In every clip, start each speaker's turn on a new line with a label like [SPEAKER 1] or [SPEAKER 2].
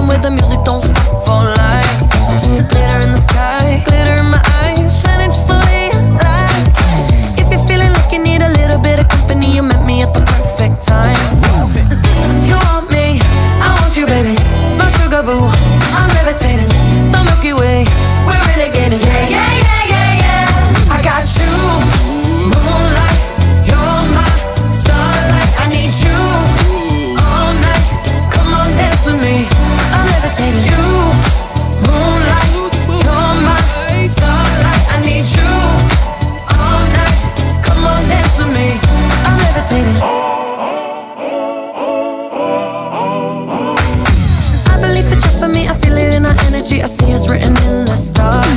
[SPEAKER 1] rhythm where the music don't stop for life. Glitter in the sky, glitter in my eyes, shining just the way I like. If you're feeling like you need a little bit of company, you met me at the perfect time. You want me, I want you, baby. My sugar boo, I'm levitating. The Milky Way, we're renegading. Yeah, yeah, yeah, yeah, yeah. I got you, moonlight, you're my starlight. I need you all night. Come on, dance with me. I'm levitating. You, moonlight, you're my starlight. I need you all night. Come on, dance with me. I'm levitating. I believe that you're for me. I feel it in our energy. I see it's written in the stars.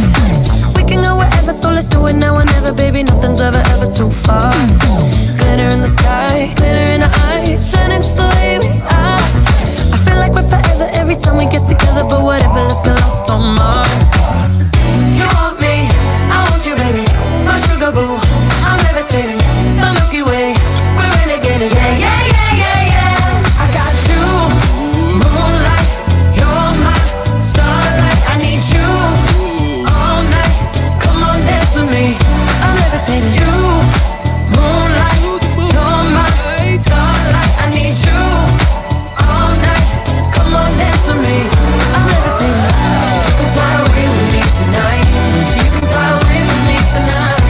[SPEAKER 1] We can go wherever, so let's do it now or never, baby. Nothing's ever, ever too far. Glitter in the sky, glitter in our eyes, shining just the way we are. I feel like we're forever every time we get together, but whatever, let's get lost on Mars. You want me, I want you, baby. My sugar boo, I'm levitating. The Milky Way, we're renegading. Yeah, yeah, yeah, yeah, yeah. I got you, moonlight, you're my starlight. I need you all night. Come on, dance with me. I'm levitating. You, moonlight, you're my starlight. I need you all night. Come on, dance with me. I'm levitating. You can fly away with me tonight. You can fly away with me tonight.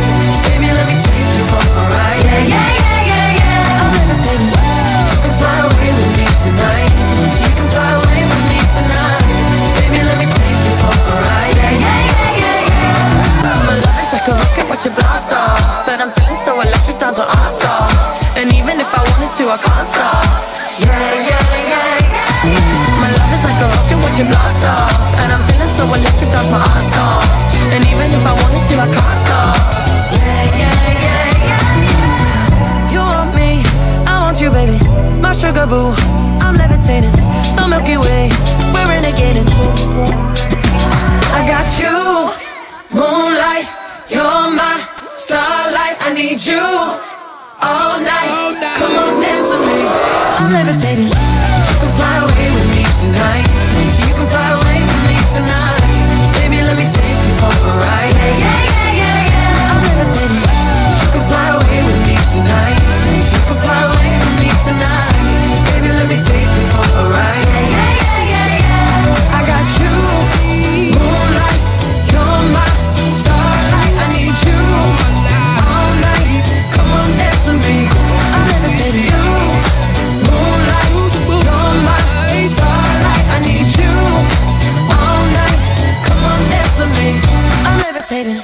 [SPEAKER 1] Baby, let me take you for a ride. Yeah, yeah, yeah, yeah, yeah. I'm levitating. You can fly away with me tonight. You can fly away with me tonight. Baby, let me take you for a ride. Yeah, yeah, yeah, yeah, yeah. My love is like a rocket, watch it blast off. And I'm feeling so electric, dance on awesome. And even if I wanted to, I can't stop. Yeah, yeah, yeah, yeah. My love is like a rocket, watch it blast off. And I'm feeling so electric, dance my ass off. And even if I wanted to, I can't stop. Yeah, yeah, yeah, yeah. You want me, I want you, baby. My sugar boo, I'm levitating. The Milky Way, we're renegading. I got you, moonlight, you're my starlight. I need you all night. Come on, dance with me. I'm levitating. You can fly away with me tonight. You can fly away with me tonight. Baby, let me take you for a ride. Yeah, yeah, yeah, yeah, yeah. I'm levitating. You can fly away with me tonight. You can fly away with me tonight. Baby, let me take you for a ride. Yeah, yeah, yeah, yeah, yeah. I got you, moonlight, you're my starlight. I need you all night. Come on, dance with me. I'm levitating. You, moonlight, you're my starlight. I need you all night. Come on, dance with me. I'm levitating.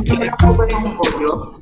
[SPEAKER 2] Quería comer un pollo.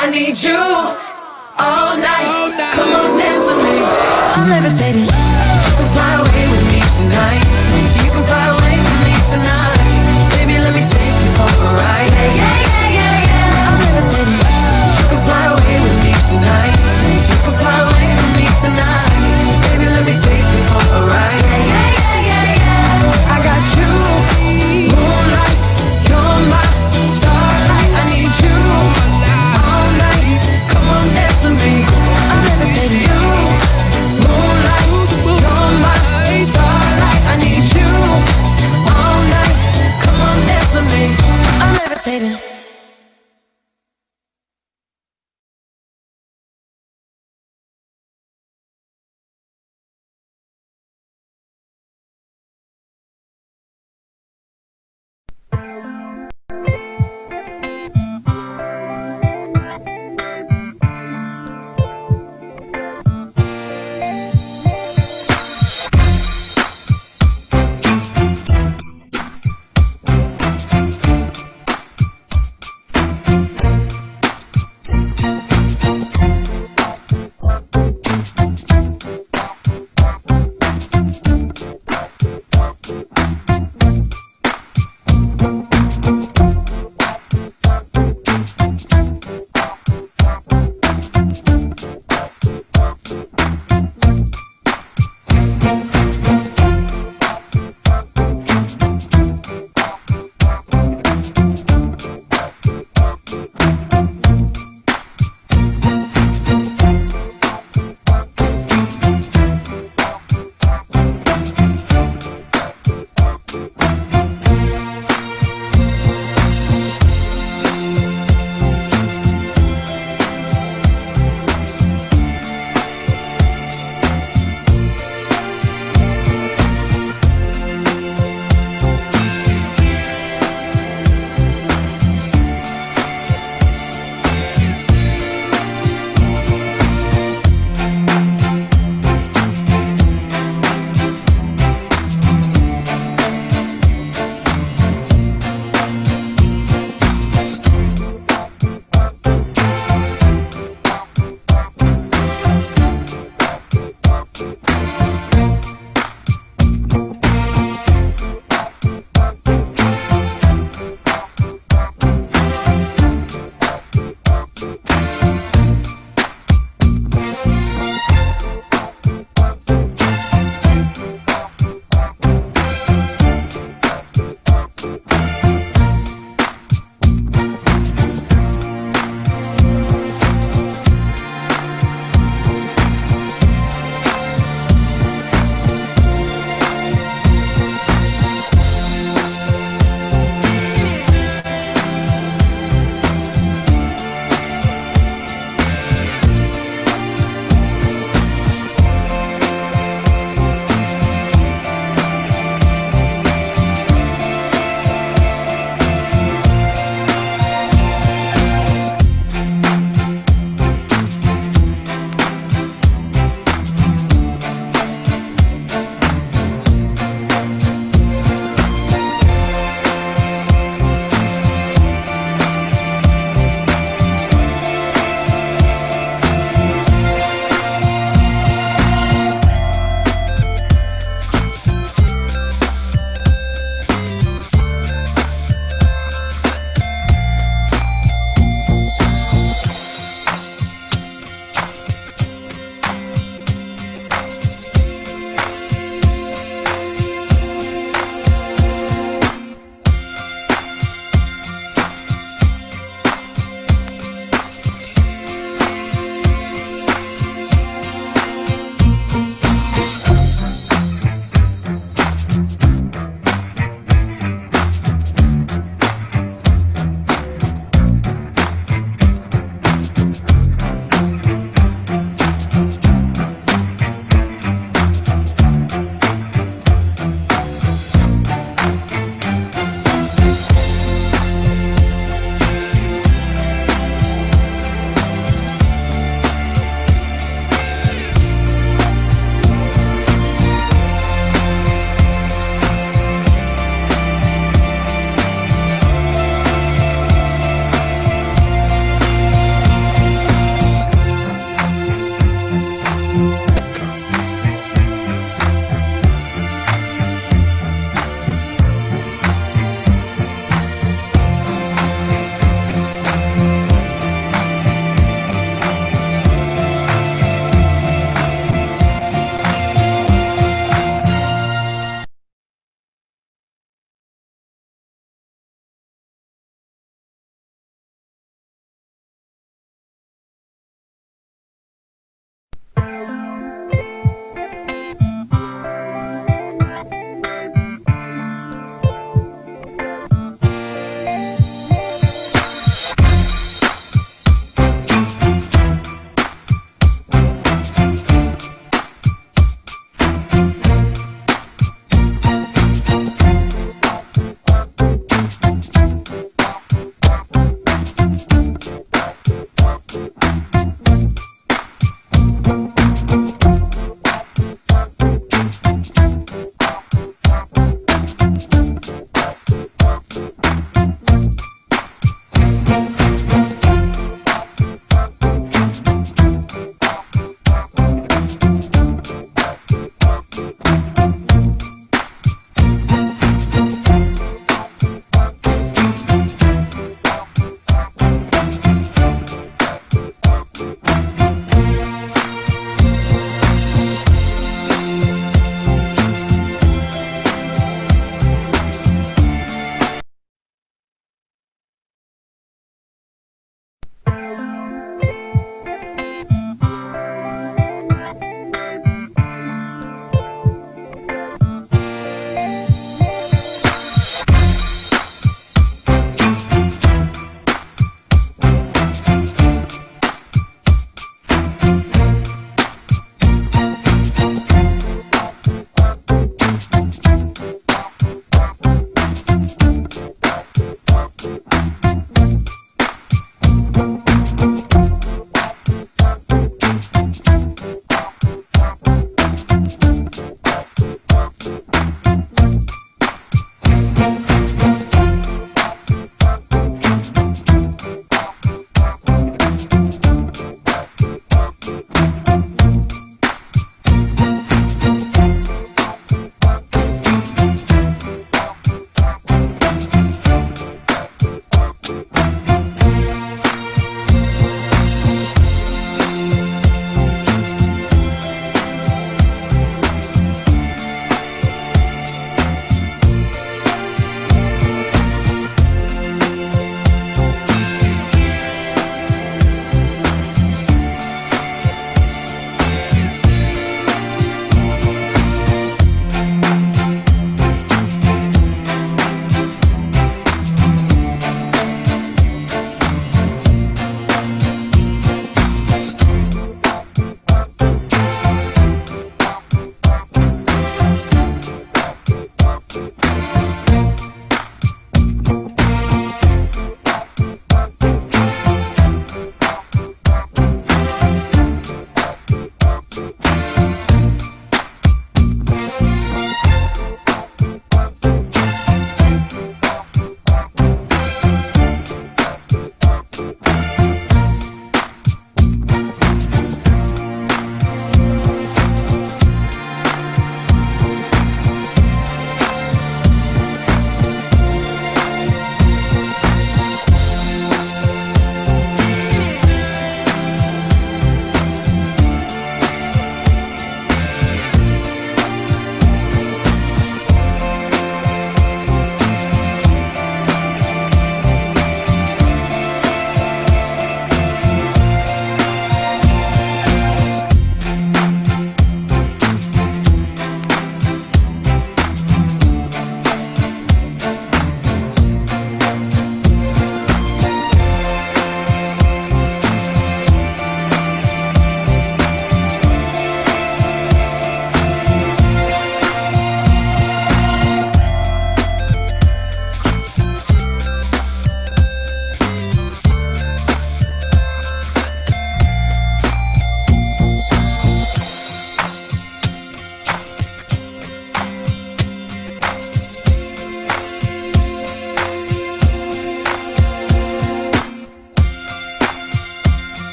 [SPEAKER 1] I need you all night. Come on, dance with me. I'm levitating. You can fly away with me tonight. So you can fly away with me tonight. Baby, let me take you for a ride. Yeah, yeah, yeah, yeah. I'm levitating. You can fly away with me tonight. You can fly away with me tonight. Baby, let me take you for a ride. Yeah, yeah, yeah, yeah. I got you, moonlight. You're my starlight. I need you all night. Come on, dance with me. I'm levitating. You, moonlight. You're my starlight. I need you all night. Come on, dance with me. I'm levitating.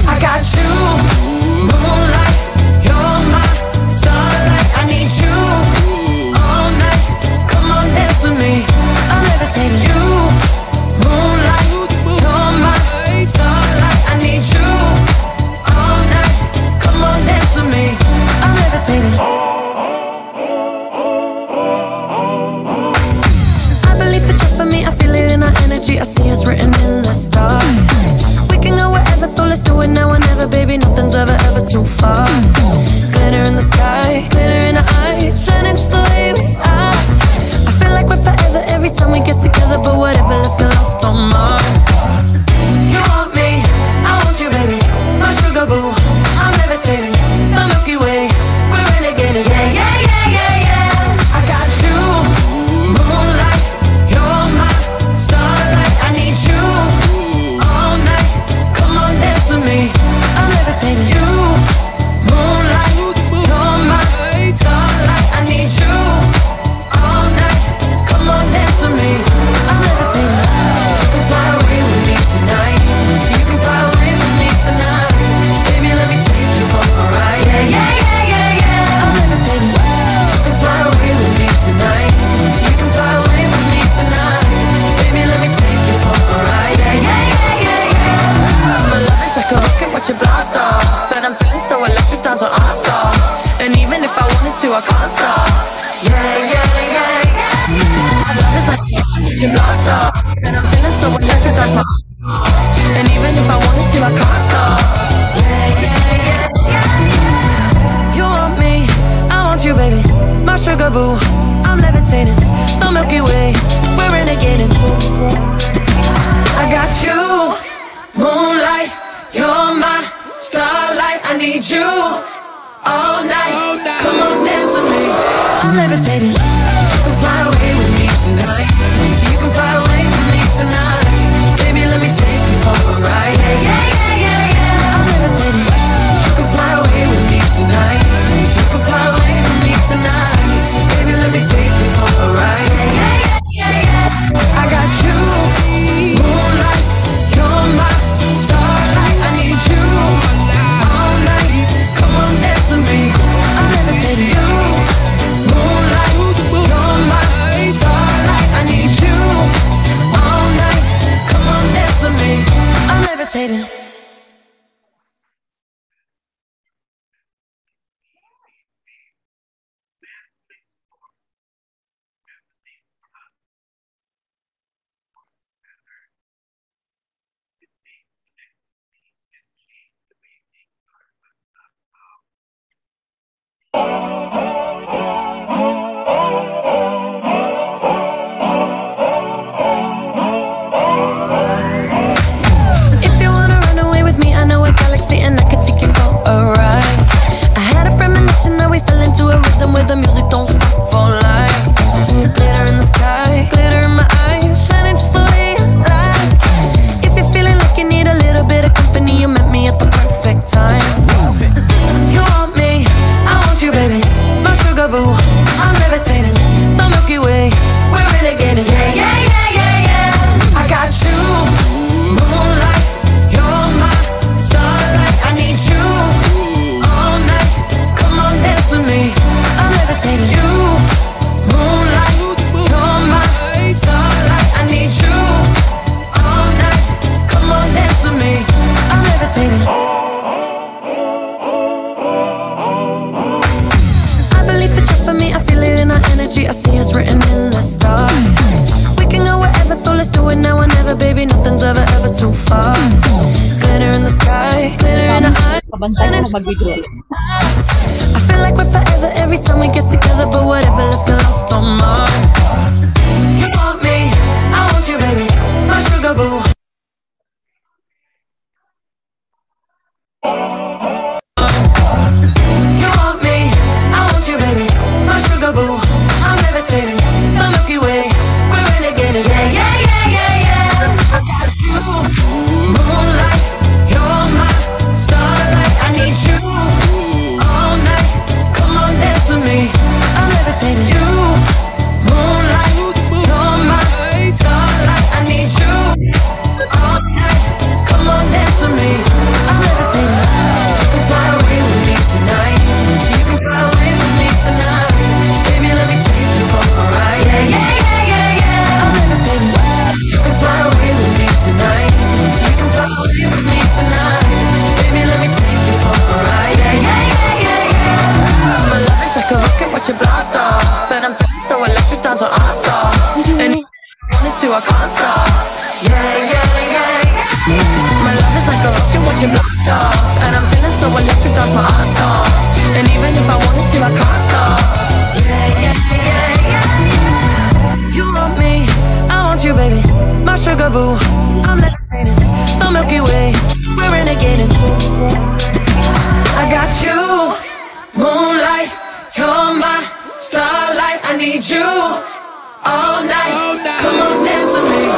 [SPEAKER 1] I got you, moonlight, you're my starlight. I I can't stop. Yeah, yeah, yeah, yeah. My love is like you blast off, and I'm feeling so electric, that's my. And even if I wanted to, I can't stop. Yeah, yeah, yeah, yeah. You want me, I want you, baby. My sugar boo, I'm levitating. The Milky Way, we're renegading. I got you, moonlight, you're my starlight. I need you all night. Come on, dance with me. I'm levitating. You can fly away with me tonight. You can fly away with me tonight. Baby, let me take you for a ride. Yeah, yeah, yeah, yeah, yeah. I'm levitating. You can fly away with me tonight. You can fly away with me tonight. Baby, let me take you for a ride. Yeah, yeah, yeah, yeah. I got you, moonlight, you're my starlight. I need you all night. Come on, dance with me. I'm levitating. You, moonlight, you're my starlight. I need you all night. Come on, dance with me. I'm levitating. If you wanna run away with me, I know a galaxy and I can take you for a ride. I had a premonition that we fell into a rhythm where the music don't stop for life. Glitter in the sky, glitter in my eyes, shining just the way I like. If you're feeling like you need a little bit of company, you met me at the perfect time. You want me, I want you, baby. My sugar boo, I'm levitating. The Milky Way, we're renegading. Yeah, yeah, yeah, yeah, yeah. I got you, moonlight, you're my starlight. I need you all night. Come on, dance with me. I'm levitating. You, moonlight, you're my starlight. I need you all night. Come on, dance with me. I'm levitating. I believe that you're for me. I feel it in our energy. I see us written in the stars. We can go wherever, so let's do it now or never, baby. Nothing's ever, ever too far. Glitter in the sky, glitter in our eyes.
[SPEAKER 3] Kabantay ko mag-withdraw.
[SPEAKER 1] I feel like we're forever every time we get together, but whatever, let's get lost on Mars. You want me, I want you, baby. My sugar boo. You want me, I want you, baby. My sugar boo. I'm levitating. The Milky Way, we're renegading. Yeah, yeah, yeah, yeah, yeah. I got you, moonlight, you're my starlight. I need you all night. Come on, dance with me. I'm levitating. You, moonlight, you're my starlight. I need you all night. Come on, dance with me. I'm levitating. You can fly away with me tonight. You can fly away with me tonight. Baby, let me take you for a ride. Yeah, yeah, yeah, yeah, yeah. I'm levitating. You can fly away with me tonight. You can fly away with me tonight. Baby, let me take you for a ride. Yeah, yeah, yeah, yeah, yeah. My love is like a rocket, watch it blast off. And I'm feeling so electric, dance on our song. And if I wanted to, I can't stop. Yeah, yeah, yeah, yeah. My love is like a rocket, watch it blast off. And I'm feeling so electric, dance my ass off. And even if I wanted to, I can't stop. Yeah, yeah, yeah, yeah. You want me, I want you, baby. My sugar boo, I'm levitating. The Milky Way, we're renegading. I got you, moonlight, you're my starlight. I need you all night. Come on, dance with me.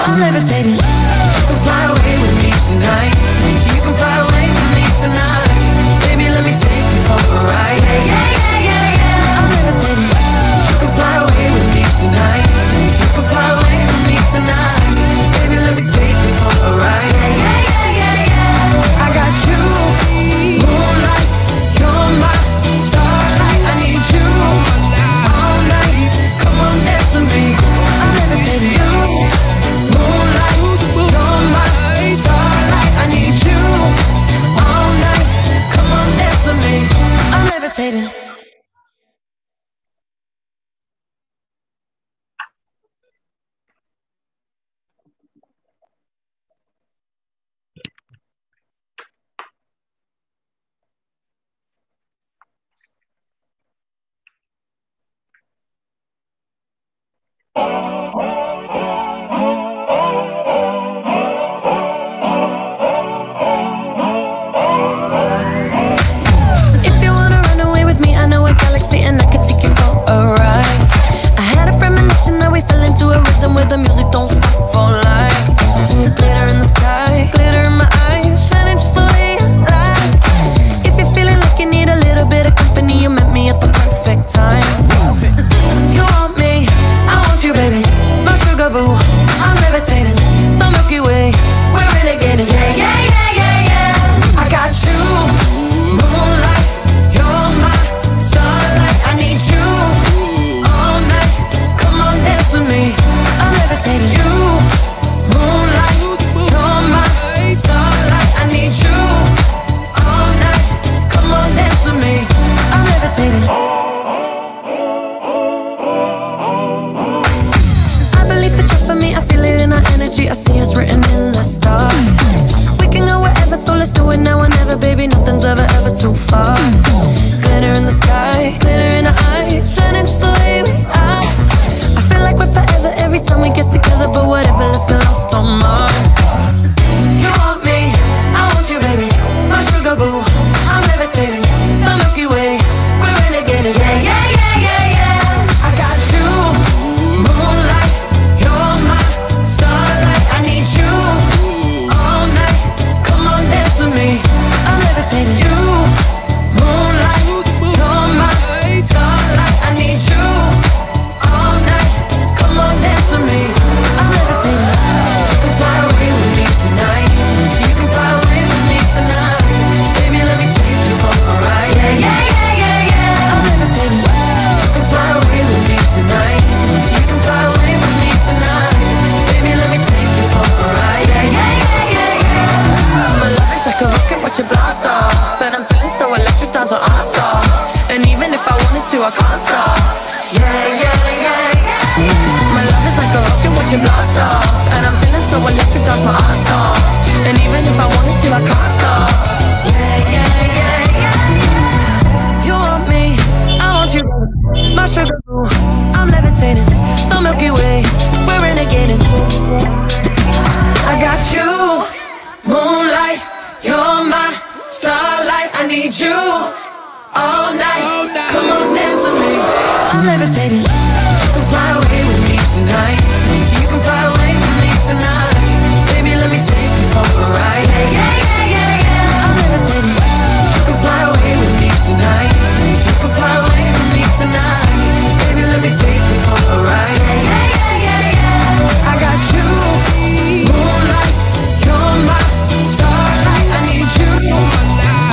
[SPEAKER 1] I'm levitating. You can fly away with me tonight. You can fly away with me tonight. Baby, let me take you for a ride. Yeah, yeah, yeah, yeah, yeah. I'm levitating. You can fly away with me tonight. You can fly away with me tonight. Baby, let me take you for a ride. Yeah, yeah, yeah, yeah, yeah. I got you, moonlight, you're my starlight. I need you all night. Come on, dance with me. I'm levitating. You, moonlight, Yeah, yeah, yeah, yeah. My love is like a rocket watching blast off, and I'm feeling so electric, dance my ass off. And even if I wanted to, I can't stop. Yeah, yeah, yeah, yeah. You want me, I want you, my sugar boo. I'm levitating, the Milky Way, we're renegading. I got you, moonlight, you're my starlight. I need you all night. Come on, dance with me. I'm levitating. You can fly away with me tonight. So you can fly away with me tonight. Baby, let me take you for a ride. Yeah, yeah, yeah, yeah, yeah. I'm levitating. You can fly away with me tonight. You can fly away with me tonight. Baby, let me take you for a ride. Yeah, yeah, yeah, yeah, yeah. I got you, moonlight, you're my starlight. I need you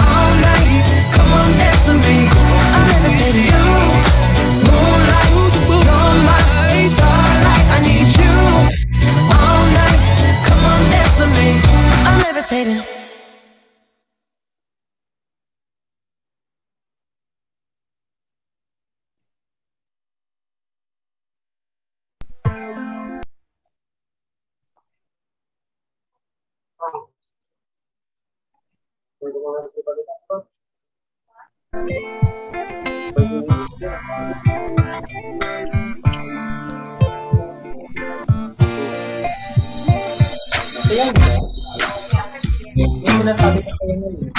[SPEAKER 1] all night. Come on, dance with me. I'm levitating. You, moonlight, you're my starlight. I need you all night. Come on, dance with me. I'm levitating.
[SPEAKER 2] Yung nasabi ko kayo nun eh.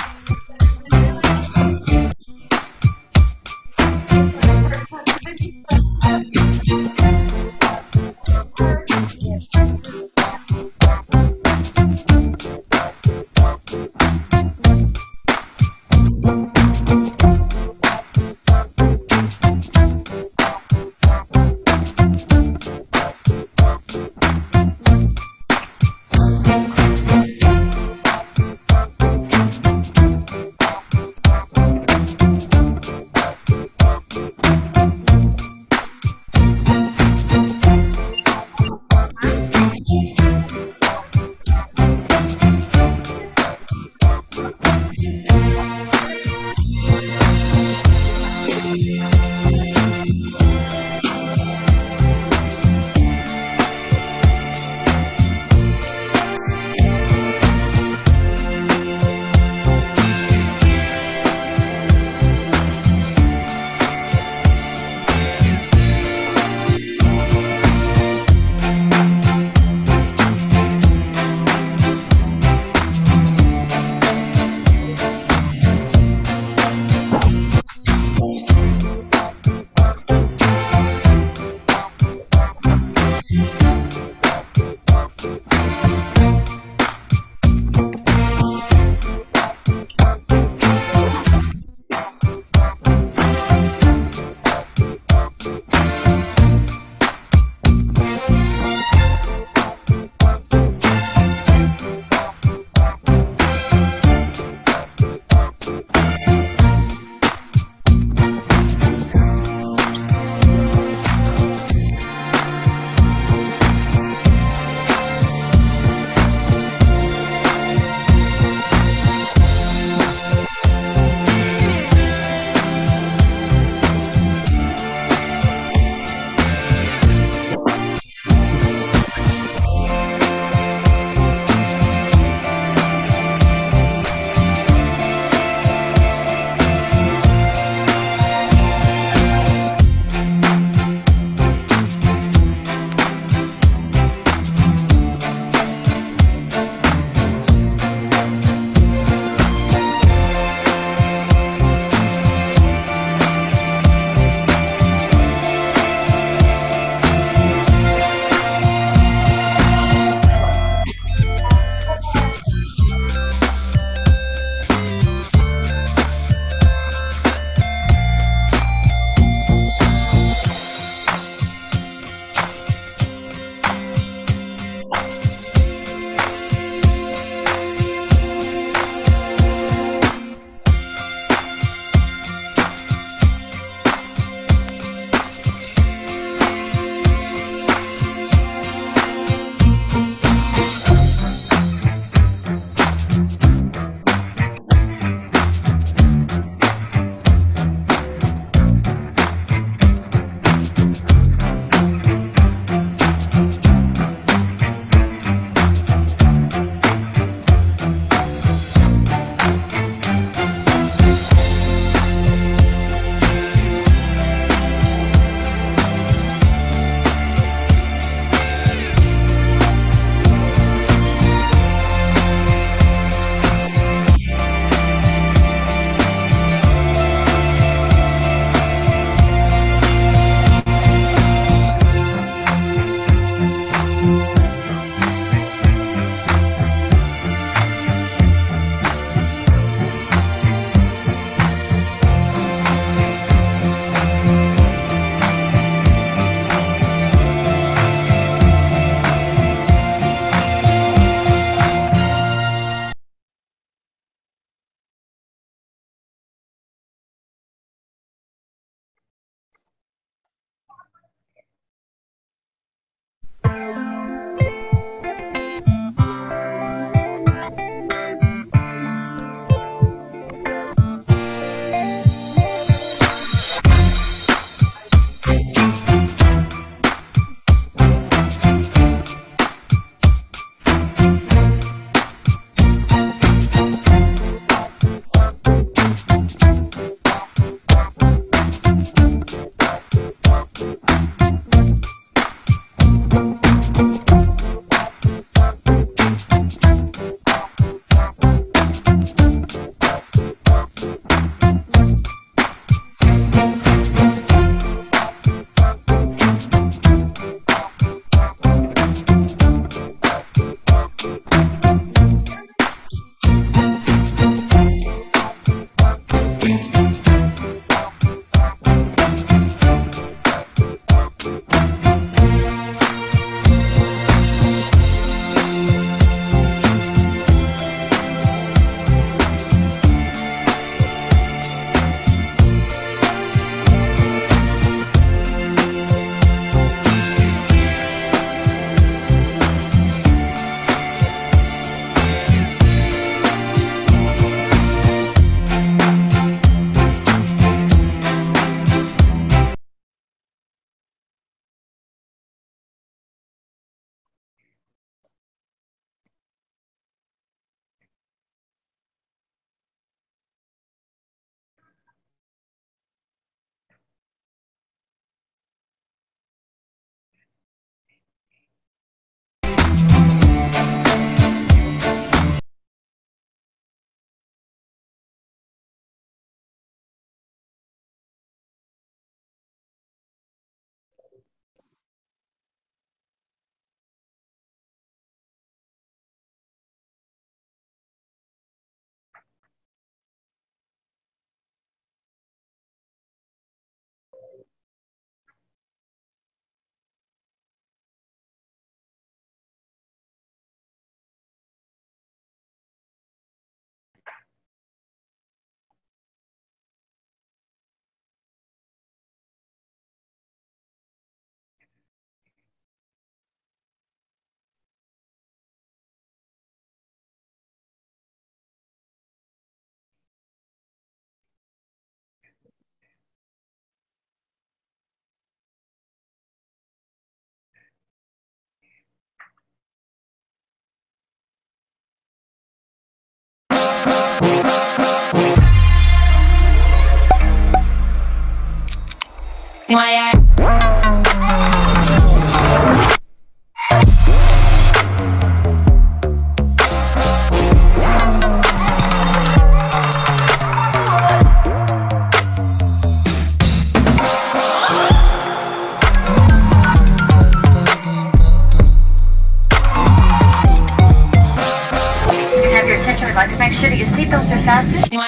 [SPEAKER 1] I'd like to make sure that your seatbelts are fastened.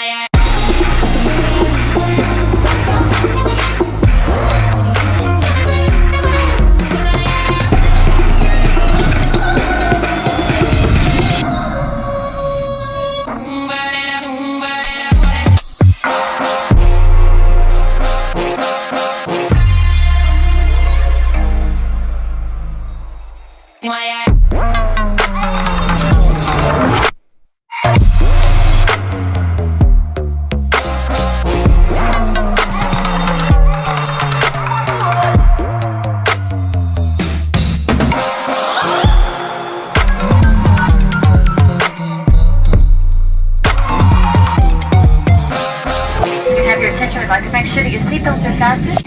[SPEAKER 1] I'd like to make sure that your seatbelts are fastened.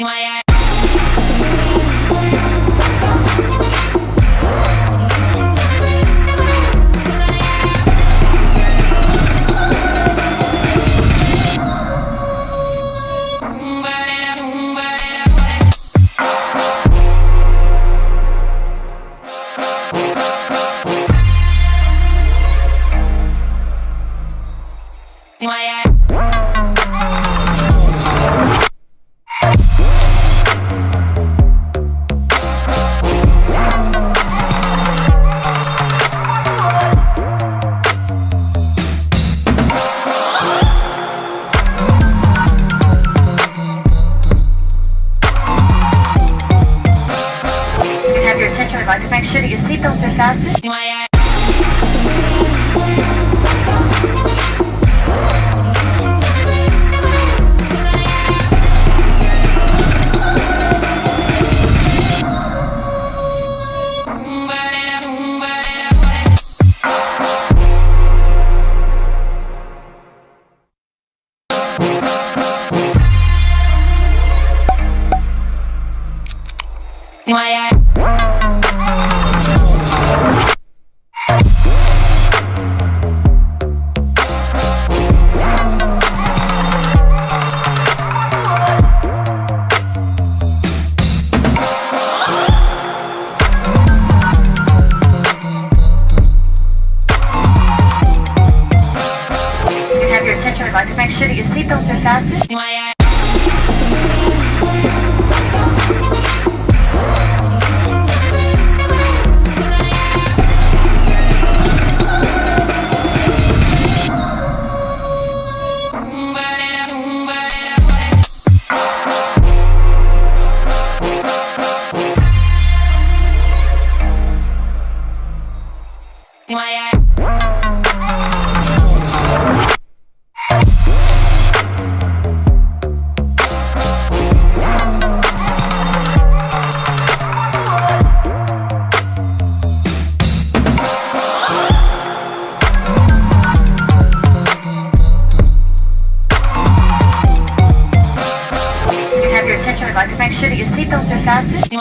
[SPEAKER 1] I'd like to make sure that your seatbelts are fastened. I'd like to make sure that your seatbelts are fastened. I'd like to make sure that your seatbelts are fastened.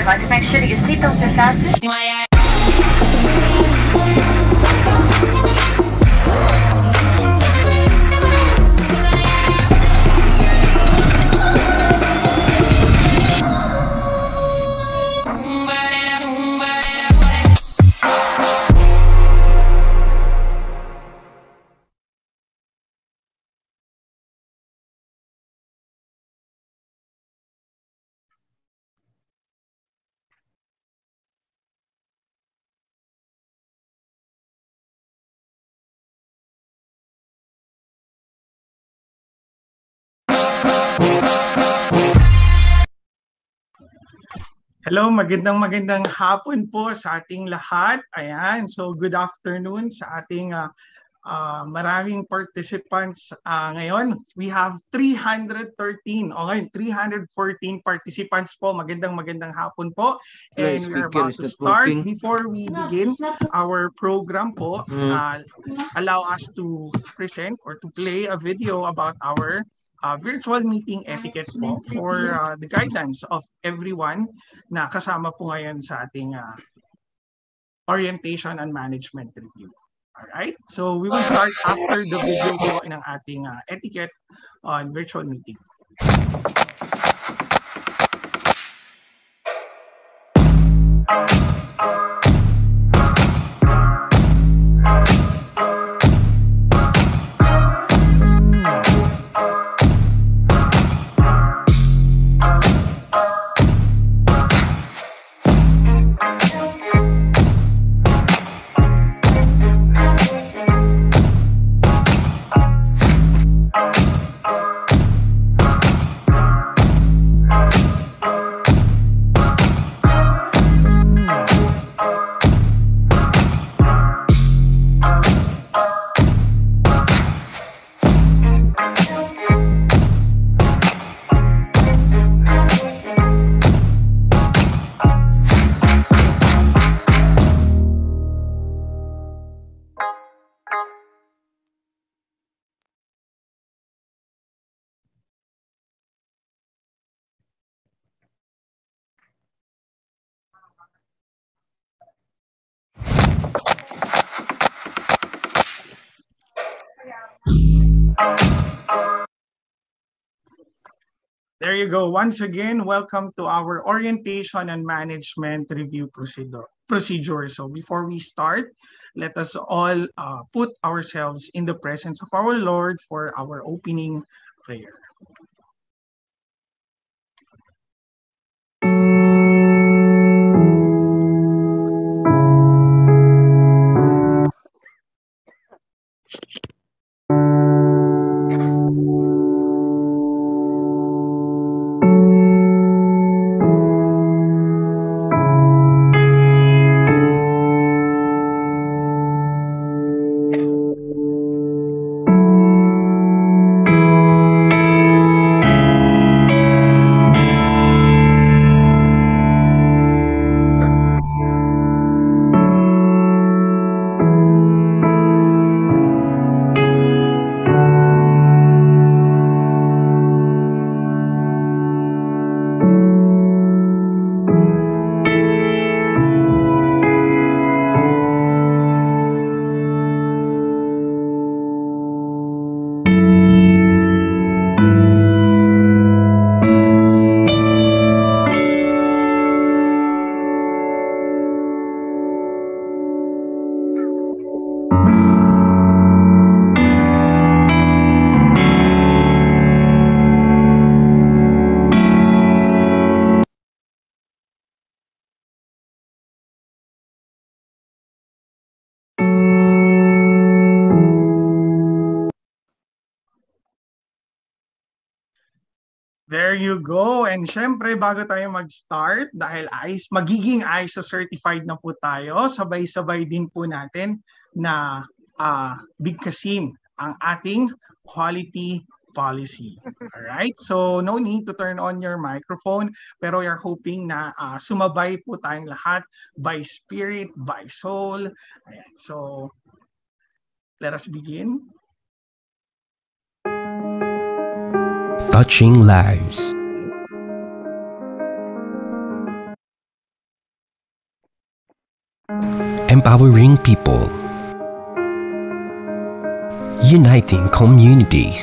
[SPEAKER 1] I'd like to make sure that your seatbelts are fastened.
[SPEAKER 3] Hello, magandang hapon po sa ating lahat. Ayan, so good afternoon sa ating maraming participants ngayon. We have 313, okay, 314 participants po. Magandang hapon po. And we are about to start. Before we begin our program po, allow us to present or to play a video about our virtual meeting etiquette po for the guidance of everyone na kasama po ngayon sa ating orientation and management review. Alright, so we will start after the video po ng ating etiquette on virtual meeting. There you go. Once again, welcome to our orientation and management review procedure. So before we start, let us all put ourselves in the presence of our Lord for our opening prayer. There you go. And syempre, bago tayo mag-start, dahil magiging ISO certified na po tayo, sabay-sabay din po natin na bigkasin ang ating quality policy. Alright? So, no need to turn on your microphone, pero we are hoping na sumabay po tayong lahat by spirit, by soul. Ayan. So, let us begin.
[SPEAKER 4] Touching lives. Empowering people. Uniting communities.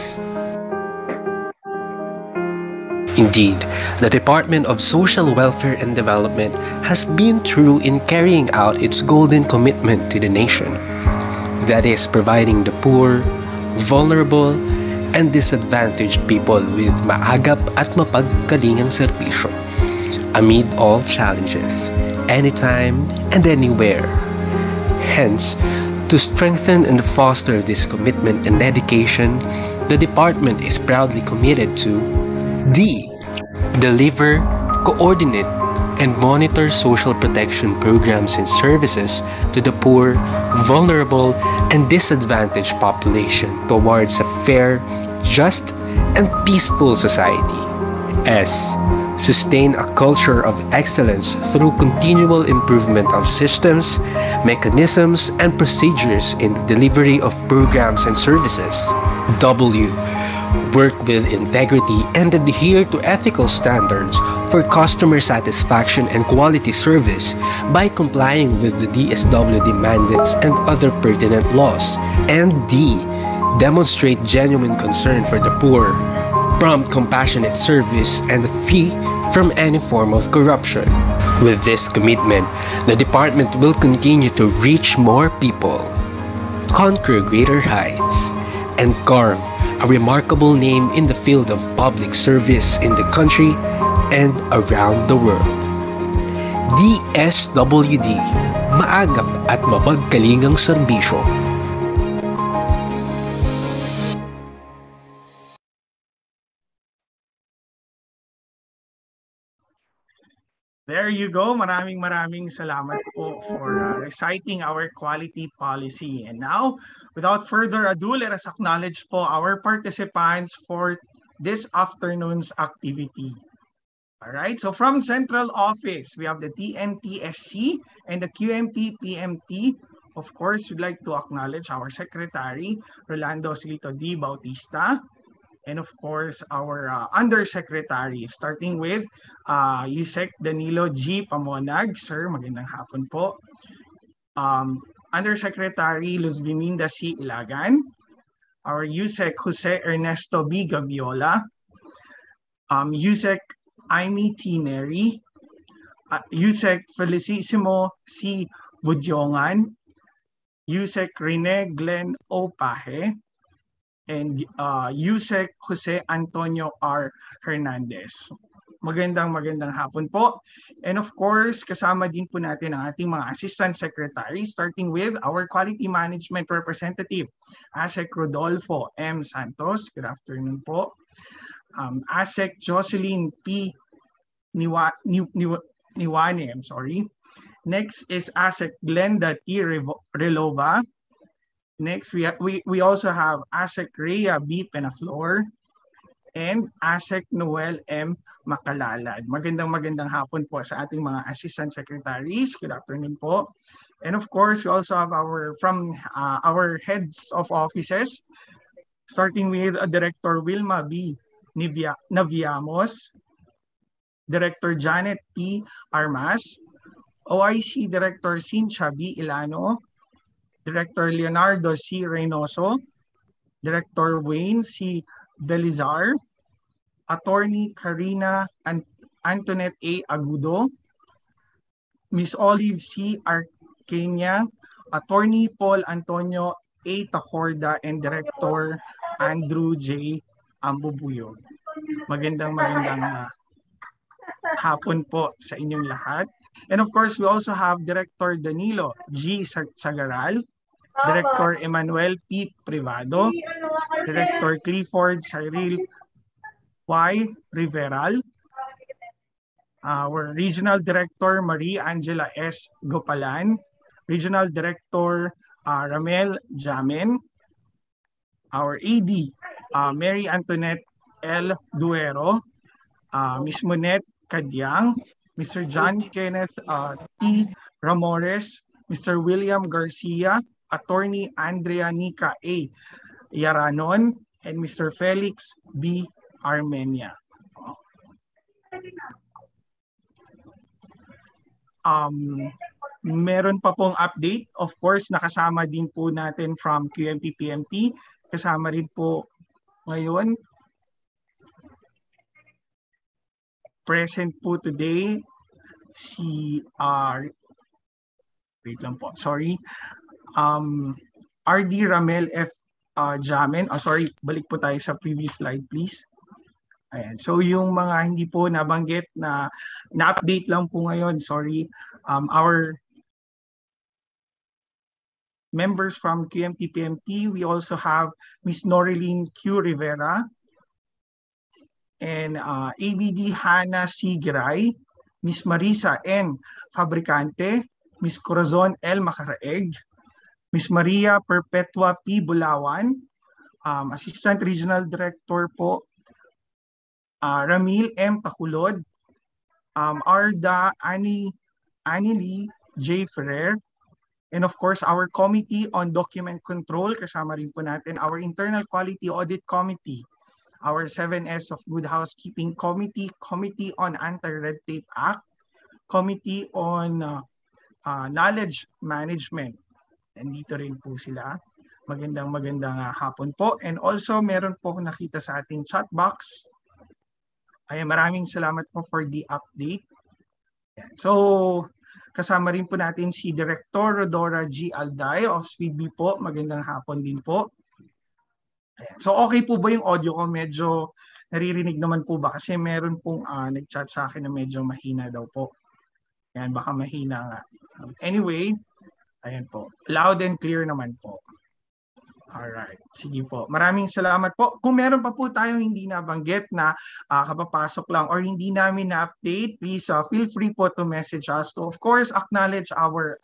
[SPEAKER 4] Indeed, the Department of Social Welfare and Development has been true in carrying out its golden commitment to the nation. That is, providing the poor, vulnerable, and disadvantaged people with maagap at mapagkalingang serbisyo amid all challenges, anytime and anywhere. Hence, to strengthen and foster this commitment and dedication, the department is proudly committed to D. Deliver, coordinate, and monitor social protection programs and services to the poor, vulnerable, and disadvantaged population towards a fair, just, and peaceful society. S. Sustain a culture of excellence through continual improvement of systems, mechanisms, and procedures in the delivery of programs and services. W. Work with integrity and adhere to ethical standards for customer satisfaction and quality service by complying with the DSWD mandates and other pertinent laws. And D. Demonstrate genuine concern for the poor, prompt compassionate service, and free from any form of corruption. With this commitment, the department will continue to reach more people, conquer greater heights, and carve a remarkable name in the field of public service in the country and around the world. DSWD, maagap at mapagkalingang serbisyo.
[SPEAKER 3] There you go. Maraming salamat po for reciting our quality policy. And now, without further ado, let us acknowledge po our participants for this afternoon's activity. All right, so from Central Office, we have the TNTSC and the QMT PMT. Of course, we'd like to acknowledge our Secretary, Rolando Silito D. Bautista. And of course, our Undersecretary, starting with Yusek Danilo G. Pamonag. Sir, magandang hapon po. Undersecretary Luz Biminda C. Ilagan. Our Yusek Jose Ernesto B. Gaviola. Yusek Aimee T. Neri. Yusek Felicissimo C. Budyongan. Yusek Rene Glenn O. Pahe. And Yusek Jose Antonio R. Hernandez. Magandang hapon po. And of course, kasama din po natin ang ating mga assistant secretaries, starting with our quality management representative, ASEC Rodolfo M. Santos. Good afternoon po. ASEC Jocelyn P. Niwane, I'm sorry. Next is ASEC Glenda T. Relova. Next, we also have ASEC Rhea B. Penaflor and ASEC Noel M. Makalalad. Magandang hapon po sa ating mga assistant secretaries. Good afternoon po. And of course, we also have our heads of offices, starting with Director Wilma B. Naviamos, Director Janet P. Armas, OIC Director Cynthia B. Ilano, Director Leonardo C. Reynoso, Director Wayne C. Delizar, Attorney Karina Antoinette A. Agudo, Ms. Olive C. Arcania, Attorney Paul Antonio A. Tacorda, and Director Andrew J. Ambubuyog. Magandang hapon po sa inyong lahat. And of course, we also have Director Danilo G. Sagaral, Director Emmanuel P. Privado, Director Clifford Cyril Y. Riveral, our Regional Director Marie Angela S. Gopalan, Regional Director Ramel Jamin, our AD Mary Antoinette L. Duero, Ms. Monette Kadyang, Mr. John Kenneth T. Ramores, Mr. William Garcia, Attorney Andrea Nica A. Yaranon, and Mr. Felix B. Armenia. Meron pa pong update. Of course, nakasama din po natin from QMT PMT. Kasama rin po ngayon. Present po today si wait lang po, sorry. RD Ramel F. Jamin. Sorry, balik po tayo sa previous slide please. Ayan. So yung mga hindi po nabanggit na-update lang po ngayon, sorry. Our members from QMT PMT, we also have Ms. Noreline Q. Rivera and ABD Hannah C. Giray, Miss Marisa N. Fabricante, Miss Corazon L. Macaraeg, Miss Maria Perpetua P. Bulawan, Assistant Regional Director po, Ramil M. Pakulod, Arda Anili J. Ferrer, and of course, our Committee on Document Control, kasama rin po natin our Internal Quality Audit Committee, our 7S of Good Housekeeping Committee, Committee on Anti-Red Tape Act, Committee on Knowledge Management. Nandito rin po sila. Magandang hapon po. And also, meron po nakita sa ating chat box. Ay, maraming salamat po for the update. So, kasama rin po natin si Director Rodora G. Alday of SWDB po. Magandang hapon din po. Ayan. So, okay po ba yung audio ko? Medyo naririnig naman po ba? Kasi meron pong nag-chat sa akin na medyo mahina daw po. Ayan, baka mahina nga. Anyway, ayan po. Loud and clear naman po. Alright, sige po. Maraming salamat po. Kung meron pa po tayong hindi nabanggit na kapapasok lang or hindi namin na-update, please feel free po to message us to, of course, acknowledge our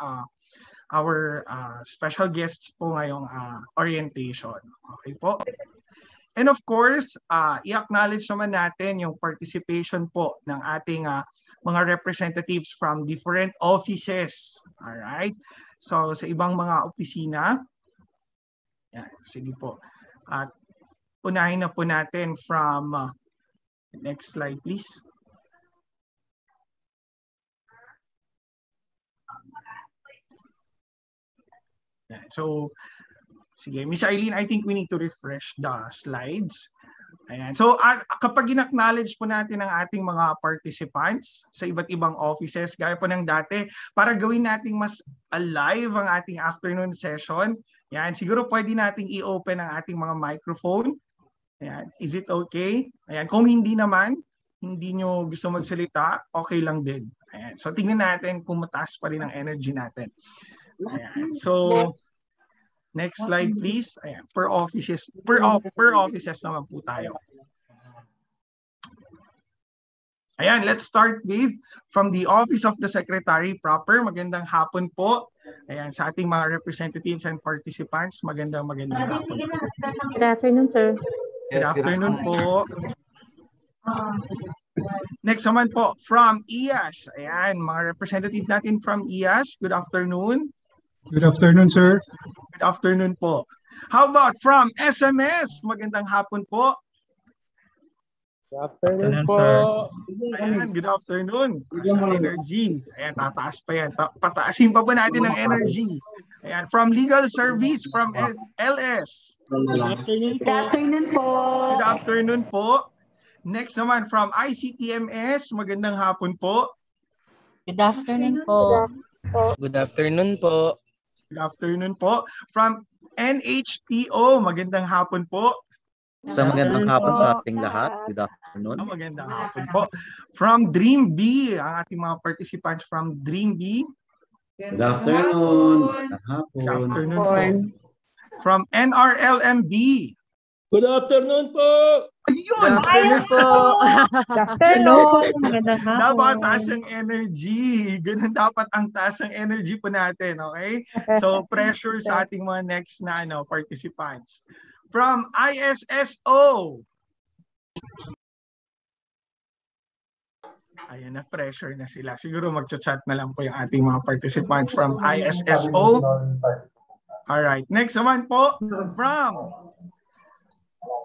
[SPEAKER 3] special guests po ngayong orientation. Okay po? And of course, i-acknowledge naman natin yung participation po ng ating mga representatives from different offices. Alright? So, sa ibang mga opisina, yan, sige po. At unahin na po natin from, next slide please. Yan, so, sige, Miss Eileen, I think we need to refresh the slides. Ayan. So, kapag in-acknowledge po natin ang ating mga participants sa iba't ibang offices, gaya po ng dati, para gawin nating mas alive ang ating afternoon session, yan, siguro pwede nating i-open ang ating mga microphone. Ayan. Is it okay? Ayan. Kung hindi naman, hindi nyo gusto magsalita, okay lang din. Ayan. So, tingnan natin kung mataas pa rin ang energy natin. Ayan. So, next slide please. Ayan. Per offices naman po tayo. Ayan, let's start with from the Office of the Secretary proper. Magandang hapon po. Ayan, sa ating mga representatives and participants, magandang hapon po.
[SPEAKER 2] Good afternoon, sir.
[SPEAKER 3] Good afternoon po. Next naman po, from IAS. Ayan, mga representatives natin from IAS. Good afternoon.
[SPEAKER 5] Good afternoon, sir.
[SPEAKER 3] Good afternoon po. How about from SMS? Magandang hapon po.
[SPEAKER 5] Good afternoon po.
[SPEAKER 3] Ayan, good afternoon. Energy. Ayan, tataas pa yan. Pataasin pa ba natin ang energy? Ayan, from Legal Service, from LS.
[SPEAKER 5] Good afternoon po.
[SPEAKER 2] Good afternoon po.
[SPEAKER 3] Good afternoon po. Next naman, from ICTMS, magandang hapon po.
[SPEAKER 2] Good afternoon po.
[SPEAKER 6] Good afternoon po.
[SPEAKER 3] Good afternoon po. From NHTO, magandang hapon po.
[SPEAKER 7] Sa magandang hapon sa ating lahat. Good afternoon.
[SPEAKER 3] Magandang hapon po. From Dream B, ang ating mga participants from Dream B.
[SPEAKER 7] Good afternoon. Magandang hapon.
[SPEAKER 3] Good afternoon po. From NRLMB.
[SPEAKER 5] Good afternoon po.
[SPEAKER 3] Ayun!
[SPEAKER 2] Good afternoon po. Good afternoon. Magandang hapon.
[SPEAKER 3] Dapat taas ang energy. Ganun dapat ang taas ang energy po natin, okay? So, pressure sa ating mga next na participants. From ISSO. Ayan na, pressure na sila. Siguro mag-chat na lang po yung ating mga participants from ISSO. Alright, next naman po from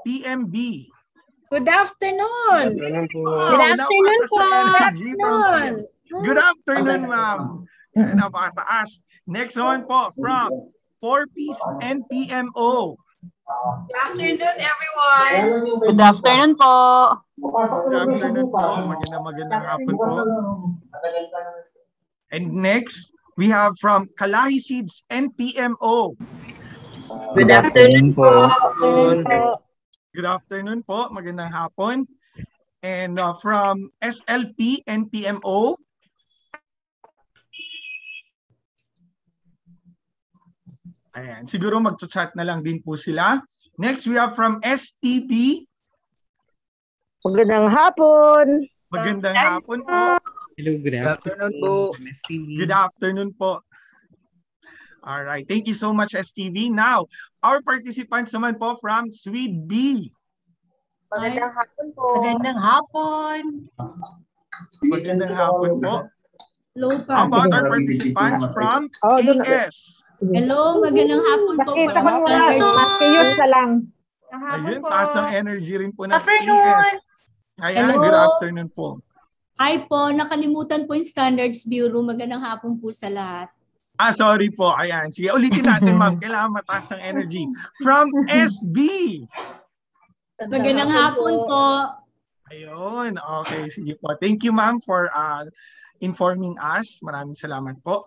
[SPEAKER 3] PMB.
[SPEAKER 2] Good afternoon.
[SPEAKER 3] Good afternoon po. Good afternoon, ma'am. Napakataas. Next one po from 4Ps and PMO.
[SPEAKER 8] Good afternoon, everyone.
[SPEAKER 2] Good afternoon po.
[SPEAKER 3] Good afternoon po. Magandang hapon po. And next, we have from Kalahi Seeds and PMO.
[SPEAKER 2] Good afternoon po.
[SPEAKER 3] Good afternoon po. Magandang hapon. And from SLP and PMO. Ayan. Siguro mag-chat na lang din po sila. Next, we have from STB.
[SPEAKER 9] Magandang hapon.
[SPEAKER 3] Magandang hapon po.
[SPEAKER 9] Hello, good
[SPEAKER 7] afternoon po.
[SPEAKER 3] Good afternoon po. All right. Thank you so much, STV. Now, our participants naman po from Suite B.
[SPEAKER 8] Magandang hapon po.
[SPEAKER 2] Magandang hapon.
[SPEAKER 3] Magandang hapon po.
[SPEAKER 10] Hello,
[SPEAKER 3] How about our participants from AS?
[SPEAKER 10] Hello, magandang hapon po.
[SPEAKER 2] Maski sa kanila, maski use na lang.
[SPEAKER 3] Ayun, taas ang energy rin po ng
[SPEAKER 8] Afternoon.
[SPEAKER 3] AS. Ayan,
[SPEAKER 10] Hello.
[SPEAKER 3] good afternoon po.
[SPEAKER 10] Hi po, nakalimutan po yung Standards Bureau. Magandang hapon po sa lahat.
[SPEAKER 3] Sorry po. Ayan. Sige, ulitin natin, ma'am. Kailangan mataas ang energy. From SB.
[SPEAKER 10] Magandang hapon po.
[SPEAKER 3] Ayun. Okay, sige po. Thank you, ma'am, for informing us. Maraming salamat po.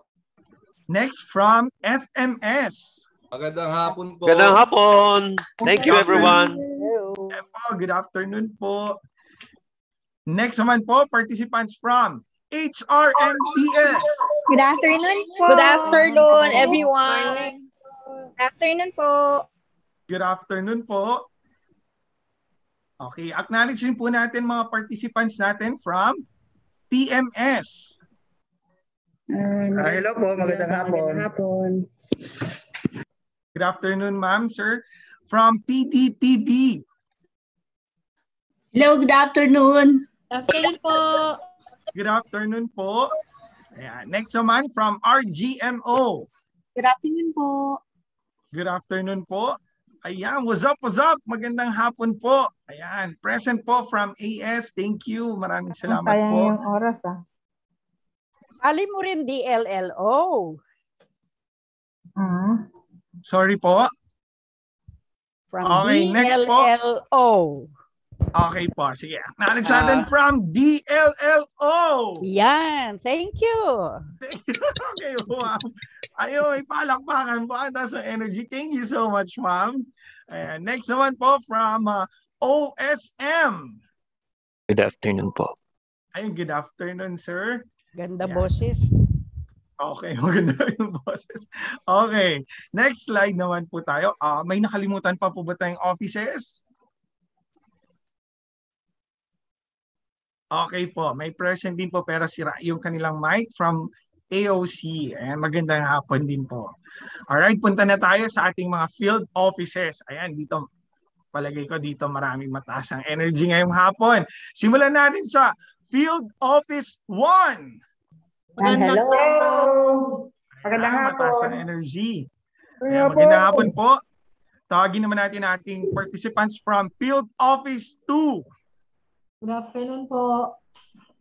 [SPEAKER 3] Next, from FMS.
[SPEAKER 11] Magandang hapon po.
[SPEAKER 12] Magandang hapon. Thank you, everyone.
[SPEAKER 3] Good afternoon po. Next naman po, participants from HRMTS.
[SPEAKER 8] Good afternoon po.
[SPEAKER 13] Good afternoon, everyone.
[SPEAKER 8] Good afternoon po.
[SPEAKER 3] Good afternoon po. Okay, acknowledge rin po natin mga participants natin from PMS.
[SPEAKER 7] Hello po, magandang hapon.
[SPEAKER 3] Good afternoon, ma'am, sir. From PDPB.
[SPEAKER 13] Hello, good afternoon.
[SPEAKER 10] Good afternoon po.
[SPEAKER 3] Good afternoon po. Ayan. Next naman from RGMO.
[SPEAKER 8] Good afternoon po.
[SPEAKER 3] Good afternoon po. Ayan, what's up, what's up? Magandang hapon po. Ayan, present po from AS. Thank you. Maraming salamat
[SPEAKER 2] Sayang
[SPEAKER 3] po.
[SPEAKER 2] yung oras
[SPEAKER 13] Ali mo rin DLLO.
[SPEAKER 3] Sorry po.
[SPEAKER 13] From
[SPEAKER 3] Okay, next po.
[SPEAKER 13] DLLO.
[SPEAKER 3] Okay po, sige. Acknowledge natin from DLLO.
[SPEAKER 13] Yan, thank you.
[SPEAKER 3] Okay, wow. Ayun, palakpakan po. Ang taas ng energy. Thank you so much, ma'am. Ayan. Next naman po from OSM.
[SPEAKER 14] Good afternoon po.
[SPEAKER 3] Ayun, good afternoon, sir.
[SPEAKER 13] Ganda boses.
[SPEAKER 3] Okay, maganda yung boses. Okay, next slide naman po tayo. May nakalimutan pa po ba tayong offices? Okay po, may present din po pero sira yung kanilang mic from AOC. Ayan, magandang hapon din po. Alright, punta na tayo sa ating mga field offices. Ayan, dito, palagay ko dito maraming mataas ang energy ngayong hapon. Simulan natin sa Field Office 1.
[SPEAKER 2] Hello. Magandang hapon.
[SPEAKER 3] Mataas ang energy. Ayan, magandang hapon po. Tawagin naman natin ating participants from Field Office 2.
[SPEAKER 10] Good afternoon po.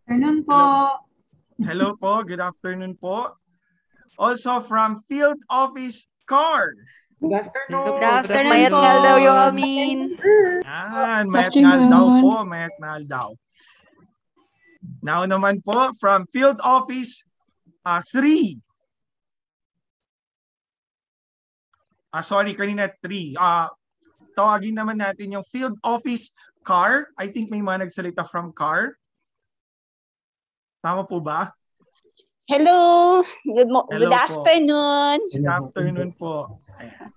[SPEAKER 10] Afternoon po.
[SPEAKER 3] Hello po, good afternoon po. Also from Field Office Car.
[SPEAKER 2] Good afternoon.
[SPEAKER 13] Good afternoon. Mayat ngal daw yung amin.
[SPEAKER 3] Yan, mayat ngal daw po, mayat ngal daw. Now naman po from Field Office 3. Sorry, kanina 3. Tawagin naman natin yung Field Office Car. I think may mga nagsalita from car. Tama po ba?
[SPEAKER 13] Hello. Good
[SPEAKER 3] po.
[SPEAKER 13] afternoon.
[SPEAKER 3] Good afternoon po. Ayan.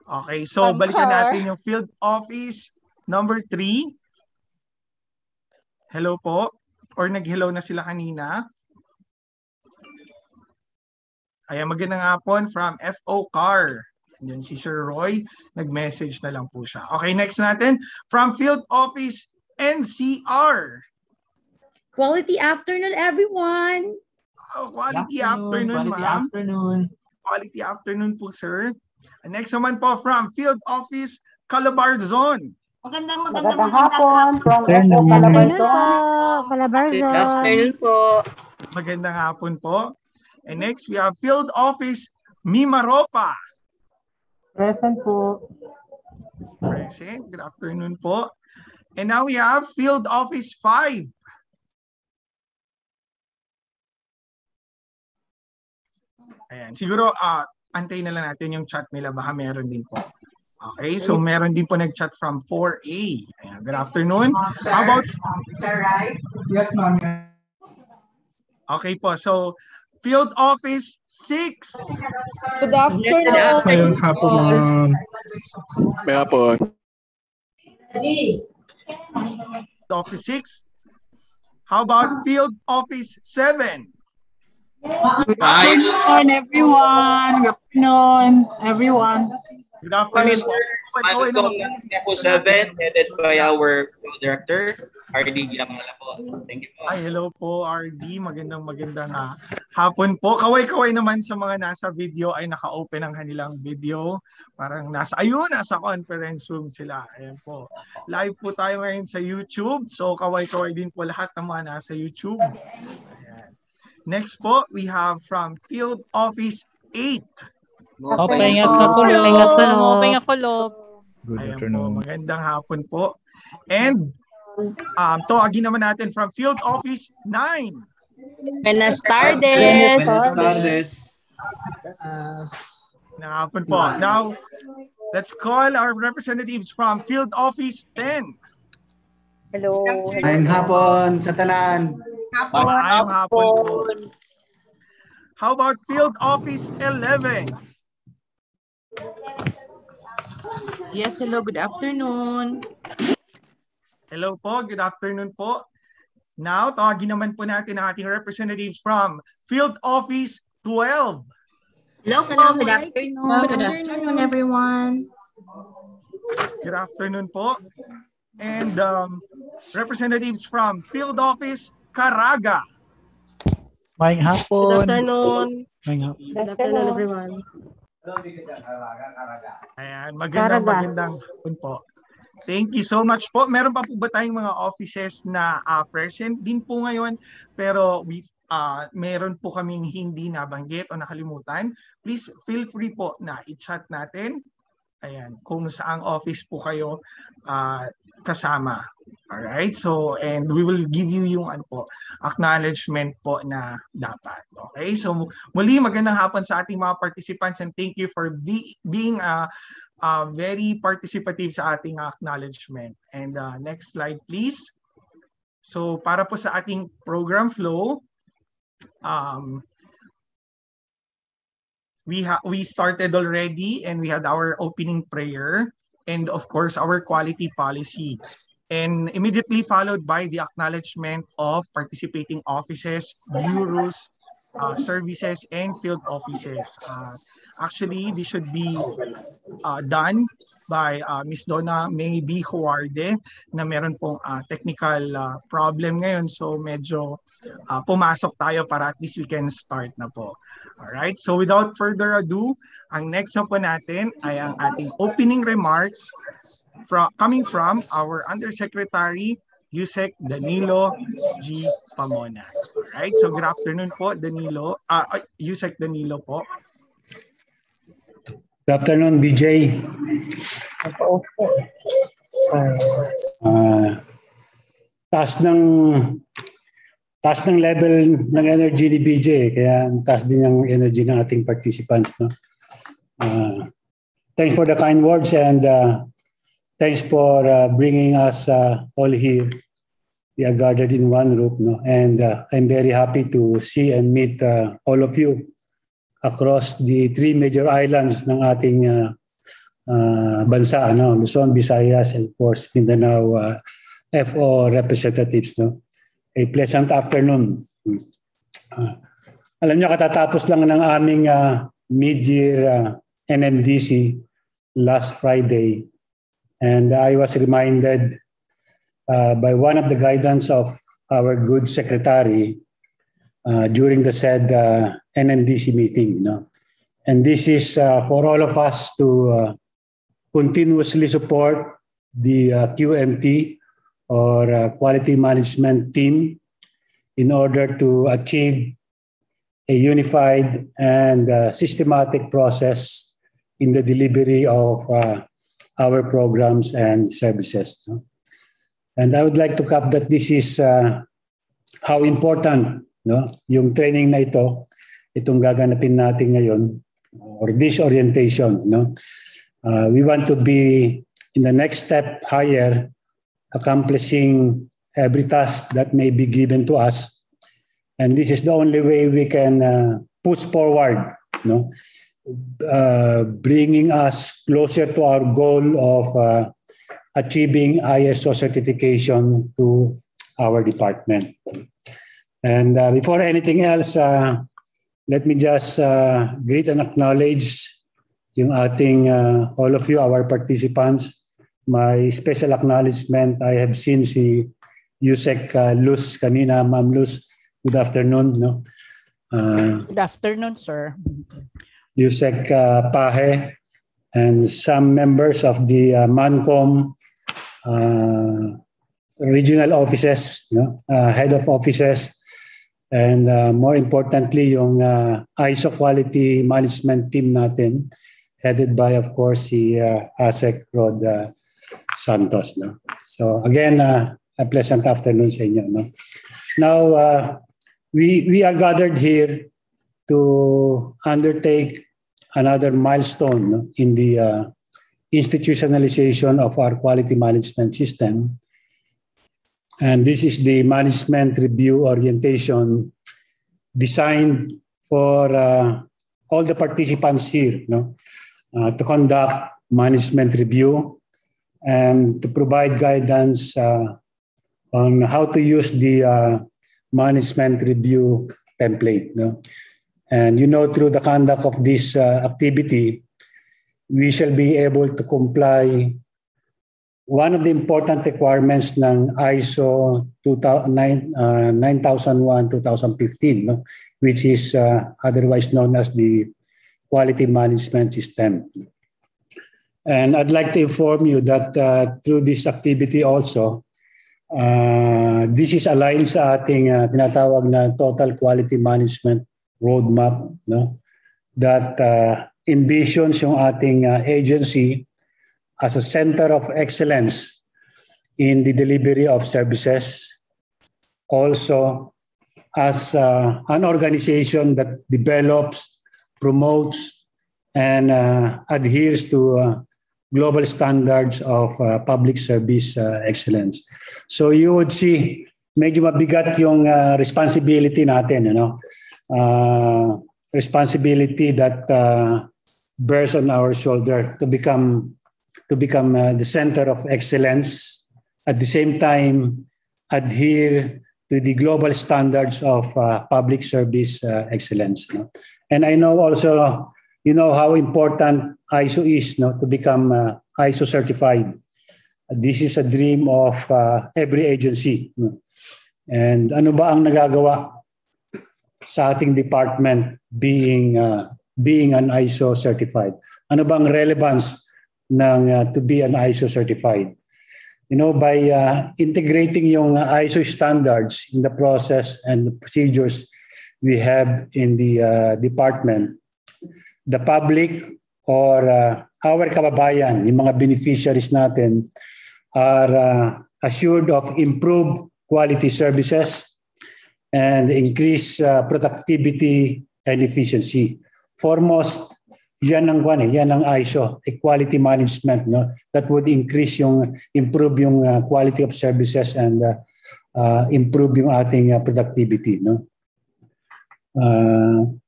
[SPEAKER 3] Okay, so balikan natin yung Field Office number 3. Hello po. Or nag-hello na sila kanina. Ayan, magandang hapon from FO Car. Yan si Sir Roy, nag-message na lang po siya. Okay, next natin, from Field Office NCR.
[SPEAKER 10] Quality afternoon, everyone.
[SPEAKER 3] Quality afternoon, ma'am.
[SPEAKER 9] Quality afternoon.
[SPEAKER 3] Quality afternoon po, sir. And next naman po, from Field Office Calabarzon.
[SPEAKER 8] Magandang
[SPEAKER 2] hapon. From Calabarzon.
[SPEAKER 8] Good afternoon po.
[SPEAKER 3] Magandang hapon po. And next, we have Field Office Mimaropa.
[SPEAKER 2] Present po.
[SPEAKER 3] Present. Good afternoon po. And now we have Field Office 5. Ayan. Siguro, antayin na lang natin yung chat nila. Baka meron din po. Okay, so meron din po nag-chat from 4A. Ayan. Good afternoon. How about...
[SPEAKER 15] Sir, right? Yes, ma'am.
[SPEAKER 3] Okay po. So, Field Office 6.
[SPEAKER 13] Good afternoon.
[SPEAKER 5] Mayroon hapon.
[SPEAKER 14] May hapon.
[SPEAKER 3] Office 6. How about Field Office 7?
[SPEAKER 2] Good afternoon, everyone. Good afternoon, everyone.
[SPEAKER 3] Good afternoon po.
[SPEAKER 9] Manugong Nepo 7, headed by our director, RD Gilamala po. Thank you po.
[SPEAKER 3] Ay, hello po, RD. Magandang hapon po. Kaway-kaway naman sa mga nasa video ay naka-open ang kanilang video. Parang nasa conference room sila. Ayan po. Live po tayo ngayon sa YouTube. So, kaway-kaway din po lahat ng mga nasa YouTube. Ayan. Next po, we have from Field Office 8.
[SPEAKER 2] Open nga kulop.
[SPEAKER 3] Good afternoon. Po, magandang hapon po. And tawagin naman natin from Field Office 9.
[SPEAKER 13] Buenas tardes.
[SPEAKER 7] Buenas tardes.
[SPEAKER 3] Hapon po. Now, let's call our representatives from Field Office 10.
[SPEAKER 13] Hello.
[SPEAKER 7] Ayun hapon sa tanan.
[SPEAKER 3] Ayong hapon po. How about Field Office 11?
[SPEAKER 2] Yes, hello. Good afternoon.
[SPEAKER 3] Hello po. Good afternoon po. Now, tawagin naman po natin ang ating representatives from Field Office 12.
[SPEAKER 10] Hello po. Good afternoon.
[SPEAKER 1] Good afternoon, everyone.
[SPEAKER 3] Good afternoon po. And representatives from Field Office Caraga.
[SPEAKER 2] Good
[SPEAKER 13] afternoon.
[SPEAKER 2] Good
[SPEAKER 13] afternoon, everyone.
[SPEAKER 3] Ayan, magandang hapon po. Thank you so much po. Meron pa po ba tayong mga offices na present din po ngayon? Pero meron po kaming hindi nabanggit o nakalimutan. Please feel free po na i-chat natin. Ayan, kung saang office po kayo kasama. Alright, so and we will give you yung acknowledgement po na dapat. Okay, so muli magandang hapon sa ating mga participants and thank you for being very participative sa ating acknowledgement. And next slide please. So para po sa ating program flow, we started already and we had our opening prayer and of course our quality policy. And immediately followed by the acknowledgement of participating offices, bureaus, services, and field offices. Actually, this should be done by Ms. Donna May B. Huarde na meron pong technical problem ngayon. So medyo pumasok tayo para at least we can start na po. Alright, so without further ado, ang next na po natin ay ang ating opening remarks coming from our Undersecretary, Yusek Danilo G. Pamona. Alright, so good afternoon po, Danilo. Yusek Danilo po.
[SPEAKER 5] Good afternoon, BJ. Taas ng level ng energy ni BJ, kaya taas din ang energy ng ating participants. No? Thanks for the kind words and thanks for bringing us all here. We are gathered in one roof. No? And I'm very happy to see and meet all of you across the three major islands ng ating bansa, no? Luzon, Visayas, and of course, Mindanao FO representatives. No? A pleasant afternoon. Alam niyo, katatapos lang ng aming mid-year NMDC last Friday. And I was reminded by one of the guidance of our good secretary during the said NMDC meeting. You know? And this is for all of us to continuously support the QMT or quality management team in order to achieve a unified and systematic process in the delivery of our programs and services. No? And I would like to cap that this is how important, no, yung training na itong gaganapin natin ngayon, or this orientation. No? We want to be in the next step higher, accomplishing every task that may be given to us. And this is the only way we can push forward, no? Bringing us closer to our goal of achieving ISO certification to our department. And before anything else, let me just greet and acknowledge yung ating, all of you, our participants. My special acknowledgement, I have seen si Yusek Luz kanina. Ma'am Luz, good afternoon. No?
[SPEAKER 11] Good afternoon, sir.
[SPEAKER 5] Yusek Pahe and some members of the MANCOM regional offices, no? Head of offices, and more importantly, yung ISO quality management team natin, headed by, of course, si ASEC Rod Santos. No? So again, a pleasant afternoon sa inyo. No? Now, we are gathered here to undertake another milestone, no, in the institutionalization of our quality management system. And this is the management review orientation designed for all the participants here, no, to conduct management review and to provide guidance on how to use the management review template. No? And through the conduct of this activity, we shall be able to comply one of the important requirements ng ISO 9001-2015, no? Which is otherwise known as the Quality Management System. And I'd like to inform you that through this activity also, this is aligned sa ating tinatawag na Total Quality Management Roadmap, no? That envisions yung ating agency as a center of excellence in the delivery of services, also as an organization that develops, promotes, and adheres to global standards of public service excellence. So you would see, medyo mabigat yung responsibility natin, responsibility that bears on our shoulder to become the center of excellence, at the same time adhere to the global standards of public service excellence. No? And I know also, how important ISO is, no, to become ISO certified. This is a dream of every agency. No? And ano ba ang nagagawa sa ating department being an ISO certified? Ano bang relevance ng to be an ISO certified? By integrating yung ISO standards in the process and the procedures we have in the department, the public or our kababayan, yung mga beneficiaries natin, are assured of improved quality services and increased productivity and efficiency. Foremost, yan ang ISO, quality management, no? That would improve yung quality of services and improve yung ating productivity, no?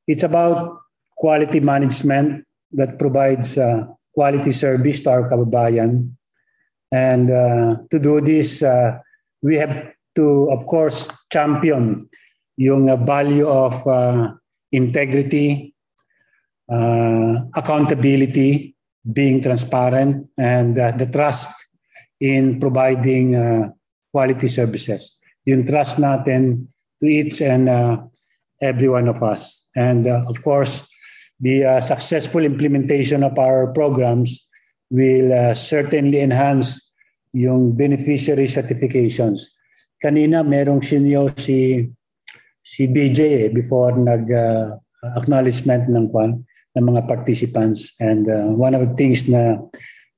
[SPEAKER 5] It's about quality management that provides quality service to our kababayan. And to do this, we have to, of course, champion yung value of integrity, accountability, being transparent, and the trust in providing quality services. Yung trust natin to each and every one of us. And of course, the successful implementation of our programs will certainly enhance yung beneficiary certifications. Kanina merong sinyo si BJ before nag-acknowledgement ng mga participants, and one of the things na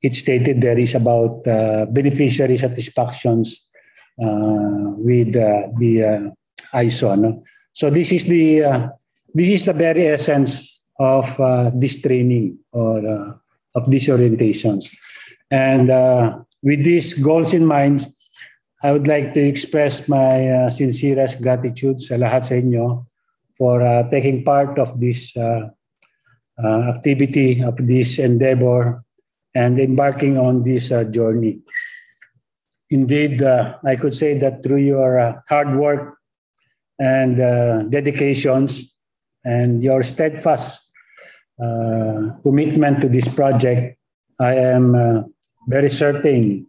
[SPEAKER 5] it stated there is about beneficiary satisfactions with the ISO. No? So this is the very essence of this training or of these orientations. And with these goals in mind, I would like to express my sincerest gratitude sa lahat sa inyo for taking part of this activity, of this endeavor, and embarking on this journey. Indeed, I could say that through your hard work and dedications and your steadfast commitment to this project, I am very certain,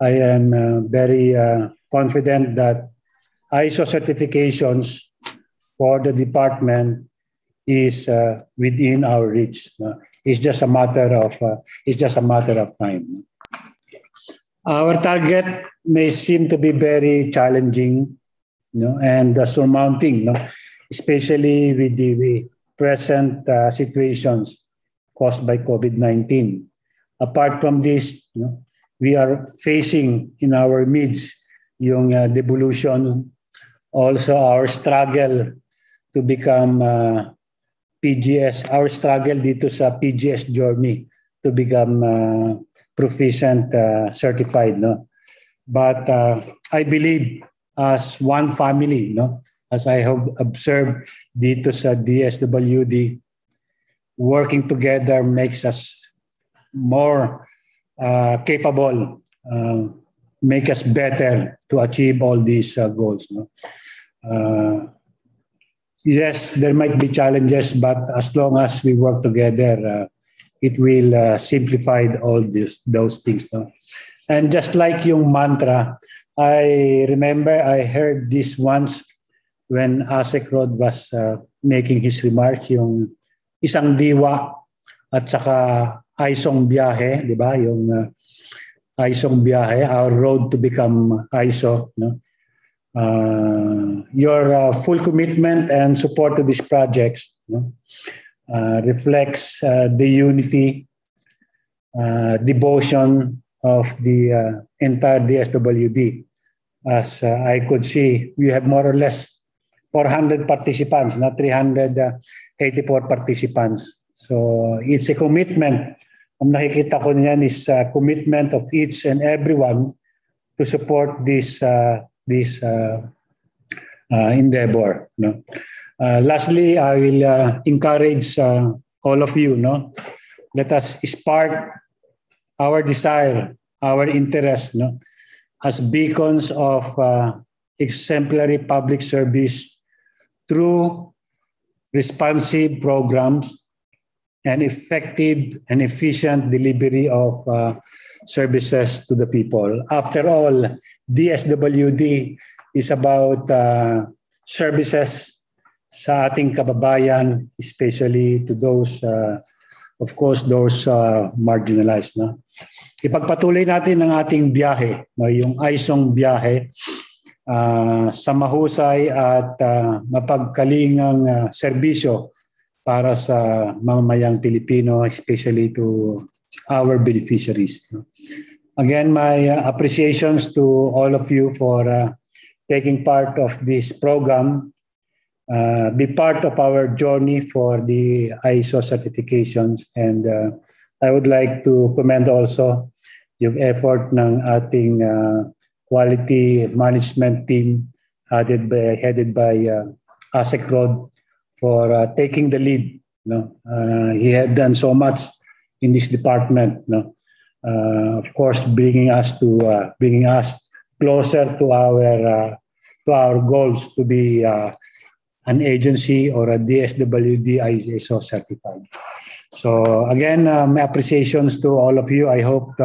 [SPEAKER 5] I am very confident that ISO certifications for the department is within our reach. It's just a matter of time. Our target may seem to be very challenging, and surmounting, especially with the present situations caused by COVID-19. Apart from this, we are facing in our midst yung devolution, also our struggle to become PGS, our struggle dito sa PGS journey to become proficient certified. But I believe as one family, as I have observed dito sa DSWD, working together makes us more capable, make us better to achieve all these goals. Yes, there might be challenges, but as long as we work together, it will simplify all those things. And just like yung mantra, I remember I heard this once when Asek Rod was making his remark, yung isang diwa at saka ISOng biyahe, di ba? Yung ISOng biyahe, our road to become ISO. Your full commitment and support to these projects reflects the unity, devotion of the entire DSWD. As I could see, we have more or less 400 participants, not 384 participants. So it's a commitment. Ang nakikita ko niyan is a commitment of each and everyone to support this endeavor. Lastly, I will encourage all of you. Let us spark our desire, our interest, as beacons of exemplary public service through responsive programs and effective and efficient delivery of services to the people. After all, DSWD is about services sa ating kababayan, especially to those, of course, those marginalized. Ipagpatuloy natin ang ating biyahe, yung ISOng biyahe, sa mahusay at mapagkalingang serbisyo para sa mamamayang Pilipino, especially to our beneficiaries. Again, my appreciations to all of you for taking part of this program, be part of our journey for the ISO certifications. And I would like to commend also yung effort ng ating quality management team headed by Asek Rod for taking the lead. He had done so much in this department. Of course, bringing us closer to our goals to be an agency or a DSWD ISO certified. So again, my appreciations to all of you. I hope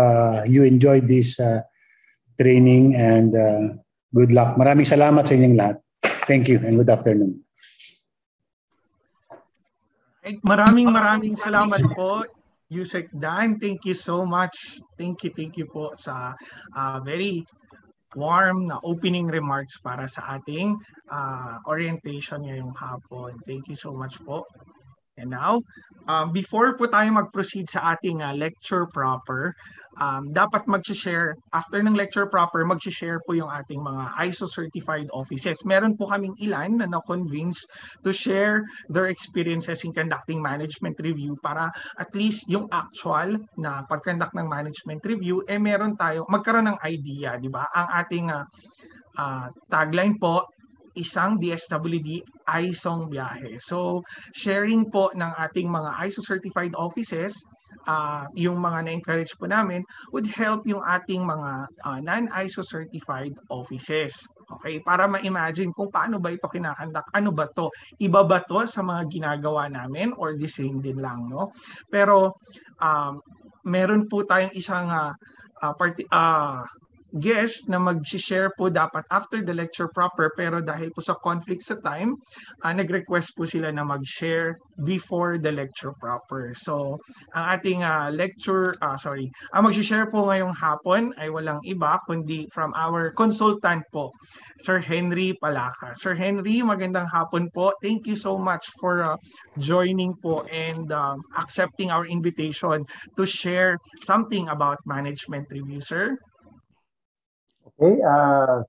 [SPEAKER 5] you enjoyed this training and good luck. Maraming salamat sa inyong lahat. Thank you and good afternoon.
[SPEAKER 3] Maraming salamat po, Yusek Dan. Thank you so much. Thank you po sa very warm na opening remarks para sa ating orientation ngayong hapon. Thank you so much po. And now, before po tayo mag-proceed sa ating lecture proper, dapat mag-share, after ng lecture proper, mag-share po yung ating mga ISO certified offices. Meron po kaming ilan na na-convince to share their experiences in conducting management review para at least yung actual na pag-conduct ng management review, meron tayo, magkaroon ng idea, di ba? Ang ating tagline po, isang DSWD ISOng biyahe. So, sharing po ng ating mga ISO certified offices, yung mga na-encourage po namin would help yung ating mga non-ISO certified offices. Okay, para ma-imagine kung paano ba ito kinakandak, ano ba to? Iba ba to sa mga ginagawa namin or the same din lang, no? Pero meron po tayong isang guest na mag-share po dapat after the lecture proper, pero dahil po sa conflict sa time, nag-request po sila na mag-share before the lecture proper. So, ang ating ang mag-share po ngayong hapon ay walang iba kundi from our consultant po, Sir Henry Palaka. Sir Henry, magandang hapon po. Thank you so much for joining po and accepting our invitation to share something about management review, sir.
[SPEAKER 16] Okay,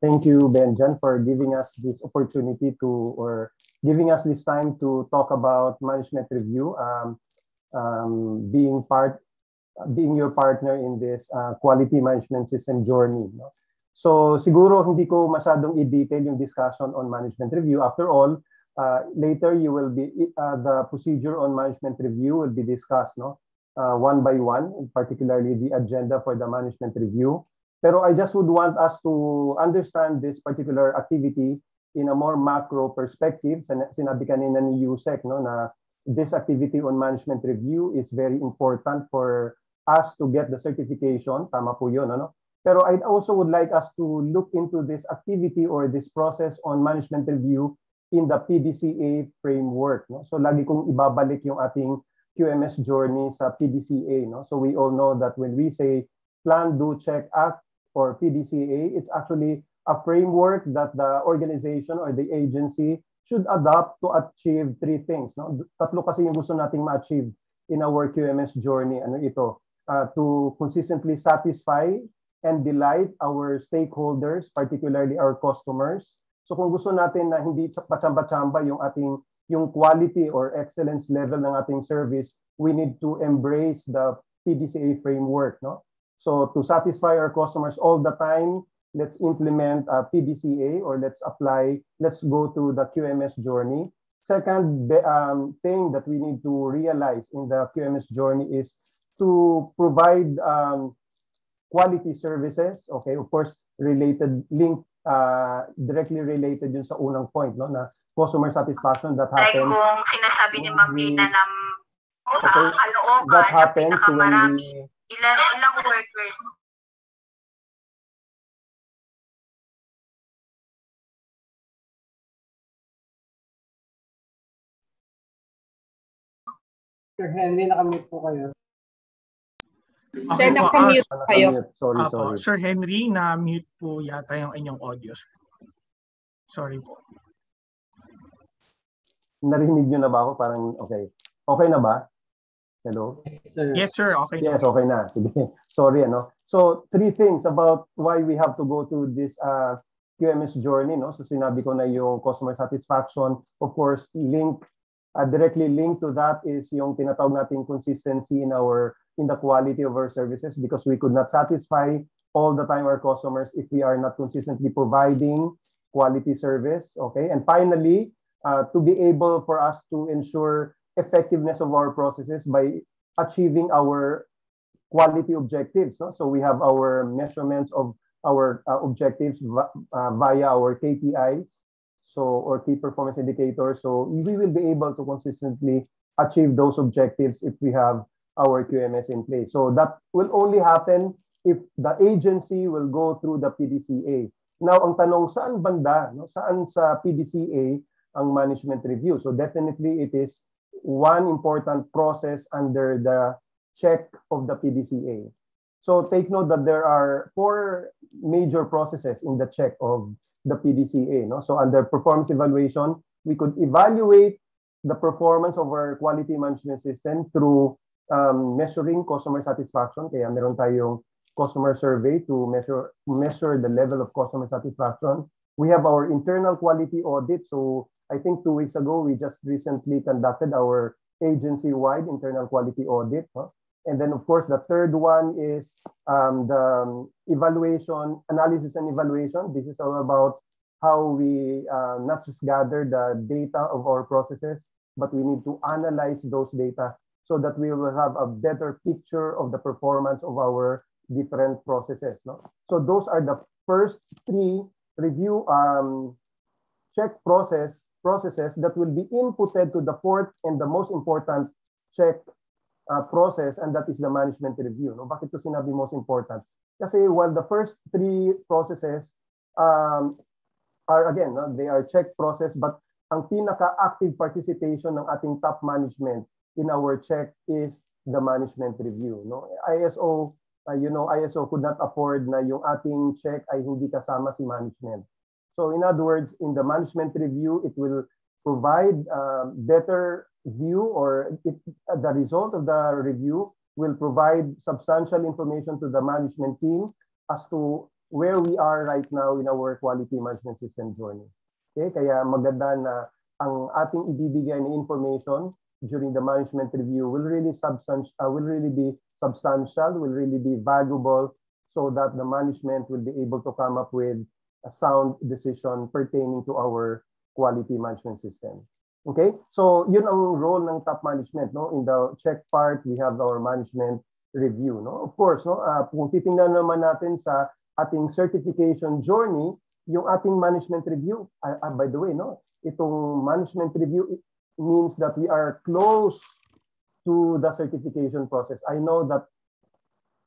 [SPEAKER 16] thank you, Benjan, for giving us this opportunity or giving us this time to talk about management review, being your partner in this quality management system journey. No? So siguro hindi ko masyadong i-detail yung discussion on management review. After all, later you will be the procedure on management review will be discussed, no, one by one, particularly the agenda for the management review. Pero I just would want us to understand this particular activity in a more macro perspective. Sinabi kanina ni Yusek, no, na this activity on management review is very important for us to get the certification. Tama po yun, ano? Pero I also would like us to look into this activity or this process on management review in the PDCA framework. No? So lagi kong ibabalik yung ating QMS journey sa PDCA. No? So we all know that when we say Plan, Do, Check, Act, or PDCA, it's actually a framework that the organization or the agency should adopt to achieve three things. No? Tatlo kasi yung gusto nating ma-achieve in our QMS journey. Ano ito? To consistently satisfy and delight our stakeholders, particularly our customers. So kung gusto natin na hindi pachamba-chamba yung quality or excellence level ng ating service, we need to embrace the PDCA framework. No? So to satisfy our customers all the time, let's implement PDCA or let's go to the QMS journey. Second thing that we need to realize in the QMS journey is to provide quality services. Okay, of course, directly related yun sa unang point, no, na customer satisfaction that happens.
[SPEAKER 17] Like kung sinasabi ni Ma'am Rina na
[SPEAKER 16] that happens when we
[SPEAKER 17] ilang workers.
[SPEAKER 15] Sir Henry, nakamute po kayo.
[SPEAKER 3] Okay,
[SPEAKER 17] Sir, nakamute kayo.
[SPEAKER 16] Sorry.
[SPEAKER 3] Sir Henry, na-mute po yata yung inyong audio. Sorry po.
[SPEAKER 16] Narinig nyo na ba ako? Parang okay. Okay na ba? Hello?
[SPEAKER 3] Yes, sir. Okay.
[SPEAKER 16] Yes, okay na. Sige. Sorry, ano? So, three things about why we have to go through this QMS journey, no? So, sinabi ko na yung customer satisfaction. Of course, directly linked to that is yung tinatawag nating consistency in the quality of our services, because we could not satisfy all the time our customers if we are not consistently providing quality service. Okay? And finally, to be able for us to ensure effectiveness of our processes by achieving our quality objectives. No? So we have our measurements of our objectives via our KPIs, or key performance indicators. So we will be able to consistently achieve those objectives if we have our QMS in place. So that will only happen if the agency will go through the PDCA. Now, ang tanong, saan banda? No? Saan sa PDCA ang management review? So definitely it is one important process under the check of the PDCA. So take note that there are 4 major processes in the check of the PDCA. No? So under performance evaluation, we could evaluate the performance of our quality management system through measuring customer satisfaction. Kaya meron tayong customer survey to measure the level of customer satisfaction. We have our internal quality audit. So I think 2 weeks ago, we just recently conducted our agency-wide internal quality audit. Huh? And then, of course, the third one is the analysis and evaluation. This is all about how we not just gather the data of our processes, but we need to analyze those data so that we will have a better picture of the performance of our different processes. No? So those are the first three review check processes that will be inputted to the fourth and the most important check process, and that is the management review. No? Bakit ito sinabi most important? Kasi while the first three processes are again, no, they are check process, but ang pinaka-active participation ng ating top management in our check is the management review. No? ISO, ISO could not afford na yung ating check ay hindi kasama si management. So in other words, in the management review, it will provide better view, or the result of the review will provide substantial information to the management team as to where we are right now in our quality management system journey. Okay, kaya maganda na ang ating ibibigay na information during the management review will really be substantial, will really be valuable, so that the management will be able to come up with a sound decision pertaining to our quality management system. Okay, so yun ang role ng top management. No, in the check part, we have our management review. No, of course, no, kung titingnan naman natin sa ating certification journey, yung ating management review, by the way, no, itong management review, it means that we are close to the certification process. I know that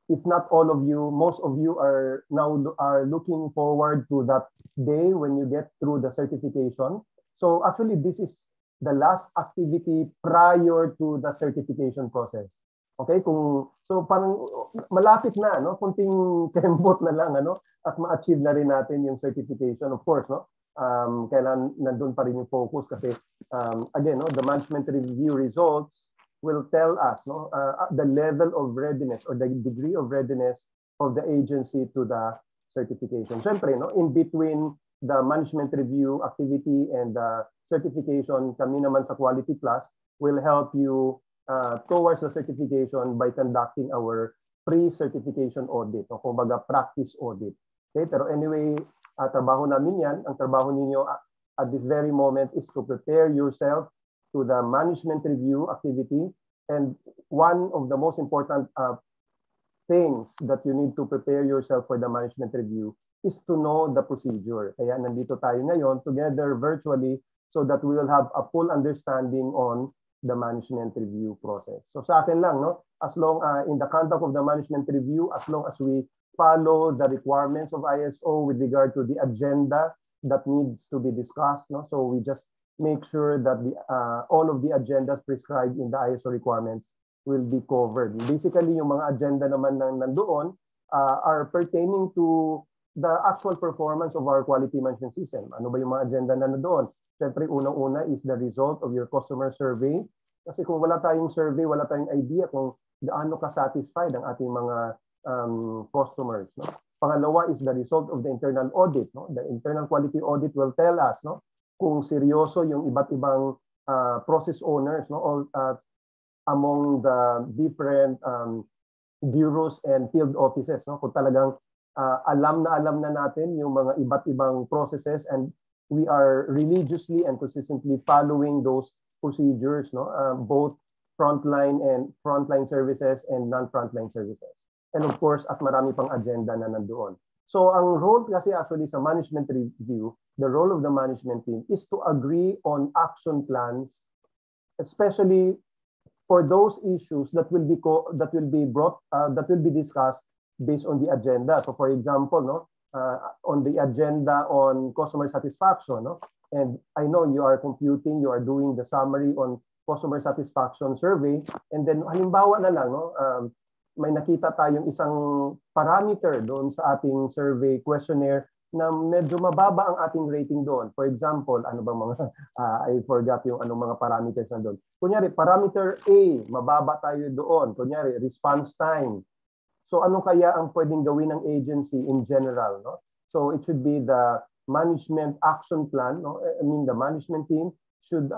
[SPEAKER 16] if not all of you, most of you are now looking forward to that day when you get through the certification. So actually, this is the last activity prior to the certification process. Okay, so parang malapit na, no? Kunting kembot na lang, ano, at ma-achieve na rin natin yung certification. Of course, no? Kailan nandun pa rin yung focus kasi again, no, the management review results will tell us, no, the level of readiness or the degree of readiness of the agency to the certification. Siyempre, no, in between the management review activity and the certification, kami naman sa Quality Plus will help you towards the certification by conducting our pre-certification audit, o kumbaga practice audit. Okay, pero anyway, trabaho namin yan. Ang trabaho ninyo at this very moment is to prepare yourself to the management review activity. And one of the most important things that you need to prepare yourself for the management review is to know the procedure. Kaya nandito tayo ngayon together virtually so that we will have a full understanding on the management review process. So sa akin lang, no, as long in the conduct of the management review, as long as we follow the requirements of ISO with regard to the agenda that needs to be discussed, no, so we just make sure that all of the agendas prescribed in the ISO requirements will be covered. Basically, yung mga agenda naman na nandoon are pertaining to the actual performance of our quality management system. Ano ba yung mga agenda na nandoon? Siyempre, unang-una is the result of your customer survey. Kasi kung wala tayong survey, wala tayong idea kung gaano ka-satisfied ang ating mga customers. No? Pangalawa is the result of the internal audit. No? The internal quality audit will tell us, no, kung seryoso yung iba't ibang process owners, no, all, among the different bureaus and field offices. No? Kung talagang alam na natin yung mga iba't ibang processes and we are religiously and consistently following those procedures, no, both frontline services and non-frontline services. And of course, at marami pang agenda na nandoon. So ang role kasi actually sa management review, the role of the management team is to agree on action plans, especially for those issues that will be discussed based on the agenda. So for example, no, on the agenda on customer satisfaction, no? And I know you are computing, you are doing the summary on customer satisfaction survey, and then halimbawa na lang, no, may nakita tayong isang parameter doon sa ating survey questionnaire na medyo mababa ang ating rating doon. For example, ano bang mga, I forgot yung anong mga parameters na doon. Kunyari, parameter A, mababa tayo doon. Kunyari, response time. So ano kaya ang pwedeng gawin ng agency in general? No? So it should be the management action plan. No? I mean, the management team should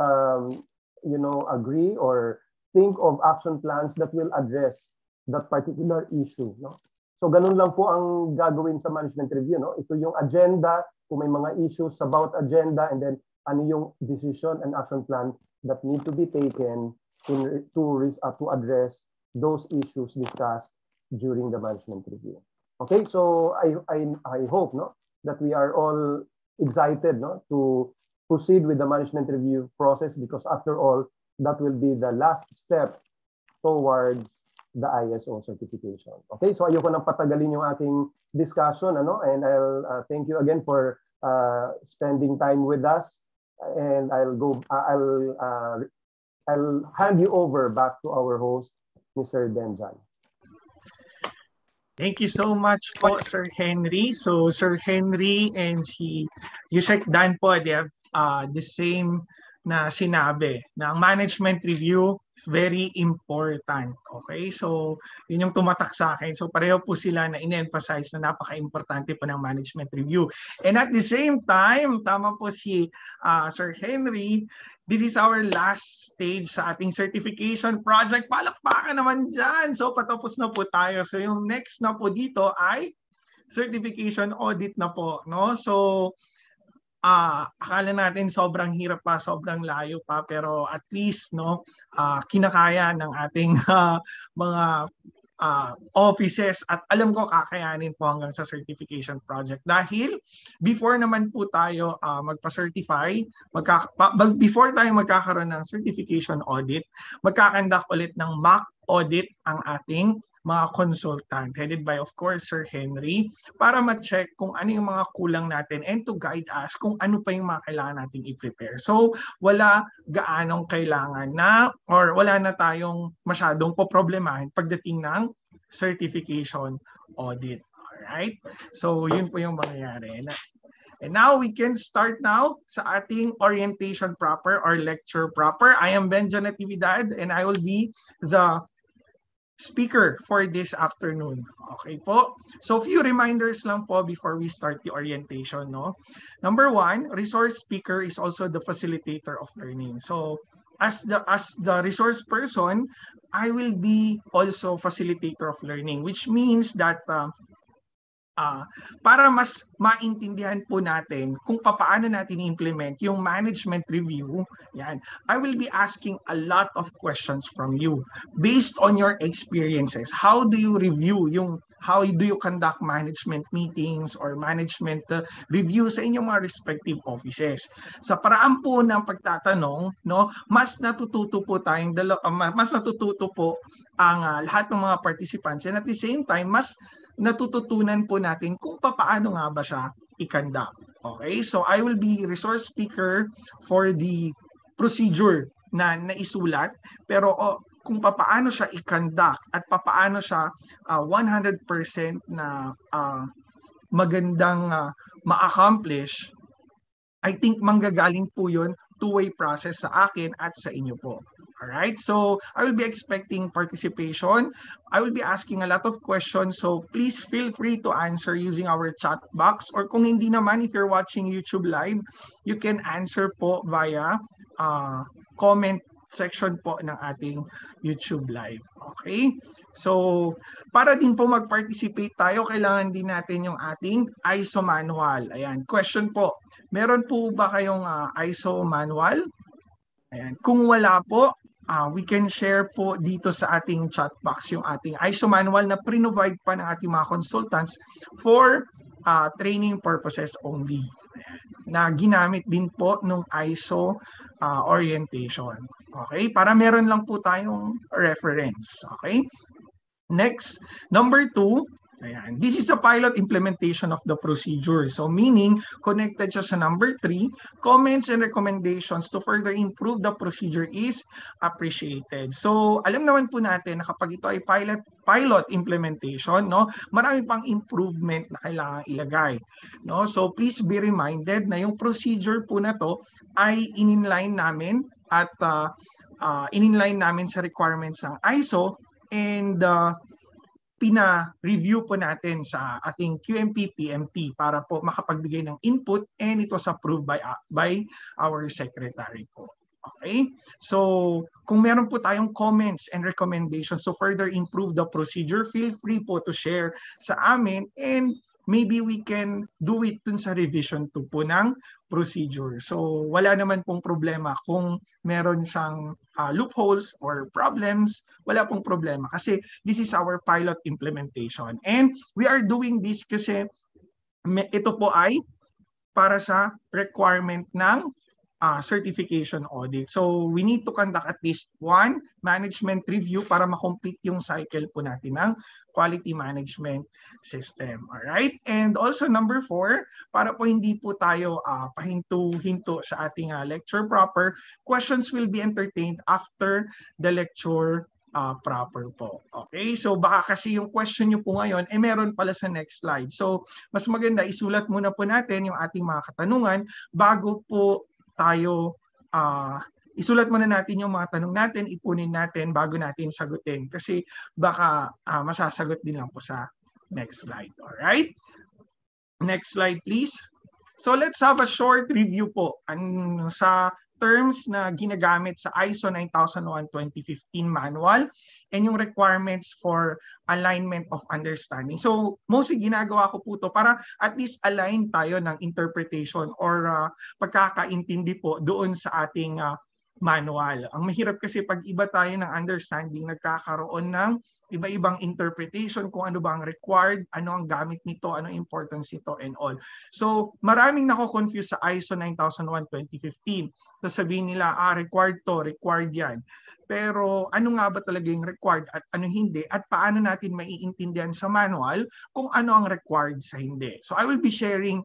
[SPEAKER 16] agree or think of action plans that will address that particular issue. No? So ganun lang po ang gagawin sa management review. No? Ito yung agenda, kung may mga issues about agenda, and then ano yung decision and action plan that need to be taken to address those issues discussed during the management review. Okay, so I hope that we are all excited to proceed with the management review process, because after all, that will be the last step towards the ISO certification. Okay, so ayoko nang patagalin yung ating discussion, and I'll thank you again for spending time with us, and I'll hand you over back to our host, Mr. Denjan.
[SPEAKER 3] Thank you so much po, Sir Henry. So, Sir Henry and si Yusek Dan po, they have the same na sinabi na ang management review is very important. Okay? So, yun yung tumatak sa akin. So, pareho po sila na in-emphasize na napaka-importante po ng management review. And at the same time, tama po si Sir Henry, this is our last stage sa ating certification project. Palakpakan naman dyan. So, patapos na po tayo. So, yung next na po dito ay certification audit na po. No? So, akala natin sobrang hirap pa, sobrang layo pa, pero at least kinakaya ng ating mga offices, at alam ko kakayanin po hanggang sa certification project. Dahil before naman po tayo magpa-certify, before tayo magkakaroon ng certification audit, magkakandak ulit ng mock audit ang ating mga consultant, headed by, of course, Sir Henry, para ma-check kung ano yung mga kulang natin and to guide us kung ano pa yung mga kailangan nating i-prepare. So, wala gaanong kailangan na or wala na tayong masyadong poproblemahin pagdating ng certification audit. Alright? So, yun po yung mangyayari. And now, we can start now sa ating orientation proper or lecture proper. I am Benjan Natividad and I will be the speaker for this afternoon. Okay po? So, few reminders lang po before we start the orientation. Number one, resource speaker is also the facilitator of learning. So, as the resource person, I will be also facilitator of learning, which means that para mas maintindihan po natin kung paano natin i-implement yung management review, I will be asking a lot of questions from you based on your experiences. How do you review how do you conduct management meetings or management review sa inyong mga respective offices? Sa paraan po ng pagtatanong, mas natututo po ang lahat ng mga participants, and at the same time, mas natututunan po natin kung paano nga ba siya i-conduct. Okay? So I will be resource speaker for the procedure na naisulat, pero kung paano siya i-conduct at paano siya 100% na magandang ma-accomplish, I think manggagaling po yun two-way process sa akin at sa inyo po. Alright, so I will be expecting participation. I will be asking a lot of questions, so please feel free to answer using our chat box, or kung hindi naman, if you're watching YouTube live, you can answer po via comment section po ng ating YouTube live. Okay? So, para din po mag-participate tayo, kailangan din natin yung ating ISO manual. Ayan, question po. Meron po ba kayong ISO manual? Ayan, kung wala po, we can share po dito sa ating chat box yung ating ISO manual na pre-provide pa ng ating mga consultants for training purposes only. Na ginamit din po nung ISO orientation. Okay? Para meron lang po tayong reference. Okay? Next, number 2, ayan. This is a pilot implementation of the procedure. So meaning, connected siya sa number 3, comments and recommendations to further improve the procedure is appreciated. So alam naman po natin na kapag ito ay pilot implementation, marami pang improvement na kailangan ilagay. So please be reminded na yung procedure po na to ay in-inline namin at in-inline namin sa requirements ng ISO, and pina-review po natin sa ating QMT PMT para po makapagbigay ng input, and it was approved by our secretary po. Okay? So, kung meron po tayong comments and recommendations to further improve the procedure, feel free po to share sa amin, and maybe we can do it dun sa revision 2 po ng procedure. So wala naman pong problema kung meron siyang loopholes or problems, wala pong problema kasi this is our pilot implementation. And we are doing this kasi ito po ay para sa requirement ng certification audit. So we need to conduct at least one management review para ma-complete yung cycle po natin ng quality management system. Alright? And also number 4, para po hindi po tayo pahinto-hinto sa ating lecture proper, questions will be entertained after the lecture proper po. Okay? So baka kasi yung question nyo po ngayon, meron pala sa next slide. So mas maganda, isulat muna po natin yung ating mga katanungan bago po tayo isulat muna natin yung mga tanong natin, ipunin natin bago natin sagutin kasi baka masasagot din lang po sa next slide. Alright? Next slide please. So let's have a short review po sa terms na ginagamit sa ISO 9001:2015 manual and yung requirements for alignment of understanding. So mostly ginagawa ko po to para at least align tayo ng interpretation or pagkakaintindi po doon sa ating manual. Ang mahirap kasi pag iba tayo ng understanding, nagkakaroon ng iba-ibang interpretation kung ano ba ang required, ano ang gamit nito, ano importance nito and all. So maraming nako-confuse sa ISO 9001:2015. So sabihin nila, required to, required yan. Pero ano nga ba talaga yung required at ano hindi at paano natin maiintindihan sa manual kung ano ang required sa hindi. So I will be sharing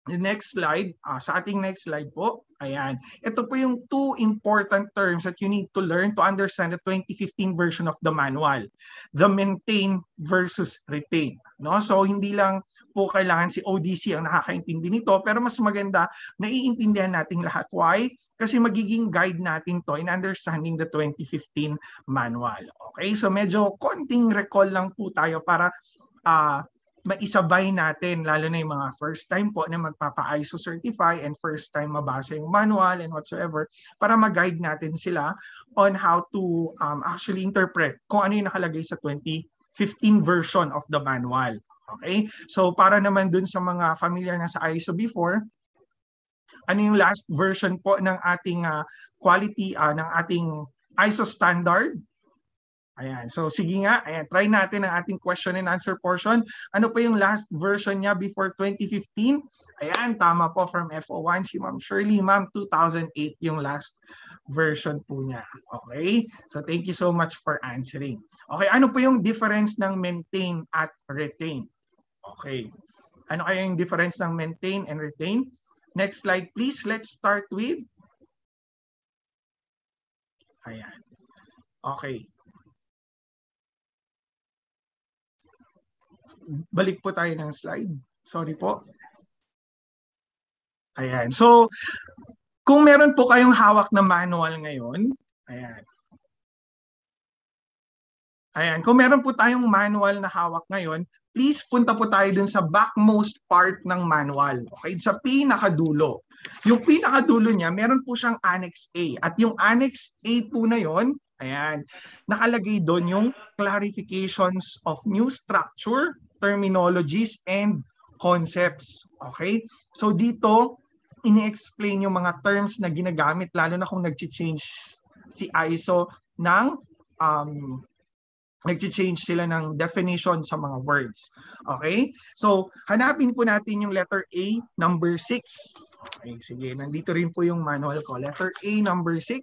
[SPEAKER 3] the next slide, sa ating next slide po, ayan. Ito po yung 2 important terms that you need to learn to understand the 2015 version of the manual. The maintain versus retain. No? So hindi lang po kailangan si ODC ang nakakaintindi nito, pero mas maganda naiintindihan natin lahat. Why? Kasi magiging guide natin to in understanding the 2015 manual. Okay? So medyo konting recall lang po tayo para maisabay natin, lalo na yung mga first time po na magpapa-ISO certify and first time mabasa yung manual and whatsoever, para mag-guide natin sila on how to actually interpret kung ano yung nakalagay sa 2015 version of the manual. Okay? So para naman dun sa mga familiar na sa ISO before, ano yung last version po ng ating quality, ng ating ISO standard? Ayan. So sige nga, ayan, try natin ang ating question and answer portion. Ano pa yung last version niya before 2015? Ayan, tama po from FO1 si Ma'am Shirley. Ma'am, 2008 yung last version po niya. Okay? So thank you so much for answering. Okay, ano po yung difference ng maintain at retain? Okay. Ano kaya yung difference ng maintain and retain? Next slide please. Let's start with ayan. Okay. Balik po tayo ng slide. Sorry po. Ayan. So, kung meron po kayong hawak na manual ngayon, ayan. Ayan. Kung meron po tayong manual na hawak ngayon, please punta po tayo dun sa backmost part ng manual. Okay? Sa pinakadulo. Yung pinakadulo niya, meron po siyang Annex A. At yung Annex A po na yon, ayan, nakalagay doon yung clarifications of new structure, terminologies, and concepts. Okay? So dito, ini-explain yung mga terms na ginagamit, lalo na kung nag-change si ISO ng nag-change sila ng definition sa mga words. Okay? So, hanapin po natin yung letter A, number 6. Okay, sige. Nandito rin po yung manual ko. Letter A, number 6.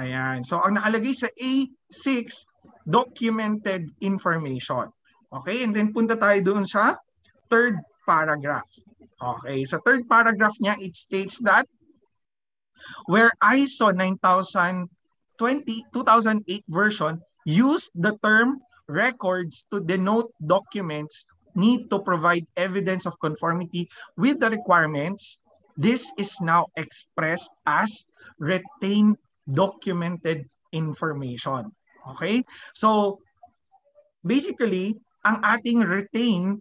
[SPEAKER 3] Ayan. So, ang nakalagay sa A6, documented information. Okay? And then, punta tayo doon sa third paragraph. Okay. Sa third paragraph niya, it states that where ISO 2008 version used the term records to denote documents need to provide evidence of conformity with the requirements, this is now expressed as retained documented information. Okay? So, basically, ang ating retain,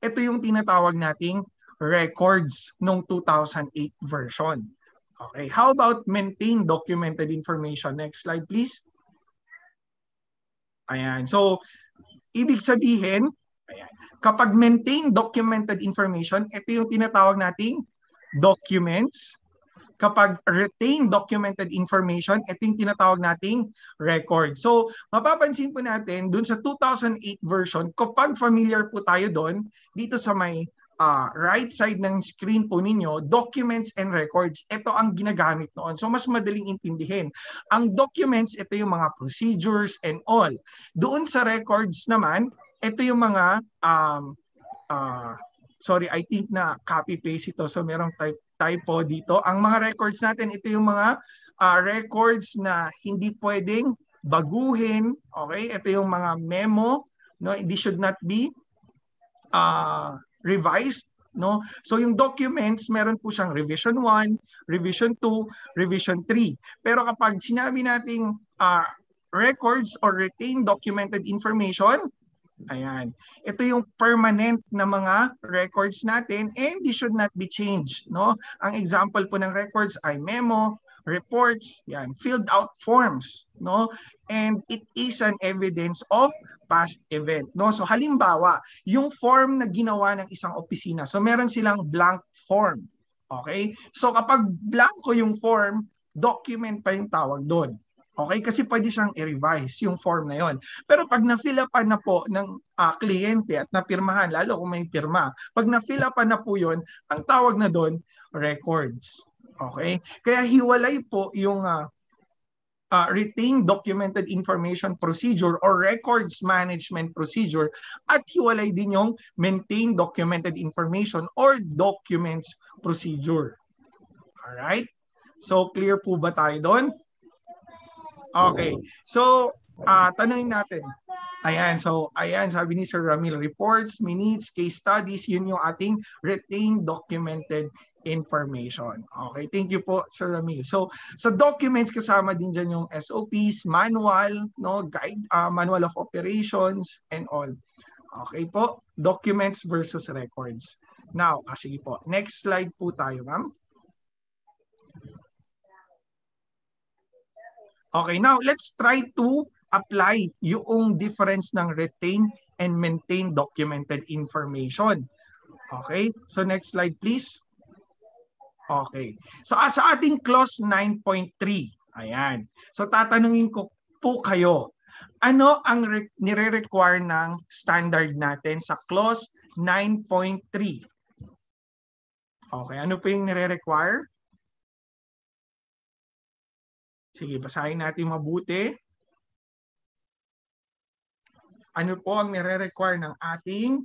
[SPEAKER 3] ito yung tinatawag nating records nung 2008 version. Okay, how about maintain documented information? Next slide, please. Ayan, so ibig sabihin, Ayan. Kapag maintain documented information, ito yung tinatawag nating documents. Kapag retain documented information, ito yung tinatawag nating record. So, mapapansin po natin, dun sa 2008 version, kapag familiar po tayo doon, dito sa may right side ng screen po ninyo, documents and records. Ito ang ginagamit noon. So, mas madaling intindihin. Ang documents, ito yung mga procedures and all. Doon sa records naman, ito yung mga, sorry, I think na copy-paste ito. So, merong typo dito. Ang mga records natin, ito yung mga records na hindi pwedeng baguhin. Okay? Ito yung mga memo. No? This should not be revised. No? So yung documents, meron po siyang revision 1, revision 2, revision 3. Pero kapag sinabi nating records or retained documented information, ayan. Ito yung permanent na mga records natin and they should not be changed. No? Ang example po ng records ay memo, reports, yan, filled out forms. No? And it is an evidence of past event. No? So halimbawa, yung form na ginawa ng isang opisina, so meron silang blank form. Okay? So kapag blanco yung form, document pa yung tawag doon. Okay? Kasi pwede siyang i-revise yung form na yon. Pero pag na-fill upan na po ng kliyente at napirmahan, lalo kung may pirma, pag na-fill upan na po yun, ang tawag na doon, records. Okay? Kaya hiwalay po yung retained documented information procedure or records management procedure at hiwalay din yung maintained documented information or documents procedure. Alright? So, clear po ba tayo doon? Okay. So, tanungin natin. Ayan. So, ayan, sabi ni Sir Ramil, reports, minutes, case studies, yun yung ating retained documented information. Okay. Thank you po, Sir Ramil. So, sa documents, kasama din dyan yung SOPs, manual, no, guide, manual of operations, and all. Okay po. Documents versus records. Now, sige po. Next slide po tayo, ma'am. Okay, now let's try to apply yung difference ng retain and maintain documented information. Okay, so next slide please. Okay, so sa ating clause 9.3, ayan. So tatanungin ko po kayo, ano ang nire-require ng standard natin sa clause 9.3? Okay, ano po yung nire-require? Sige, basahin natin mabuti. Ano po ang nire-require ng ating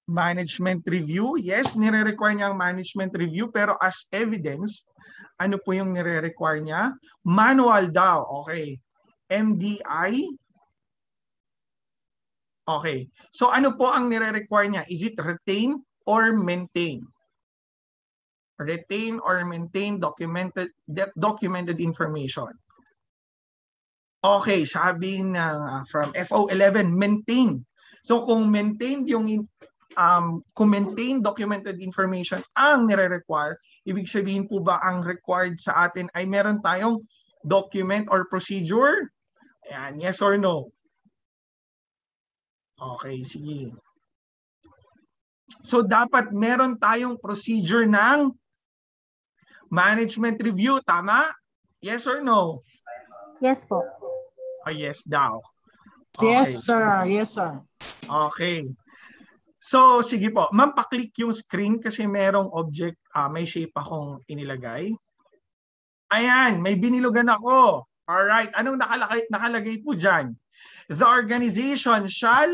[SPEAKER 3] management review? Yes, nire-require niya ang management review, pero as evidence, ano po yung nire-require niya? Manual daw. Okay. MDI. Okay. So ano po ang nire-require niya? Is it retain or maintain? Retain or maintain documented information. Okay, sabi na from FO11, maintain. So kung maintain yung kung maintain documented information ang nire-require, ibig sabihin po ba ang required sa atin ay meron tayong document or procedure? Ayan, yes or no? Okay, sige. So dapat meron tayong procedure ng management review, tama? Yes or no?
[SPEAKER 8] Yes po.
[SPEAKER 3] Yes daw. Okay.
[SPEAKER 11] Yes, sir. Yes, sir.
[SPEAKER 3] Okay. So, sige po. Ma'am, paklik yung screen kasi merong object, may shape akong inilagay. Ayan, may binilugan ako. Alright, anong nakalagay po dyan? The organization shall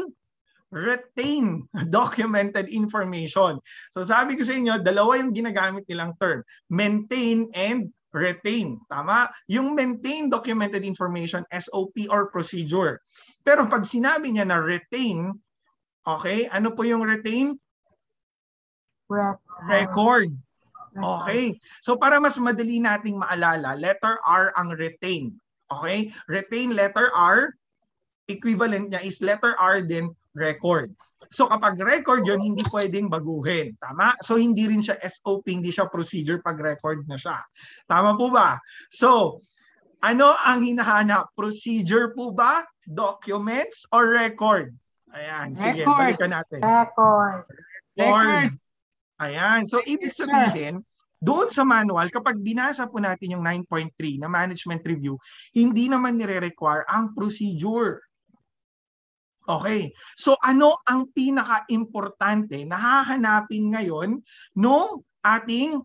[SPEAKER 3] retain documented information. So sabi ko sa inyo, dalawa yung ginagamit nilang term. Maintain and retain. Tama? Yung maintain documented information, SOP or procedure. Pero pag sinabi niya na retain, okay, ano po yung retain? Record. Okay. So para mas madali nating maalala, letter R ang retain. Okay? Retain, letter R, equivalent niya is letter R din record. So kapag record yun, hindi pwedeng baguhin. Tama? So hindi rin siya SOP, hindi siya procedure pag record na siya. Tama po ba? So, ano ang hinahanap? Procedure po ba? Documents or record? Ayan, sige,
[SPEAKER 15] Record.
[SPEAKER 3] balikan natin.
[SPEAKER 15] Record.
[SPEAKER 3] Record. Ayan, so ibig sabihin, doon sa manual, kapag binasa po natin yung 9.3 na management review, hindi naman nire-require ang procedure. Okay, so ano ang pinaka-importante na hahanapin ngayon no ating,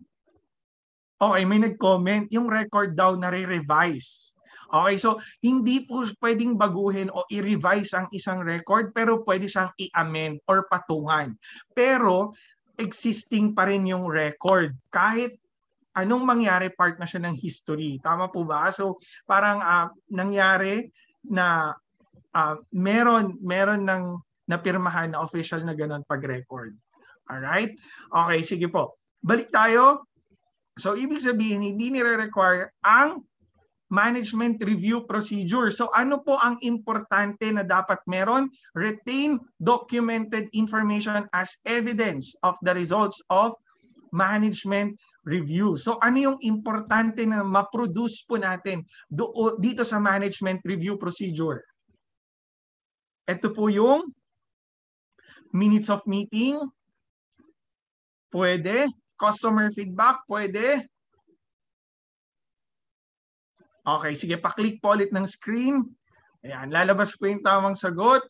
[SPEAKER 3] okay, may nag-comment, yung record daw na re-revise. Okay, so hindi po pwedeng baguhin o i-revise ang isang record, pero pwede siyang i-amend or patungan. Pero existing pa rin yung record kahit anong mangyari, part na siya ng history. Tama po ba? So parang nangyari na meron ng napirmahan na official na ganun pag-record. Alright? Okay, sige po. Balik tayo. So ibig sabihin, hindi nire-require ang management review procedure. So ano po ang importante na dapat meron? Retain documented information as evidence of the results of management review. So ano yung importante na ma-produce po natin dito sa management review procedure? Ito po yung minutes of meeting. Pwede. Customer feedback. Pwede. Okay, sige, pa-click po ulit ng screen. Ayan, lalabas po yung tamang sagot.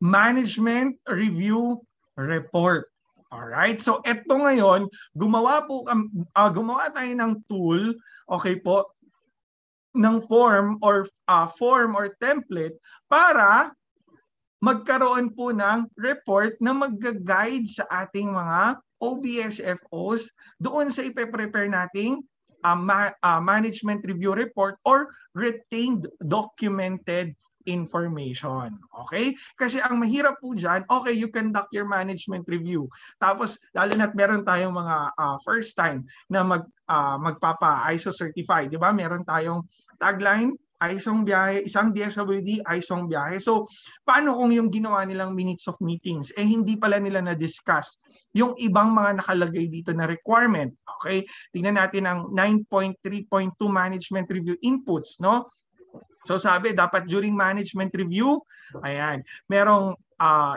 [SPEAKER 3] Management Review Report. Alright, so ito ngayon, gumawa tayo ng tool, okay po, ng form or template para magkaroon po ng report na mag-guide sa ating mga OBSFOs doon sa ipe-prepare nating management review report or retained documented information. Okay? Kasi ang mahirap po dyan, okay, you conduct your management review. Tapos, lalo na't meron tayong mga first time na magpapa-ISO certified. Di ba? Meron tayong tagline, ISO biyahe, isang DSWD ISO biyahe. So, paano kung yung ginawa nilang minutes of meetings, hindi pala nila na-discuss yung ibang mga nakalagay dito na requirement. Okay? Tingnan natin ang 9.3.2 management review inputs, no? So sabi, dapat during management review, ayan, merong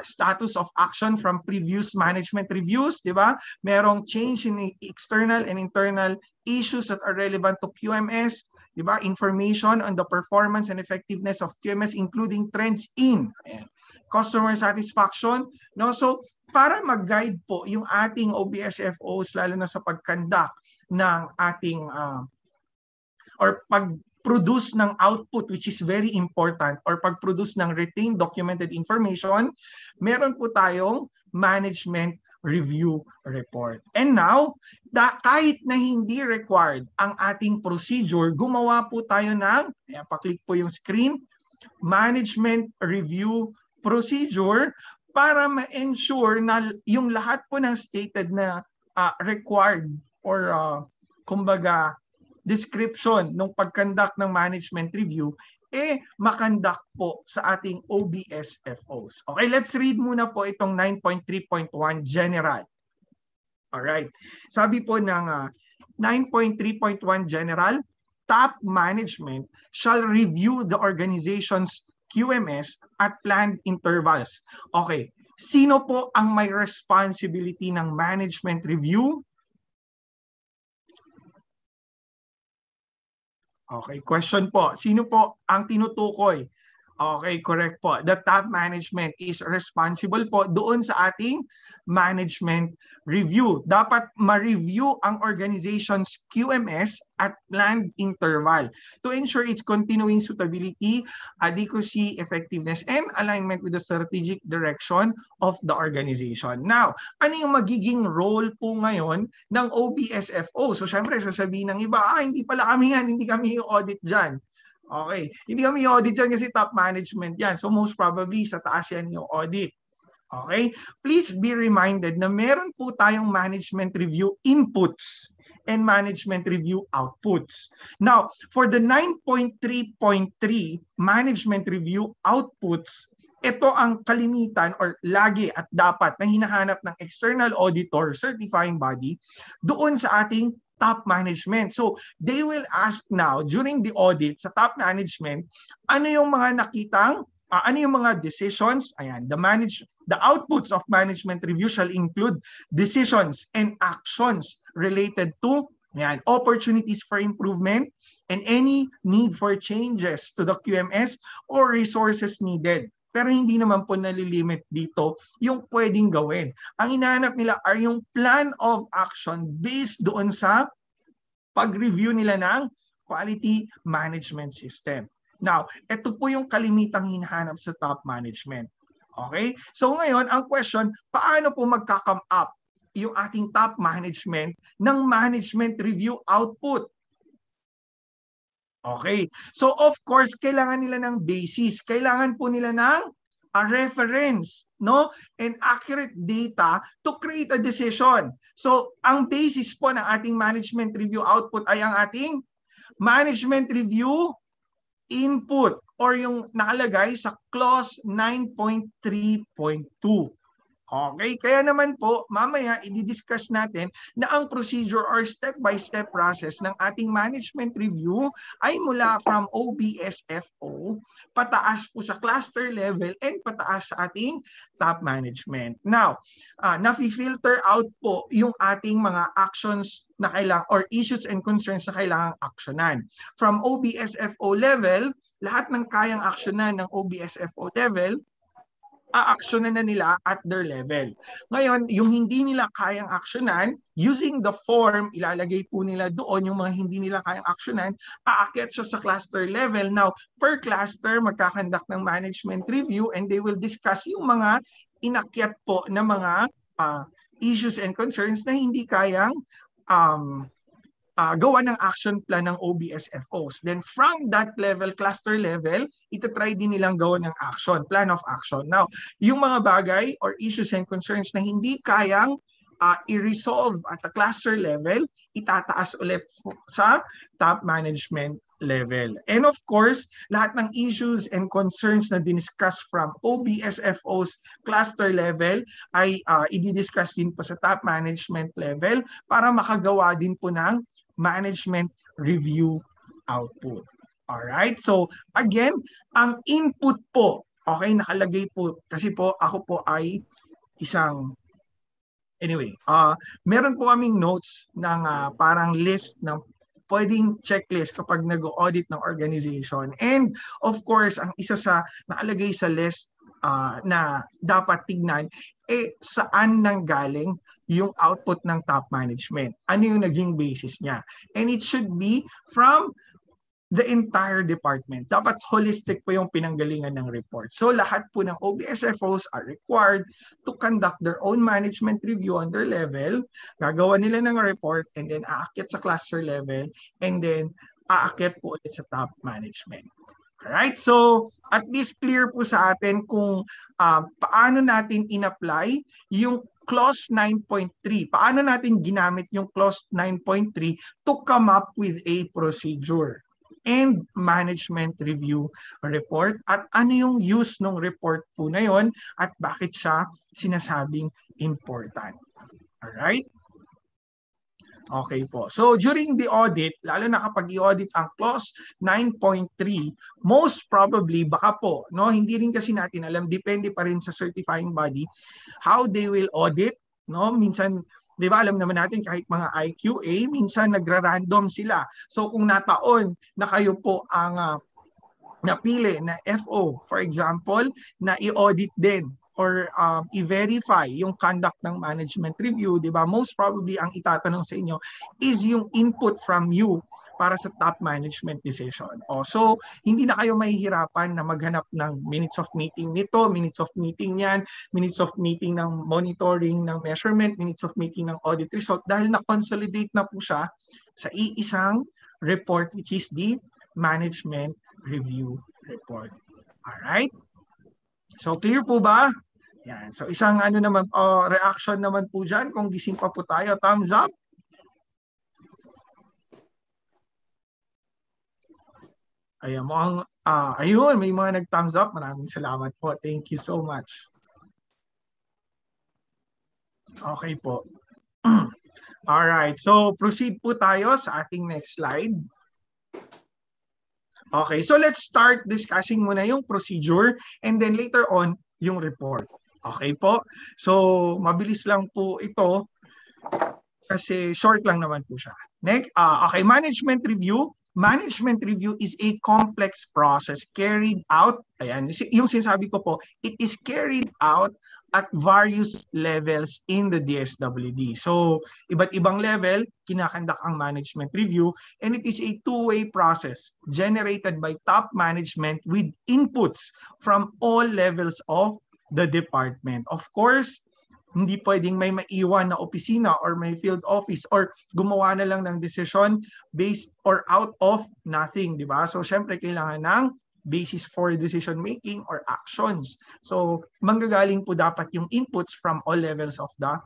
[SPEAKER 3] status of action from previous management reviews, di ba? Merong change in external and internal issues that are relevant to QMS, di ba? Information on the performance and effectiveness of QMS, including trends in customer satisfaction. No? So para mag-guide po yung ating OBSFOs, lalo na sa pag-conduct ng ating or pag-produce ng output, which is very important, or pag-produce ng retained documented information, meron po tayong management review report. And now, kahit na hindi required ang ating procedure, gumawa po tayo ng, pa-click po yung screen, management review procedure para ma-ensure na yung lahat po ng stated na required or kumbaga description ng pag-conduct ng management review makandak po sa ating OBSFOs. Okay, let's read muna po itong 9.3.1 general. Alright, sabi po ng 9.3.1 general, top management shall review the organization's QMS at planned intervals. Okay, sino po ang may responsibility ng management review? Okay, question po. Sino po ang tinutukoy? Okay, correct po. The top management is responsible po doon sa ating management review. Dapat ma-review ang organization's QMS at planned interval to ensure its continuing suitability, adequacy, effectiveness, and alignment with the strategic direction of the organization. Now, ano yung magiging role po ngayon ng OBSFO? So, syempre, sasabihin ng iba, hindi pala kami yan, hindi kami yung audit dyan. Okay, hindi kami audit dyan kasi top management yan. So most probably sa taas yan yung audit. Okay, please be reminded na meron po tayong management review inputs and management review outputs. Now, for the 9.3.3 management review outputs, ito ang kalimitan or lagi at dapat na hinahanap ng external auditor certifying body doon sa ating top management. So, they will ask now during the audit sa top management, ano yung mga nakitang ano yung mga decisions? Ayan, the outputs of management review shall include decisions and actions related to opportunities for improvement and any need for changes to the QMS or resources needed. Pero hindi naman po nalilimit dito yung pwedeng gawin. Ang hinahanap nila are yung plan of action based doon sa pag-review nila ng quality management system. Now, ito po yung kalimitang hinahanap sa top management. Okay? So ngayon, ang question, paano po magka-come up yung ating top management ng management review output? Okay. So of course, kailangan nila ng basis. Kailangan po nila ng a reference, no? And accurate data to create a decision. So ang basis po ng ating management review output ay ang ating management review input or yung nakalagay sa clause 9.3.2. Okay, kaya naman po, mamaya i-discuss natin na ang procedure or step-by-step process ng ating management review ay mula from OBSFO, pataas po sa cluster level and pataas sa ating top management. Now, nafi-filter out po yung ating mga actions na kailangan or issues and concerns na kailangang aksyonan. From OBSFO level, lahat ng kayang aksyonan ng OBSFO level, a-actionan na nila at their level. Ngayon, yung hindi nila kayang aksyonan, using the form, ilalagay po nila doon yung mga hindi nila kayang aksyonan, aakyat siya sa cluster level. Now, per cluster, magkakandak ng management review and they will discuss yung mga inakyat po na mga issues and concerns na hindi kayang gawa ng action plan ng OBSFOs. Then from that level, cluster level, itatry din nilang gawa ng action, plan of action. Now, yung mga bagay or issues and concerns na hindi kayang i-resolve at the cluster level, itataas ulit sa top management level. And of course, lahat ng issues and concerns na diniscuss from OBSFO's cluster level ay i-discuss din po sa top management level para makagawa din po ng management review output. Alright? So, again, ang input po, okay, nakalagay po, kasi po ako po ay isang, anyway, meron po kaming notes ng parang list ng pwedeng checklist kapag nag-audit ng organization. And of course, ang isa sa nakalagay sa list na dapat tignan, saan nanggaling yung output ng top management. Ano yung naging basis niya? And it should be from the entire department. Dapat holistic po yung pinanggalingan ng report. So lahat po ng OBSFOs are required to conduct their own management review on their level. Gagawa nila ng report and then aakyat sa cluster level and then aakyat po ulit sa top management. Alright, so at least clear po sa atin kung paano natin in-apply yung clause 9.3. Paano natin ginamit yung clause 9.3 to come up with a procedure and management review report at ano yung use ng report po na yon at bakit siya sinasabing important. Alright? Okay po. So during the audit, lalo na kapag i-audit ang clause 9.3, most probably baka po, no, hindi rin kasi natin alam, depende pa rin sa certifying body how they will audit, no? Minsan, 'di ba, alam naman natin kahit mga IQA, minsan nagra-random sila. So kung nataon na kayo po ang napili na FO, for example, na i-audit din or i-verify yung conduct ng management review, di ba? Most probably ang itatanong sa inyo is yung input from you para sa top management decision. So, hindi na kayo mahihirapan na maghanap ng minutes of meeting nito, minutes of meeting yan, minutes of meeting ng monitoring ng measurement, minutes of meeting ng audit result dahil na-consolidate na po siya sa iisang report which is the management review report. Alright? So, clear po ba? Yan. So isang reaction naman po dyan kung gising pa po tayo. Thumbs up. Ayan, ayun, may mga nag-thumbs up. Maraming salamat po. Thank you so much. Okay po. Alright, so proceed po tayo sa ating next slide. Okay, so let's start discussing muna yung procedure and then later on yung report. Okay po? So mabilis lang po ito kasi short lang naman po siya. Next, okay, management review. Management review is a complex process carried out, ayan, yung sinasabi ko po, it is carried out at various levels in the DSWD. So, iba't ibang level, kinakandak ang management review, and it is a two-way process generated by top management with inputs from all levels of the department. Of course, hindi pwedeng may maiwan na opisina or may field office or gumawa na lang ng decision based or out of nothing, di ba? So, syempre, kailangan ng basis for decision making or actions. So, manggagaling po dapat yung inputs from all levels of the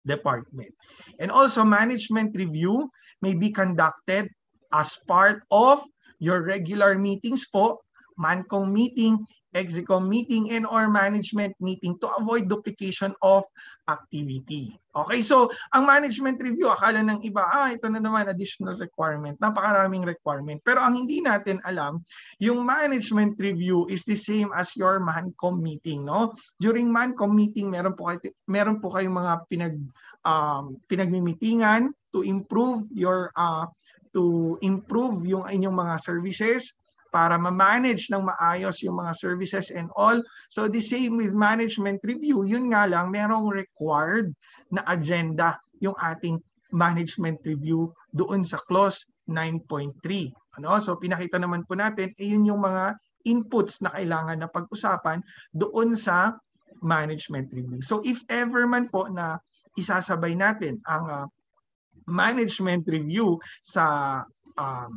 [SPEAKER 3] department. And also, management review may be conducted as part of your regular meetings po, MANCOM meeting, EXECOM meeting, and or management meeting to avoid duplication of activity. Okay, so ang management review, akala ng iba, ito na naman additional requirement, napakaraming requirement. Pero ang hindi natin alam, yung management review is the same as your MANCOM meeting, no? During MANCOM meeting, meron po kayong mga pinagmimitingan to improve yung inyong mga services, para ma-manage ng maayos yung mga services and all. So the same with management review, yun nga lang, merong required na agenda yung ating management review doon sa clause 9.3. Ano? So pinakita naman po natin, yun yung mga inputs na kailangan na pag-usapan doon sa management review. So if ever man po na isasabay natin ang management review sa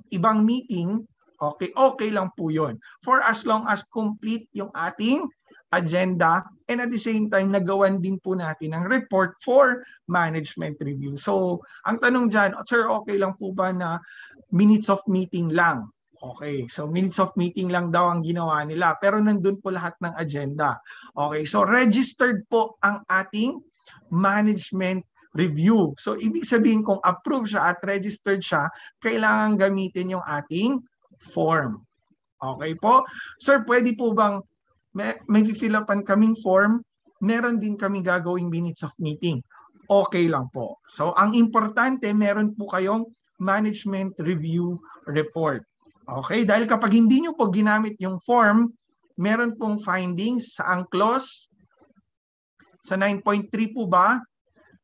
[SPEAKER 3] ibang meeting, okay lang po yun. For as long as complete yung ating agenda and at the same time nagawan din po natin ang report for management review. So, ang tanong dyan, sir, okay lang po ba na minutes of meeting lang? Okay, so minutes of meeting lang daw ang ginawa nila pero nandun po lahat ng agenda. Okay, so registered po ang ating management review. So, ibig sabihin kung approved siya at registered siya, kailangan gamitin yung ating form. Okay po? Sir, pwede po bang may fill upan kaming form? Meron din kami gagawing minutes of meeting. Okay lang po. So, ang importante, meron po kayong management review report. Okay? Dahil kapag hindi nyo po ginamit yung form, meron pong findings sa ang clause sa 9.3 po ba?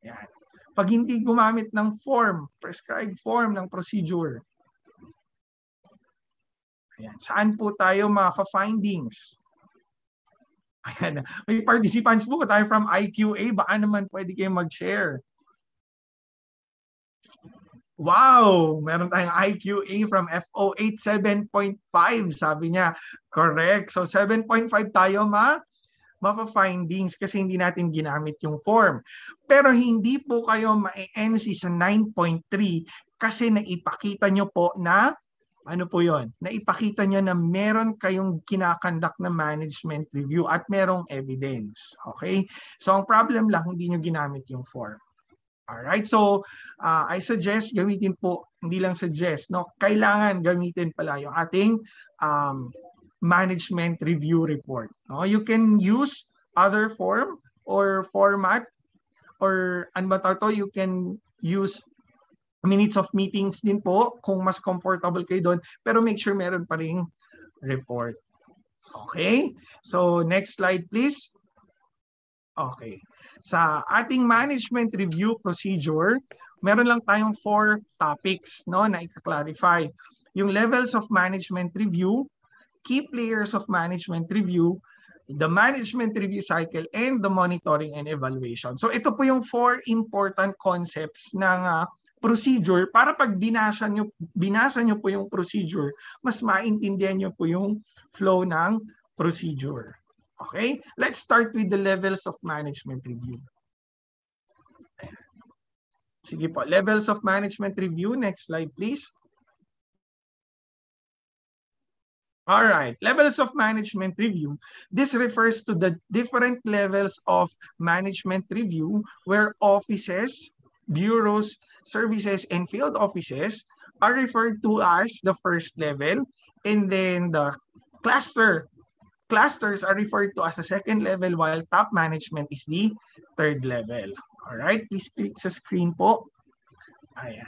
[SPEAKER 3] Yan. Pag hindi gumamit ng form, prescribed form ng procedure, ayan. Saan po tayo maka-findings? Ayan. May participants po tayo from IQA. Baka naman pwede kayo mag-share. Wow! Meron tayong IQA from FO8 7.5. Sabi niya, correct. So 7.5 tayo mapa-findings kasi hindi natin ginamit yung form. Pero hindi po kayo ma-NC sa 9.3 kasi naipakita nyo po na ano po yon? Naipakita nyo na meron kayong kinakandak na management review at merong evidence. Okay? So, ang problem lang, hindi nyo ginamit yung form. Alright? So, I suggest gamitin po, hindi lang suggest, no? Kailangan gamitin pala yung ating management review report. No? You can use other form or format or ano ba to? You can use minutes of meetings din po kung mas comfortable kayo doon, pero make sure meron pa ring report. Okay? So next slide please. Okay. Sa ating management review procedure, meron lang tayong 4 topics, no, na i-clarify. Yung levels of management review, key players of management review, the management review cycle, and the monitoring and evaluation. So ito po yung 4 important concepts ng procedure para pag binasa nyo po yung procedure, mas maintindihan nyo po yung flow ng procedure. Okay? Let's start with the levels of management review. Sige po, levels of management review. Next slide, please. All right, levels of management review. This refers to the different levels of management review where offices, bureaus, services, and field offices are referred to as the first level, and then the clusters are referred to as the second level, while top management is the third level. Alright, please click sa screen po. Ayan.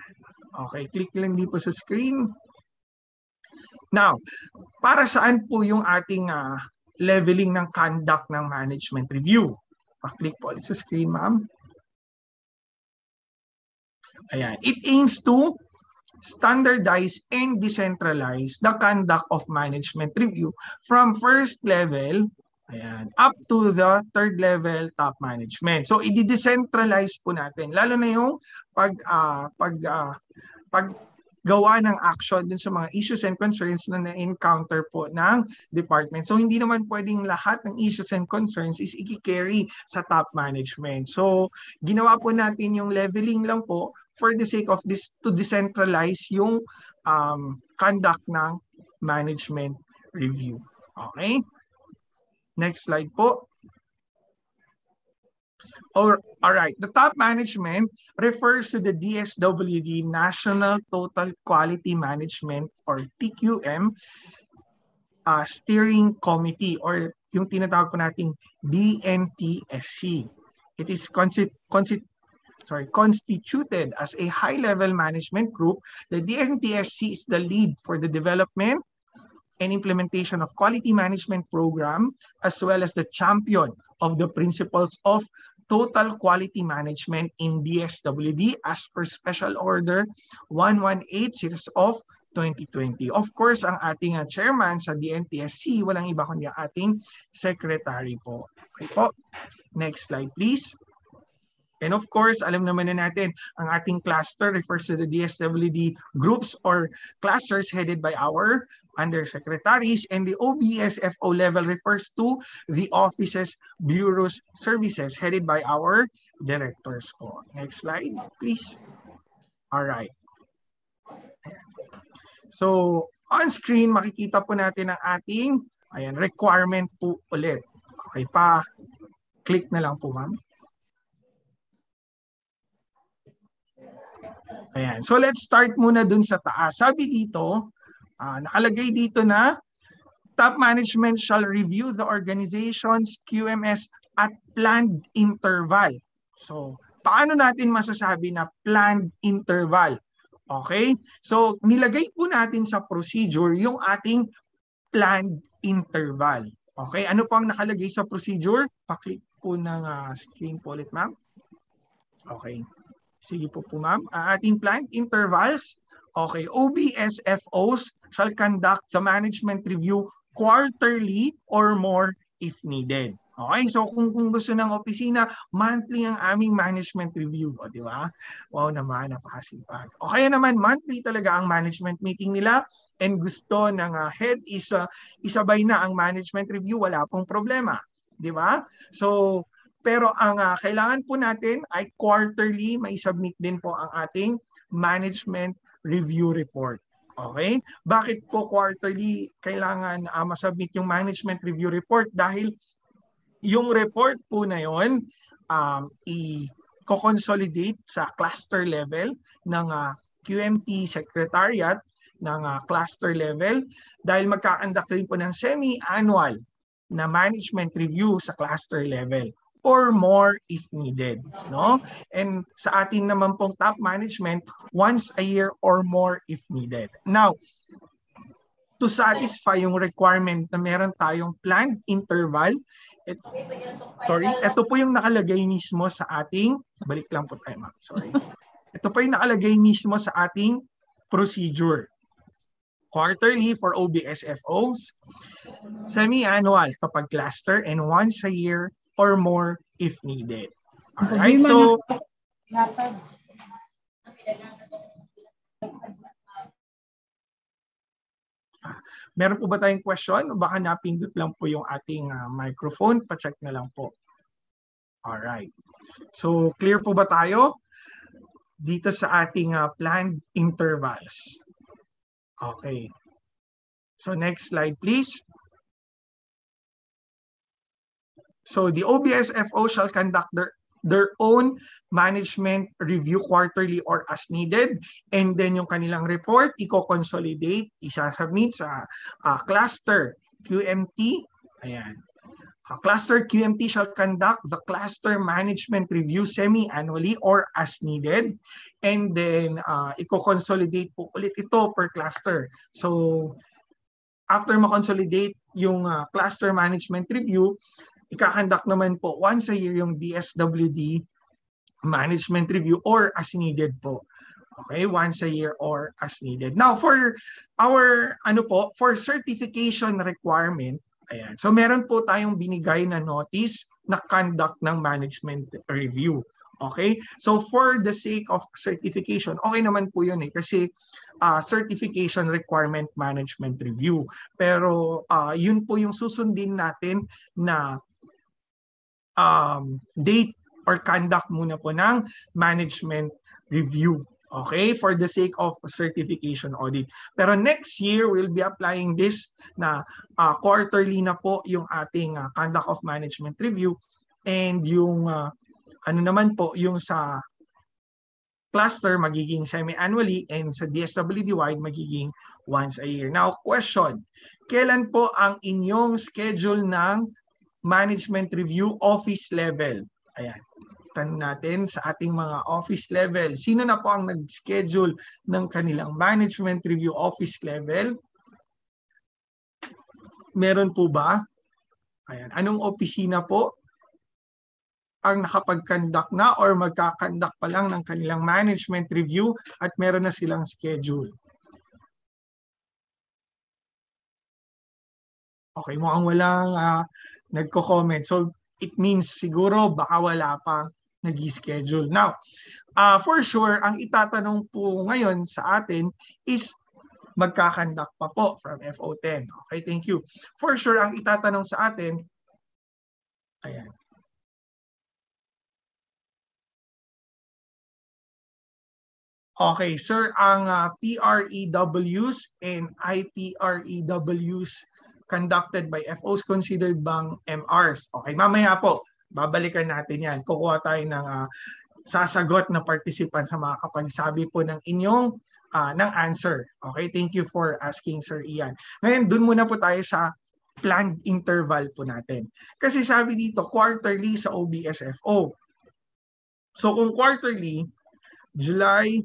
[SPEAKER 3] Okay, click lang dito sa screen. Now, para saan po yung ating leveling ng conduct ng management review? Pa-click po ulit sa screen, ma'am. Ayan. It aims to standardize and decentralize the conduct of management review from first level up to the third level top management. So, i-decentralize po natin. Lalo na yung paggawa ng action dun sa mga issues and concerns na na-encounter po ng department. So, hindi naman pwedeng lahat ng issues and concerns is i-carry sa top management. So, ginawa po natin yung leveling lang po for the sake of this to decentralize yung conduct ng management review. Okay? Next slide po. Alright, the top management refers to the DSWD National Total Quality Management or TQM Steering Committee or yung tinatawag po nating DNTSC. It is constituted as a high-level management group. The DNTSC is the lead for the development and implementation of quality management program, as well as the champion of the principles of total quality management in DSWD as per Special Order 118 Series of 2020. Of course, ang ating chairman sa DNTSC, walang iba kundi ang ating secretary po. Okay po. Next slide, please. And of course, alam naman na natin, ang ating cluster refers to the DSWD groups or clusters headed by our undersecretaries, and the OBSFO level refers to the offices, bureaus, services headed by our directors po. Next slide, please. All right. So, on screen, makikita po natin ang ating requirement po ulit. Okay pa, click na lang po, ma'am. Ayan. So let's start muna dun sa taas. Sabi dito, nakalagay dito na top management shall review the organization's QMS at planned interval. So paano natin masasabi na planned interval? Okay? So nilagay po natin sa procedure yung ating planned interval. Okay? Ano po ang nakalagay sa procedure? Pa-click po ng screen po ulit, ma'am. Okay. Sige po ma'am. Ating planned intervals, okay, OBSFOs shall conduct the management review quarterly or more if needed. Okay, so kung gusto ng opisina, monthly ang aming management review. O, di ba? Wow naman, napakasipag. O kaya naman, monthly talaga ang management meeting nila and gusto ng head is isabay na ang management review, wala pong problema. Di ba? So, pero ang kailangan po natin ay quarterly, may submit din po ang ating management review report. Okay? Bakit po quarterly kailangan masubmit yung management review report? Dahil yung report po na yon i-consolidate sa cluster level ng QMT Secretariat ng cluster level dahil magkakandak rin po ng semi-annual na management review sa cluster level or more if needed, no? And sa atin naman pong top management, once a year or more if needed. Now, to satisfy yung requirement na meron tayong planned interval, ito po yung nakalagay mismo sa ating, balik lang po tayo, ma'am, sorry. Ito po yung nakalagay mismo sa ating procedure. Quarterly for OBSFOs, semi-annual kapag cluster, and once a year or more if needed. Alright, so meron po ba tayong question? O baka napindot lang po yung ating microphone. Pa-check na lang po. Alright. So clear po ba tayo dito sa ating planned intervals? Okay. So next slide please. So the OBSFO shall conduct their own management review quarterly or as needed. And then yung kanilang report, i-consolidate, isasubmit sa cluster QMT. Ayan. Cluster QMT shall conduct the cluster management review semi-annually or as needed. And then, i-consolidate po ulit ito per cluster. So, after ma-consolidate yung cluster management review, ika-conduct naman po once a year yung DSWD management review or as needed po. Okay, once a year or as needed. Now, for our, for certification requirement, ayan. So meron po tayong binigay na notice na conduct ng management review. Okay? So for the sake of certification, okay naman po yun kasi certification requirement management review. Pero yun po yung susundin natin na date or conduct muna po ng management review. Okay, for the sake of certification audit. Pero next year, we'll be applying this na quarterly na po yung ating conduct of management review and yung naman po yung sa cluster magiging semi-annually and sa DSWD-wide magiging once a year. Now, question, kailan po ang inyong schedule ng management review office level? Ayan. Tanong natin sa ating mga office level. Sino na po ang nag-schedule ng kanilang management review office level? Meron po ba? Ayan. Anong opisina po ang nakapag-conduct na or magkakandak pa lang ng kanilang management review at meron na silang schedule? Okay, mukhang walang nagko-comment. So, it means siguro baka wala pa nag-schedule. Now, for sure, ang itatanong po ngayon sa atin is magkakandak pa po from FO10. Okay, thank you. For sure, ang itatanong sa atin, ayan. Okay, sir, ang PREWs and IPREWs conducted by FOs considered bang MRs? Okay, mamaya po. Babalikan natin yan. Kukuha tayo ng sasagot na participant sa makakapagsabi po ng inyong ng answer. Okay, thank you for asking, Sir Ian. Ngayon, dun muna po tayo sa planned interval po natin. Kasi sabi dito, quarterly sa OBSFO. So kung quarterly, July,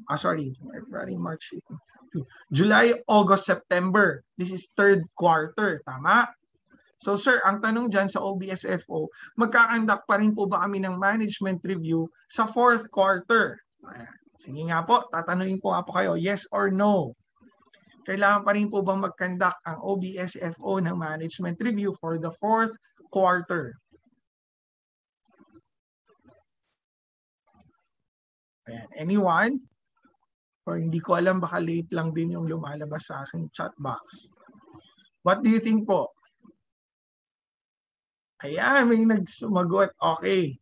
[SPEAKER 3] August, September. This is third quarter. Tama? So sir, ang tanong dyan sa OBSFO, magkakandak pa rin po ba kami ng management review sa fourth quarter? Sige nga po, tatanungin ko nga po kayo, yes or no? Kailangan pa rin po bang magkandak ang OBSFO ng management review for the fourth quarter? Ayan. Anyone? Or hindi ko alam, baka late lang din yung lumalabas sa aking chat box. What do you think po? Ayan, may nagsumagot. Okay.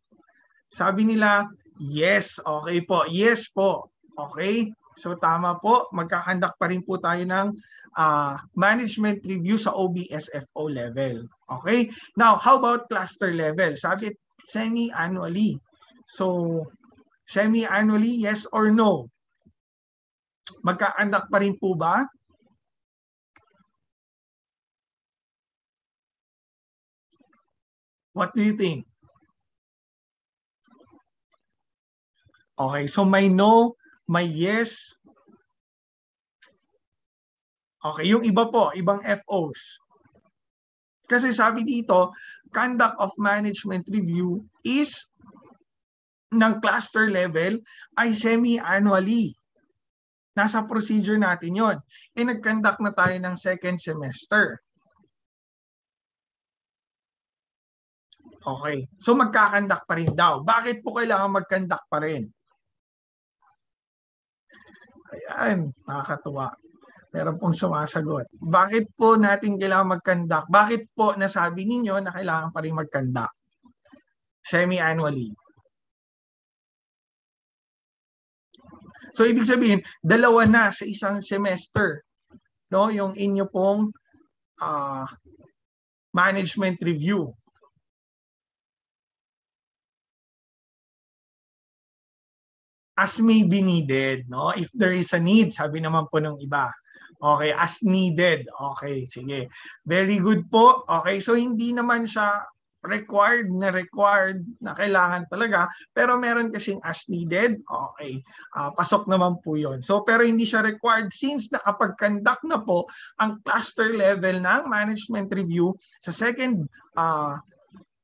[SPEAKER 3] Sabi nila, yes. Okay po. Yes po. Okay. So tama po. Magkakandak pa rin po tayo ng management review sa OBSFO level. Okay. Now, how about cluster level? Sabi, semi-annually. So, semi-annually, yes or no? Magkakandak pa rin po ba? What do you think? Okay, so may no, may yes. Okay, yung iba po, ibang FOs. Kasi sabi dito, conduct of management review is ng cluster level ay semi-annually. Nasa procedure natin yon. Nag-conduct na tayo ng second semester. Okay. So magkakandak pa rin daw. Bakit po kailangan magkandak pa rin? Ayan, nakakatuwa. Meron pong sumasagot. Bakit po natin kailangan magkandak? Bakit po nasabi ninyo na kailangan pa rin magkandak? Semi-annually. So ibig sabihin, dalawa na sa isang semester, no, yung inyo pong management review. as may be needed, no? If there is a need, sabi naman po ng iba. Okay, as needed. Okay, sige. Very good po. Okay, so hindi naman siya required na kailangan talaga, pero meron kasing as needed. Okay, pasok naman po yun. So, pero hindi siya required since nakapag-conduct na po ang cluster level ng management review sa second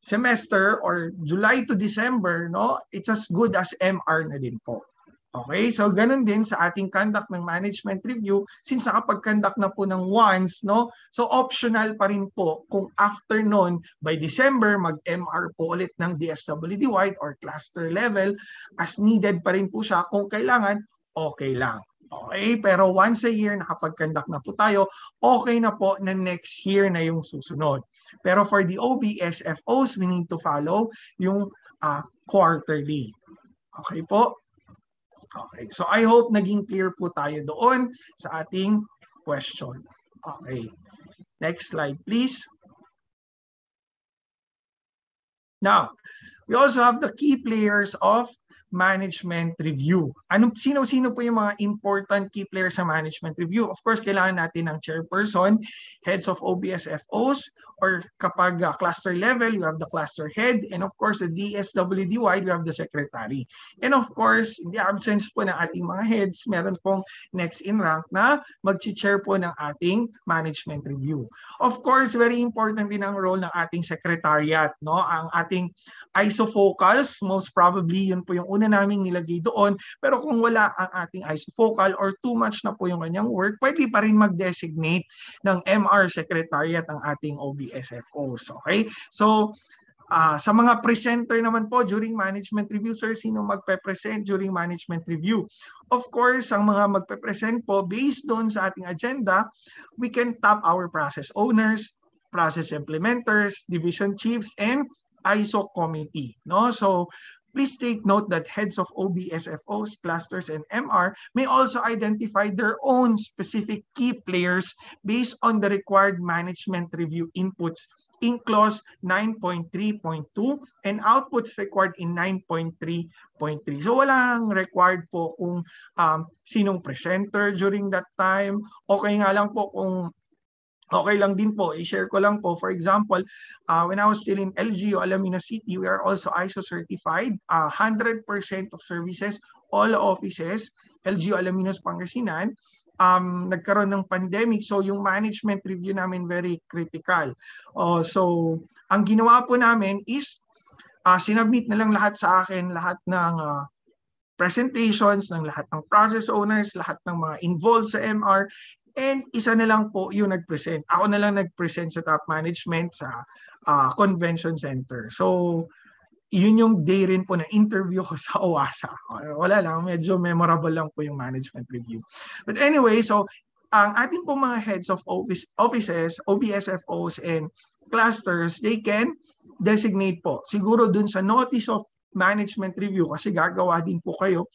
[SPEAKER 3] semester or July to December, no? It's as good as MR na din po. Okay, so ganun din sa ating conduct ng management review since nakapag-conduct na po ng once, no? So optional pa rin po kung after nun, by December, mag-MR po ulit ng DSWD-wide or cluster level, as needed pa rin po siya. Kung kailangan, okay lang. Okay, pero once a year, nakapag-conduct na po tayo, okay na po na next year na yung susunod. Pero for the OBSFOs, we need to follow yung quarterly. Okay po? Okay, so I hope naging clear po tayo doon sa ating question. Okay, next slide please. Now, we also have the key players of management review. Sino-sino po yung mga important key players sa management review? Of course, kailangan natin ng chairperson, heads of OBSFOs, or kapag cluster level, you have the cluster head, and of course, the DSWD-wide, you have the secretary. And of course, in the absence po ng ating mga heads, meron pong next in rank na mag-chair po ng ating management review. Of course, very important din ang role ng ating secretariat, no? Ang ating ISO focals, most probably yun po yung una naming nilagay doon, pero kung wala ang ating ISO focal or too much na po yung kanyang work, pwede pa rin mag-designate ng MR secretariat ang ating OBSFOs. Okay? So, sa mga presenter naman po during management review, sir, sino magpe-present during management review? Of course, ang mga magpe-present po, based doon sa ating agenda, we can tap our process owners, process implementers, division chiefs, and ISO committee. No? So, please take note that heads of OBSFOs, clusters, and MR may also identify their own specific key players based on the required management review inputs in clause 9.3.2 and outputs required in 9.3.3. So walang required po kung sinong presenter during that time. Okay nga lang po kung okay lang din po, i-share ko lang po. For example, when I was still in LGU, Alamino City, we are also ISO certified. 100% of services, all offices, LGU Alaminos Pangasinan, nagkaroon ng pandemic. So yung management review namin very critical. So ang ginawa po namin is, sinubmit na lang lahat sa akin, lahat ng presentations, ng lahat ng process owners, lahat ng mga involved sa MR, and isa na lang po yung nag-present. Ako na lang nag-present sa top management sa convention center. So, yun yung day rin po na interview ko sa OASA. Wala lang, medyo memorable lang po yung management review. But anyway, so, ang ating po mga heads of offices, OBSFOs, and clusters, they can designate po. Siguro dun sa notice of management review, kasi gagawa din po kayo,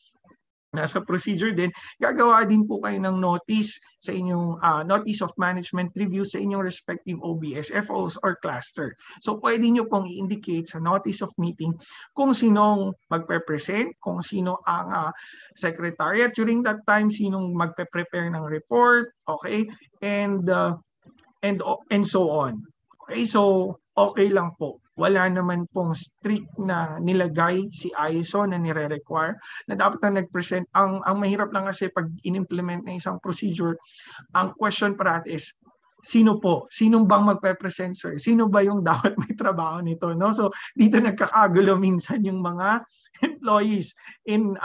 [SPEAKER 3] nasa procedure din, gagawa din po kayo ng notice sa inyong notice of management review sa inyong respective OBSFOs or cluster. So pwede nyo pong i-indicate sa notice of meeting kung sinong magpe-present, kung sino ang secretariat during that time, sinong magpe-prepare ng report, okay, and so on. Okay, so okay lang po. Wala naman pong strict na nilagay si ISO na nire-require na dapat na nag-present. Ang mahirap lang kasi pag in-implement na isang procedure, ang question parati is, sino po? Sinong bang magpe-present, sir? Sino ba yung dapat may trabaho nito? No? So dito nagkakagulo minsan yung mga employees in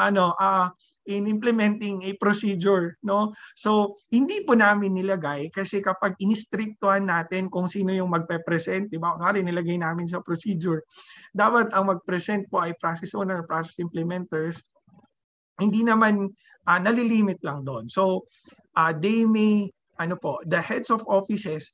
[SPEAKER 3] implementing a procedure, no? So, hindi po namin nilagay kasi kapag inistriktuhan natin kung sino yung magpe-present, di ba? Ngari, nilagay namin sa procedure. Dapat ang mag-present po ay process owner, process implementers. Hindi naman nalilimit lang doon. So, they may, the heads of offices,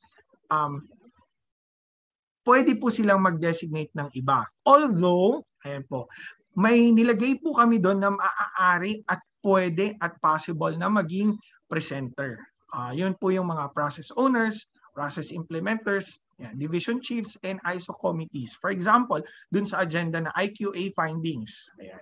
[SPEAKER 3] pwede po silang mag-designate ng iba. Although, ayan po, may nilagay po kami doon na maaari at pwede at possible na maging presenter. Yun po yung mga process owners, process implementers, Yan, division chiefs and ISO committees. For example, dun sa agenda na IQA findings. Ayan.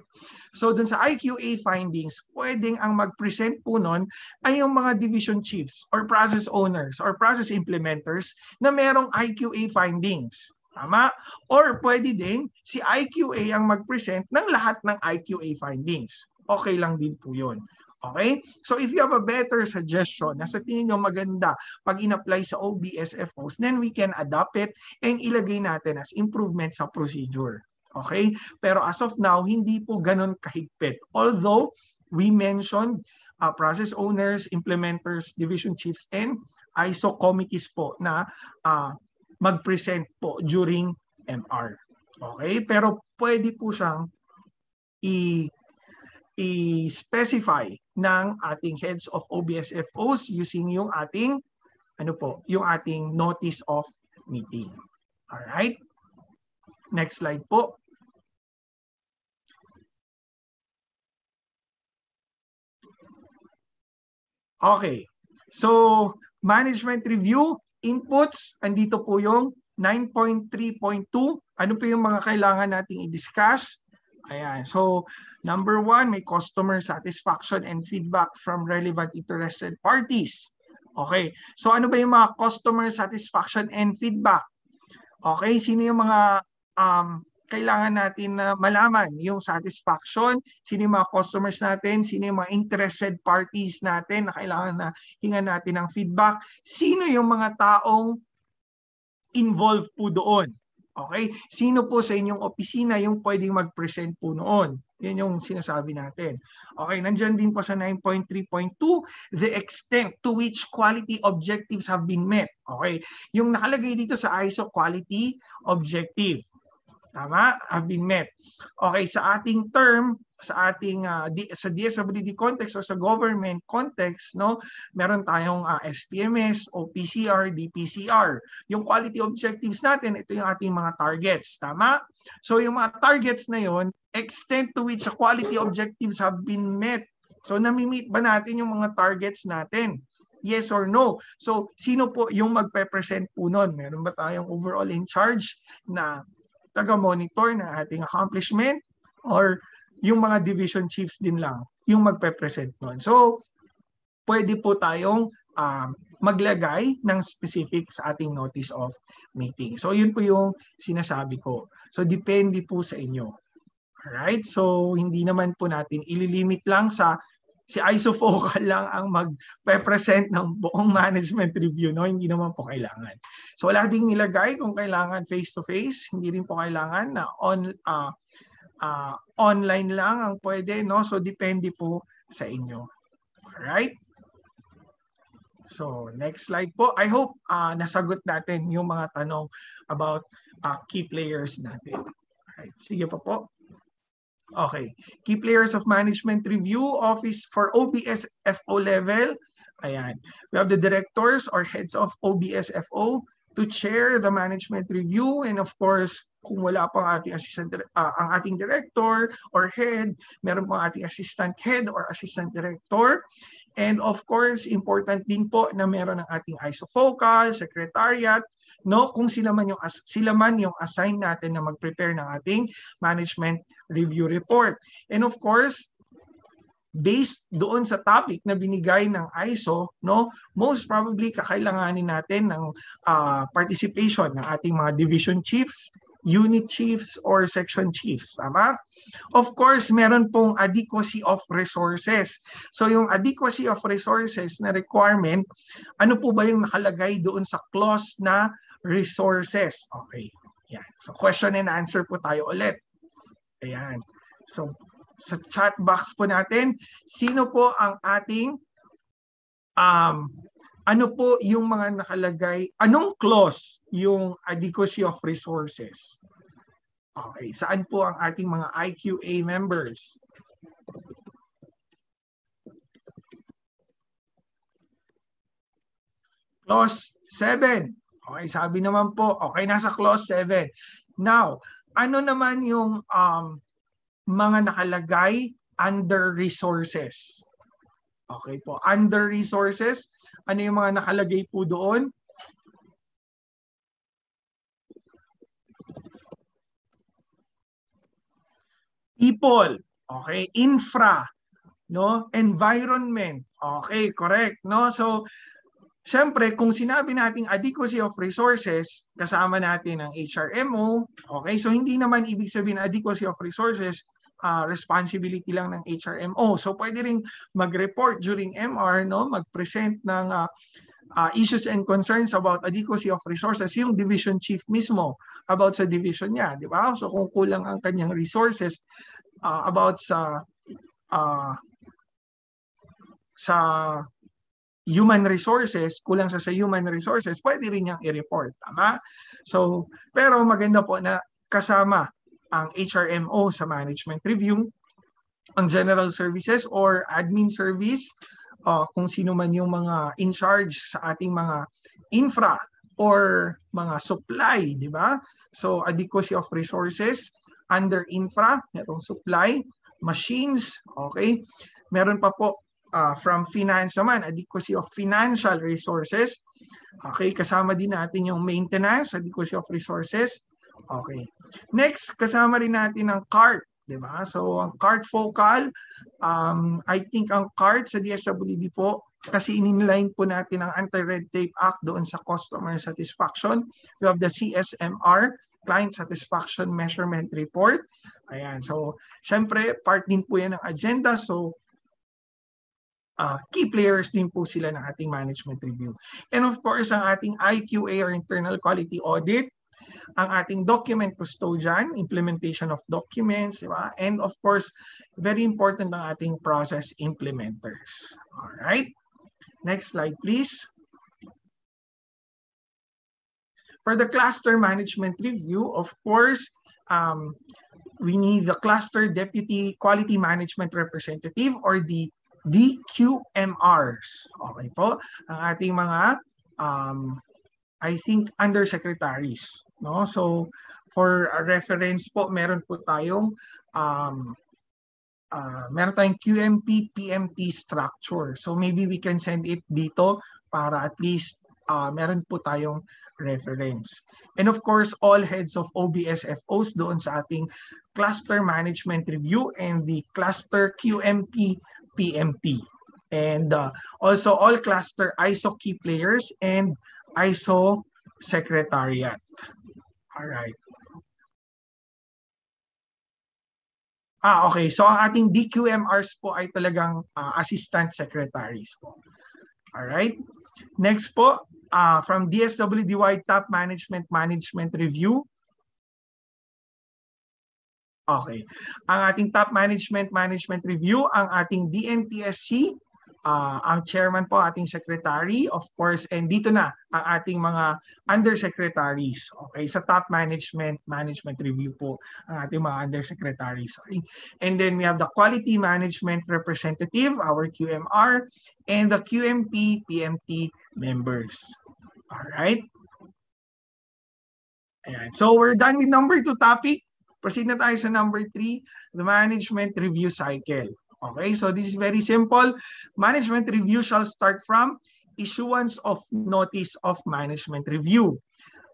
[SPEAKER 3] So dun sa IQA findings, pwedeng ang mag-present po nun ay yung mga division chiefs or process owners or process implementers na merong IQA findings. Tama? Or pwede din si IQA ang mag-present ng lahat ng IQA findings. Okay lang din po yun. Okay? So if you have a better suggestion na sa tingin nyo maganda pag in-apply sa OBSFOs, then we can adapt it and ilagay natin as improvement sa procedure. Okay? Pero as of now, hindi po ganun kahigpit. Although we mentioned process owners, implementers, division chiefs, and ISO committees po na mag-present po during MR. Okay? Pero pwede po siyang i-specify ng ating heads of OBSFOs using yung ating yung ating notice of meeting. All right? Next slide po. Okay. So, management review inputs, andito po yung 9.3.2. Ano po yung mga kailangan nating i-discuss? Ayan. So, number 1, may customer satisfaction and feedback from relevant interested parties. Okay. So, ano ba yung mga customer satisfaction and feedback? Okay. Sino yung mga kailangan natin na malaman? Yung satisfaction, sino yung mga customers natin, sino yung mga interested parties natin na kailangan na hingan natin ng feedback, sino yung mga taong involved po doon. Okay? Sino po sa inyong opisina yung pwedeng mag-present po noon? Yan yung sinasabi natin. Okay, nandyan din po sa 9.3.2, the extent to which quality objectives have been met. Okay, yung nakalagay dito sa ISO quality objective. Tama? Have been met. Okay, sa ating term, sa ating sa DSWD context o sa government context, no, meron tayong SPMS, OPCR, DPCR. Yung quality objectives natin, ito yung ating mga targets. Tama? So yung mga targets na yon, extent to which the quality objectives have been met. So nami-meet ba natin yung mga targets natin? Yes or no? So sino po yung magpe-present po nun? Meron ba tayong overall in charge na taga-monitor ng ating accomplishment, or yung mga division chiefs din lang yung magpe-present nun? So, pwede po tayong maglagay ng specific sa ating notice of meeting. So, yun po yung sinasabi ko. So, depende po sa inyo. Alright? So, hindi naman po natin ililimit lang sa si ISO focal lang ang mag-present ng buong management review, no? Hindi naman po kailangan. So wala ding nilagay kung kailangan face-to-face, hindi rin po kailangan na online lang ang pwede, no? So depende po sa inyo. Alright? So next slide po. I hope nasagot natin yung mga tanong about key players natin. Alright, sige pa po. Okay. Key players of management review office for OBSFO level. Ayan. We have the directors or heads of OBSFO to chair the management review, and of course, kung wala pang ating ang ating director or head, meron pang ating assistant head or assistant director. And of course, important din po na meron ng ating ISO focal, secretariat, no, kung sila man yung assign natin na mag-prepare ng ating management review report. And of course, based doon sa topic na binigay ng ISO, no, most probably kakailanganin natin ng participation ng ating mga division chiefs, unit chiefs, or section chiefs. Tama? Of course, meron pong adequacy of resources. So yung adequacy of resources na requirement, ano po ba yung nakalagay doon sa clause na resources? Okay. Yan. So question and answer po tayo ulit. Ayan. So sa chat box po natin, sino po ang ating ano po yung mga nakalagay, anong clause yung adequacy of resources? Okay, saan po ang ating mga IQA members? Clause 7. Okay, sabi naman po, okay, nasa clause 7. Now, ano naman yung mga nakalagay under resources? Okay po, under resources, ano yung mga nakalagay po doon? People, okay, infra, no, environment, okay, correct, no? So syempre, kung sinabi nating adequacy of resources, kasama natin ang HRMO, okay? So hindi naman ibig sabihin adequacy of resources, responsibility lang ng HRMO. So pwede ring mag-report during MR, no? Mag-present ng issues and concerns about adequacy of resources yung division chief mismo about sa division niya, di ba? So kung kulang ang kanyang resources about sa human resources, kulang siya sa human resources, pwede rin niyang i-report, tama? So, pero maganda po na kasama ang HRMO sa management review, ang general services or admin service, kung sino man yung mga in charge sa ating mga infra or mga supply, di ba? So, adequacy of resources under infra, itong supply, machines, okay? Meron pa po from finance naman, adequacy of financial resources. Okay, kasama din natin yung maintenance, adequacy of resources. Okay. Next, kasama rin natin ang CART, di ba? So, ang CART focal, I think ang CART sa DSWD po, kasi ininline po natin ang Anti-Red Tape Act doon sa customer satisfaction. We have the CSMR, Client Satisfaction Measurement Report. Ayan. So, syempre, part din po yan ng agenda. So, key players din po sila ng ating management review. And of course, ang ating IQA or Internal Quality Audit, ang ating document custodian, implementation of documents, diba? And of course, very important ang ating process implementers. All right. Next slide, please. For the cluster management review, of course, we need the cluster deputy quality management representative or the DQMRs. Okay po. Ang ating mga I think undersecretaries, no? So for a reference po, meron tayong QMP PMT structure. So maybe we can send it dito para at least meron po tayong reference. And of course, all heads of OBSFOs doon sa ating cluster management review and the cluster QMP PMT. And also all cluster ISO key players and ISO Secretariat. All right. Okay. So ang ating DQMRs po ay talagang assistant secretaries po. All right. Next po, from DSWD-wide top management review. Okay. Ang ating top management review, ang ating DNTSC, ang chairman po, ating secretary, of course, and dito na ang ating mga undersecretaries. Okay, sa top management review po, ang ating mga undersecretaries. Sorry. And then we have the quality management representative, our QMR, and the QMP PMT members. All right. Ayan. So we're done with number 2 topic. Proceed na tayo sa number 3, the management review cycle. Okay, so this is very simple. Management review shall start from issuance of notice of management review.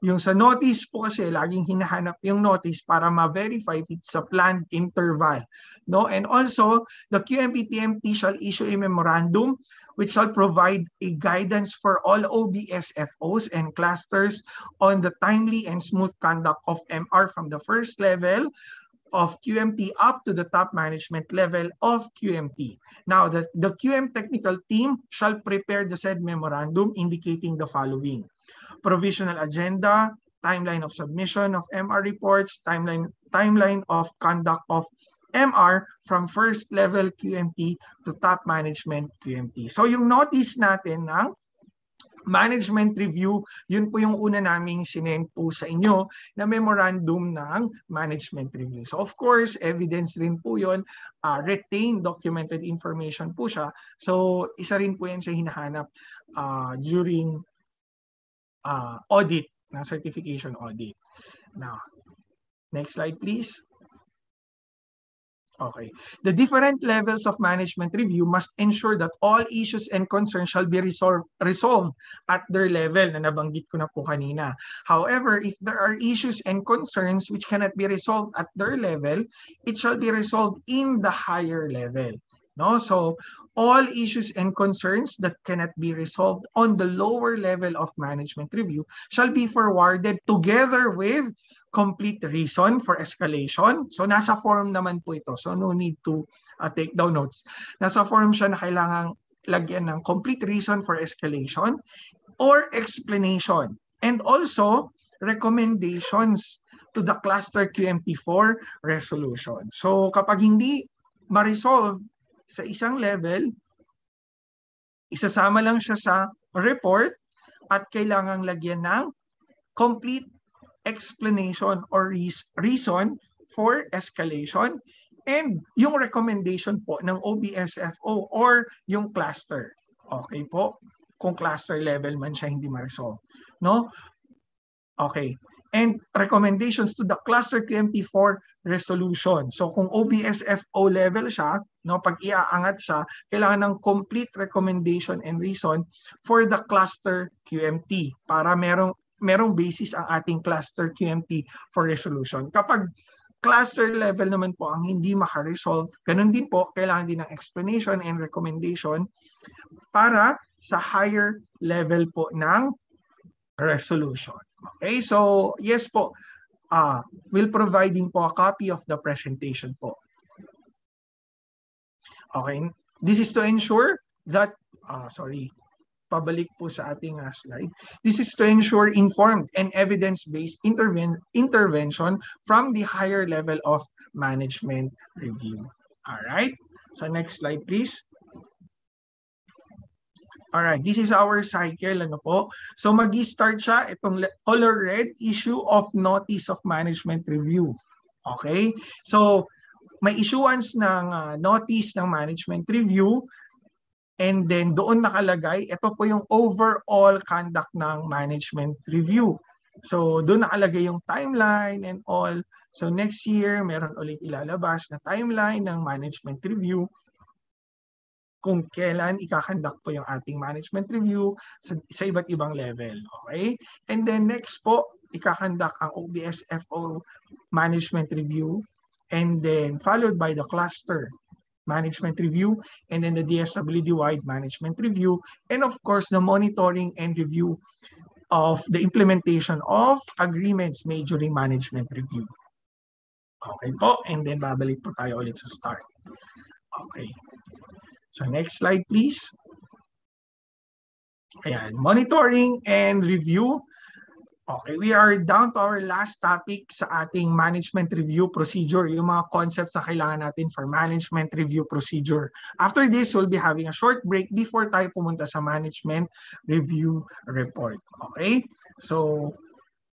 [SPEAKER 3] Yung sa notice po kasi, laging hinahanap yung notice para ma-verify if it's a planned interval. No? And also, the QMP PMT shall issue a memorandum which shall provide a guidance for all OBSFOs and clusters on the timely and smooth conduct of MR from the first level of QMT up to the top management level of QMT. Now, the QM technical team shall prepare the said memorandum indicating the following: provisional agenda, timeline of submission of MR reports, timeline of conduct of MR from first level QMT to top management QMT. So yung notice natin ng management review, yun po yung una naming sinend po sa inyo na memorandum ng management review. So of course, evidence rin po yun, retained documented information po siya. So isa rin po yan sa hinahanap during audit, na certification audit. Now, next slide please. Okay. The different levels of management review must ensure that all issues and concerns shall be resolved at their level na nabanggit ko na po kanina. However, if there are issues and concerns which cannot be resolved at their level, it shall be resolved in the higher level. No? So, all issues and concerns that cannot be resolved on the lower level of management review shall be forwarded together with complete reason for escalation. So nasa form naman po ito. So no need to take down notes. Nasa form siya na kailangang lagyan ng complete reason for escalation or explanation. And also recommendations to the cluster QMT4 resolution. So kapag hindi ma-resolve sa isang level, isasama lang siya sa report at kailangang lagyan ng complete explanation or reason for escalation and yung recommendation po ng OBSFO or yung cluster. Okay po? Kung cluster level man siya hindi ma-resolve. No? Okay. And recommendations to the cluster QMT4 resolution. So kung OBSFO level siya, no, pag iaangat siya, kailangan ng complete recommendation and reason for the cluster QMT para merong basis ang ating cluster QMT for resolution. Kapag cluster level naman po ang hindi maka-resolve, ganun din po, kailangan din ng explanation and recommendation para sa higher level po ng resolution. Okay, so yes po, we'll providing po a copy of the presentation po. Okay, this is to ensure that, pabalik po sa ating slide. This is to ensure informed and evidence-based intervention from the higher level of management review. All right, so next slide please. All right, this is our cycle. Ano po? So mag-start siya itong color red, issue of notice of management review. Okay? So may issuance ng notice ng management review and then doon nakalagay, ito po yung overall conduct ng management review. So doon nakalagay yung timeline and all. So next year, meron ulit ilalabas na timeline ng management review kung kailan ikakandak po yung ating management review sa iba't ibang level. Okay? And then next po, ikakandak ang OBSFO management review and then followed by the cluster management review and then the DSWD-wide management review and of course the monitoring and review of the implementation of agreements made during management review. Okay po, and then babalik po tayo ulit sa start. Okay. So next slide please. Ayan, monitoring and review. Okay, we are down to our last topic sa ating management review procedure, yung mga concepts na kailangan natin for management review procedure. After this, we'll be having a short break before tayo pumunta sa management review report. Okay? So,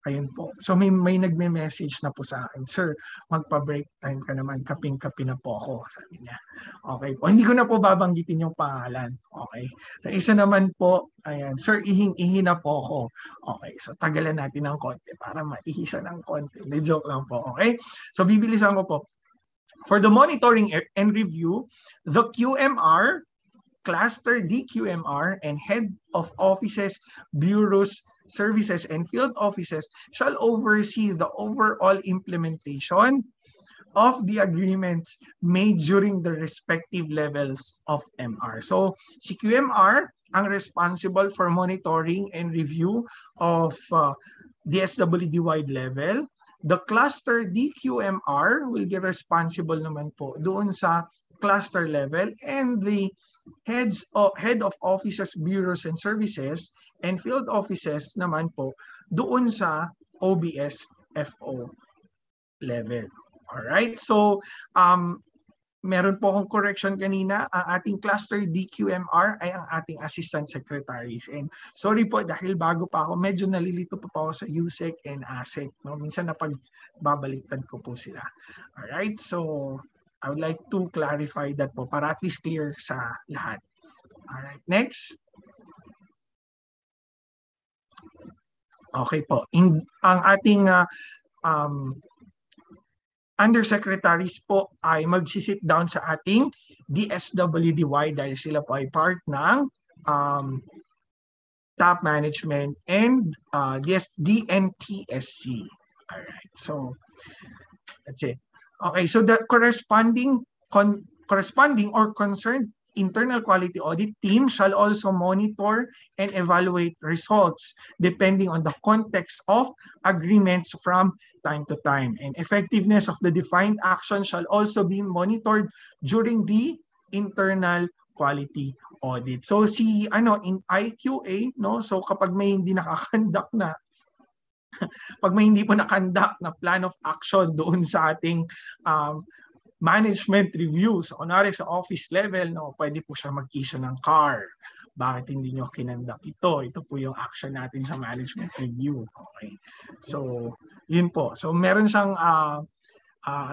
[SPEAKER 3] ayun po. So may nagme-message na po sa akin, "Sir, magpa-break time ka naman, kaping-kapi na po ako," sabi niya. Okay po. Hindi ko na po babanggitin yung pangalan. Okay. So isa naman po, ayan, "Sir, ihing-ihi na po ako." Okay. So tagalan natin ng konti para maihi siya ng konti. Hindi, joke lang po. Okay. So bibilisan ko po. For the monitoring and review, the QMR, Cluster DQMR, and Head of Offices, Bureaus, Services, and Field Offices shall oversee the overall implementation of the agreements made during the respective levels of MR. So, si QMR ang responsible for monitoring and review of DSWD-wide level. The cluster DQMR will be responsible naman po doon sa cluster level, and the head of offices, bureaus, and services, and field offices naman po doon sa OBSFO level. Alright, so meron po akong correction kanina. Ang ating cluster DQMR ay ang ating assistant secretaries. And sorry po, dahil bago pa ako, medyo nalilito pa ako sa USEC and ASEC. No? Minsan napagbabaliktad ko po sila. Alright, so I would like to clarify that po para at least clear sa lahat. Alright, next. Okay po. Ang ating undersecretaries po ay magsisit down sa ating DSWD-wide dahil sila po ay part ng top management and DNTSC. Alright, so that's it. Okay, so the corresponding or concerned internal quality audit team shall also monitor and evaluate results depending on the context of agreements from time to time. And effectiveness of the defined action shall also be monitored during the internal quality audit. So in IQA, no, so kapag may hindi nakakandak na pag may hindi po nakandak na plan of action doon sa ating management review. So, kunwari sa office level, no, pwede po siya mag-issue ng CAR. Bakit hindi nyo kinandak ito? Ito po yung action natin sa management review. Okay. So, yun po. So, meron siyang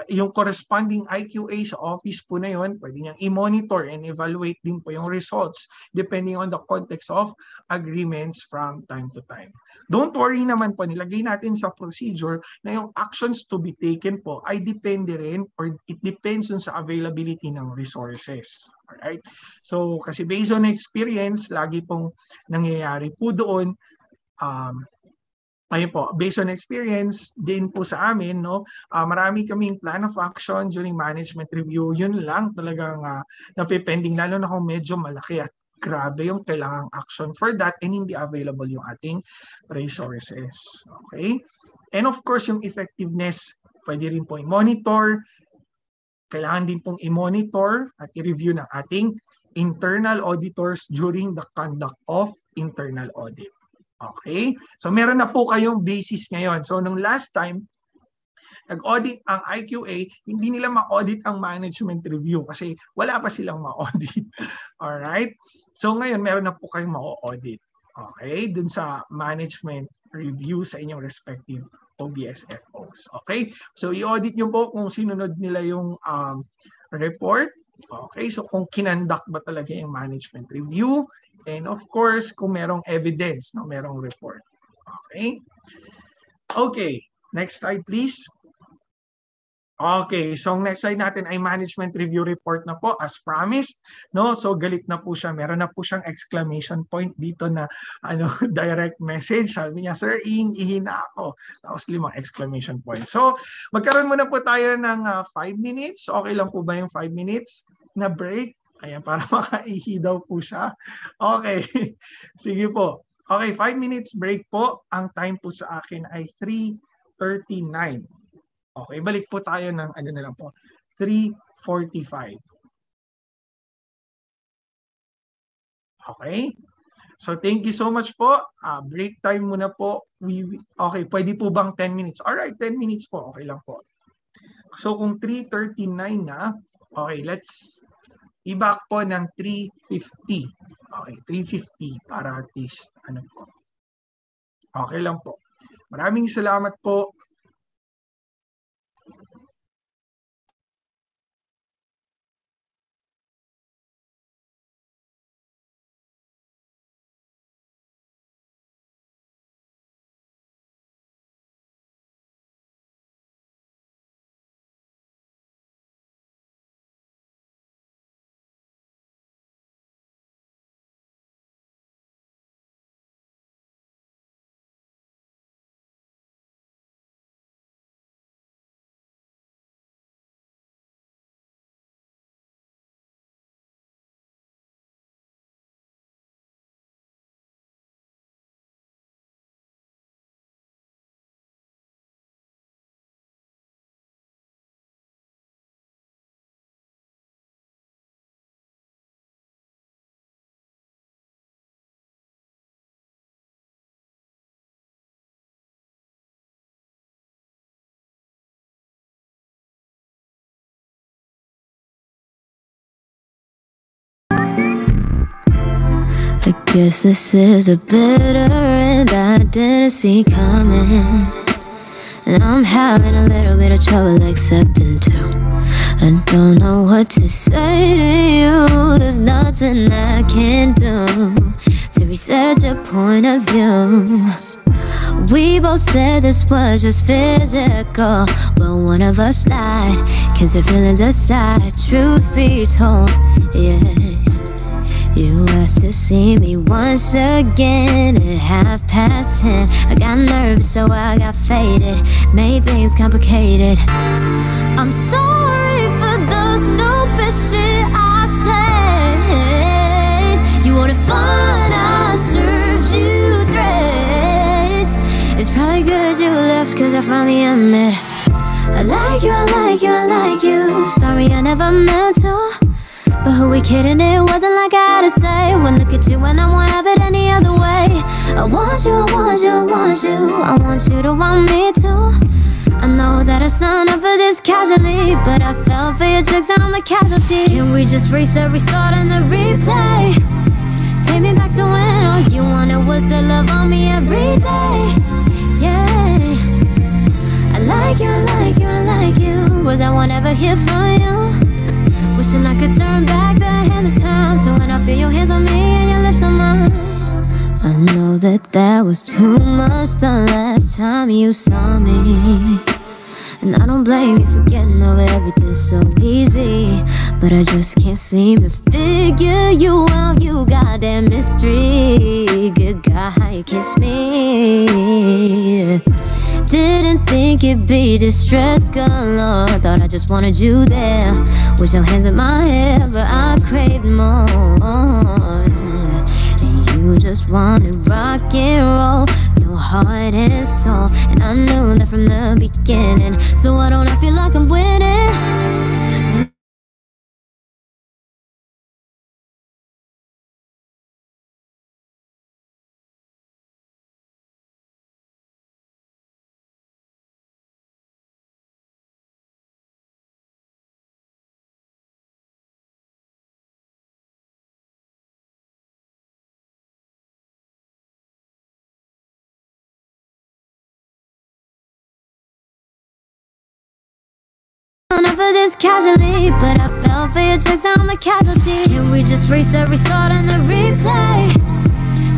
[SPEAKER 3] yung corresponding IQA sa office po na yun, pwede niyang i-monitor and evaluate din po yung results depending on the context of agreements from time to time. Don't worry naman po, nilagay natin sa procedure na yung actions to be taken po ay depende rin or it depends on sa availability ng resources. Alright? So, kasi based on experience, lagi pong nangyayari po doon, ayun po, based on experience din po sa amin, no, marami kaming plan of action during management review. Yun lang talagang napipending, lalo na kung medyo malaki at grabe yung kailangang action for that and hindi available yung ating resources. Okay? And of course, yung effectiveness, pwede rin po i-monitor. Kailangan din pong i-monitor at i-review ng ating internal auditors during the conduct of internal audit. Okay? So meron na po kayong basis ngayon. So nung last time, nag-audit ang IQA, hindi nila ma-audit ang management review kasi wala pa silang ma-audit. Alright? So ngayon, meron na po kayong ma-audit. Okay? Dun sa management review sa inyong respective OBSFOs. Okay? So i-audit nyo po kung sinunod nila yung report. Okay? So kung kinandak ba talaga yung management review. And of course, kung merong evidence, no, merong report. Okay? Okay. Next slide, please. Okay, so next slide natin ay management review report na po as promised, no? So galit na po siya. Meron na po siyang exclamation point dito na direct message. Sabi niya, "Sir, ihina ako." Tapos 5 exclamation point. So magkaroon muna po tayo ng 5 minutes. Okay lang po ba yung 5 minutes na break? Ayan, para makaihi daw po siya. Okay, sige po. Okay, 5 minutes break po. Ang time po sa akin ay 3:39. Okay, balik po tayo ng na lang po, 3:45. Okay? So thank you so much po. Break time muna po. Okay, pwede po bang 10 minutes? Alright, 10 minutes po. Okay lang po. So kung 3:39 na, okay, let's i-back po ng 3:50. Okay, 3:50 para at least, po. Okay lang po. Maraming salamat po.
[SPEAKER 1] I guess this is a bitter end I didn't see coming, and I'm having a little bit of trouble accepting too. I don't know what to say to you. There's nothing I can do to reset your point of view. We both said this was just physical, but one of us lied. Can't say feelings aside, truth be told, yeah. You asked to see me once again at 10:30. I got nervous, so I got faded, made things complicated. I'm sorry for the stupid shit I said. You wanted fun, I served you threats. It's probably good you left, cause I finally admit I like you, I like you, I like you. Sorry I never meant to, but who we kidding, it wasn't like I had to say. One look at you and I won't have it any other way. I want you, I want you, I want you. I want you to want me too. I know that I signed up for this casually, but I fell for your tricks and I'm the casualty. Can we just reset, restart, and the replay? Take me back to when all you wanted was the love on me every day. Yeah, I like you, I like you, I like you. Was that one ever here for you? Wishing I could turn back the hands of time to when I feel your hands on me and your lips on mine. I know that that was too much the last time you saw me, and I don't blame you for getting over everything so easy, but I just can't seem to figure you out. You got that mystery. Good God, how you kiss me. Didn't think it'd be this stress galore. Thought I just wanted you there, with your hands in my hair, but I craved more. And you just wanted rock and roll, no heart and soul, and I knew that from the beginning. So why don't I feel like I'm winning? For this casually, but I fell for your tricks, I'm the casualty. Can we just reset, restart, and the replay?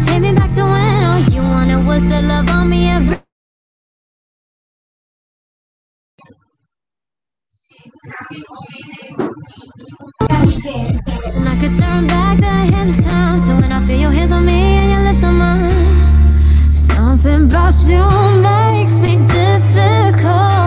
[SPEAKER 1] Take me back to when all you wanted was the love on me every. And I could turn back the hands of time to when I feel your hands on me and your lips on mine. Something about you makes me difficult.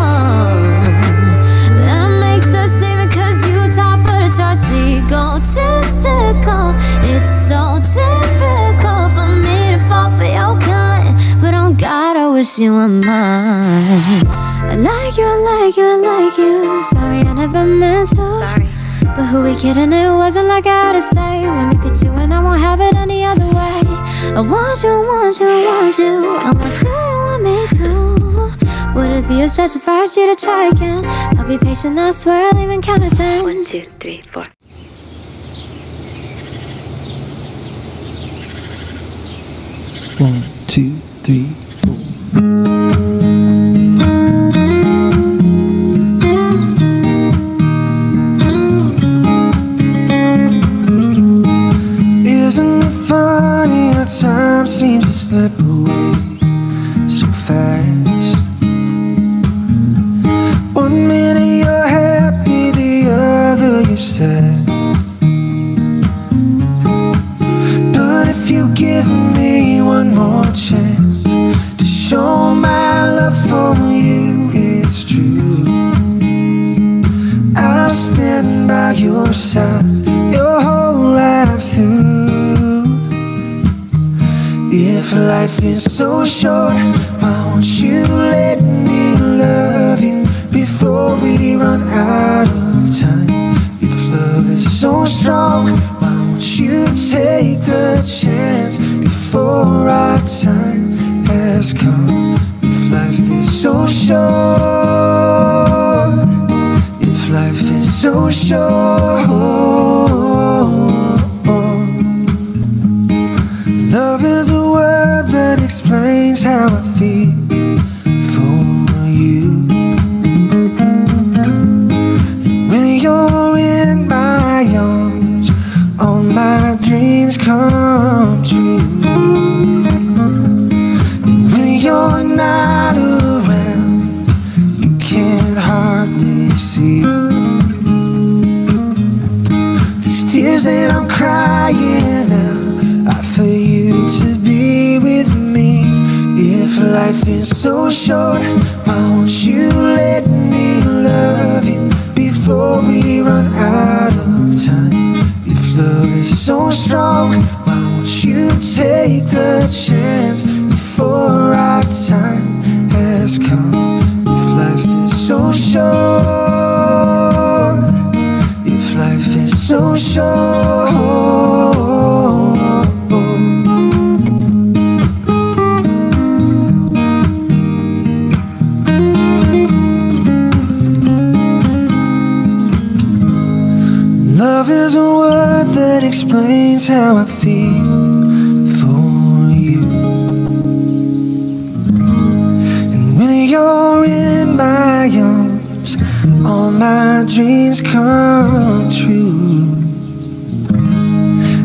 [SPEAKER 1] Charts egotistical. It's so typical for me to fall for your kind, but on God I wish you were mine. I like you, I like you, I like you. Sorry I never meant to. Sorry. But who we kidding, it wasn't like I had to say. When I look at you and I won't have it any other way. I want you, I want you, I want you. I want you to want me too. Would it be a stretch if I asked you to try again? I'll be patient, I swear I'll even count to 10. 1, 2, 3, 4. One, two, three, four.
[SPEAKER 18] Isn't it funny how time seems to slip away so fast? One minute you're happy, the other you're sad. But if you give me one more chance to show my love for you, it's true. I'll stand by your side your whole life through. If life is so short, why won't you let me love you before we run out of time? If love is so strong, why won't you take the chance before our time has come? If life is so short, if life is so short, love is a word that explains how I feel for you. When you're in my arms, all my dreams come true. And when you're life is so short, why won't you let me love you before we run out of time? If love is so strong, why won't you take the chance before our time has come? If life is so short, if life is so short. Love is a word that explains how I feel for you. And when you're in my arms, all my dreams come true.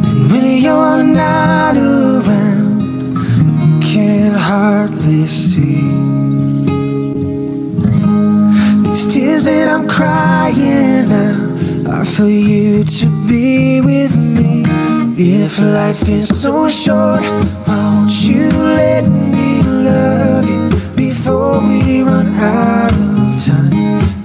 [SPEAKER 18] And when you're not around, you can hardly see these tears that I'm crying out are for you to be with me. If life is so short, why won't you let me love you before we run out of time?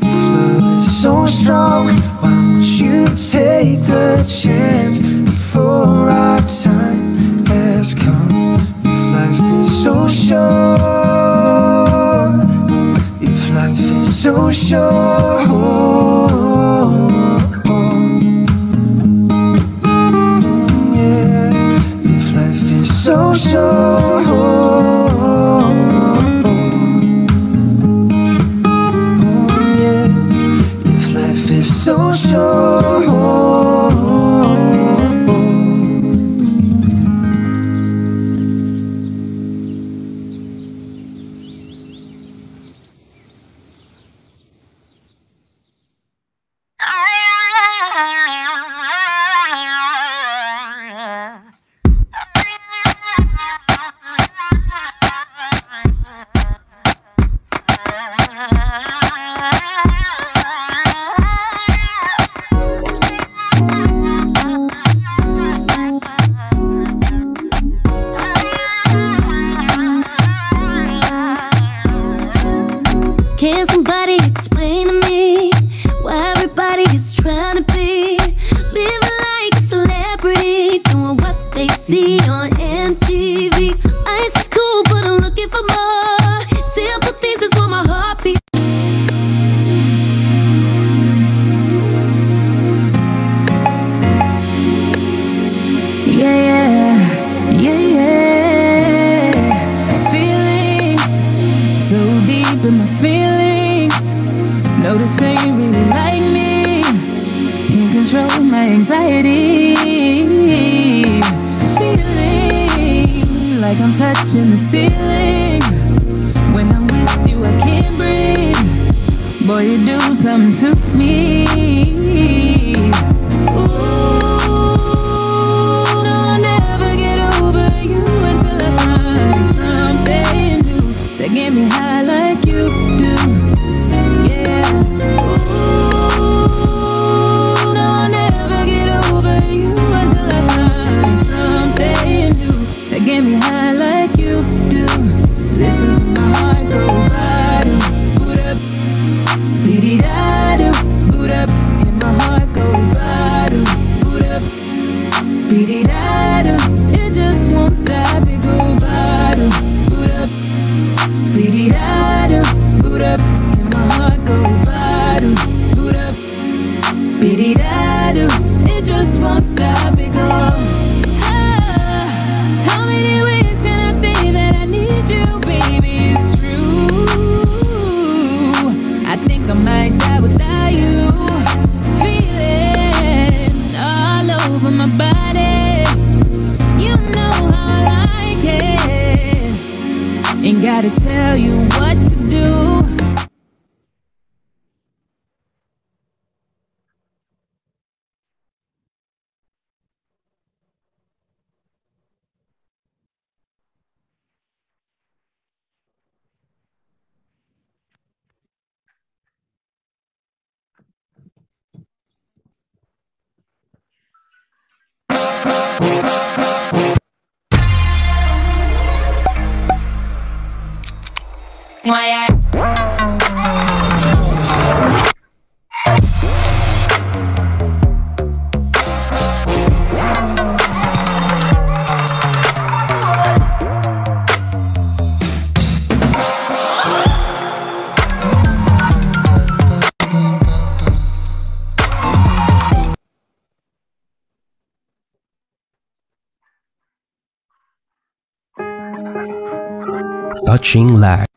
[SPEAKER 18] If love is so strong, why won't you take the chance before our time has come? If life is so short, if life is so short, so short, yeah. If life is so short,
[SPEAKER 1] Can somebody explain to me why everybody is trying to be living like a celebrity, doing what they see on MTV? Ice is cool, but I'm looking for more. Simple things is what my heart beats. Yeah, feelings so deep in my feelings. Notice they really like me. Can't control my anxiety. Feeling like I'm touching the ceiling. When I'm with you, I can't breathe. Boy, you do something to me. Ooh, no, I'll never get over you until I find something new that get me high like you do. Get me high like you do. Listen to my heart go bottom, boot up, beady-da-do, boot up. And my heart go bottom, boot up, beady-da-do. It just won't stop, it go bottom, boot up, beady-da-do, boot up. And my heart go bottom, boot up, beady-da-do. It just won't stop, it go. I might die without you. Feeling all over my body. You know how I like it. Ain't gotta tell you what to do.
[SPEAKER 4] Touching lives,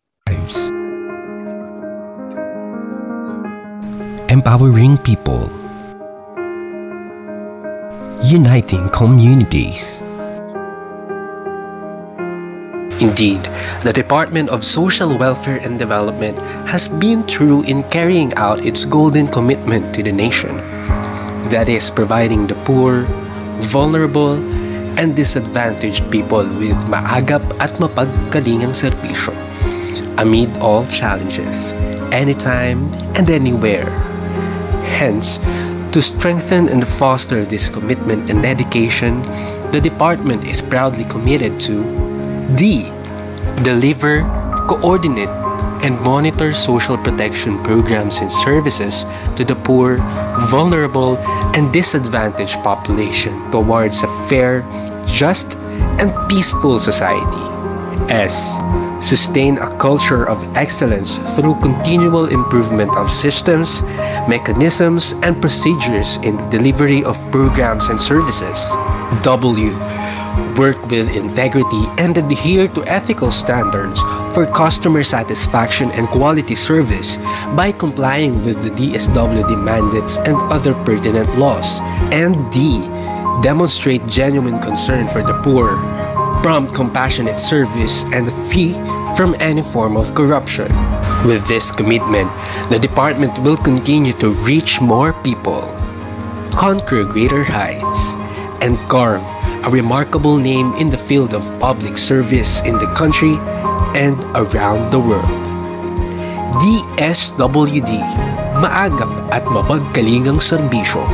[SPEAKER 4] empowering people, uniting communities. Indeed, the Department of Social Welfare and Development has been true in carrying out its golden commitment to the nation. That is, providing the poor, vulnerable, and disadvantaged people with maagap at mapagkalingang serbisyo amid all challenges, anytime and anywhere. Hence, to strengthen and foster this commitment and dedication, the department is proudly committed to D. Deliver, coordinate, and monitor social protection programs and services to the poor, vulnerable, and disadvantaged population towards a fair, just, and peaceful society. S. Sustain a culture of excellence through continual improvement of systems, mechanisms, and procedures in the delivery of programs and services. W. Work with integrity and adhere to ethical standards for customer satisfaction and quality service by complying with the DSWD mandates and other pertinent laws. And D. Demonstrate genuine concern for the poor, prompt compassionate service, and free from any form of corruption. With this commitment, the department will continue to reach more people, conquer greater heights, and carve a remarkable name in the field of public service in the country and around the world. DSWD, maagap at mapagkalingang serbisyo.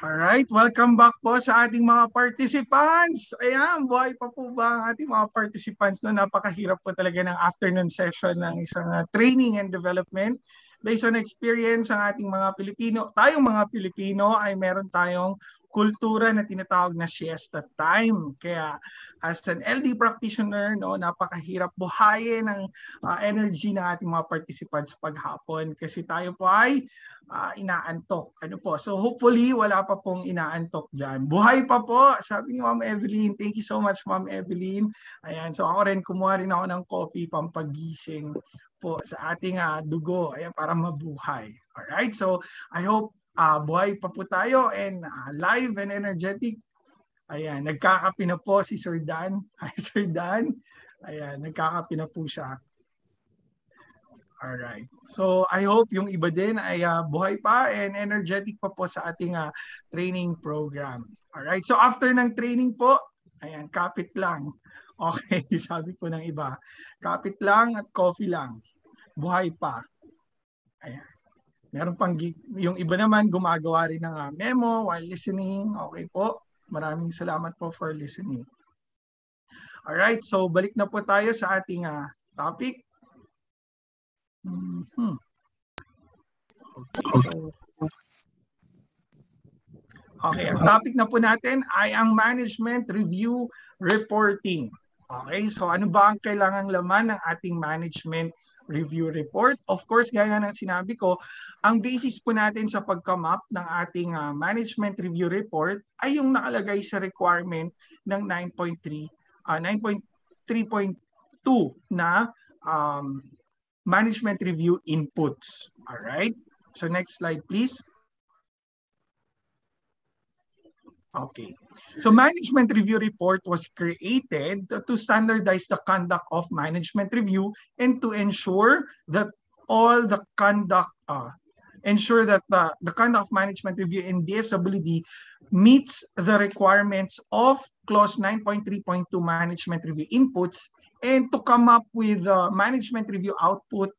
[SPEAKER 3] Alright, welcome back po sa ating mga participants. Ayan, buhay pa po ba ang ating mga participants? No, napakahirap po talaga ng afternoon session ng isang training and development. Based on experience ang ating mga Pilipino, tayong mga Pilipino ay meron tayong kultura na tinatawag na siesta time. Kaya as an LD practitioner, no, napakahirap buhayin ang energy ng ating mga participants paghapon kasi tayo po ay inaantok. Ano po? So hopefully wala pa pong inaantok dyan. Buhay pa po, sabi ni Ma'am Evelyn. Thank you so much, Ma'am Evelyn. Ayan, so ako rin, kumuha rin ako ng coffee pampagising po sa ating dugo, ayan, para mabuhay. Alright, so I hope buhay pa po tayo and live and energetic. Ayan, nagkakape na po si Sir Dan. Hi, Sir Dan. Ayan, nagkakape na po siya. Alright. So, I hope yung iba din ay buhay pa and energetic pa po sa ating training program. Alright. So, after ng training po, ayan, kapit lang. Okay, sabi po ng iba. Kapit lang at coffee lang. Buhay pa. Ayan. Meron pang, yung iba naman gumagawa rin ng memo while listening. Okay po. Maraming salamat po for listening. Alright, so balik na po tayo sa ating topic. Okay, ang topic na po natin ay ang management review reporting. Okay, so ano ba ang kailangang laman ng ating management review report? Of course, gaya ng sinabi ko, ang basis po natin sa pagka-map ng ating management review report ay yung nakalagay sa requirement ng 9.3, 9.3.2 na management review inputs. All right. So next slide, please. Okay. So management review report was created to standardize the conduct of management review and to ensure that all the conduct the conduct of management review in DSWD meets the requirements of clause 9.3.2 management review inputs, and to come up with management review output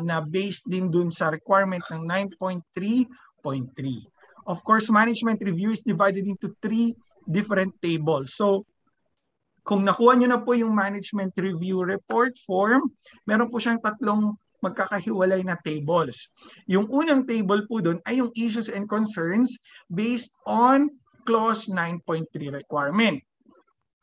[SPEAKER 3] na based din dun sa requirement ng 9.3.3. Of course, management review is divided into 3 different tables. So, kung nakuha nyo na po yung management review report form, meron po siyang 3 magkakahiwalay na tables. Yung unang table po doon ay yung issues and concerns based on clause 9.3 requirement.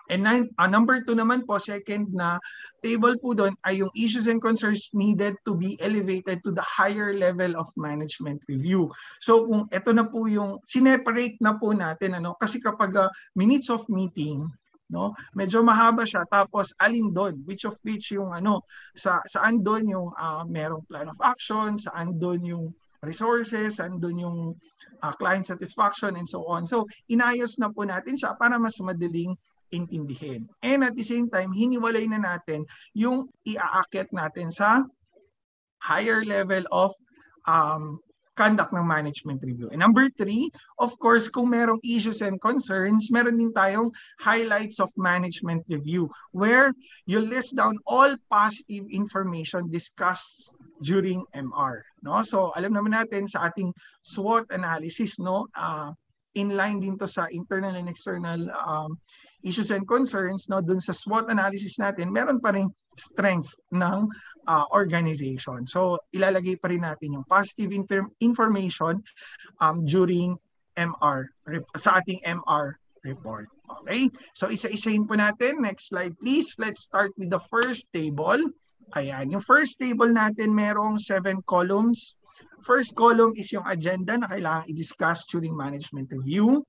[SPEAKER 3] And number 2 naman po, second na table po doon ay yung issues and concerns needed to be elevated to the higher level of management review. So kung ito na po yung sineparate na po natin, kasi kapag minutes of meeting, medyo mahaba siya, tapos alin doon, which yung saan doon yung merong plan of action, saan doon yung resources, saan doon yung client satisfaction, and so on. So inayos na po natin siya para mas madaling intindihin. And at the same time, hiniwalay na natin yung iaakit natin sa higher level of conduct ng management review. And number 3, of course, kung merong issues and concerns, meron din tayong highlights of management review where you list down all positive information discussed during MR. So alam naman natin sa ating SWOT analysis, inline din to sa internal and external issues and concerns, dun sa SWOT analysis natin, meron pa rin strength ng organization. So, ilalagay pa rin natin yung positive information during MR, sa ating MR report. Okay? So, isa-isahin po natin. Next slide, please. Let's start with the first table. Ayan. Yung first table natin, merong 7 columns. First column is yung agenda na kailangan i-discuss during management review.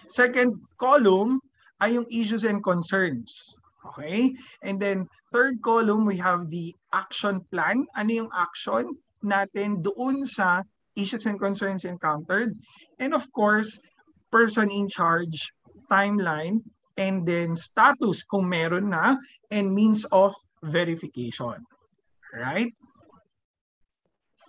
[SPEAKER 3] Second column ay yung issues and concerns. Okay? And then, third column, we have the action plan. Ano yung action natin doon sa issues and concerns encountered? And of course, person in charge, timeline, and then status kung meron na, and means of verification. Right?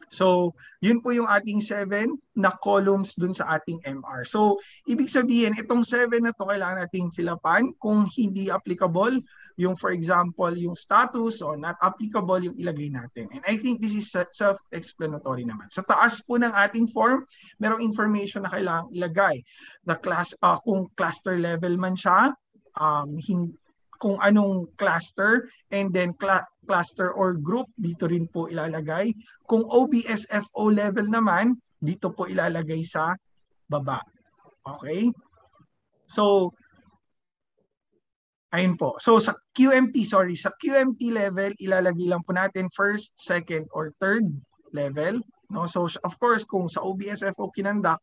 [SPEAKER 3] So, yun po yung ating 7 na columns dun sa ating MR. So, ibig sabihin, itong 7 na to kailangan nating fill-upan. Kung hindi applicable, yung for example, yung status o not applicable, yung ilagay natin. And I think this is self-explanatory naman. Sa taas po ng ating form, merong information na kailangan ilagay. The class, kung cluster level man siya, kung anong cluster, and then cluster or group, dito rin po ilalagay. Kung OBSFO level naman, dito po ilalagay sa baba. Okay? So, ayun po. So, sa QMT level, ilalagay lang po natin first, second, or third level. So, of course, kung sa OBSFO kinandak,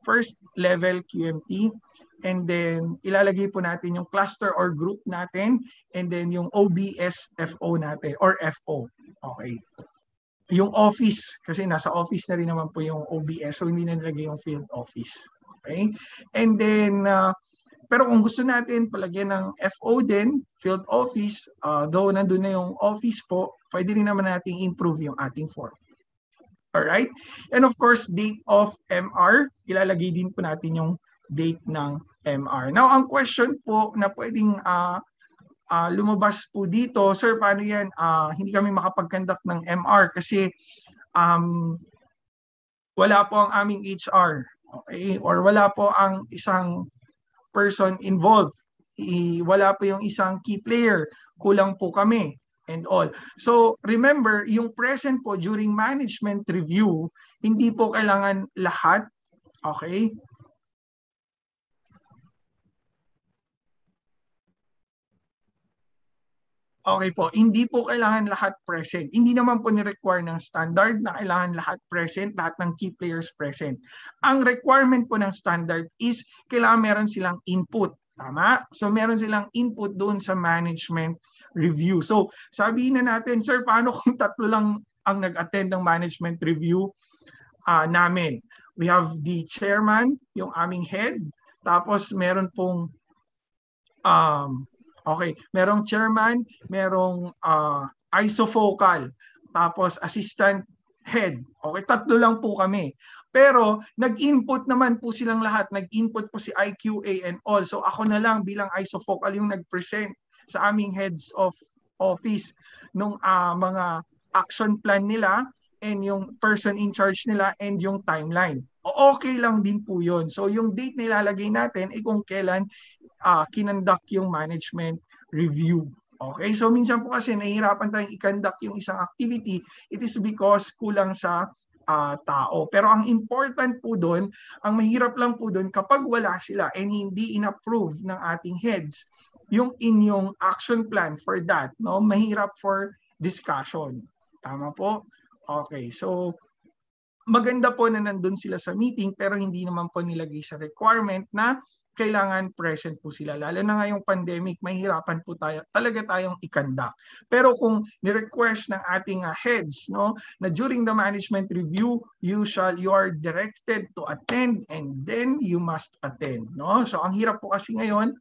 [SPEAKER 3] first level QMT, and then ilalagay po natin yung cluster or group natin, and then yung OBSFO natin or FO. Okay. Yung office, kasi nasa office na rin naman po yung OBS, so hindi na nilagay yung field office. Okay. And then, pero kung gusto natin palagyan ng FO din, field office, though nandun na yung office po, pwede rin naman natin improve yung ating form. Alright? And of course, date of MR, ilalagay din po natin yung date ng MR. Now, ang question po na pwedeng lumabas po dito, sir, paano yan? Hindi kami makapag-conduct ng MR kasi wala po ang aming HR. Okay? Or wala po ang isang person involved. Wala po yung isang key player. Kulang po kami. And all. So, remember, yung present po during management review, hindi po kailangan lahat. Okay? Okay po, hindi po kailangan lahat present. Hindi naman po ni-require ng standard na kailangan lahat present, lahat ng key players present. Ang requirement po ng standard is kailangan meron silang input. Tama? So meron silang input doon sa management review. So sabihin na natin, sir, paano kung 3 lang ang nag-attend ng management review namin? We have the chairman, yung aming head, Tapos meron pong okay, merong chairman, merong ISO focal, tapos assistant head. Okay, tatlo lang po kami. Pero nag-input naman po silang lahat. Nag-input po si IQA and all. So ako na lang bilang ISO focal yung nag-present sa aming heads of office nung mga action plan nila and yung person in charge nila and yung timeline. Okay lang din po yun. So yung date na ilalagay natin ay kung kailan kinonduct yung management review. Okay, so minsan po kasi nahihirapan tayong i-conduct yung isang activity, it is because kulang sa tao. Pero ang important po doon, ang mahirap lang po doon kapag wala sila and hindi in-approve ng ating heads yung inyong action plan for that, no? Mahirap for discussion. Tama po? Okay, so maganda po na nandun sila sa meeting pero hindi naman po nilagay sa requirement na kailangan present po sila. Lalo na ngayong pandemic, mahirapan po talaga tayong i-conduct. Pero kung ni-request ng ating heads, no, na during the management review, you are directed to attend and then you must attend. No? So ang hirap po kasi ngayon,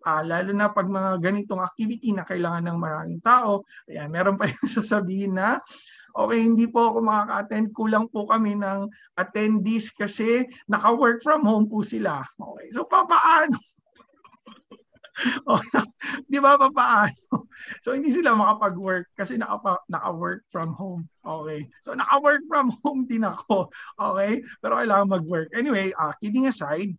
[SPEAKER 3] lalo na pag mga ganitong activity na kailangan ng maraming tao, ayan, meron pa yung sasabihin na, okay, hindi po ako makaka-attend. Kulang po kami ng attendees kasi naka-work from home po sila. Okay, so papaano? Di ba papaano? So hindi sila makapag-work kasi naka-work from home. Okay, so naka-work from home din ako. Okay, pero kailangan mag-work. Anyway, kidding aside,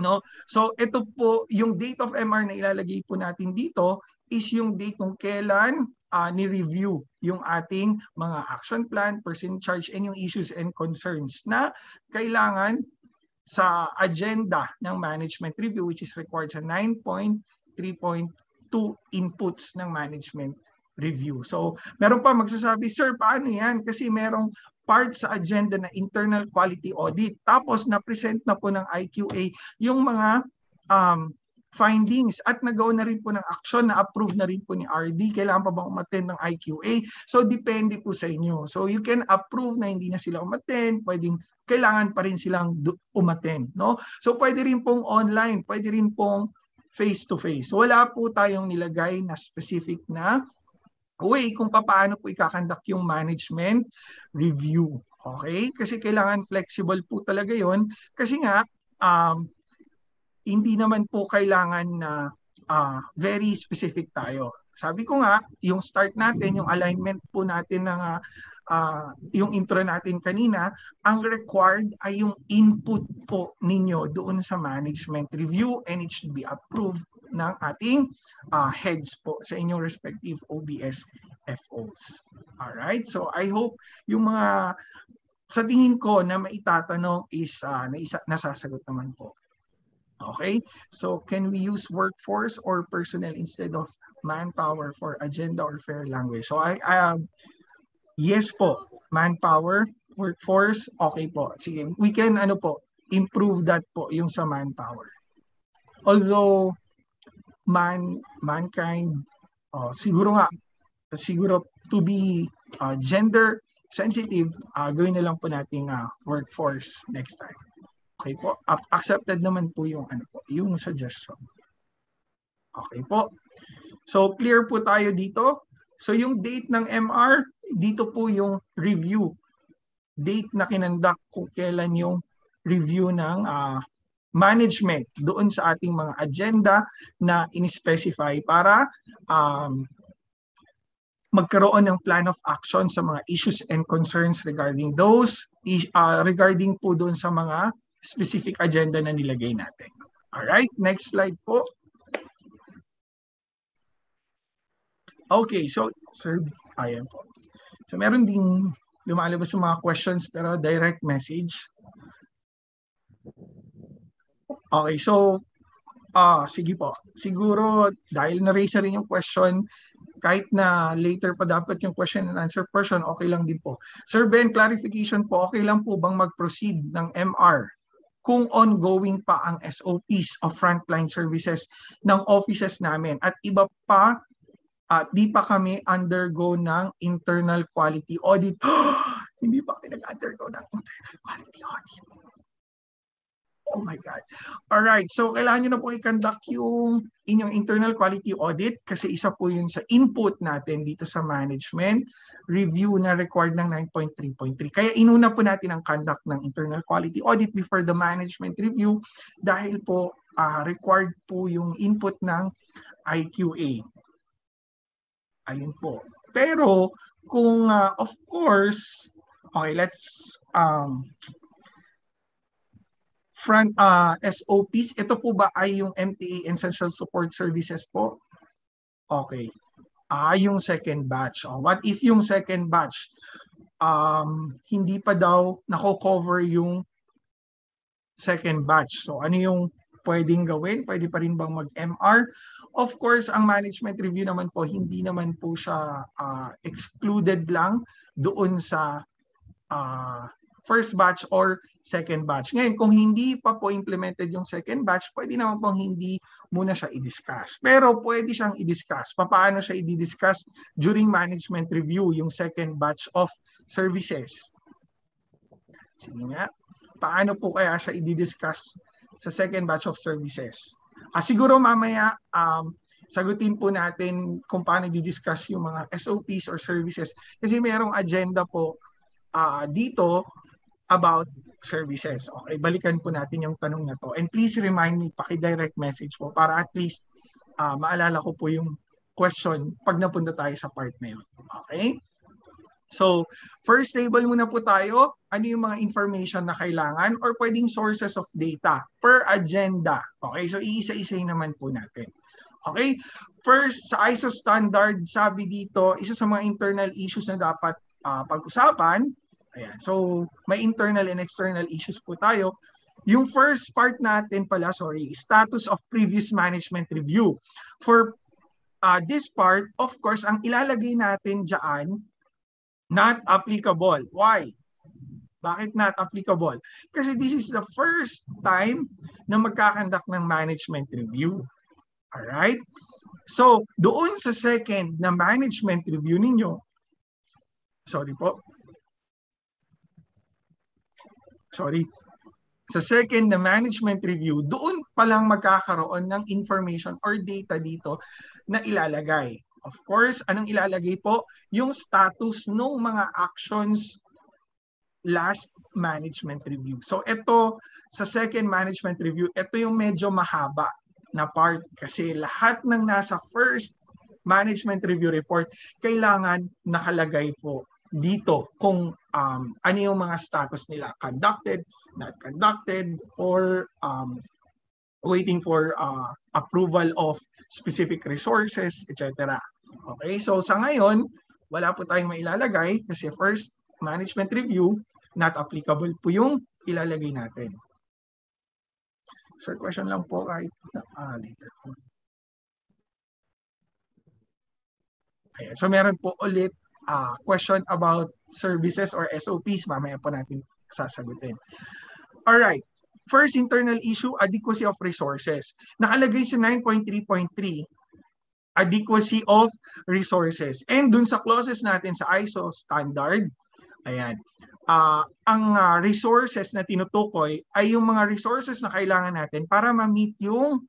[SPEAKER 3] no? So ito po yung date of MR na ilalagay po natin dito is yung date kung kailan ni-review yung ating mga action plan, person in charge, and yung issues and concerns na kailangan sa agenda ng management review which is required sa 9.3.2 inputs ng management review. So meron pa magsasabi, sir, paano yan? Kasi merong part sa agenda na internal quality audit. Tapos na-present na po ng IQA yung mga findings at nagawa na rin po ng action, na-approve na rin po ni RD. Kailangan pa bang umattend ng IQA? So, depende po sa inyo. So, you can approve na hindi na sila umattend, kailangan pa rin silang umattend. No? So, pwede rin pong online, pwede rin pong face-to-face. Wala po tayong nilagay na specific na way kung paano po ikakandak yung management review. Okay? Kasi kailangan flexible po talaga yon. Kasi nga, hindi naman po kailangan na very specific tayo. Sabi ko nga, yung start natin, yung alignment po natin ng yung intro natin kanina, ang required ay yung input po ninyo doon sa management review and it should be approved ng ating heads po sa inyong respective OBS FOs. Alright, so I hope yung mga sa tingin ko na maitatanong is nasasagot naman po. Okay, so can we use workforce or personnel instead of manpower for agenda or fair language? So yes po, manpower, workforce, okay po. Sige, we can improve that po yung sa manpower. Although mankind, siguro to be gender sensitive, gawin na lang po nating workforce next time. Okay po, accepted naman po yung yung suggestion. Okay po. So clear po tayo dito. So yung date ng MR, dito po yung review. Date na kinandak kung kailan yung review ng management doon sa ating mga agenda na in-specify para magkaroon ng plan of action sa mga issues and concerns regarding those, regarding po doon sa mga specific agenda na nilagay natin. Alright, next slide po. Okay, so sir, ayan po. So meron ding lumalabas sa mga questions pero direct message. Okay, so sige po. Siguro dahil na-raise rin yung question, kahit na later pa dapat yung question and answer portion, okay lang din po. Sir Ben, clarification po, okay lang po bang mag-proceed ng MR kung ongoing pa ang SOPs of frontline services ng offices namin at iba pa, di pa kami undergo ng internal quality audit? Hindi pa kami nag-undergo ng internal quality audit. Oh my God. Alright, so kailangan nyo na po i-conduct yung inyong internal quality audit kasi isa po yun sa input natin dito sa management review na required ng 9.3.3. Kaya inuna po natin ang conduct ng internal quality audit before the management review dahil po required po yung input ng IQA. Ayun po. Pero kung of course, okay, let's front SOPs, ito po ba ay yung MTA Essential Support Services po? Okay. Yung second batch. What if yung second batch hindi pa daw nako-cover yung second batch? So ano yung pwedeng gawin? Pwede pa rin bang mag-MR? Of course, ang management review naman po, hindi naman po siya excluded lang doon sa first batch or second batch. Ngayon, kung hindi pa po implemented yung second batch, pwede naman pong hindi muna siya i-discuss. Pero pwede siyang i-discuss. Paano siya i-discuss during management review, yung second batch of services? Sige nga. Paano po kaya siya i-discuss sa second batch of services? Siguro mamaya, sagutin po natin kung paano i-discuss yung mga SOPs or services. Kasi mayroong agenda po dito about services. Okay, balikan po natin yung tanong na to. And please remind me, paki-direct message po para at least maalala ko po yung question pag napunta tayo sa part na yun. Okay? So, first table muna po tayo. Ano yung mga information na kailangan or pwedeng sources of data per agenda. Okay, so iisa-isahin naman po natin. Okay, first sa ISO standard, sabi dito, isa sa mga internal issues na dapat pag-usapan. Ayan. So, may internal and external issues po tayo. Yung first part natin pala, status of previous management review. For this part, of course, ang ilalagay natin dyan, not applicable. Why? Bakit not applicable? Kasi this is the first time na magkakandak ng management review. Alright? So, doon sa second na management review ninyo, sa second na management review, doon palang magkakaroon ng information or data dito na ilalagay. Of course, anong ilalagay po? Yung status ng mga actions last management review. So ito, sa second management review, ito yung medyo mahaba na part kasi lahat ng nasa first management review report kailangan nakalagay po dito kung ano yung mga status nila, conducted, not conducted, or waiting for approval of specific resources, etc. Okay, so sa ngayon, wala po tayong mailalagay kasi first management review, not applicable po yung ilalagay natin. Sir, question lang po kahit later po. Ayan, so meron po ulit question about services or SOPs, mamaya po natin sasagutin. Alright, first internal issue, adequacy of resources. Nakalagay sa 9.3.3, adequacy of resources. And dun sa clauses natin sa ISO standard, ayan, ang resources na tinutukoy ay yung mga resources na kailangan natin para ma-meet yung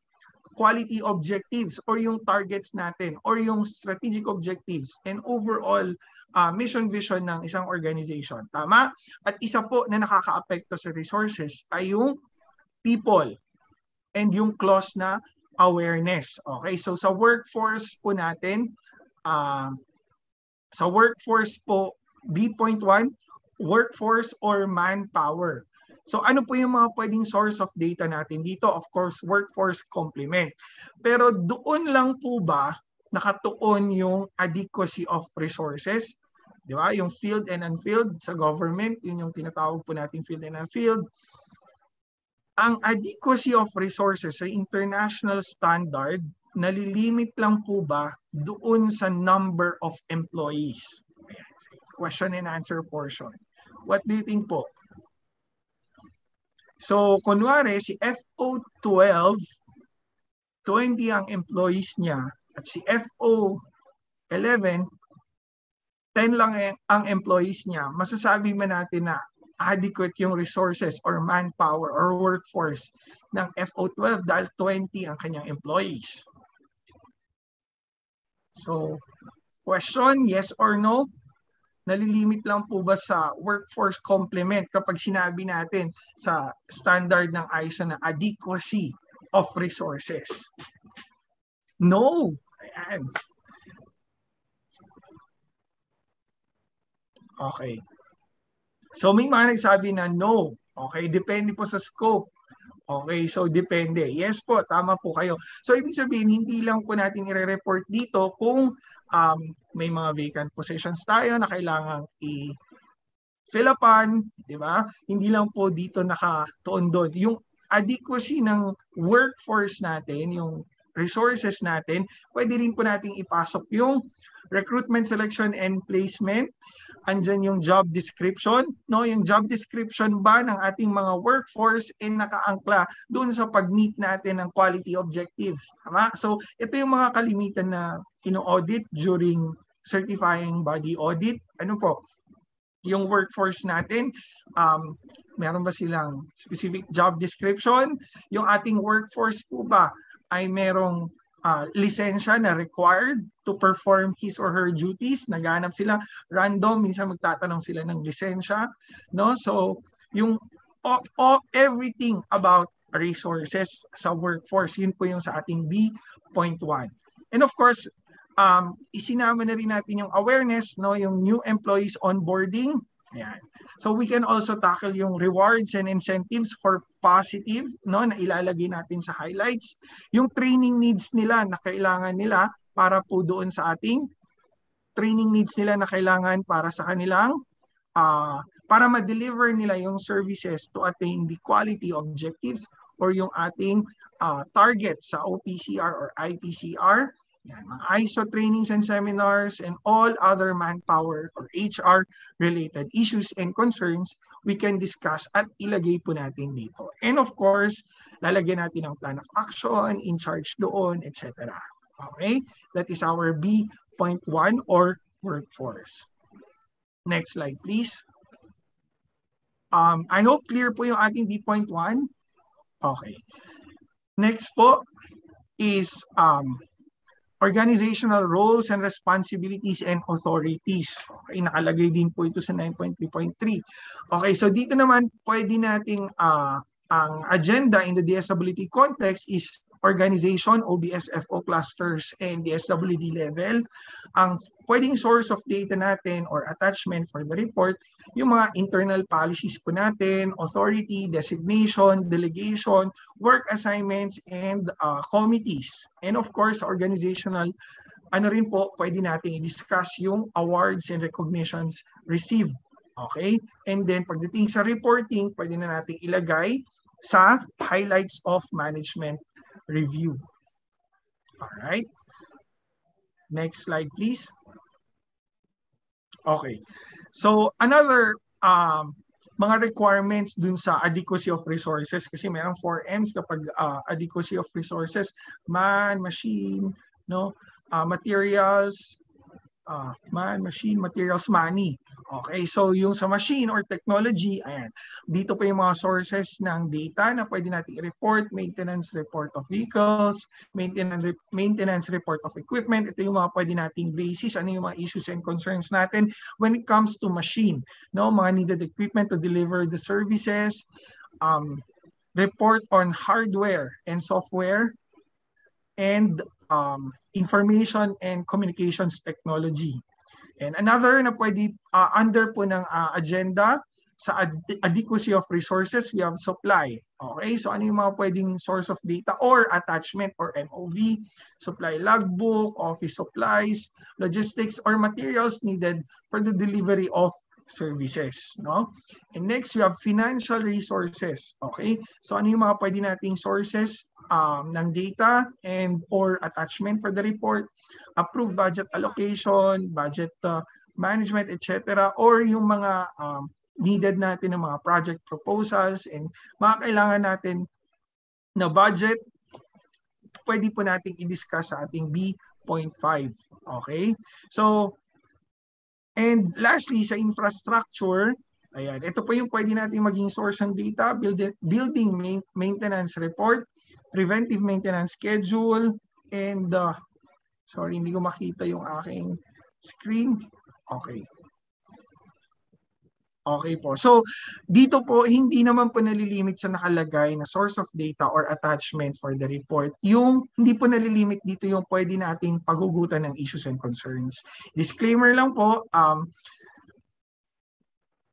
[SPEAKER 3] quality objectives or yung targets natin or yung strategic objectives and overall mission vision ng isang organization. Tama? At isa po na nakakaapekto sa resources ay yung people and yung clause na awareness. Okay? So sa workforce po natin, sa workforce po, B.1, workforce or manpower. So ano po yung mga pwedeng source of data natin dito? Of course, workforce complement. Pero doon lang po ba nakatuon yung adequacy of resources? Di ba? Yung field and unfilled sa government, yun yung tinatawag po natin field and unfilled. Ang adequacy of resources sa international standard, nalilimit lang po ba doon sa number of employees? Question and answer portion. What do you think po? So, kunwari, si FO12, 20 ang employees niya, at si FO11, 10 lang ang employees niya. Masasabi man natin na adequate yung resources or manpower or workforce ng FO12 dahil 20 ang kanyang employees. So, question, yes or no? Nalilimit lang po ba sa workforce complement kapag sinabi natin sa standard ng ISO na adequacy of resources? No. Ayan. Okay. So may mga nagsabi na no. Okay, depende po sa scope. Okay, so depende. Yes po, tama po kayo. So ibig sabihin, hindi lang po natin i-report dito kung may mga vacant positions tayo na kailangang i-fill upan, di ba? Hindi lang po dito nakatuon doon. Yung adequacy ng workforce natin, yung resources natin, pwede rin po nating ipasok yung recruitment, selection, and placement. Andyan yung job description, no? Yung job description ba ng ating mga workforce ay nakaangkla doon sa pag-meet natin ng quality objectives. Tama? So, ito yung mga kalimitan na ino-audit during certifying body audit. Ano po? Yung workforce natin, meron ba silang specific job description? Yung ating workforce po ba ay merong lisensya na required to perform his or her duties? Naghanap sila random, minsan magtatanong sila ng lisensya, no? So yung everything about resources sa workforce, yun po yung sa ating B.1. And of course, isinama na rin natin yung awareness, no, yung new employees onboarding. Ayan. So we can also tackle yung rewards and incentives for positive, no, na ilalagay natin sa highlights. Yung training needs nila na kailangan nila para po doon sa ating training needs nila na kailangan para sa kanilang para ma-deliver nila yung services to attain the quality objectives or yung ating target sa OPCR or IPCR. Yan, mga ISO trainings and seminars and all other manpower or HR related issues and concerns we can discuss at ilagay po natin dito. And of course, lalagyan natin ang plan of action, in charge doon, etc. Okay? That is our B.1 or workforce. Next slide, please. I hope clear po yung ating B.1. Okay. Next po is organizational roles and responsibilities and authorities. Okay, nakalagay din po ito sa 9.3.3. Okay, so dito naman pwede nating ang agenda in the DSWD context is organization, OBSFO clusters, and DSWD level. Ang pwedeng source of data natin or attachment for the report, yung mga internal policies po natin, authority, designation, delegation, work assignments, and committees. And of course, organizational, ano rin po, pwede natin i-discuss yung awards and recognitions received. Okay? And then pagdating sa reporting, pwede na natin ilagay sa highlights of management review. All right. Next slide, please. Okay. So another mga requirements dun sa adequacy of resources, kasi mayroong 4 M's kapag adequacy of resources: man, machine, no, materials, man, machine, materials, money. Okay, so yung sa machine or technology, ayan, dito pa yung mga sources ng data na pwede natin i-report: maintenance report of vehicles, maintenance report of equipment. Ito yung mga pwede nating basis, ano yung mga issues and concerns natin when it comes to machine, no, mga needed equipment to deliver the services, report on hardware and software, and information and communications technology. And another na pwede under po ng agenda sa adequacy of resources, we have supply. Okay, so ano yung mga pwedeng source of data or attachment or MOV, supply logbook, office supplies, logistics, or materials needed for the delivery of services, no? And next, we have financial resources. Okay, so ano yung mga pwede nating sources ng data and or attachment for the report: approved budget allocation, budget management, etc. Or yung mga needed natin ng mga project proposals and mga kailangan natin na budget, pwede po natin i-discuss sa ating B.5. Okay? So, and lastly, sa infrastructure, Ayan, ito po yung pwede natin maging source ng data, building maintenance report, preventive maintenance schedule, and sorry, hindi ko makita yung aking screen. Okay. Okay po. So, dito po, hindi naman po nalilimit sa nakalagay na source of data or attachment for the report. Yung hindi po nalilimit dito yung pwede nating paghugutan ng issues and concerns. Disclaimer lang po,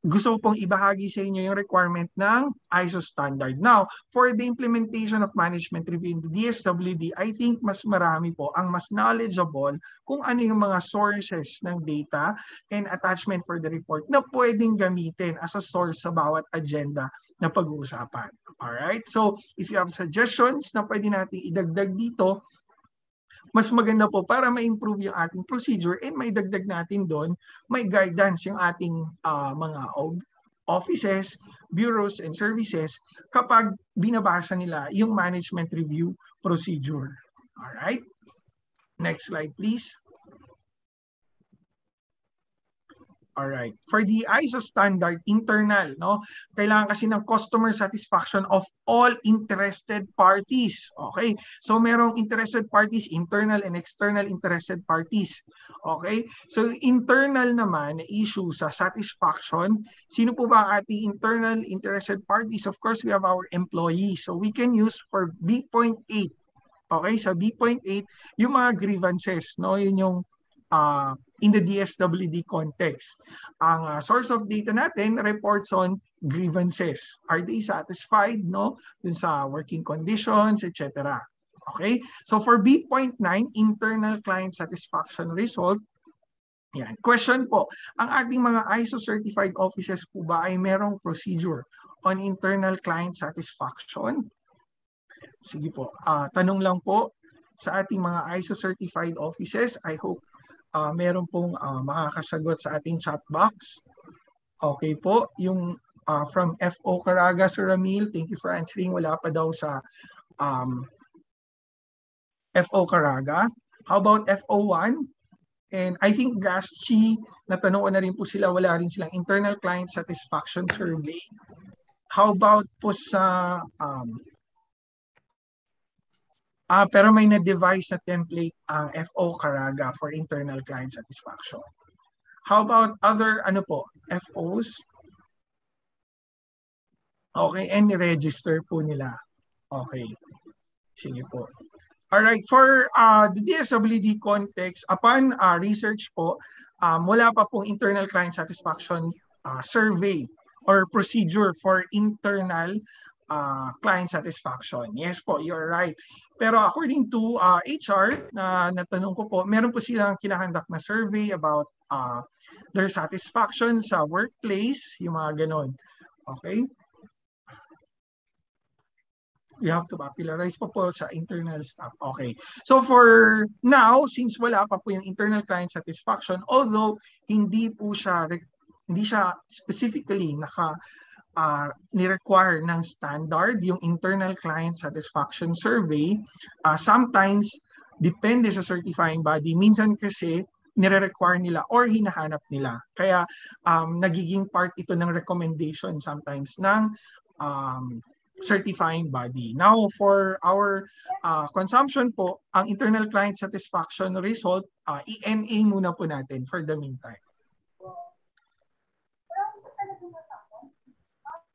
[SPEAKER 3] gusto ko pong ibahagi sa inyo yung requirement ng ISO standard. Now, for the implementation of management review in the DSWD, I think mas marami po ang mas knowledgeable kung ano yung mga sources ng data and attachment for the report na pwedeng gamitin as a source sa bawat agenda na pag-uusapan. Alright? So, if you have suggestions na pwede natin idagdag dito, mas maganda po para ma-improve yung ating procedure and may dagdag natin doon, may guidance yung ating mga offices, bureaus, and services kapag binabasa nila yung management review procedure. Alright? Next slide, please. Alright. For the ISO standard, internal, no? Kailangan kasi ng customer satisfaction of all interested parties. Okay? So, merong interested parties, internal and external interested parties. Okay? So, internal naman na issue sa satisfaction. Sino po ba ang ating internal interested parties? Of course, we have our employees. So, we can use for B.8. Okay? Sa B.8, yung mga grievances, no? Yun yung in the DSWD context. Ang source of data natin reports on grievances. Are they satisfied, no? Dun sa working conditions, etc. Okay? So for B.9, internal client satisfaction result, yan. Question po, ang ating mga ISO certified offices po ba ay merong procedure on internal client satisfaction? Sige po, tanong lang po sa ating mga ISO certified offices. I hope meron pong makakasagot sa ating chat box. Okay po, yung from FO Caraga, Sir Ramil, thank you for answering. Wala pa daw sa FO Caraga. How about FO1? And I think Gaschi, natanong ko na rin po sila, wala rin silang internal client satisfaction survey. How about po sa pero may na-device na template ang FO Caraga for internal client satisfaction. How about other FOs? Okay, and register po nila. Okay. Sige po. Alright, for the DSWD context, upon research po, wala pa pong internal client satisfaction survey or procedure for internal client satisfaction. Yes po, you're right. Pero according to HR, na natanong ko po, meron po silang kinahandak na survey about their satisfaction sa workplace, yung mga ganon. Okay? We have to popularize pa po sa internal staff. Okay. So for now, since wala pa po yung internal client satisfaction, although hindi siya specifically ni-require ng standard yung internal client satisfaction survey, sometimes depende sa certifying body. Minsan kasi nire-require nila or hinahanap nila. Kaya nagiging part ito ng recommendation sometimes ng certifying body. Now, for our consumption po, ang internal client satisfaction result, ENA muna po natin for the meantime.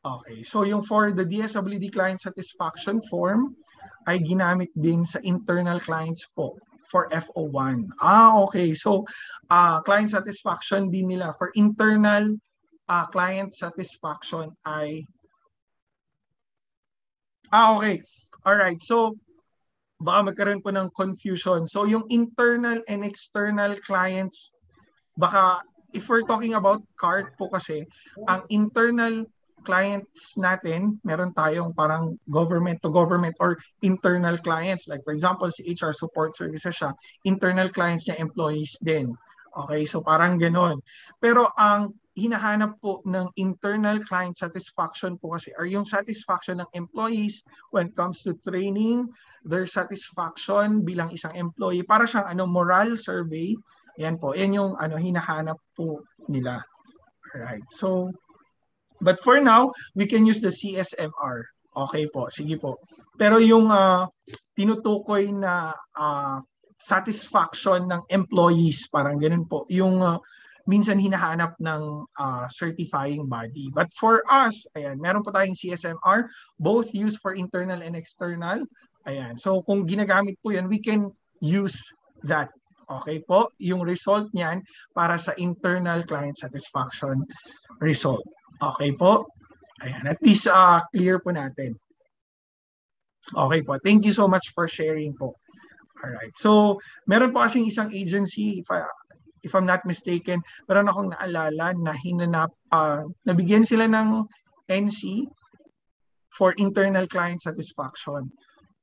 [SPEAKER 3] Okay, so yung for the DSWD client satisfaction form ay ginamit din sa internal clients po for FO1. Okay, so client satisfaction din nila for internal client satisfaction ay okay. Alright, so baka magkaroon po ng confusion. So yung internal and external clients, baka if we're talking about CART po kasi, ang internal clients natin, meron tayong parang government to government or internal clients. Like for example, si HR support services siya, internal clients niya, employees din. Okay, so parang ganon. Pero ang hinahanap po ng internal client satisfaction po kasi are yung satisfaction ng employees when it comes to training, their satisfaction bilang isang employee. Para siyang moral survey. Yan po, yan yung hinahanap po nila. Alright, so But for now, we can use the CSMR. Okay po, sige po. Pero yung tinutukoy na satisfaction ng employees, parang ganun po, yung minsan hinahanap ng certifying body. But for us, ayan, meron po tayong CSMR, both used for internal and external. Ayan, so kung ginagamit po yan, we can use that. Okay po, yung result niyan para sa internal client satisfaction result. Okay po? Ayan, at least clear po natin. Okay po. Thank you so much for sharing po. Alright. So, meron po kasing isang agency, if I'm not mistaken, meron akong naalala na nabigyan sila ng NC for internal client satisfaction.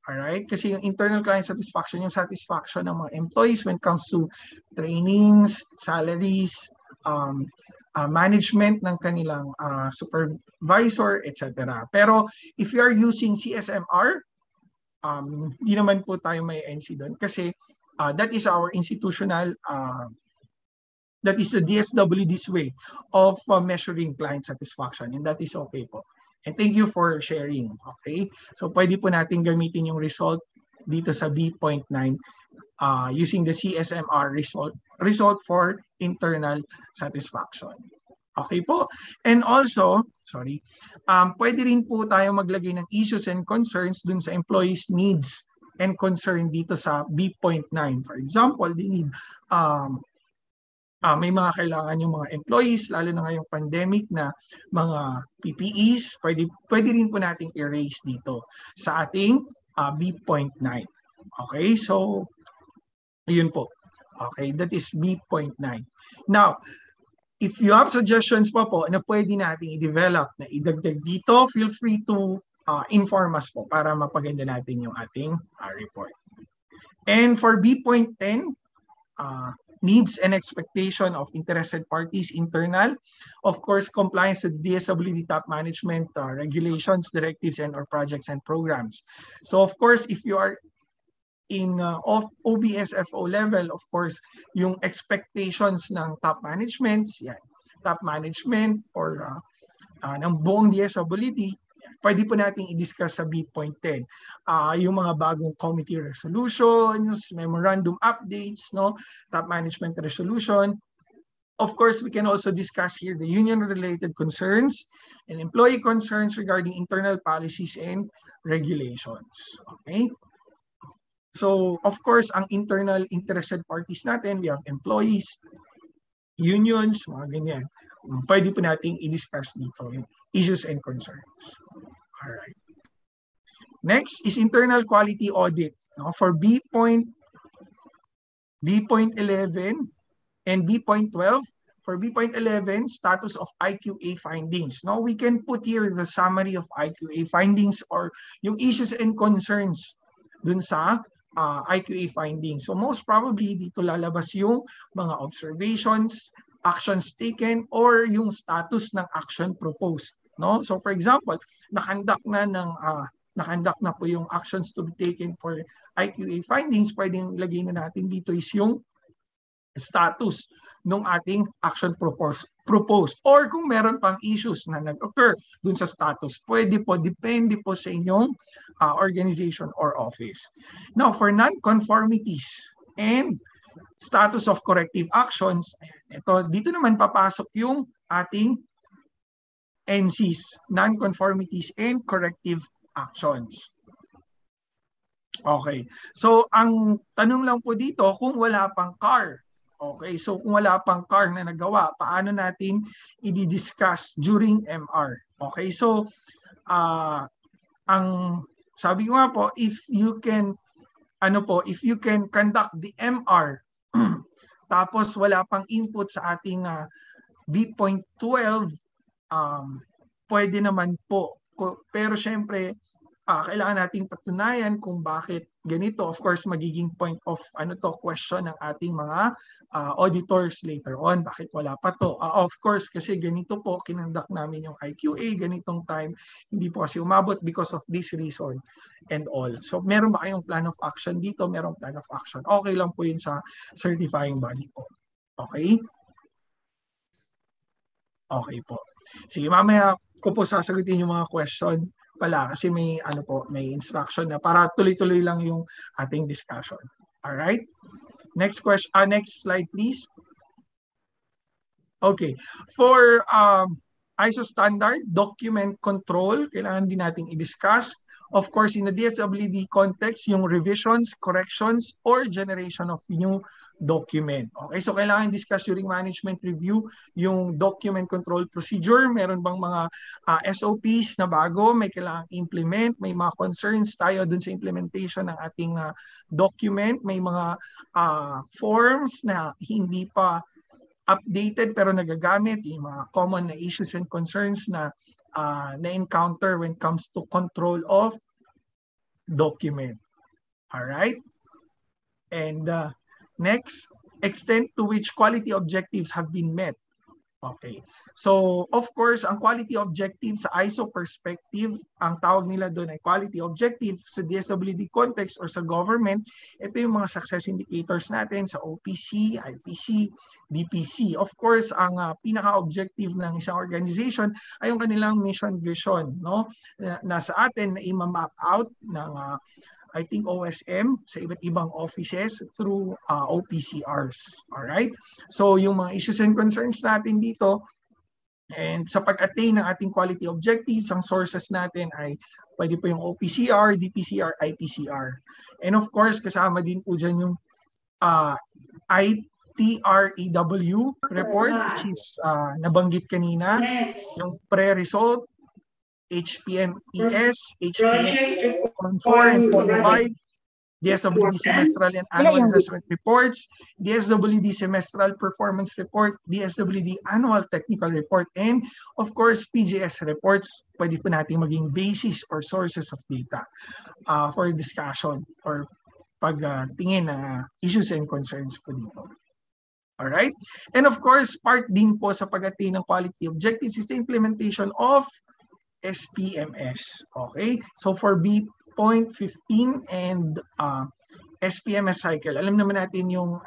[SPEAKER 3] Alright? Kasi yung internal client satisfaction, yung satisfaction ng mga employees when it comes to trainings, salaries, management ng kanilang supervisor, etc. Pero if you are using CSMR, hindi naman po tayo may NC doon kasi that is our institutional, that is the DSWD's way of measuring client satisfaction, and that is okay po. And thank you for sharing. Okay? So pwede po natin gamitin yung result dito sa B.9 using the CSMR result for internal satisfaction. Okay po? And also, pwede rin po tayo maglagay ng issues and concerns dun sa employees' needs and concern dito sa B.9. For example, they need may mga kailangan yung mga employees, lalo na ngayong pandemic na mga PPEs, pwede rin po nating erase dito sa ating B.9. Okay, so yun po. Okay, that is B.9. Now, if you have suggestions po na pwede nating i-develop na idagdag dito, feel free to inform us po para mapaganda natin yung ating report. And for B.10, needs and expectation of interested parties internal, of course, compliance with DSWD top management regulations, directives, and or projects and programs. So of course, if you are in OBSFO level, of course, yung expectations ng top management or ng buong DSWD, pwede po nating i-discuss sa B.10. Yung mga bagong committee resolutions, memorandum updates, no, top management resolution. Of course, we can also discuss here the union-related concerns and employee concerns regarding internal policies and regulations. Okay? So, of course, ang internal interested parties natin, we have employees, unions, mga ganyan. Pwede po nating i-discuss dito yung issues and concerns. All right. Next is internal quality audit. For B.11 and B.12, for B.11, status of IQA findings. Now, we can put here the summary of IQA findings or yung issues and concerns dun sa IQA findings. So most probably dito lalabas yung mga observations, actions taken, or yung status ng action proposed. No? So for example, nakandak na po yung actions to be taken for IQA findings, pwedeng ilagay na natin dito is yung status ng ating action proposed. Or kung meron pang issues na nag-occur dun sa status, pwede po, depende po sa inyong organization or office. Now, for non-conformities and status of corrective actions, dito naman papasok yung ating NCs, non-conformities and corrective actions. Okay. So, ang tanong lang po dito, kung wala pang CAR, okay, so kung wala pang CAR na nagawa, paano natin i-discuss during MR? Okay, so ang sabi ko nga po, if you can conduct the MR tapos wala pang input sa ating B.12, pwede naman po. Pero syempre, kailangan nating patunayan kung bakit ganito. Of course, magiging point of question ng ating mga auditors later on. Bakit wala pa to? Of course, kasi ganito po, kinandak namin yung IQA, ganitong time, hindi po kasi umabot because of this reason and all. So, meron ba kayong plan of action dito? Merong plan of action. Okay lang po yun sa certifying body po. Okay? Okay po. Sige, mamaya ko po sasagutin yung mga question pala kasi may may instruction na para tuloy-tuloy lang yung ating discussion. All right? Next question, next slide please. Okay. For ISO standard document control, kailangan din nating i-discuss. Of course, in the DSWD context, yung revisions, corrections, or generation of new document. Okay, so kailangan discuss during management review yung document control procedure. Meron bang mga SOPs na bago, may kailangan implement, may mga concerns tayo dun sa implementation ng ating document, may mga forms na hindi pa updated pero nagagamit, yung mga common na issues and concerns na na-encounter when it comes to control of document. All right? And next, extent to which quality objectives have been met. Okay. So, of course, ang quality objectives sa ISO perspective, ang tawag nila doon ay quality objective sa DSWD context or sa government. Ito yung mga success indicators natin sa OPC, IPC, DPC. Of course, ang pinaka-objective ng isang organization ay yung kanilang mission vision, no? Na sa atin na i-map out ng I think OSM sa iba't ibang offices through OPCRs. Alright? So yung mga issues and concerns natin dito and sa pag-attain ng ating quality objectives, ang sources natin ay pwede po yung OPCR, DPCR, IPCR. And of course, kasama din po dyan yung ITREW report which is nabanggit kanina, yung pre-result, HPMES, HPMES Form 4 and Form 5, DSWD Semestral and Annual Assessment Reports, DSWD Semestral Performance Report, DSWD Annual Technical Report, and of course, PJS reports, pwede po natin maging basis or sources of data for discussion or pagtingin ng issues and concerns po dito. Alright? And of course, part din po sa pag-attain ng quality objectives is the implementation of SPMS. Okay? So for B.15 and SPMS cycle, alam naman natin yung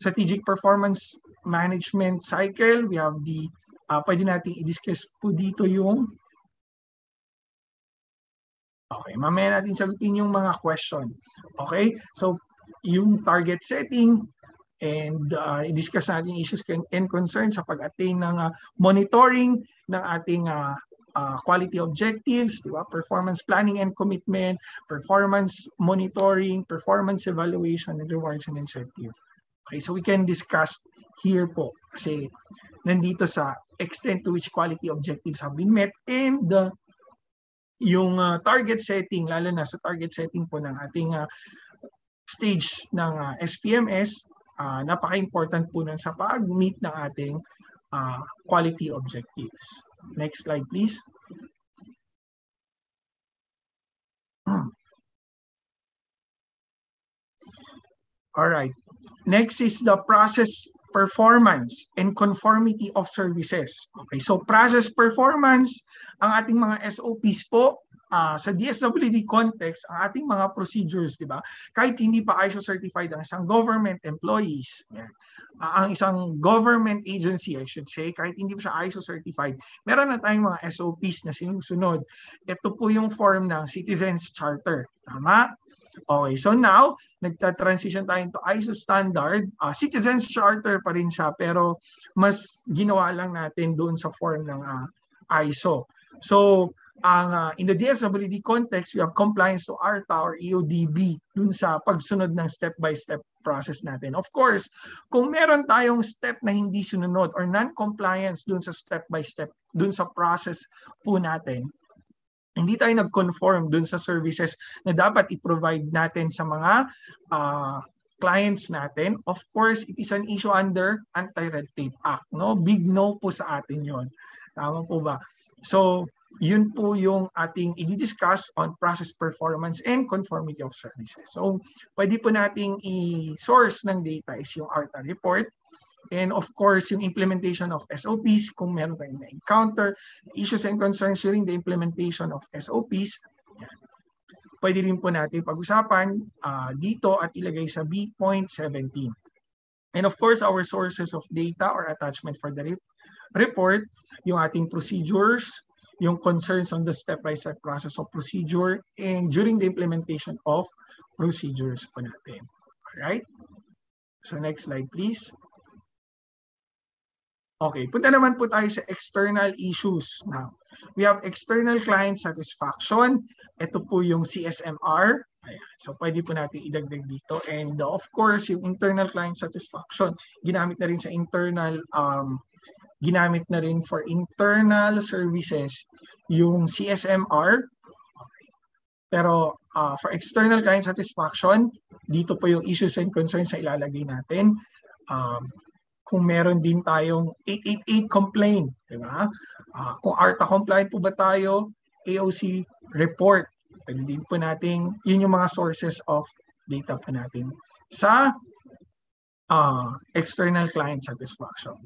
[SPEAKER 3] strategic performance management cycle. We have the, pwede natin i-discuss po dito yung, okay, mamaya natin sagutin yung mga question. Okay? So yung target setting, and i-discuss natin issues and concerns sa pag-attain ng monitoring ng ating quality objectives, di ba? Performance planning and commitment, performance monitoring, performance evaluation, and rewards and incentive. Okay, so we can discuss here po kasi nandito sa extent to which quality objectives have been met and yung target setting, lalo na sa target setting po ng ating stage ng SPMS, napaka-important po nun sa pag-meet ng ating quality objectives. Next slide, please. All right. Next is the process performance and conformity of services. Okay, so process performance, ang ating mga SOPs po, sa DSWD context, ang ating mga procedures, di ba? Kahit hindi pa ISO certified ang isang government employees, ang isang government agency, I should say, kahit hindi pa siya ISO certified, meron na tayong mga SOPs na sinusunod. Ito po yung form ng Citizens Charter. Tama? Okay, so now, nagta-transition tayo into ISO standard. Citizens Charter pa rin siya, pero mas ginawa lang natin doon sa form ng ISO. So, in the DSWD context, we have compliance to ARTA or EODB dun sa pagsunod ng step-by-step process natin. Of course, kung meron tayong step na hindi sunod or non-compliance dun sa step-by-step, dun sa process po natin, hindi tayo nag-conform dun sa services na dapat i-provide natin sa mga clients natin. Of course, it is an issue under Anti-Red Tape Act. No? Big no po sa atin yon. Tama po ba? So, yun po yung ating i-discuss on process performance and conformity of services. So, pwede po nating i-source ng data is yung ARTA report. And of course, yung implementation of SOPs, kung meron tayong na-encounter, issues and concerns during the implementation of SOPs, pwede rin po natin pag-usapan dito at ilagay sa B.17. And of course, our sources of data or attachment for the report, yung ating procedures, yung concerns on the step-by-step process of procedure and during the implementation of procedures po natin. Alright? So next slide please. Okay, punta naman po tayo sa external issues. Now, we have external client satisfaction. Ito po yung CSMR. Ayan. So pwede po natin idagdag dito. And of course, yung internal client satisfaction, ginamit na rin sa internal ginamit na rin for internal services yung CSMR. Okay. Pero for external client satisfaction, dito po yung issues and concerns na ilalagay natin. Kung meron din tayong 888 complaint, di ba? Kung ARTA compliant po ba tayo, AOC report. Pwede din po natin, yun yung mga sources of data po natin sa external client satisfaction.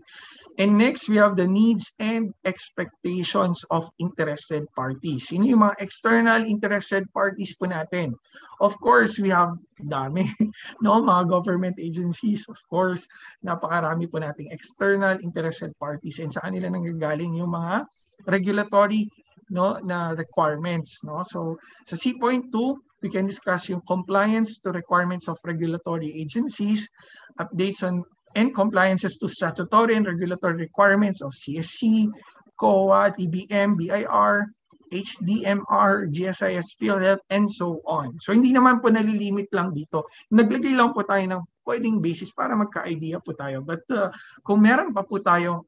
[SPEAKER 3] And next, we have the needs and expectations of interested parties. Yun yung mga external interested parties po natin. Of course, we have dami, no? Mga government agencies, of course, napakarami po nating external interested parties and sa kanila nanggagaling yung mga regulatory, no, na requirements, no? So sa C.2, we can discuss yung compliance to requirements of regulatory agencies, updates on and compliances to statutory and regulatory requirements of CSC, COA, TBM, BIR, HDMR, GSIS, PhilHealth, and so on. So hindi naman po nalilimit lang dito. Naglagay lang po tayo ng pwedeng basis para magka-idea po tayo. But kung meron pa po tayong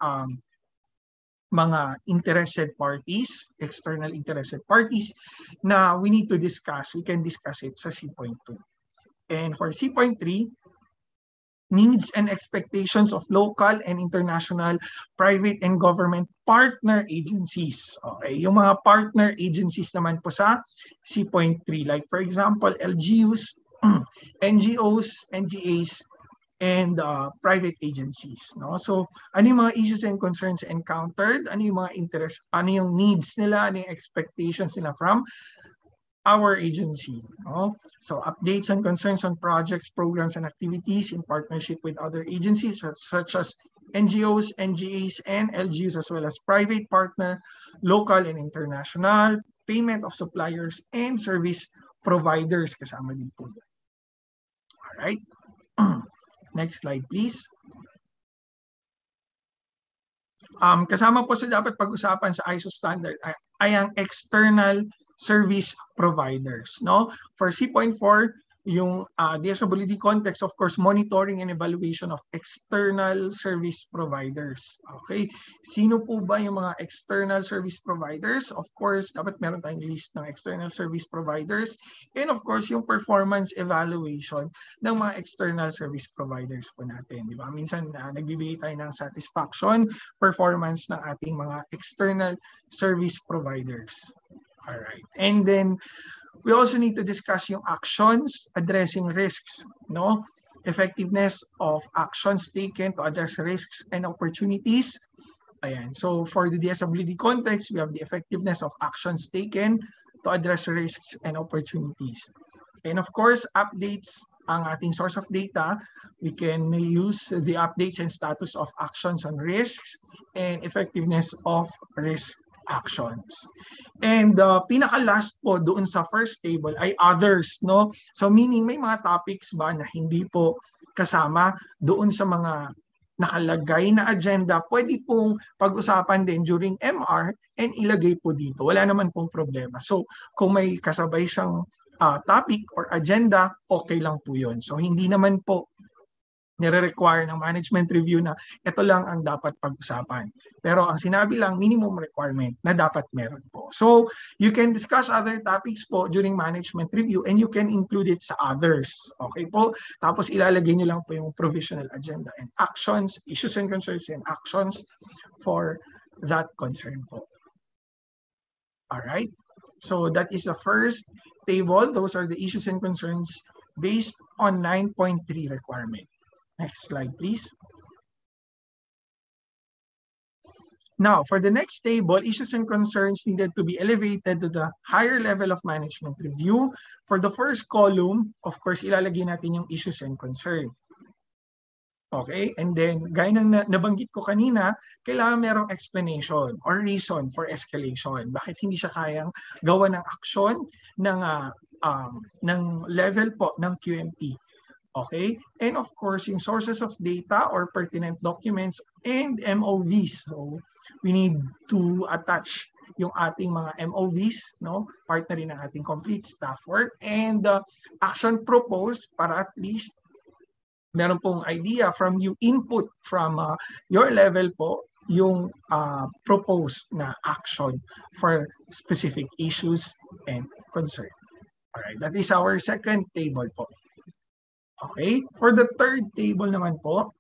[SPEAKER 3] mga interested parties, external interested parties, na we need to discuss, we can discuss it sa C.2. And for C.3, needs and expectations of local and international private and government partner agencies. Okay, yung mga partner agencies naman po sa C.3, like for example, LGUs, NGOs, NGAs, and private agencies, no? So ano yung mga issues and concerns encountered, ano yung mga interest, ano yung needs nila, ano yung expectations nila from our agency, no? So updates and concerns on projects, programs, and activities in partnership with other agencies such as NGOs, NGAs, and LGUs, as well as private partner, local and international, payment of suppliers, and service providers kasama din po. Alright. Next slide, please. Kasama po sa dapat pag-usapan sa ISO standard ay ang external service providers, no? For C.4, yung DSWD context, of course, monitoring and evaluation of external service providers. Okay? Sino po ba yung mga external service providers? Of course, dapat meron tayong list ng external service providers. And of course, yung performance evaluation ng mga external service providers po natin. Di ba? Minsan, nagbibigay tayo ng satisfaction, performance ng ating mga external service providers. All right. And then, we also need to discuss yung actions addressing risks, no? Effectiveness of actions taken to address risks and opportunities. Ayan. So for the DSWD context, we have the effectiveness of actions taken to address risks and opportunities. And of course, updates ang ating source of data. We can use the updates and status of actions on risks and effectiveness of risk actions. And pinaka-last po doon sa first table ay others, no? So meaning may mga topics ba na hindi po kasama doon sa mga nakalagay na agenda, pwede pong pag-usapan din during MR and ilagay po dito. Wala naman pong problema. So kung may kasabay siyang topic or agenda, okay lang po yun. So hindi naman po nire-require ng management review na ito lang ang dapat pag-usapan. Pero ang sinabi lang, minimum requirement na dapat meron po. So, you can discuss other topics po during management review and you can include it sa others. Okay po? Tapos ilalagay nyo lang po yung provisional agenda and actions, issues and concerns and actions for that concern po. Alright? So, that is the first table. Those are the issues and concerns based on 9.3 requirement. Next slide, please. Now, for the next table, issues and concerns needed to be elevated to the higher level of management review. For the first column, of course, ilalagay natin yung issues and concern. Okay? And then, gaya ng nabanggit ko kanina, kailangan merong explanation or reason for escalation. Bakit hindi siya kayang gawa ng aksyon ng level po ng QMT. Okay? And of course, yung sources of data or pertinent documents and MOVs. So, we need to attach yung ating mga MOVs, no? Part na rin ng ating complete staff work, and action proposed para at least meron pong idea from you, input from your level po, yung proposed na action for specific issues and concern. Alright, that is our second table po. Okay, for the third table naman po,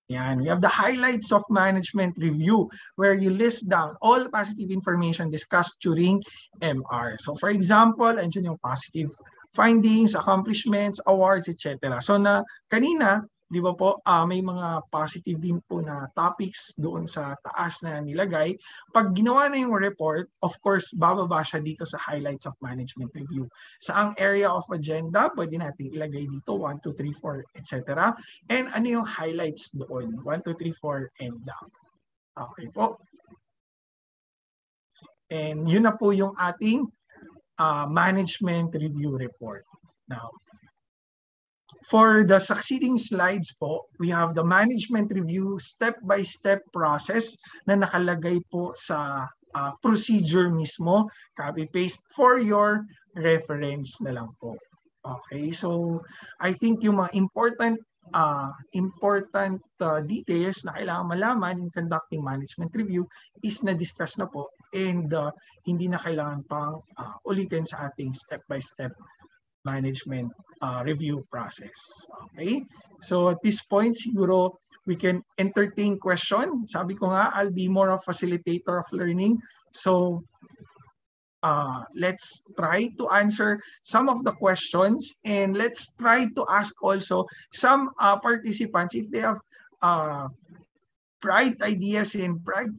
[SPEAKER 3] yan, we have the highlights of management review where you list down all positive information discussed during MR. So for example, andyan yung positive findings, accomplishments, awards, etc. So kanina, di ba po, may mga positive din po na topics doon sa taas na nilagay. Pag ginawa na yung report, of course, bababa siya dito sa highlights of management review. Sa ang area of agenda, pwede natin ilagay dito 1, 2, 3, 4, etc. And ano yung highlights doon? 1, 2, 3, 4, and down. Okay po. And yun na po yung ating management review report. Now, for the succeeding slides po, we have the management review step-by-step process na nakalagay po sa procedure mismo, copy-paste for your reference na lang po. Okay, so I think yung mga important details na kailangan malaman in conducting management review is na-discuss na po, and hindi na kailangan pang ulitin sa ating step-by-step management review process. Okay? So at this point, siguro we can entertain question. Sabi ko nga, I'll be more of a facilitator of learning. So let's try to answer some of the questions, and let's try to ask also some participants if they have bright ideas and bright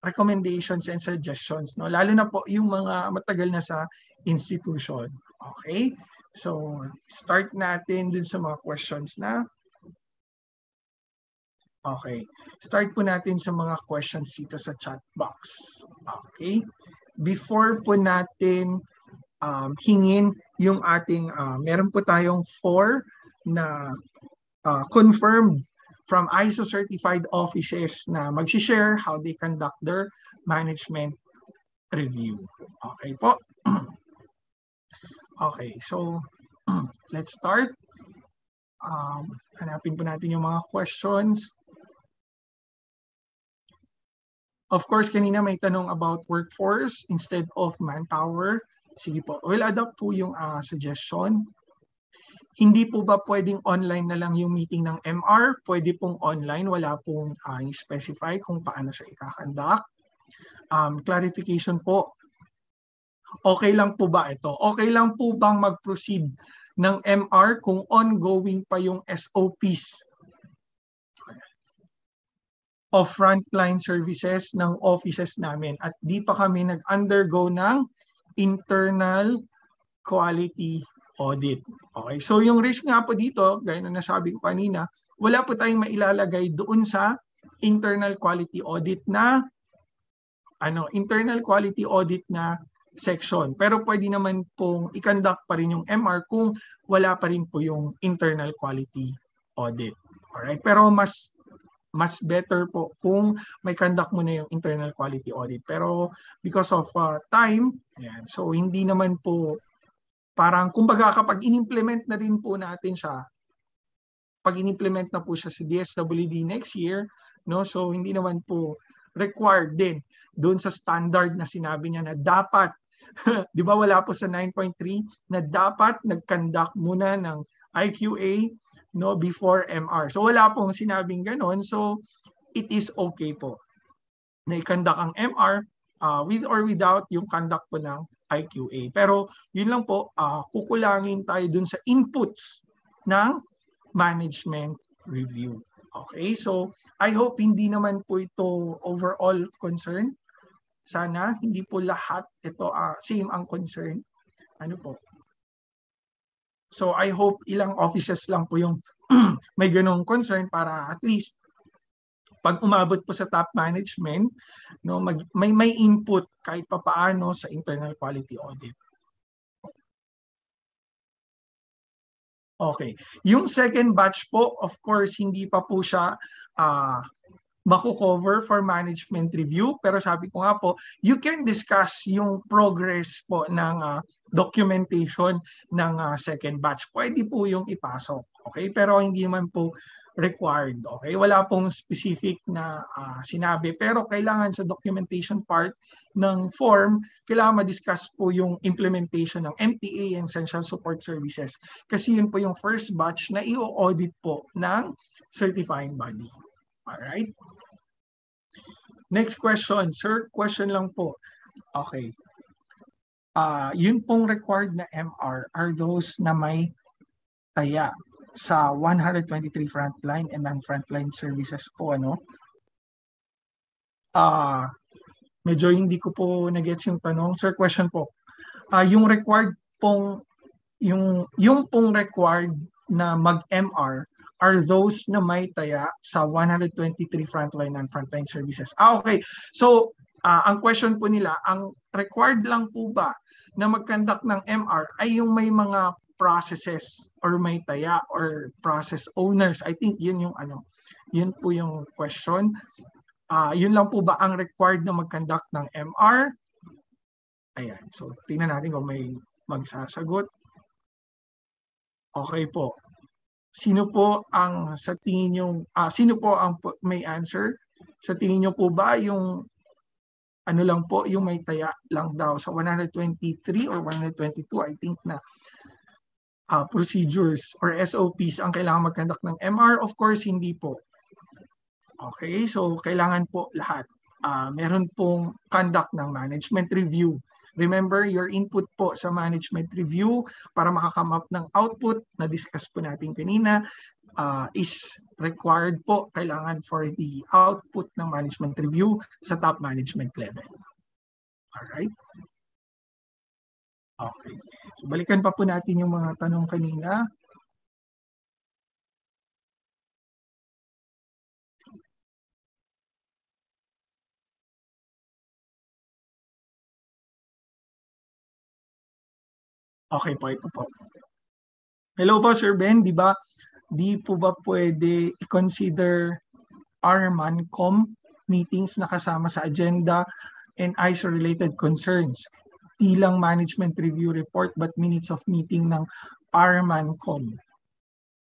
[SPEAKER 3] recommendations and suggestions, no? Lalo na po yung mga matagal na sa institution. Okay? So, start natin dun sa mga questions na. Okay. Start po natin sa mga questions dito sa chat box. Okay? Before po natin hingin yung ating, meron po tayong 4 na confirmed from ISO certified offices na mag-share how they conduct their management review. Okay po? Okay, so let's start. Hanapin po natin yung mga questions. Of course, kanina may tanong about workforce instead of manpower. Sige po, we'll adopt po yung suggestion. Hindi po ba pwedeng online na lang yung meeting ng MR? Pwede pong online, wala pong specify kung paano siya ikakandak. Clarification po, okay lang po ba ito? Okay lang po bang mag-proceed ng MR kung ongoing pa yung SOPs of frontline services ng offices namin at di pa kami nag-undergo ng internal quality audit. Okay, so yung risk nga po dito, gaya na nasabi ko kanina, wala po tayong mailalagay doon sa internal quality audit na section. Pero pwede naman pong i-conduct pa rin yung MR kung wala pa rin po yung internal quality audit. Alright, pero mas better po kung may conduct mo na yung internal quality audit. Pero because of time, yan, so hindi naman po parang kumbaga kapag in-implement na rin po natin siya, pag in-implement na po siya sa DSWD next year, no? So hindi naman po required din doon sa standard na sinabi niya na dapat, di ba wala po sa 9.3 na dapat nag-conduct muna ng IQA, no, before MR. So wala pong sinabing ganon. So it is okay po na i-conduct ang MR with or without yung conduct po ng IQA. Pero yun lang po, kukulangin tayo dun sa inputs ng management review. Okay, so I hope hindi naman po ito overall concern. Sana hindi po lahat ito same ang concern. Ano po? So I hope ilang offices lang po yung may ganong concern para at least pag umabot po sa top management, no, may input kahit papaano sa internal quality audit. Okay. Yung second batch po, of course, hindi pa po siya makukover for management review. Pero sabi ko nga po, you can discuss yung progress po ng documentation ng second batch. Pwede po yung ipasok. Okay? Pero hindi man po required. Okay? Wala pong specific na sinabi. Pero kailangan sa documentation part ng form, kailangan ma-discuss po yung implementation ng MTA and Essential Support Services. Kasi yun po yung first batch na i-audit po ng certifying body. Alright? Next question. Sir, question lang po. Okay. Yun pong required na MR are those na may taya sa 123 frontline and non-frontline services po, ano? Medyo hindi ko po na-gets yung tanong. Sir, question po. Yung required pong, yung pong required na mag-MR are those na may taya sa 123 frontline and frontline services. Okay. So, ang question po nila, ang required lang po ba na mag-conduct ng MR ay yung may mga processes or may taya or process owners? I think yun yung yun po yung question. Yun lang po ba ang required na mag-conduct ng MR? Ayan. So, tingnan natin kung may magsasagot. Okay po. Sino po ang sa tingin nyo, sino po ang may answer? Sa tingin nyo po ba yung ano lang po, yung may taya lang daw sa 123 or 122, I think na procedures or SOPs ang kailangan mag-conduct ng MR? Of course, hindi po. Okay, so kailangan po lahat. Meron pong conduct ng management review. Remember, your input po sa management review para makakame up ng output na discuss po natin kanina is required po, kailangan for the output ng management review sa top management level. Alright? Okay. So, balikan pa po natin yung mga tanong kanina. Okay po, ito po. Hello po, Sir Ben. Di po ba pwede i-consider RMANCOM meetings na kasama sa agenda and ISO-related concerns? Di lang management review report but minutes of meeting ng RMANCOM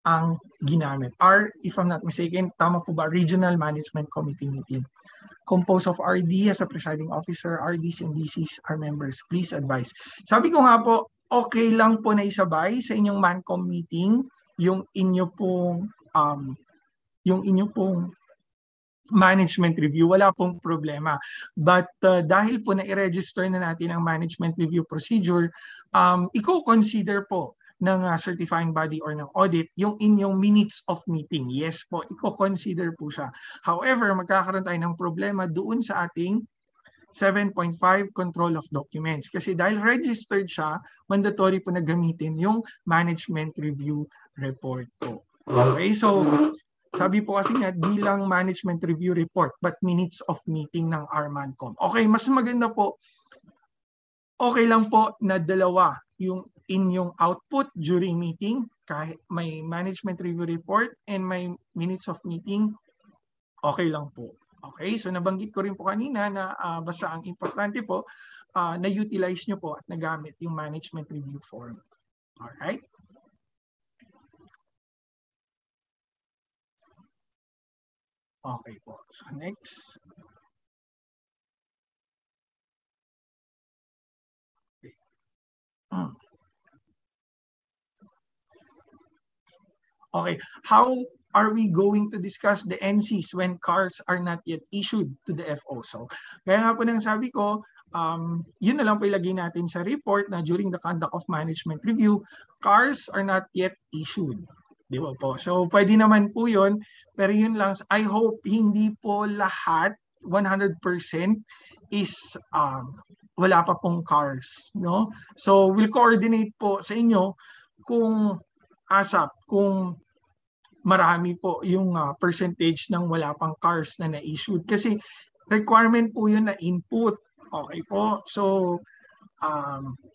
[SPEAKER 3] ang ginamit. If I'm not mistaken, tama po ba? Regional Management Committee meeting. Composed of RD as a presiding officer, RDs and DCs are members. Please advise. Sabi ko nga po, okay lang po na isabay sa inyong MANCOM meeting yung inyo pong management review. Wala pong problema. But dahil po na i-register na natin ang management review procedure, i-consider po ng certifying body or ng audit yung inyong minutes of meeting. Yes po, i-consider po siya. However, magkakaroon tayo ng problema doon sa ating 7.5 control of documents. Kasi dahil registered siya, mandatory po na gamitin yung management review report po. Okay, so sabi po kasi nga, di lang management review report, but minutes of meeting ng RMANCOM. Okay, mas maganda po, okay lang po na dalawa yung inyong output during meeting, kahit may management review report and may minutes of meeting, okay lang po. Okay, so nabanggit ko rin po kanina na basta ang importante po, na-utilize nyo po at nagamit yung management review form. Alright? Okay po. So next. Okay. Okay, how are we going to discuss the NCs when cars are not yet issued to the FO? So, kaya nga po nang sabi ko, yun na lang po ilagay natin sa report na during the conduct of management review, cars are not yet issued. Di ba po? So, pwede naman po yun, pero yun lang, I hope hindi po lahat, 100% is wala pa pong cars. No? So, we'll coordinate po sa inyo kung ASAP, kung marami po yung percentage ng wala pang cars na na-issued. Kasi requirement po yun na input. Okay po. So,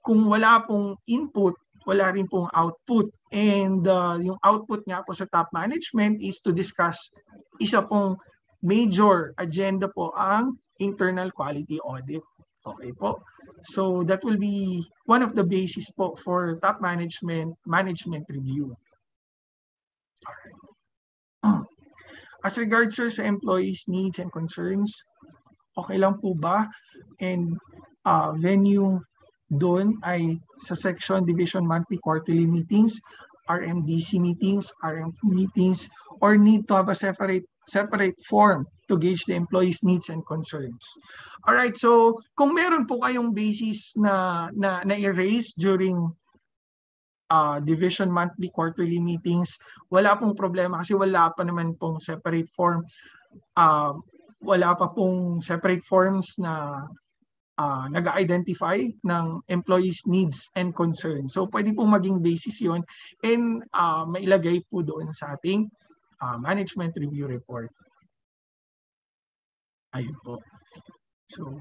[SPEAKER 3] kung wala pong input, wala rin pong output. And yung output nga po sa top management is to discuss isa pong major agenda po ang internal quality audit. Okay po. So that will be one of the basis po for top management review. Alright. As regards sir sa employees' needs and concerns, okay lang po ba? And venue doon ay sa section, division, monthly, quarterly meetings, RMDC meetings, RMP meetings, or need to have a separate form to gauge the employees' needs and concerns. Alright, so kung meron po kayong basis na i-raise during division, monthly, quarterly meetings, wala pong problema kasi wala pa naman pong separate form. Wala pa pong separate forms na nag-identify ng employees' needs and concerns. So pwede pong maging basis yun and mailagay po doon sa ating management review report. Ayun po. So,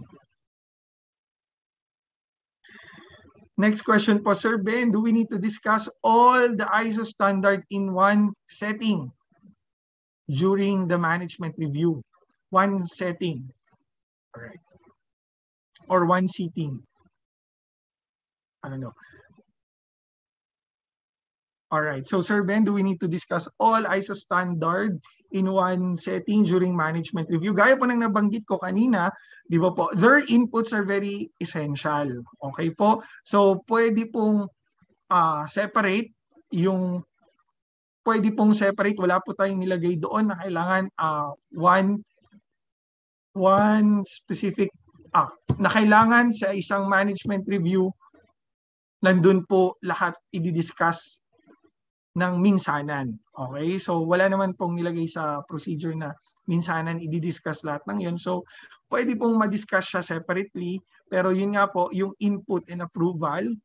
[SPEAKER 3] next question po, Sir Ben, do we need to discuss all the ISO standard in one setting during the management review? One setting. All right. Or one sitting. I don't know. All right. So, Sir Ben, do we need to discuss all ISO standard in one setting during management review? Gaya po nang nabanggit ko kanina, di ba po, their inputs are very essential. Okay po? So, pwede pong separate yung wala po tayong nilagay doon na kailangan one specific na kailangan sa isang management review nandun po lahat i-discuss ng minsanan. Okay? So wala naman pong nilagay sa procedure na minsanan i-discuss lahat ng yun. So pwede pong ma-discuss siya separately, pero yun nga po, yung input and approval,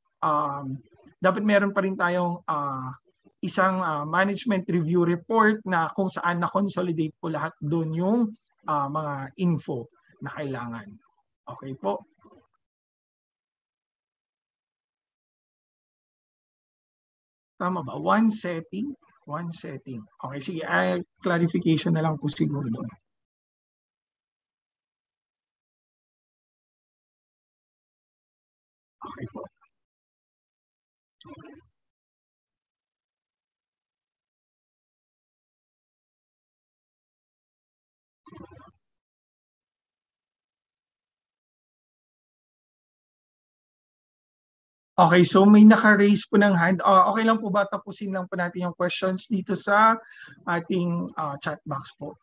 [SPEAKER 3] dapat meron pa rin tayong isang management review report na kung saan na-consolidate po lahat doon yung mga info na kailangan. Okay po. Tama ba? One setting. One setting. Okay, sige. Clarification na lang po siguro doon. Okay po. Okay, so may naka-raise po ng hand. Okay lang po ba tapusin lang po natin yung questions dito sa ating chat box po?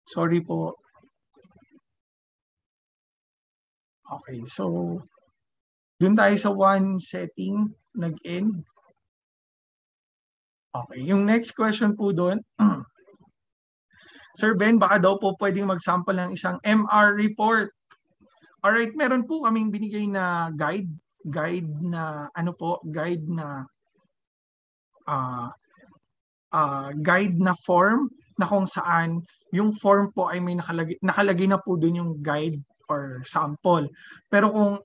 [SPEAKER 3] Sorry po. Okay, so dun tayo sa one setting, nag-end. Okay, yung next question po dun. Sir Ben, baka daw po pwedeng mag-sample ng isang MR report. Alright, meron po kaming binigay na guide na form na kung saan yung form po ay may nakalagay na po dun yung guide or sample. Pero kung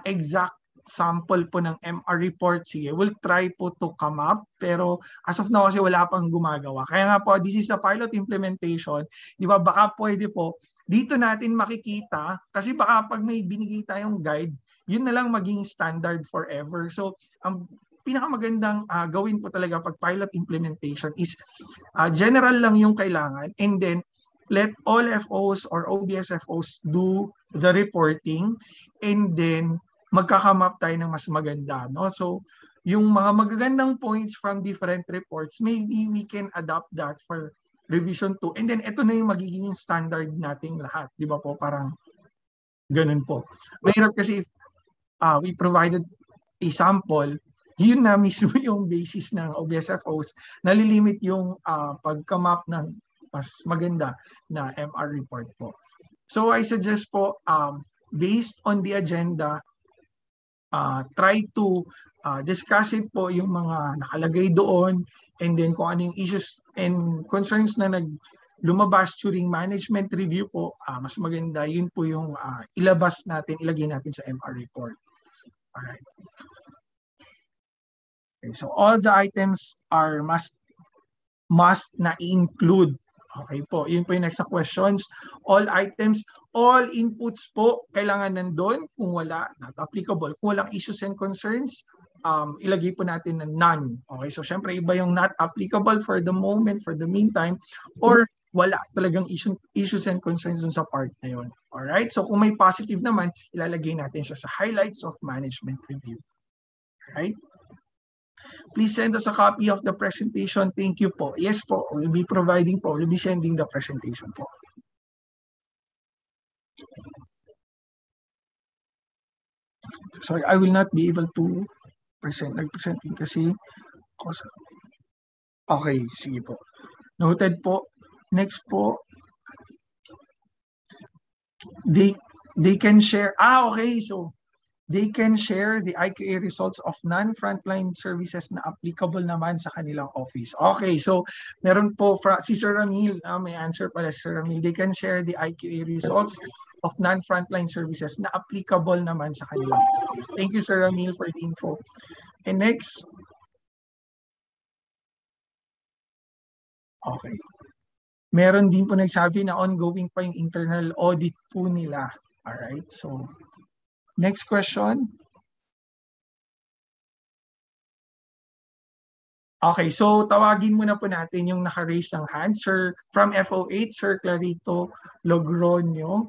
[SPEAKER 3] exact sample po ng MR report, sige, we'll try po to come up. Pero as of now kasi wala pang gumagawa. Kaya nga po, this is a pilot implementation. Di ba, baka pwede po, dito natin makikita, kasi baka pag may binigay tayong guide, yun na lang maging standard forever. So, ang pinakamagandang gawin po talaga pag pilot implementation is general lang yung kailangan and then let all FOs or OBSFOs do the reporting and then magkakamap tayo ng mas maganda. No? So, yung mga magagandang points from different reports, maybe we can adopt that for revision 2. And then ito na yung magiging standard nating lahat. Di ba po? Parang ganun po. Mahirap kasi if we provided a sample, yun na mismo yung basis ng OBSFOs, nalilimit yung pagkamap ng mas maganda na MR report po. So I suggest po, based on the agenda, try to discuss it po yung mga nakalagay doon, and then kung ano yung issues and concerns na lumabas during management review po, mas maganda yun po yung ilabas natin, ilagay natin sa MR report. Alright. Okay, so all the items are must na include. Okay po, yun po yung next questions. All items, all inputs po, kailangan nandun. Kung wala, not applicable. Kung walang issues and concerns, ilagay po natin na none. Okay, so syempre iba yung not applicable for the moment, for the meantime, or wala talagang issues and concerns dun sa part na yun. Alright, so kung may positive naman, ilalagay natin siya sa highlights of management review. Alright. Please send us a copy of the presentation. Thank you po. Yes po, we'll be sending the presentation po. Sorry, I will not be able to nag-presenting kasi. Okay, sige po. Noted po. Next po. They can share. Okay, so they can share the IQA results of non-frontline services na applicable naman sa kanilang office. Okay, so meron po si Sir Ramil, may answer pala Sir Ramil. They can share the IQA results of non-frontline services na applicable naman sa kanilang office. Thank you Sir Ramil for the info. And next. Okay. Meron din po nagsabi na ongoing pa yung internal audit po nila. Alright, so next question. Okay, so tawagin muna po natin yung naka-raise ng hand. Sir, from FO8, Sir Clarito Logroño.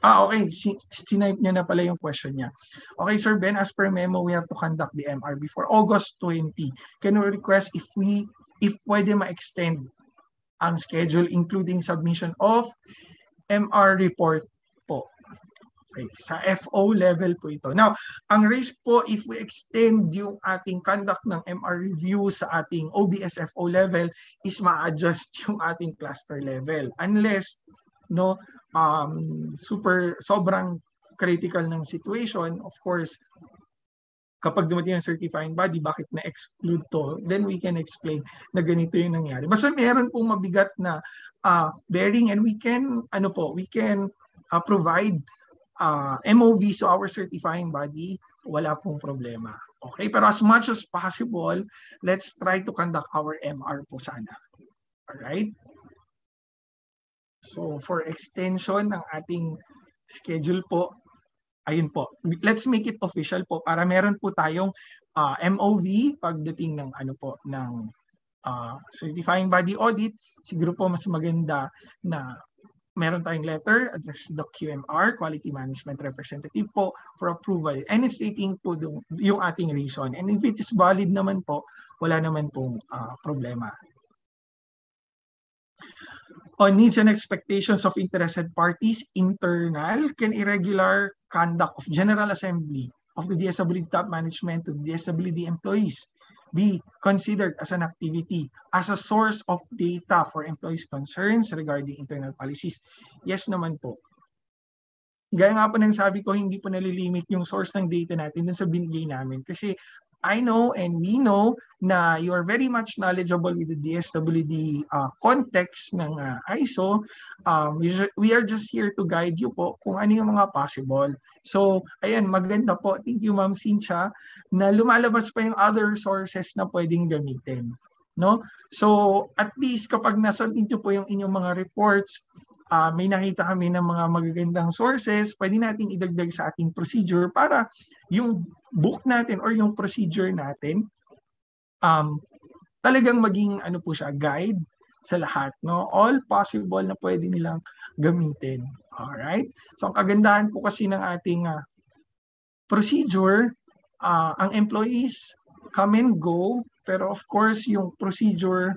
[SPEAKER 3] Okay. Sinipe niya na pala yung question niya. Okay, Sir Ben, as per memo, we have to conduct the MR before August 20. Can we request if pwede ma-extend ang schedule including submission of MR report po. Okay, sa FO level po ito. Now, ang raise po, if we extend yung ating conduct ng MR review sa ating OBS FO level, is ma-adjust yung ating cluster level. Unless, sobrang critical ng situation, of course, kapag dumating ang certifying body, bakit na-exclude to, then we can explain na ganito yung nangyari. Basta meron pong mabigat na bearing and we can provide MOV so our certifying body, wala pong problema. Okay, pero as much as possible, let's try to conduct our MR po sana. Alright? So for extension ng ating schedule po, ayun po, let's make it official po para meron po tayong MOV pagdating ng ng certifying body audit. Siguro po mas maganda na meron tayong letter addressed to the QMR, Quality Management Representative po for approval. And stating po yung ating reason. And if it is valid naman po, wala naman pong problema. On needs and expectations of interested parties, internal, can irregular conduct of General Assembly of the DSWD top management to DSWD employees be considered as an activity, as a source of data for employees' concerns regarding internal policies? Yes naman po. Gaya nga po nang sabi ko, hindi po nalilimit yung source ng data natin dun sa binigay namin. Kasi I know and we know na you are very much knowledgeable with the DSWD context ng ISO. We are just here to guide you po kung ano yung mga possible. So, ayan, maganda po. Thank you, Ma'am Cynthia, na lumalabas pa yung other sources na pwedeng gamitin. No? So, at least kapag nasubmit nyo po yung inyong mga reports, may nakita kami ng mga magagandang sources, pwede natin idagdag sa ating procedure para yung book natin or yung procedure natin talagang maging po siya, guide sa lahat, no? All possible na pwede nilang gamitin. Alright? So ang kagandahan po kasi ng ating procedure, ang employees come and go, pero of course yung procedure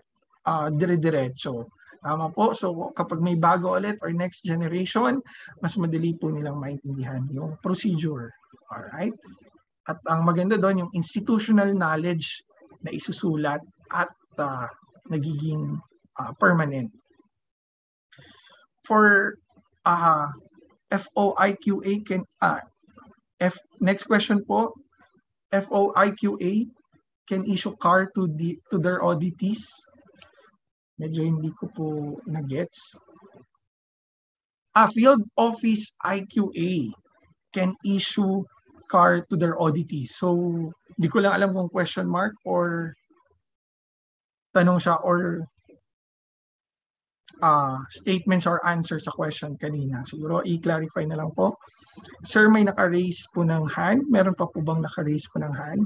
[SPEAKER 3] dire-diretso. Tama po. So kapag may bago ulit or next generation, mas madali po nilang maintindihan yung procedure. Alright? At ang maganda doon, yung institutional knowledge na isusulat at nagiging permanent. For FOIQA can next question po. FOIQA can issue CAR to their auditees. Medyo hindi ko po na-gets. Field Office IQA can issue CAR to their auditees. So, di ko lang alam kung question mark or tanong siya or statements or answers sa question kanina. Siguro i-clarify na lang po. Sir, may naka-raise po ng hand. Meron pa po bang naka-raise po ng hand?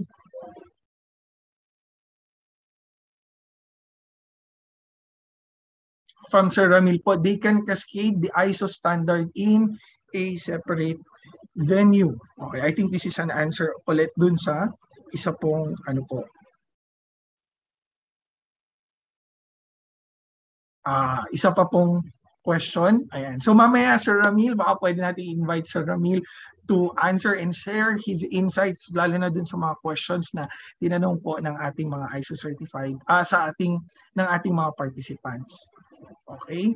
[SPEAKER 3] From Sir Ramil po, they can cascade the ISO standard in a separate venue. Okay, I think this is an answer ulit dun sa isa pong ano po. Isa pa pong question. Ayan. So mamaya Sir Ramil, baka pwede natin invite Sir Ramil to answer and share his insights lalo na dun sa mga questions na tinanong po ng ating mga ISO certified ng ating mga participants. Okay?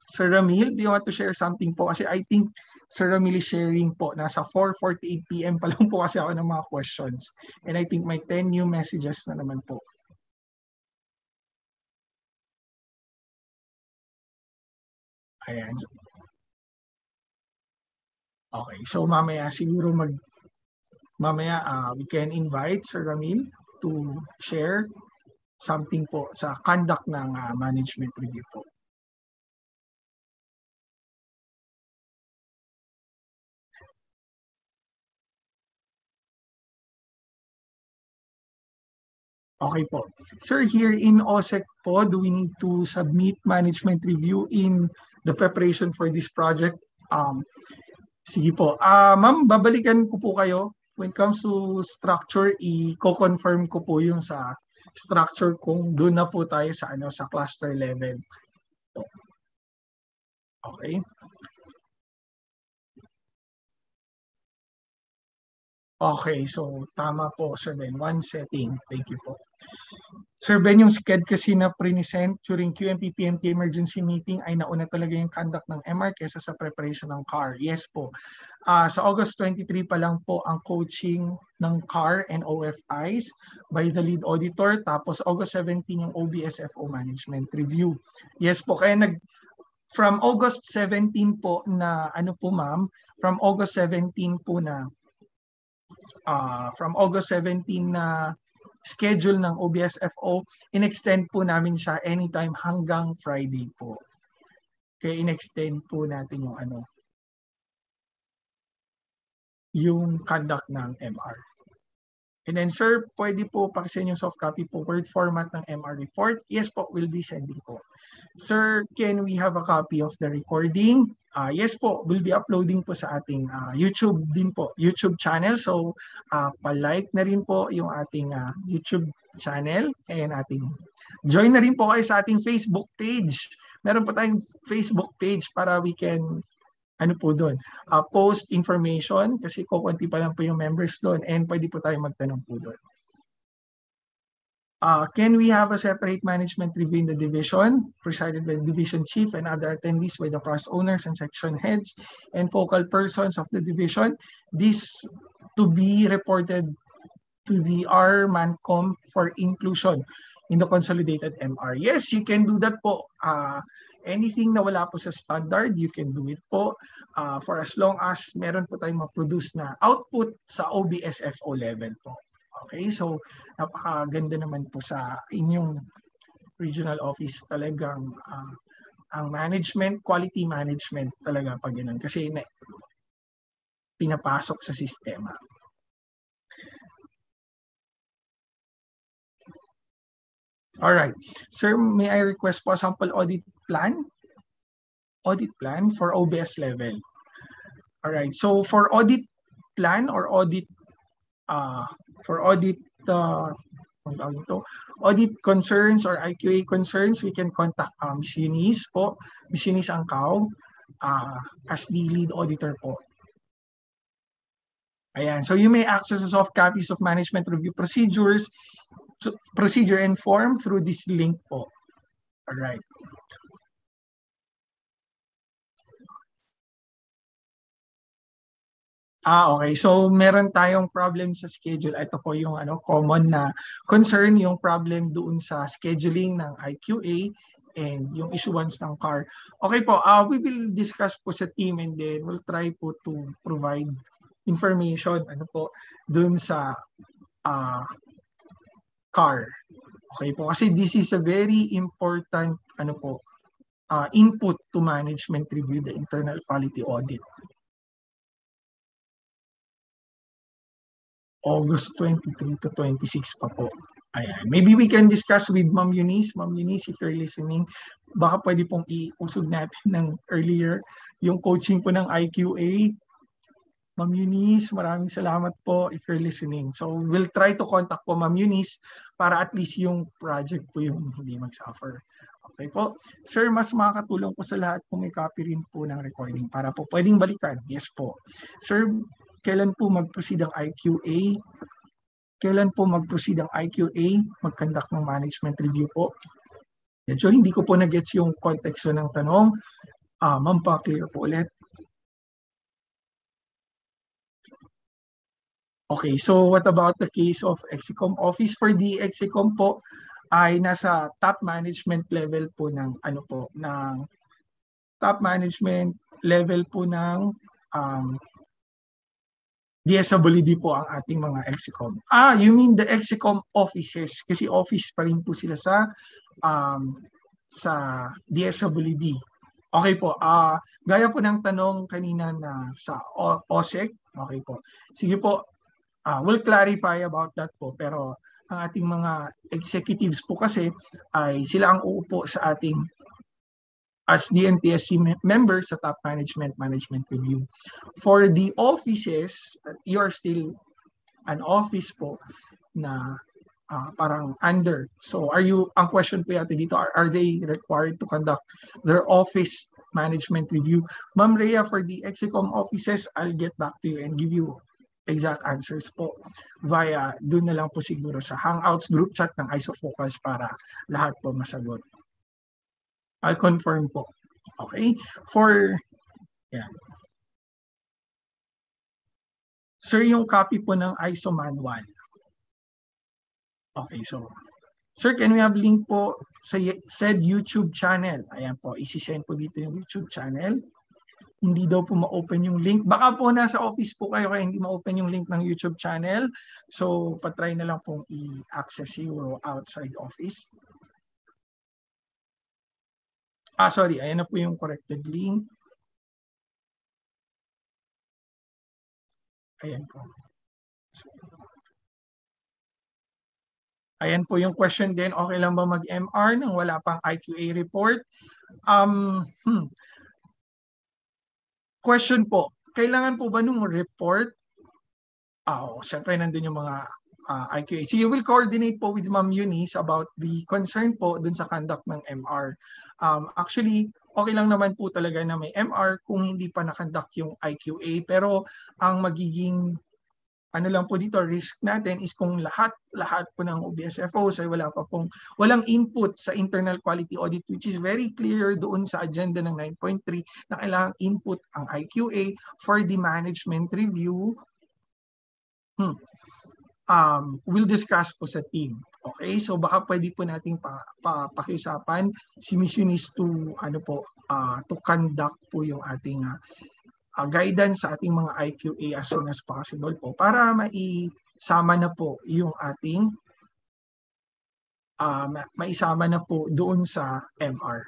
[SPEAKER 3] Sir Ramil, do you want to share something po? Kasi I think Sir Ramil is sharing po. Nasa 4:48 PM pa lang po kasi ako ng mga questions. And I think may 10 new messages na naman po. Ayan. Okay. So mamaya siguro we can invite Sir Ramil to share something po sa conduct ng management review po. Okay po. Sir, here in OSEC po, do we need to submit management review in the preparation for this project? Sige po. Ma'am, babalikan ko po kayo. When it comes to structure, i-confirm ko po yung sa structure kung doon na po tayo sa sa cluster level. Okay. Okay, so tama po Sir Ben. One setting. Thank you po. Sir Ben, yung SCED kasi na present during QMP PMT emergency meeting ay nauna talaga yung conduct ng MR kesa sa preparation ng CAR. Yes po. Sa August 23 pa lang po ang coaching ng CAR and OFIs by the lead auditor. Tapos August 17 yung OBSFO management review. Yes po. Kaya from August 17 po na po ma'am, from August 17 po na schedule ng OBSFO, in-extend po namin siya anytime hanggang Friday po. Kaya in-extend po natin yung conduct ng MR. And then sir, pwede po pakisend yung soft copy po, Word format ng MR report. Yes po, we'll be sending po. Sir, can we have a copy of the recording? Yes po, we'll be uploading po sa ating YouTube din po, YouTube channel. So, pa-like na rin po yung ating YouTube channel and join na rin po kayo sa ating Facebook page. Meron po tayong Facebook page para we can po doon, post information kasi kukunti pa lang po yung members doon and pwede po tayo magtanong po doon. Can we have a separate management review in the division presided by the division chief and other attendees by the process owners and section heads and focal persons of the division? This to be reported to the R-Mancom for inclusion in the consolidated MR. Yes, you can do that po. Anything na wala po sa standard, you can do it po for as long as meron po tayong ma-produce na output sa OBSFO level po. Okay, so napakaganda naman po sa inyong regional office talagang ang management, quality management talaga pag ganun kasi pinapasok sa sistema. Alright. Sir, may I request po sample audit plan? Audit plan for OBS level. Alright. So for audit plan or audit audit concerns or IQA concerns, we can contact Ms. Eunice po, Ms. Eunice Angkaw as the lead auditor po. Ayan. So you may access the soft copies of management review procedure and form through this link po. All right. Okay. So meron tayong problem sa schedule. Ito po yung common na concern, yung problem doon sa scheduling ng IQA and yung issuance ng car. Okay po, we will discuss po sa team and then we'll try po to provide information doon sa car. Okay po, kasi this is a very important input to management review, the internal quality audit. August 23 to 26 pa po. Ayan. Maybe we can discuss with Ma'am Eunice. Ma'am Eunice, if you're listening, baka pwede pong iusog natin ng earlier yung coaching po ng IQA. Ma'am Eunice, maraming salamat po if you're listening. So we'll try to contact po Ma'am Eunice para at least yung project po yung hindi mag-suffer. Okay po. Sir, mas makakatulong po sa lahat kung may copy rin po ng recording para po pwedeng balikan. Yes po. Sir, kailan po mag-proceed ang IQA? Kailan po mag-proceed ang IQA? Mag-conduct ng management review po. Medyo hindi ko po na-gets yung konteksto ng tanong. Ma'am, pa-clear po ulit. Okay, so what about the case of Execom office? For the Execom po, ay nasa top management level po ng top management level po ng DSWD po ang ating mga Execom. You mean the Execom offices? Kasi office pa rin po sila sa DSWD. Okay po. Gaya po ng tanong kanina na sa OSEC. Okay po. Sige po. We'll clarify about that po. Pero ang ating mga executives po kasi ay sila ang uupo sa ating as DNTSC member sa top management review. For the offices, you are still an office po na parang under. So ang question po yata dito, are they required to conduct their office management review? Ma'am Rhea, for the Execom offices, I'll get back to you and give you exact answers po via doon na lang po siguro sa Hangouts group chat ng ISO Focus para lahat po masagot. I'll confirm po. Okay? Sir, yung copy po ng ISO manual. Okay, so sir, can we have link po sa said YouTube channel? Ayan po, isi-send po dito yung YouTube channel. Hindi daw po ma-open yung link. Baka po nasa office po kayo kaya hindi ma-open yung link ng YouTube channel. So, patry na lang pong i-access yung outside office. Sorry, ayan na po yung corrected link. Ayan po. Ayan po yung question din. Okay lang ba mag-MR nang wala pang IQA report? Question po, kailangan po ba nung report? Syempre nandun yung mga IQA. So you will coordinate po with Ma'am Eunice about the concern po dun sa conduct ng MR. Actually, okay lang naman po talaga na may MR kung hindi pa na-conduct yung IQA. Pero ang magiging lang po dito, risk natin is kung lahat po ng OBSFOs ay walang input sa internal quality audit, which is very clear doon sa agenda ng 9.3 na kailangang input ang IQA for the management review. We'll discuss po sa team. Okay? So baka pwede po nating pakiusapan si Miss Eunice to conduct po yung ating guidance sa ating mga IQA as soon as possible po para maisama na po yung ating maisama na po doon sa MR.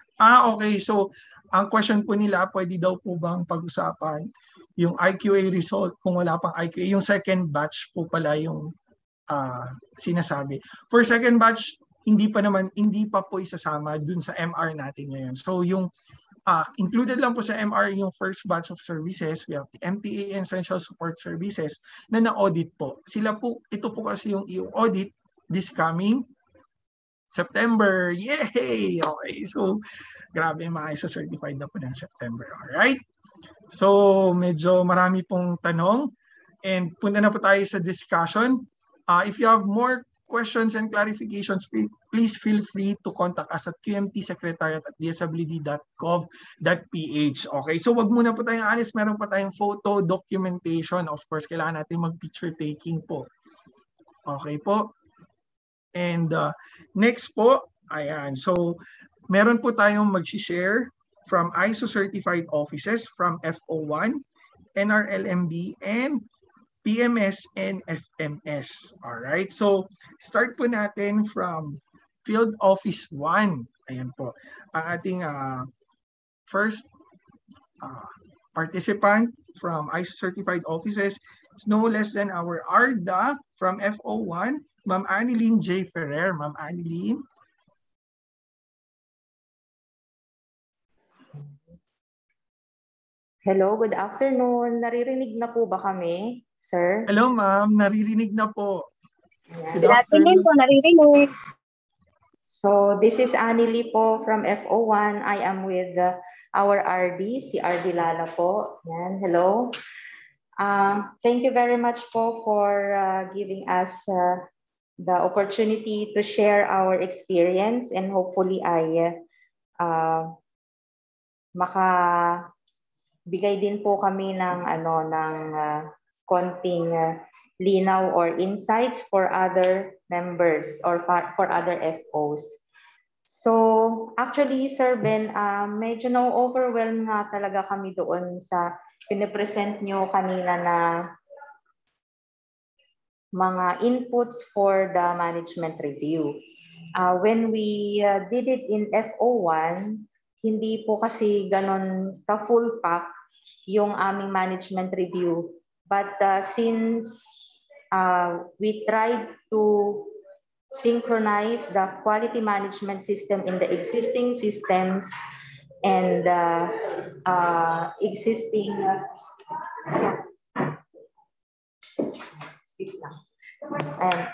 [SPEAKER 3] Okay. So ang question po nila, pwede daw po bang pag-usapan yung IQA result kung wala pang IQA? Yung second batch po pala yung sinasabi. For second batch, hindi pa po isasama dun sa MR natin ngayon. So yung included lang po sa MR yung first batch of services. We have the MTA and Essential Support Services na na-audit po. Ito po kasi yung audit this coming September. Yay! Okay, so grabe mga ISO certified na po ng September. Alright? So medyo marami pong tanong and punta na po tayo sa discussion. If you have more questions and clarifications, please feel free to contact us at QMT Secretariat at DSWD.gov.ph. Okay, so wag muna po tayong alis. Meron pa tayong photo documentation. Of course, kailangan natin mag-picture taking po. Okay po. And next po, ayan. So, meron po tayong mag-share from ISO certified offices from FO1, NRLMB, and PMS and FMS. Alright, so start po natin from Field Office 1. Ayan po. Ang ating first participant from ISO certified offices is no less than our ARDA from FO1, Ma'am Annalyn J. Ferrer. Ma'am Annalyn.
[SPEAKER 19] Hello, good afternoon. Naririnig na po ba kami, sir?
[SPEAKER 3] Hello, ma'am. Naririnig na po.
[SPEAKER 19] Good afternoon po, naririnig. So, this is Annalyn po from FO1. I am with our RD, si RD Lala po. Yan, hello. Thank you very much po for giving us the opportunity to share our experience, and hopefully ay makabigay din po kami ng konting linaw or insights for other members or for other FOs. So actually, Sir Ben, medyo na-overwhelm nga talaga kami doon sa pinipresent nyo kanina na mga inputs for the management review. When we did it in FO1, hindi po kasi ganon ka-full pack yung aming management review. But since we tried to synchronize the quality management system in the existing systems and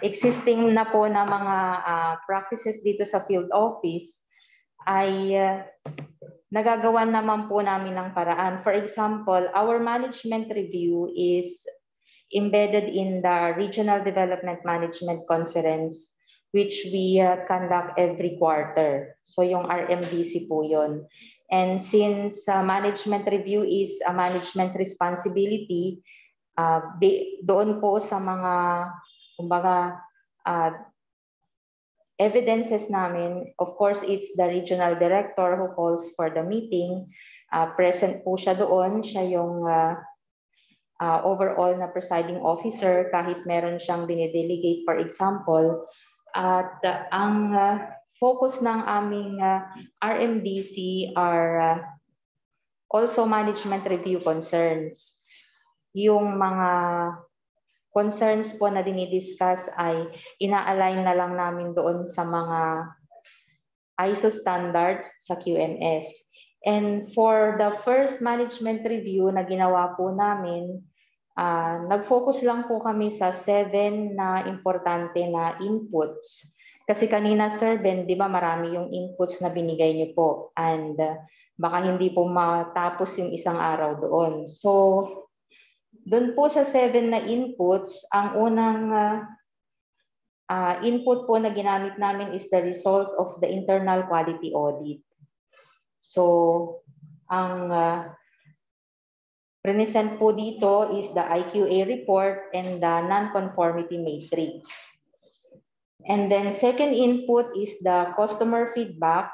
[SPEAKER 19] existing na po na mga practices dito sa field office, ay nagagawa naman po namin ng paraan. For example, our management review is embedded in the Regional Development Management Conference, which we conduct every quarter. So yung RMDC po yun. And since management review is a management responsibility, doon po sa mga evidences namin, of course, it's the regional director who calls for the meeting. Present po siya doon. Siya yung overall na presiding officer kahit meron siyang dinidelegate, for example. At ang focus ng aming RMDC are also management review concerns. Yung mga concerns po na dinidiscuss ay ina-align na lang namin doon sa mga ISO standards sa QMS. And for the first management review na ginawa po namin, nag-focus lang po kami sa 7 na importante na inputs. Kasi kanina, Sir Ben, di ba marami yung inputs na binigay niyo po, and baka hindi po matapos yung isang araw doon. So, doon po sa 7 na inputs, ang unang input po na ginamit namin is the result of the internal quality audit. So, ang present po dito is the IQA report and the non-conformity matrix. And then second input is the customer feedback.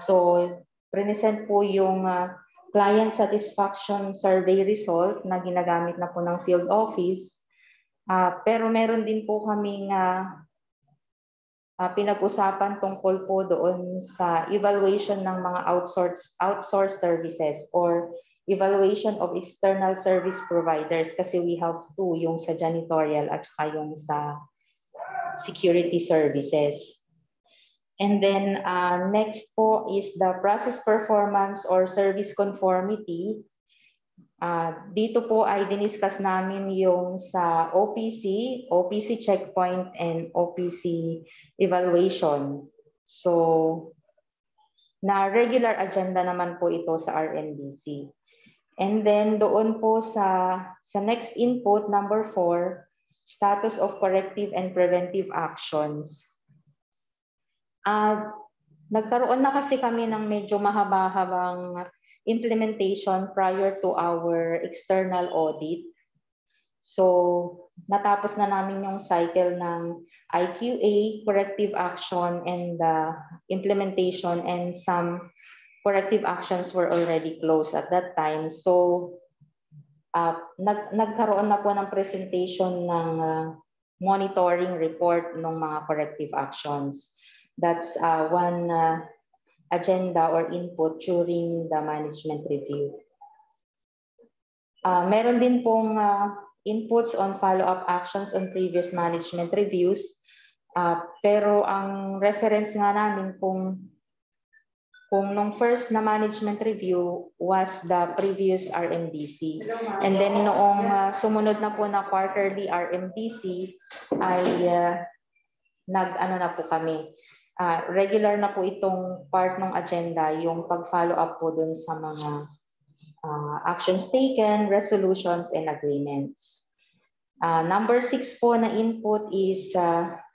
[SPEAKER 19] So, present po yung client satisfaction survey result na ginagamit na po ng field office. Pero meron din po kaming pinag-usapan tungkol po doon sa evaluation ng mga outsourced services or evaluation of external service providers, kasi we have 2, yung sa janitorial at saka yung sa security services. And then next po is the process performance or service conformity. Dito po ay diniscuss namin yung sa OPC checkpoint, and OPC evaluation. So, na regular agenda naman po ito sa RNDC. And then doon po sa next input, number 4, status of corrective and preventive actions. Nagkaroon na kasi kami ng medyo mahaba-habang implementation prior to our external audit. So, natapos na namin yung cycle ng IQA, corrective action, and implementation, and some corrective actions were already closed at that time. So, nagkaroon na po ng presentation ng monitoring report ng mga corrective actions. That's one agenda or input during the management review. Meron din pong inputs on follow-up actions on previous management reviews. Pero ang reference nga namin kung nung first na management review was the previous RMDC. And then noong sumunod na po na quarterly RMDC ay nag-ano na po kami. Regular na po itong part ng agenda, yung pag-follow up po dun sa mga actions taken, resolutions, and agreements. Number 6 po na input is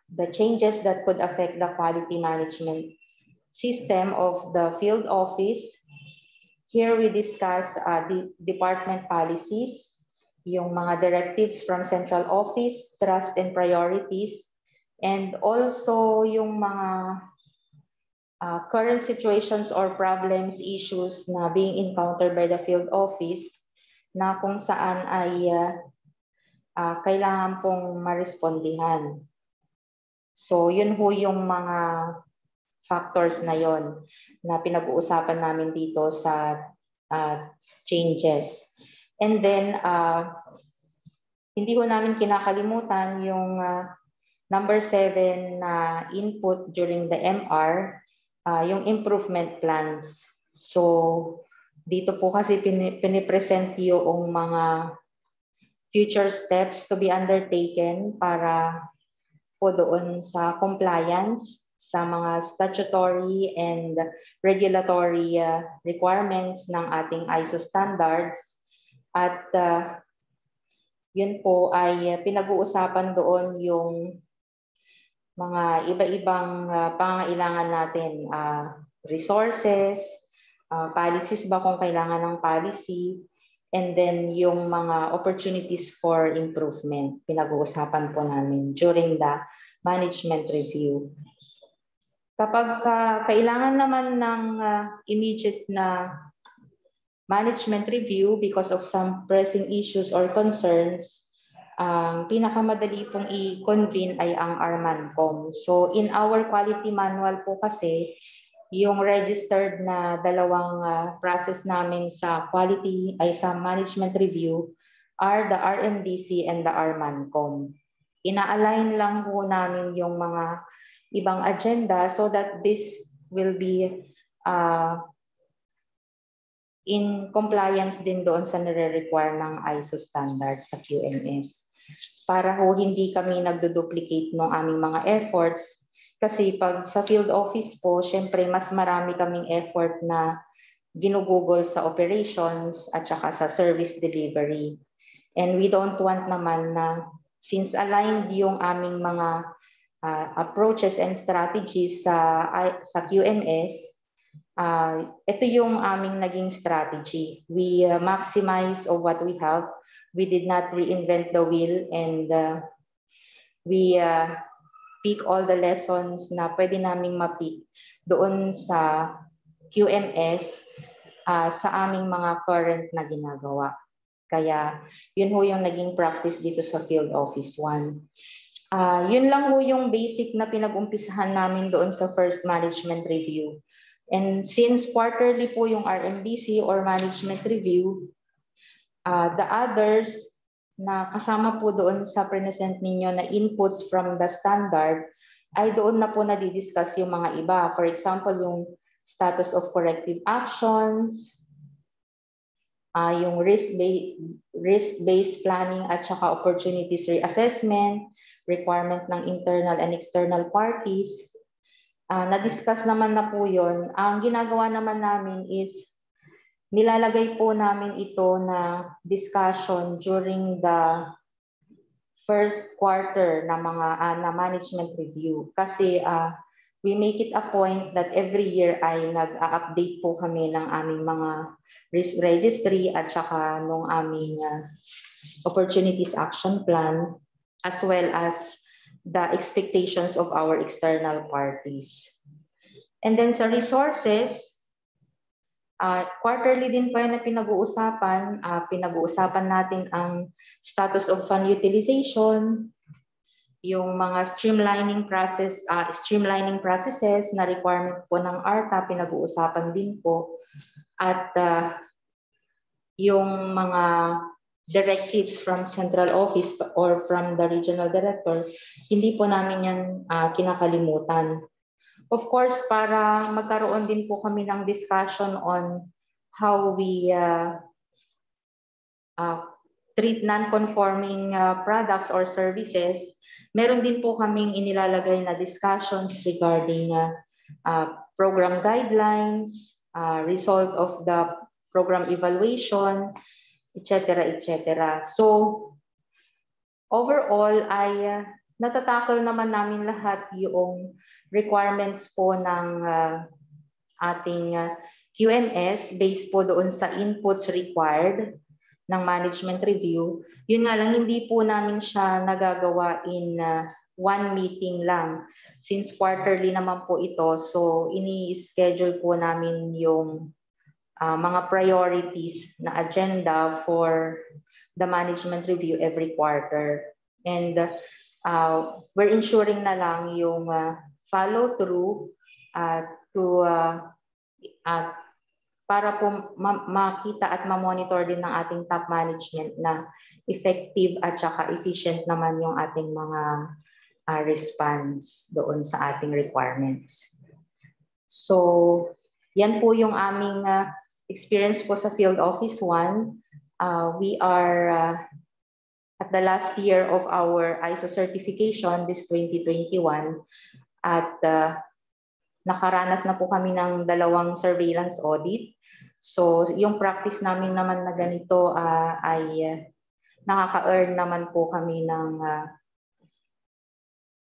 [SPEAKER 19] the changes that could affect the quality management system of the field office. Here we discuss the department policies, yung mga directives from central office, trust and priorities, and also yung mga current situations or problems, issues na being encountered by the field office na kung saan ay kailangan pong marespondihan. So yun ho yung mga factors na yon na pinag-uusapan namin dito sa changes. And then, hindi ko namin kinakalimutan yung number 7 na input during the MR, yung improvement plans. So, dito po kasi pinipresent yung mga future steps to be undertaken para po doon sa compliance sa mga statutory and regulatory requirements ng ating ISO standards. At yun po ay pinag-uusapan doon yung mga iba-ibang pangangailangan natin, resources, policies ba kung kailangan ng policy, and then yung mga opportunities for improvement, pinag-uusapan po namin during the management review. Kapag kailangan naman ng immediate na management review because of some pressing issues or concerns, ang pinakamadali pong i-convene ay ang RMANCOM. So in our quality manual po kasi, yung registered na dalawang process namin sa quality ay sa management review are the RMDC and the RMANCOM. Ina-align lang po namin yung mga ibang agenda so that this will be in compliance din doon sa nire-require ng ISO standard sa QMS. Para ho hindi kami nagdo-duplicate ng aming mga efforts. Kasi pag sa field office po, syempre mas marami kaming effort na ginugugol sa operations at saka sa service delivery. And we don't want naman na since aligned yung aming mga approaches and strategies sa QMS, ito yung aming naging strategy. We maximize of what we have. We did not reinvent the wheel, and we pick all the lessons na pwede naming ma-pick doon sa QMS sa aming mga current na ginagawa. Kaya yun ho yung naging practice dito sa Field Office 1. Yun lang ho yung basic na pinag-umpisahan namin doon sa first management review. And since quarterly po yung RMDC or management review, the others na kasama po doon sa present ninyo na inputs from the standard, ay doon na po nadidiscuss yung mga iba. For example, yung status of corrective actions, yung risk-based planning at saka opportunities reassessment, requirement ng internal and external parties. Na-discuss naman na po yun. Ang ginagawa naman namin is nilalagay po namin ito na discussion during the first quarter na mga na management review kasi we make it a point that every year ay nag-update po kami ng aming mga risk registry at saka nung aming opportunities action plan as well as the expectations of our external parties. And then sa resources, quarterly din po yan na pinag-uusapan. Pinag-uusapan natin ang status of fund utilization, yung mga streamlining processes na requirement po ng ARTA, pinag-uusapan din po. At yung mga directives from central office or from the regional director, hindi po namin yan kinakalimutan. Of course, para magkaroon din po kami ng discussion on how we treat non-conforming products or services, meron din po kaming inilalagay na discussions regarding program guidelines, result of the program evaluation, etc. etc. So, overall ay natatakal naman namin lahat yung requirements po ng ating QMS based po doon sa inputs required ng management review. Yun nga lang, hindi po namin siya nagagawa in one meeting lang. Since quarterly naman po ito, so ini-schedule po namin yung mga priorities na agenda for the management review every quarter. And we're ensuring na lang yung follow through para po makita at ma-monitor din ng ating top management na effective at saka efficient naman yung ating mga response doon sa ating requirements. So, yan po yung aming experience po sa Field Office 1. We are at the last year of our ISO certification, this 2021, at nakaranas na po kami ng 2 surveillance audit. So, yung practice namin naman na ganito ay nakaka-earn naman po kami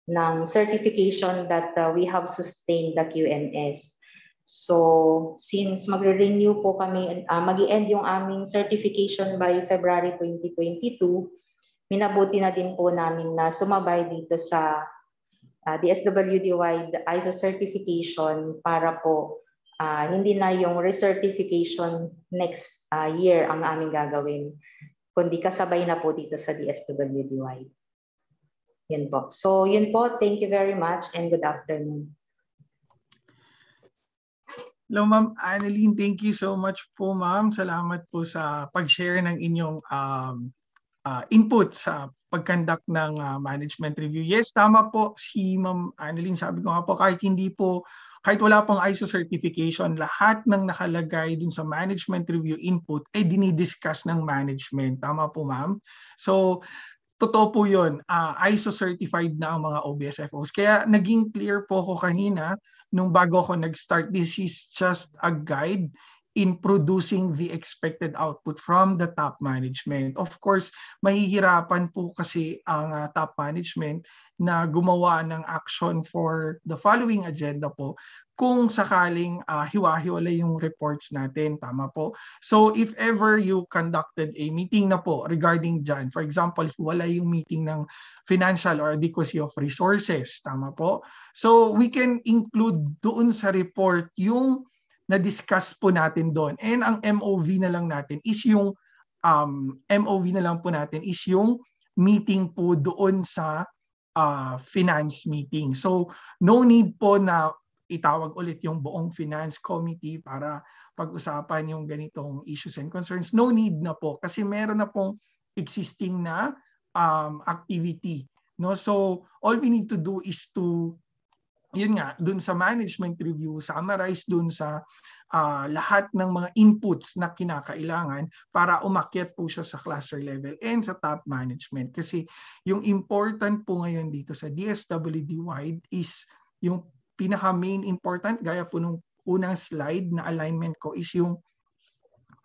[SPEAKER 19] ng certification that we have sustained the QMS. So, since magre-renew po kami, mag-i-end yung aming certification by February 2022, minabuti na din po namin na sumabay dito sa DSWD-wide ISO certification para po hindi na yung recertification next year ang aming gagawin, kundi kasabay na po dito sa DSWD-wide. Yun po. So, yun po. Thank you very much and good afternoon.
[SPEAKER 3] Hello, Ma'am Annalyn. Thank you so much po, Ma'am. Salamat po sa pag-share ng inyong input sa pag-conduct ng management review. Yes, tama po si Ma'am Annalyn. Sabi ko nga po, kahit wala pong ISO certification, lahat ng nakalagay dun sa management review input ay dinidiscuss ng management. Tama po, Ma'am. So, totoo po yun. ISO certified na ang mga OBSFOs. Kaya naging clear po ko kanina nung bago ako nag-start, this is just a guide in producing the expected output from the top management. Of course, mahihirapan po kasi ang top management na gumawa ng action for the following agenda po kung sakaling hiwa-hiwalay yung reports natin. Tama po. So if ever you conducted a meeting na po regarding dyan, for example, hiwalay yung meeting ng financial or adequacy of resources. Tama po. So we can include doon sa report yung na-discuss po natin doon. And ang MOV na lang natin is yung meeting po doon sa finance meeting. So no need po na itawag ulit yung buong finance committee para pag-usapan yung ganitong issues and concerns. No need na po kasi meron na pong existing na activity. No? So all we need to do is to yun nga, dun sa management review, summarize dun sa lahat ng mga inputs na kinakailangan para umakyat po siya sa cluster level and sa top management. Kasi yung important po ngayon dito sa DSWD-wide is yung pinaka-main important, gaya po nung unang slide na alignment ko, is yung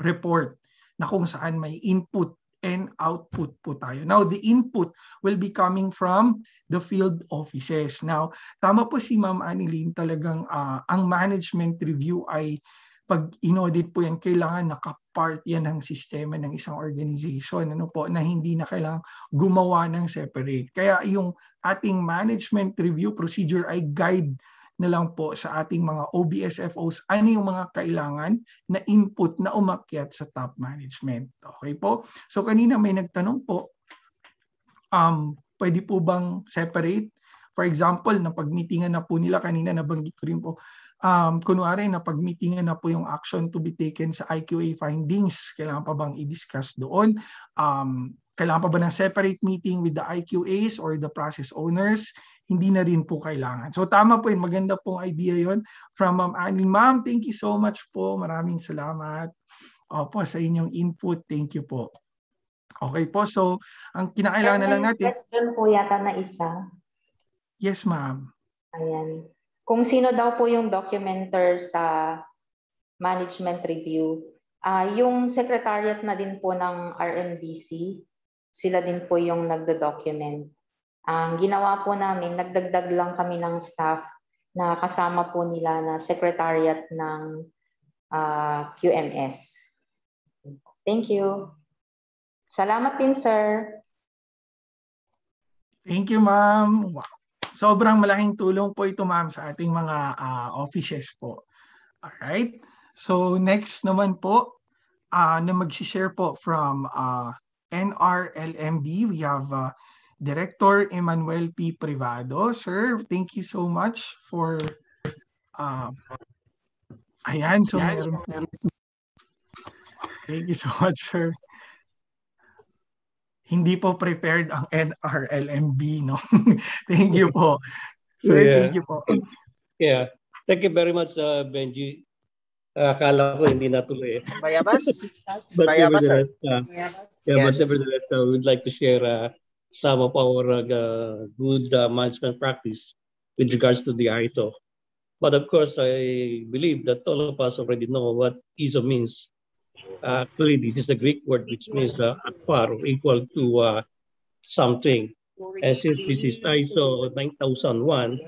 [SPEAKER 3] report na kung saan may input and output po tayo. Now, the input will be coming from the field offices. Now, tama po si Ma'am Annalyn, talagang ang management review ay pag in-audit po yan, kailangan nakapart yan ng sistema ng isang organization, ano po, na hindi na kailangan gumawa ng separate. Kaya yung ating management review procedure ay guide na lang po sa ating mga OBSFOs ano yung mga kailangan na input na umakyat sa top management. Okay po? So kanina may nagtanong po, pwede po bang separate? For example, napag-meetingan na po nila, kanina nabanggit ko rin po, kunwari napag-meetingan na po yung action to be taken sa IQA findings, kailangan pa bang i-discuss doon? Kailangan pa ba ng separate meeting with the IQAs or the process owners? Hindi na rin po kailangan. So tama po yun, maganda pong idea yun from Ma'am Annie. Ma'am, thank you so much po. Maraming salamat po sa inyong input. Thank you po. Okay po, so ang kinakailangan na lang natin.
[SPEAKER 19] Question po yata na isa.
[SPEAKER 3] Yes, ma'am.
[SPEAKER 19] Ayan. Kung sino daw po yung documenter sa management review, yung secretariat na din po ng RMDC, sila din po yung nagdo-document. Ang ginawa po namin, nagdagdag lang kami ng staff na kasama po nila na secretariat ng QMS. Thank you. Salamat din, sir.
[SPEAKER 3] Thank you, ma'am. Wow. Sobrang malaking tulong po ito, ma'am, sa ating mga offices po. Alright. So next naman po, na mag-share po from NRLMD, we have Director Emmanuel P. Privado. Sir, thank you so much for ayan, so meron po. Thank you so much, sir. Hindi po prepared ang NRLMB, no? Thank you po. Sir, thank you po.
[SPEAKER 20] Yeah. Thank you very much, Benji. Akala ko hindi natuloy.
[SPEAKER 6] Bayabas?
[SPEAKER 20] But
[SPEAKER 6] Bayabas, sir.
[SPEAKER 20] But nevertheless, we'd like to share some of our good management practice with regards to the ISO. But of course, I believe that all of us already know what ISO means. Actually, this is the Greek word which means par or equal to something. And since this is ISO 9001,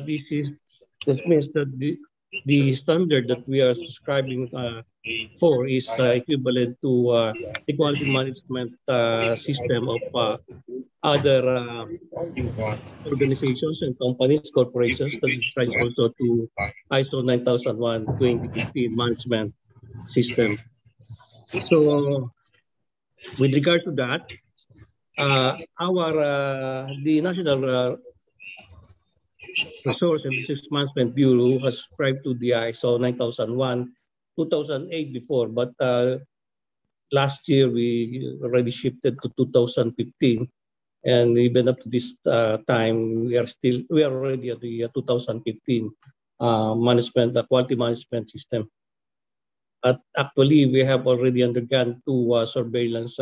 [SPEAKER 20] this means that the standard that we are subscribing for is equivalent to the quality management system of other organizations and companies, corporations that subscribe also to ISO 9001-2015 management system. So, with regard to that, the National Resource and Research Management Bureau has subscribed to the ISO 9001, 2008 before, but last year we already shifted to 2015, and even up to this time we are already at the 2015 quality management system. Actually, we have already undergone two surveillance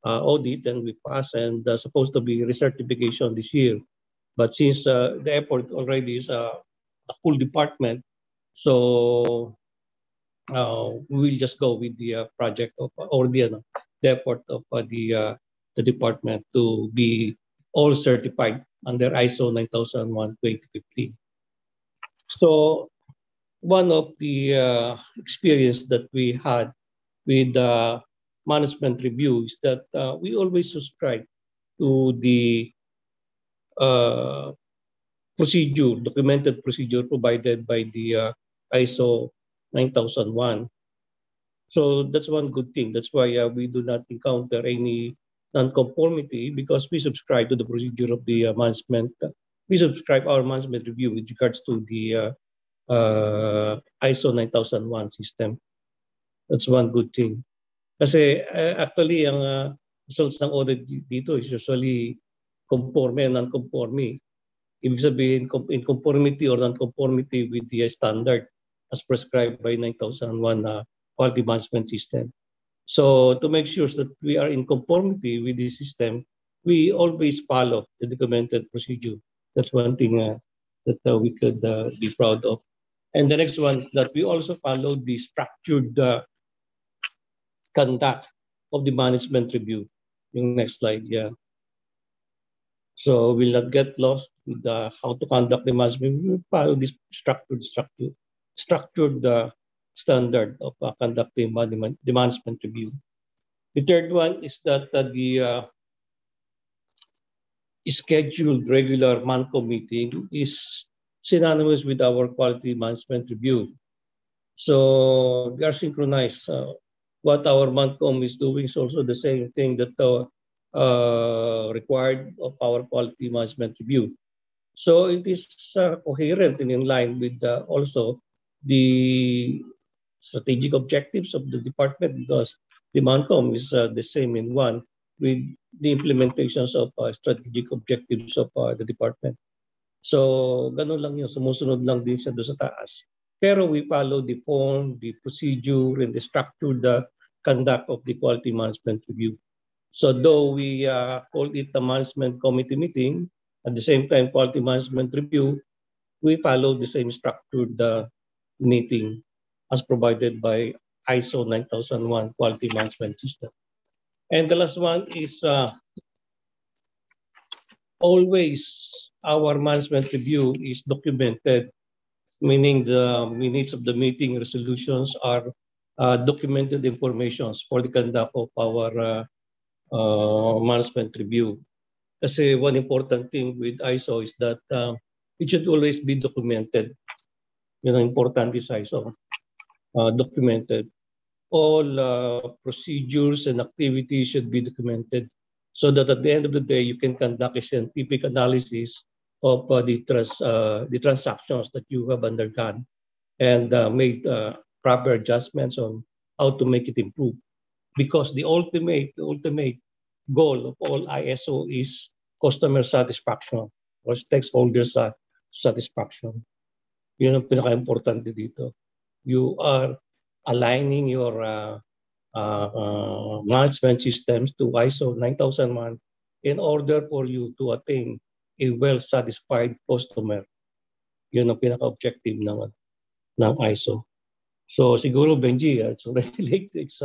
[SPEAKER 20] audit, and we passed, and supposed to be recertification this year. But since the effort already is a full department, so we'll just go with the project of or the effort of the department to be all certified under ISO 9001-2015. So one of the experience that we had with the management review is that we always subscribe to the documented procedure provided by the ISO 9001. So that's one good thing. That's why we do not encounter any non-conformity, because we subscribe to the procedure of the management. We subscribe our management review with regards to the ISO 9001 system. That's one good thing. Kasi actually, ang results ng audit dito is usually conforme and non-conforme. Ibig sabihin, in conformity or non-conformity with the standard as prescribed by 9001 quality management system. So to make sure that we are in conformity with the system, we always follow the documented procedure. That's one thing that we could be proud of. And the next one is that we also follow the structured conduct of the management review. Yung next slide, yeah. So we'll not get lost with how to conduct the management review. Follow this structured standard of conducting the management review. The third one is that the scheduled regular MANCO meeting is synonymous with our quality management review. So we are synchronized. What our MANCOM is doing is also the same thing that required of our quality management review. So it is coherent and in line with also the strategic objectives of the department, because the MANCOM is the same in one with the implementations of strategic objectives of the department. So ganun lang yun, sumusunod lang din siya doon sa taas. Pero we follow the form, the procedure, and the structured conduct of the quality management review. So though we call it a management committee meeting, at the same time quality management review, we follow the same structured meeting as provided by ISO 9001 quality management system. And the last one is always our management review is documented, meaning the minutes of the meeting resolutions are documented informations for the conduct of our management review. Kasi one important thing with ISO is that it should always be documented. Yun ang important is ISO, documented. All procedures and activities should be documented so that at the end of the day, you can conduct a scientific analysis of the transactions that you have undergone and made proper adjustments on how to make it improve. Because the ultimate goal of all ISO is customer satisfaction or stakeholder satisfaction. Yun ang pinaka-importante dito. You are aligning your management systems to ISO 9001 in order for you to attain a well-satisfied customer. Yun ang pinaka-objective ng ISO. So siguro, Benji, it's already late. It's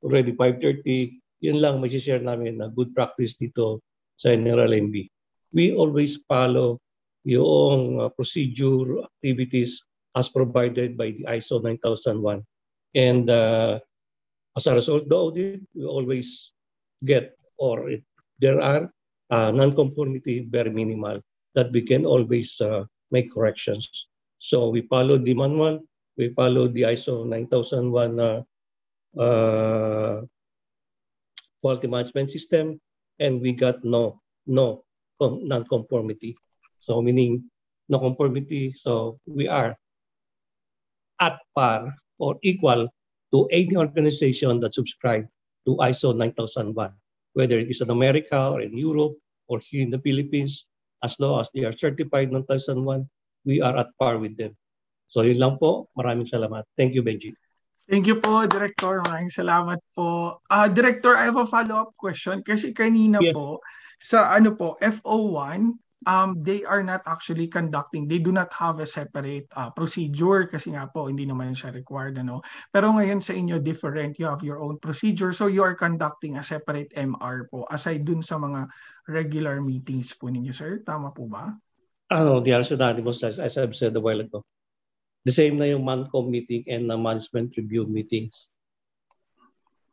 [SPEAKER 20] already 5:30. Yun lang mag-share namin na good practice dito sa NRLMB. We always follow yung procedure activities as provided by the ISO 9001. And as a result of the audit, we always get, or if there are non-conformity very minimal, that we can always make corrections. So we follow the manual, we follow the ISO 9001 quality management system, and we got no non-conformity. So meaning no conformity, so we are at par or equal to any organization that subscribe to ISO 9001, whether it is in America or in Europe or here in the Philippines, as long as they are certified 9001, we are at par with them. So yun lang po. Maraming salamat. Thank you, Benji.
[SPEAKER 3] Thank you po, Director. Maraming salamat po. Director, I have a follow-up question kasi kanina po sa FO1, they are not actually conducting, they do not have a separate procedure kasi nga po hindi naman siya required. Pero ngayon sa inyo different, you have your own procedure, so you are conducting a separate MR po aside dun sa mga regular meetings po ninyo, sir. Tama po ba?
[SPEAKER 20] They are synonymous, as I've said a while ago. The same na yung MANCOM meeting and management review meetings.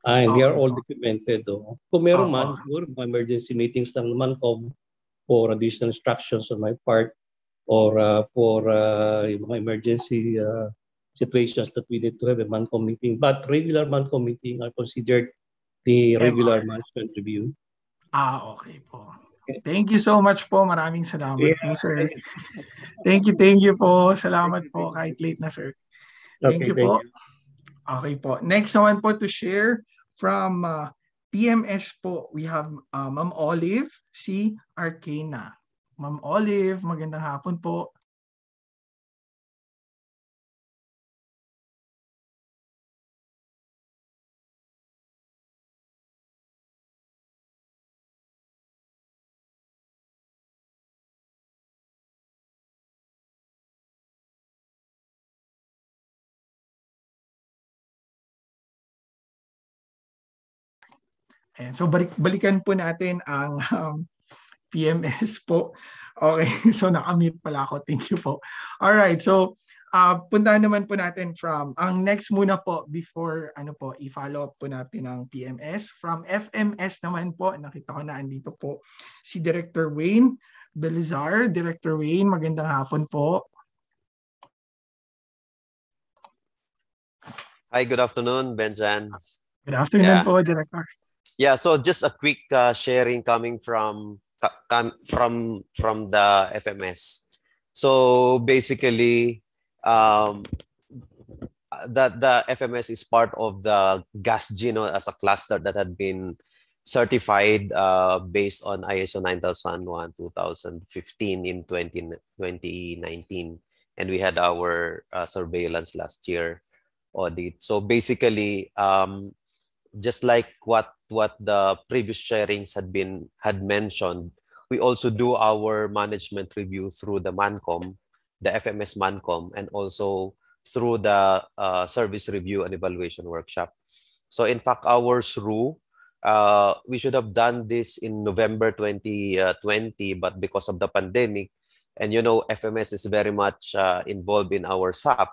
[SPEAKER 20] And they are all documented. Kung meron man, siguro mga emergency meetings ng MANCOM for additional instructions on my part or for yung mga emergency situations that we need to have a MANCOM meeting. But regular MANCOM meeting are considered the regular management review.
[SPEAKER 3] Okay po. Thank you so much po. Maraming salamat po, sir. Thank you po. Salamat po kahit late na, sir. Thank you po. Okay po. Next naman po to share from PMS po. We have Ma'am Olive, si Arcana. Ma'am Olive, magandang hapon po. Ayan. So balikan po natin ang PMS po. Okay, so nakamute pala ako. Thank you po. Alright, so puntahan naman po natin from, ang next muna po before i-follow up po natin ang PMS. From FMS naman po, nakita ko na andito po si Director Wayne Belizar. Director Wayne, magandang hapon po.
[SPEAKER 12] Hi, good afternoon, Benjan.
[SPEAKER 3] Good afternoon po, Director.
[SPEAKER 12] Yeah, so just a quick sharing coming from the FMS. So basically, the FMS is part of the gas Gino as a cluster that had been certified based on ISO 9001-2015 in 2019, and we had our surveillance last year audit. So basically, just like what the previous sharings had mentioned, we also do our management review through the MANCOM, the FMS MANCOM, and also through the service review and evaluation workshop. So in fact, our SRU, we should have done this in November 2020, but because of the pandemic, and FMS is very much involved in our SAP,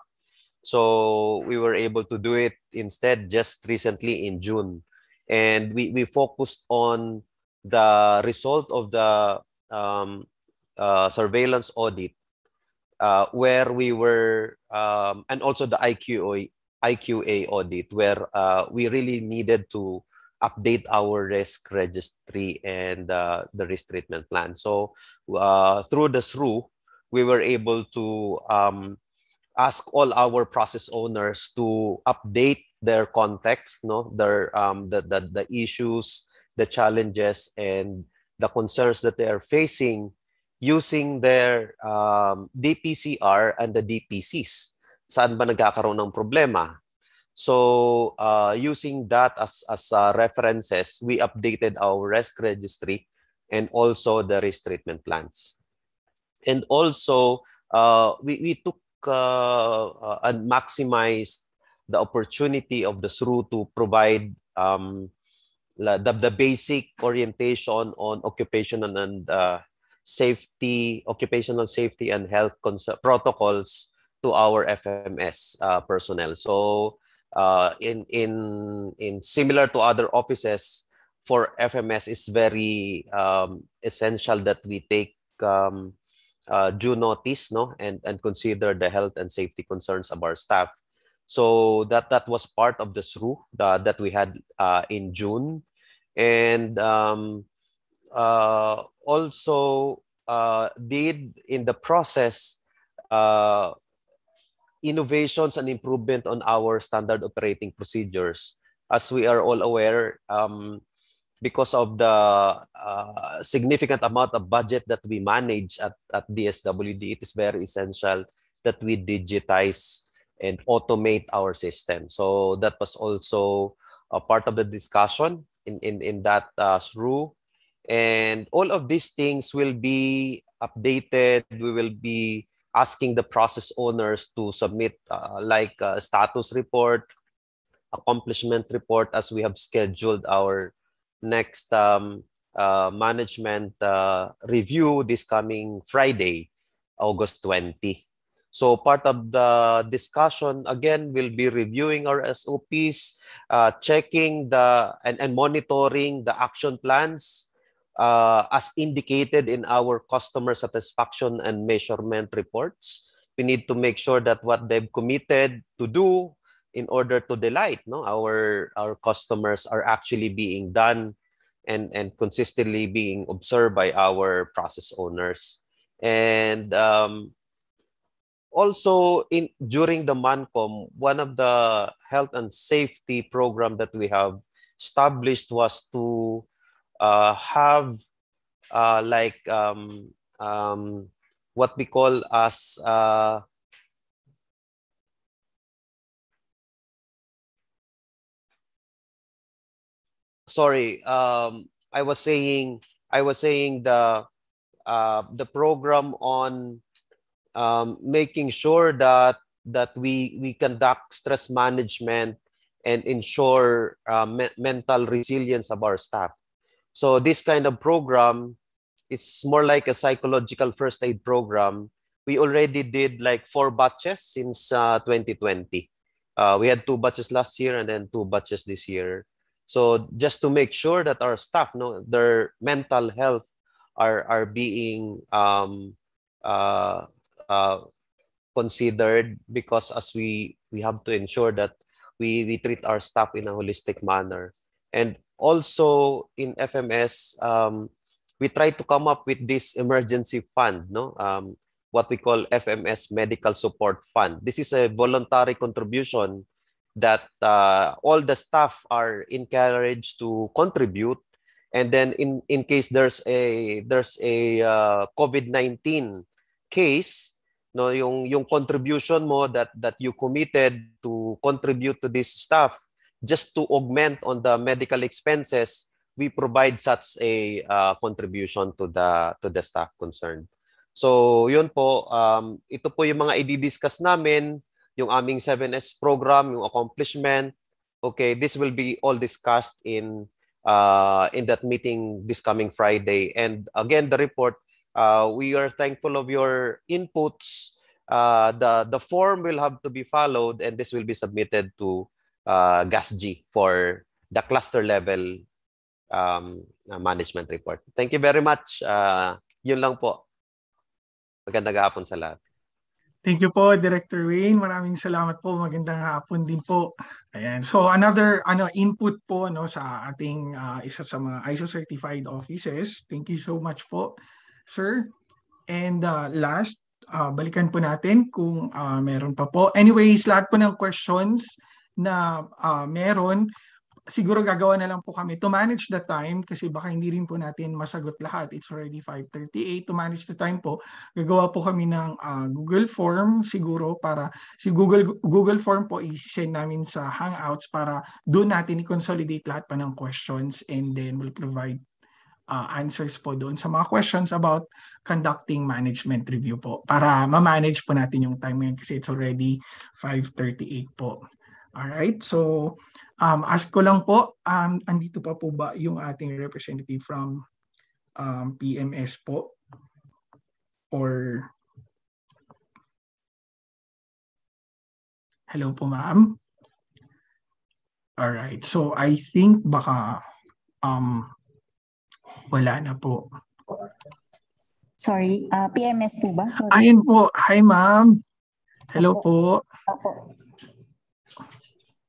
[SPEAKER 12] so we were able to do it instead just recently in June. And we focused on the result of the surveillance audit, where we were, and also the IQA audit, where we really needed to update our risk registry and the risk treatment plan. So through the SRU, we were able to ask all our process owners to update their context, their the issues, the challenges, and the concerns that they are facing using their DPCR and the DPCs. Saan ba nagkakaroon ng problema? So using that as references, we updated our risk registry and also the risk treatment plans. And also, we took and maximized the opportunity of the SRU to provide the basic orientation on occupational safety and health protocols to our FMS personnel. So in similar to other offices, for FMS is very essential that we take due notice, and consider the health and safety concerns of our staff. So that was part of the SRU that we had in June, and also did in the process innovations and improvement on our standard operating procedures. As we are all aware, because of the significant amount of budget that we manage at DSWD, it is very essential that we digitize and automate our system. So that was also a part of the discussion in that SRU. And all of these things will be updated. We will be asking the process owners to submit like a status report, accomplishment report, as we have scheduled our next management review this coming Friday, August 20. So part of the discussion, again, will be reviewing our SOPs, checking and monitoring the action plans as indicated in our customer satisfaction and measurement reports. We need to make sure that what they've committed to do in order to delight our customers are actually being done and consistently being observed by our process owners. And also during the MANCOM, one of the health and safety program that we have established was to have like what we call as sorry, I was saying the program on making sure that we conduct stress management and ensure mental resilience of our staff. So this kind of program, it's more like a psychological first aid program. We already did like 4 batches since 2020. We had 2 batches last year and then 2 batches this year. So just to make sure that our staff, their mental health are being considered, because as we have to ensure that we treat our staff in a holistic manner. And also in FMS, we try to come up with this emergency fund, what we call FMS Medical Support Fund. This is a voluntary contribution that all the staff are encouraged to contribute. And then in case there's a COVID-19 case, yung contribution mo that you committed to contribute to this staff, just to augment on the medical expenses, we provide such a contribution to the staff concerned. So yun po, ito po yung mga i-discuss namin, yung aming 7S program, yung accomplishment. Okay, this will be all discussed in that meeting this coming Friday. And again, the report, we are thankful of your inputs. The form will have to be followed, and this will be submitted to GASG for the cluster level management report. Thank you very much. Yun lang po. Magandang hapon sa lahat.
[SPEAKER 3] Thank you po, Director Wayne. Maraming salamat po. Magandang hapon din po. Ayan. So another input po sa ating isa sa mga ISO certified offices. Thank you so much po, sir. And last, balikan po natin kung meron pa po. Anyways, lahat po ng questions na meron, siguro gagawa na lang po kami to manage the time, kasi baka hindi rin po natin masagot lahat. It's already 5:38. To manage the time po, gagawa po kami ng Google Form siguro, para si Google Form po i-send namin sa Hangouts para doon natin i-consolidate lahat pa ng questions, and then we'll provide answers po doon sa mga questions about conducting management review po, para ma-manage po natin yung time ngayon, kasi it's already 5:38 po. Alright, so ask ko lang po, andito pa po ba yung ating representative from PMS po? Or hello po, ma'am? Alright, so I think baka wala na po.
[SPEAKER 21] Sorry, PMS po ba? Sorry.
[SPEAKER 3] Ayun po. Hi, ma'am. Hello po.
[SPEAKER 21] Opo.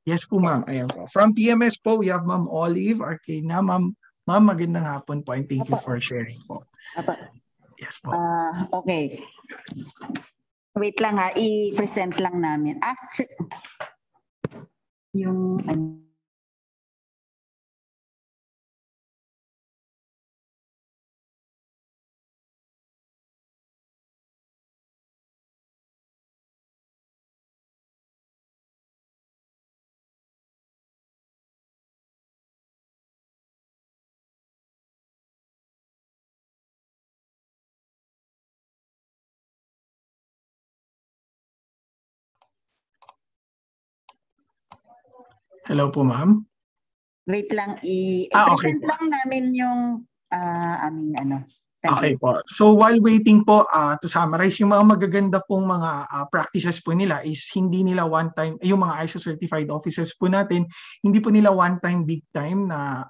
[SPEAKER 3] Yes po, ma'am. Ayan po. From PMS po, we have Ma'am Olive Arcana. Ma'am, magandang hapon po, and thank you for sharing po.
[SPEAKER 21] Opo.
[SPEAKER 3] Yes po.
[SPEAKER 21] Okay. Wait lang ha, i-present lang namin. Yung
[SPEAKER 3] Hello po, ma'am.
[SPEAKER 21] wait lang,
[SPEAKER 3] okay
[SPEAKER 21] i-present
[SPEAKER 3] po.
[SPEAKER 21] lang namin yung aming
[SPEAKER 3] Okay po. So while waiting po, to summarize, yung mga magaganda pong mga practices po nila is hindi nila one time, yung mga ISO certified officers po natin, hindi po nila one time, big time na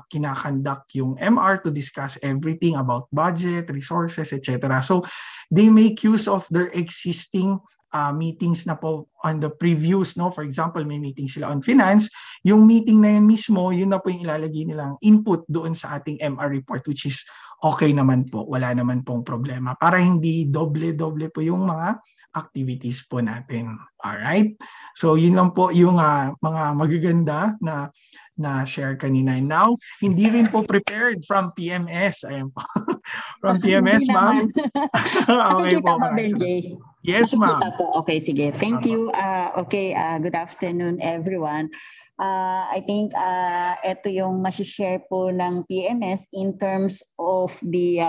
[SPEAKER 3] kinakandak yung MR to discuss everything about budget, resources, etc. So they make use of their existing meetings na po on the previous, for example, may meeting sila on finance, yung meeting na yun mismo, yun na po yung ilalagay nilang input doon sa ating MR report, which is okay naman po, wala naman pong problema, para hindi doble-doble po yung mga activities po natin. Alright? So yun lang po yung mga magaganda na share kanina. And now, hindi rin po prepared from PMS. Ayan po. From PMS, ma'am. Okay po.
[SPEAKER 21] Benjay.
[SPEAKER 3] Yes, ma'am.
[SPEAKER 21] Okay, sige. Thank you. Okay, good afternoon, everyone. I think ito yung masishare po ng PMS in terms of the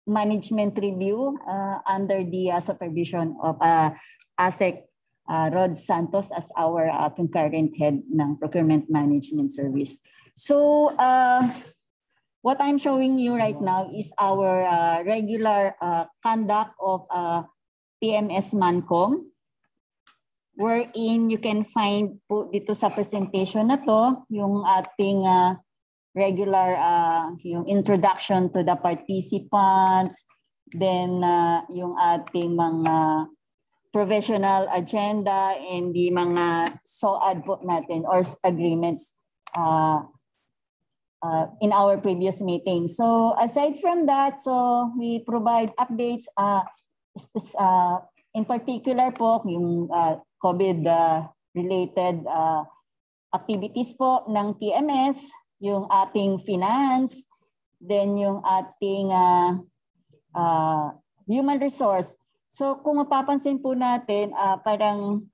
[SPEAKER 21] management review under the supervision of ASEC Rod Santos as our concurrent head ng Procurement Management Service. So what I'm showing you right now is our regular conduct of PMS Mancom, wherein you can find po dito sa presentation na to yung ating regular yung introduction to the participants, then yung ating mga professional agenda and the mga SOAD po natin or agreements in our previous meeting. So aside from that, so we provide updates in particular po yung COVID related activities po ng PMS, yung ating finance, then yung ating human resource. So kung mapapansin po natin, parang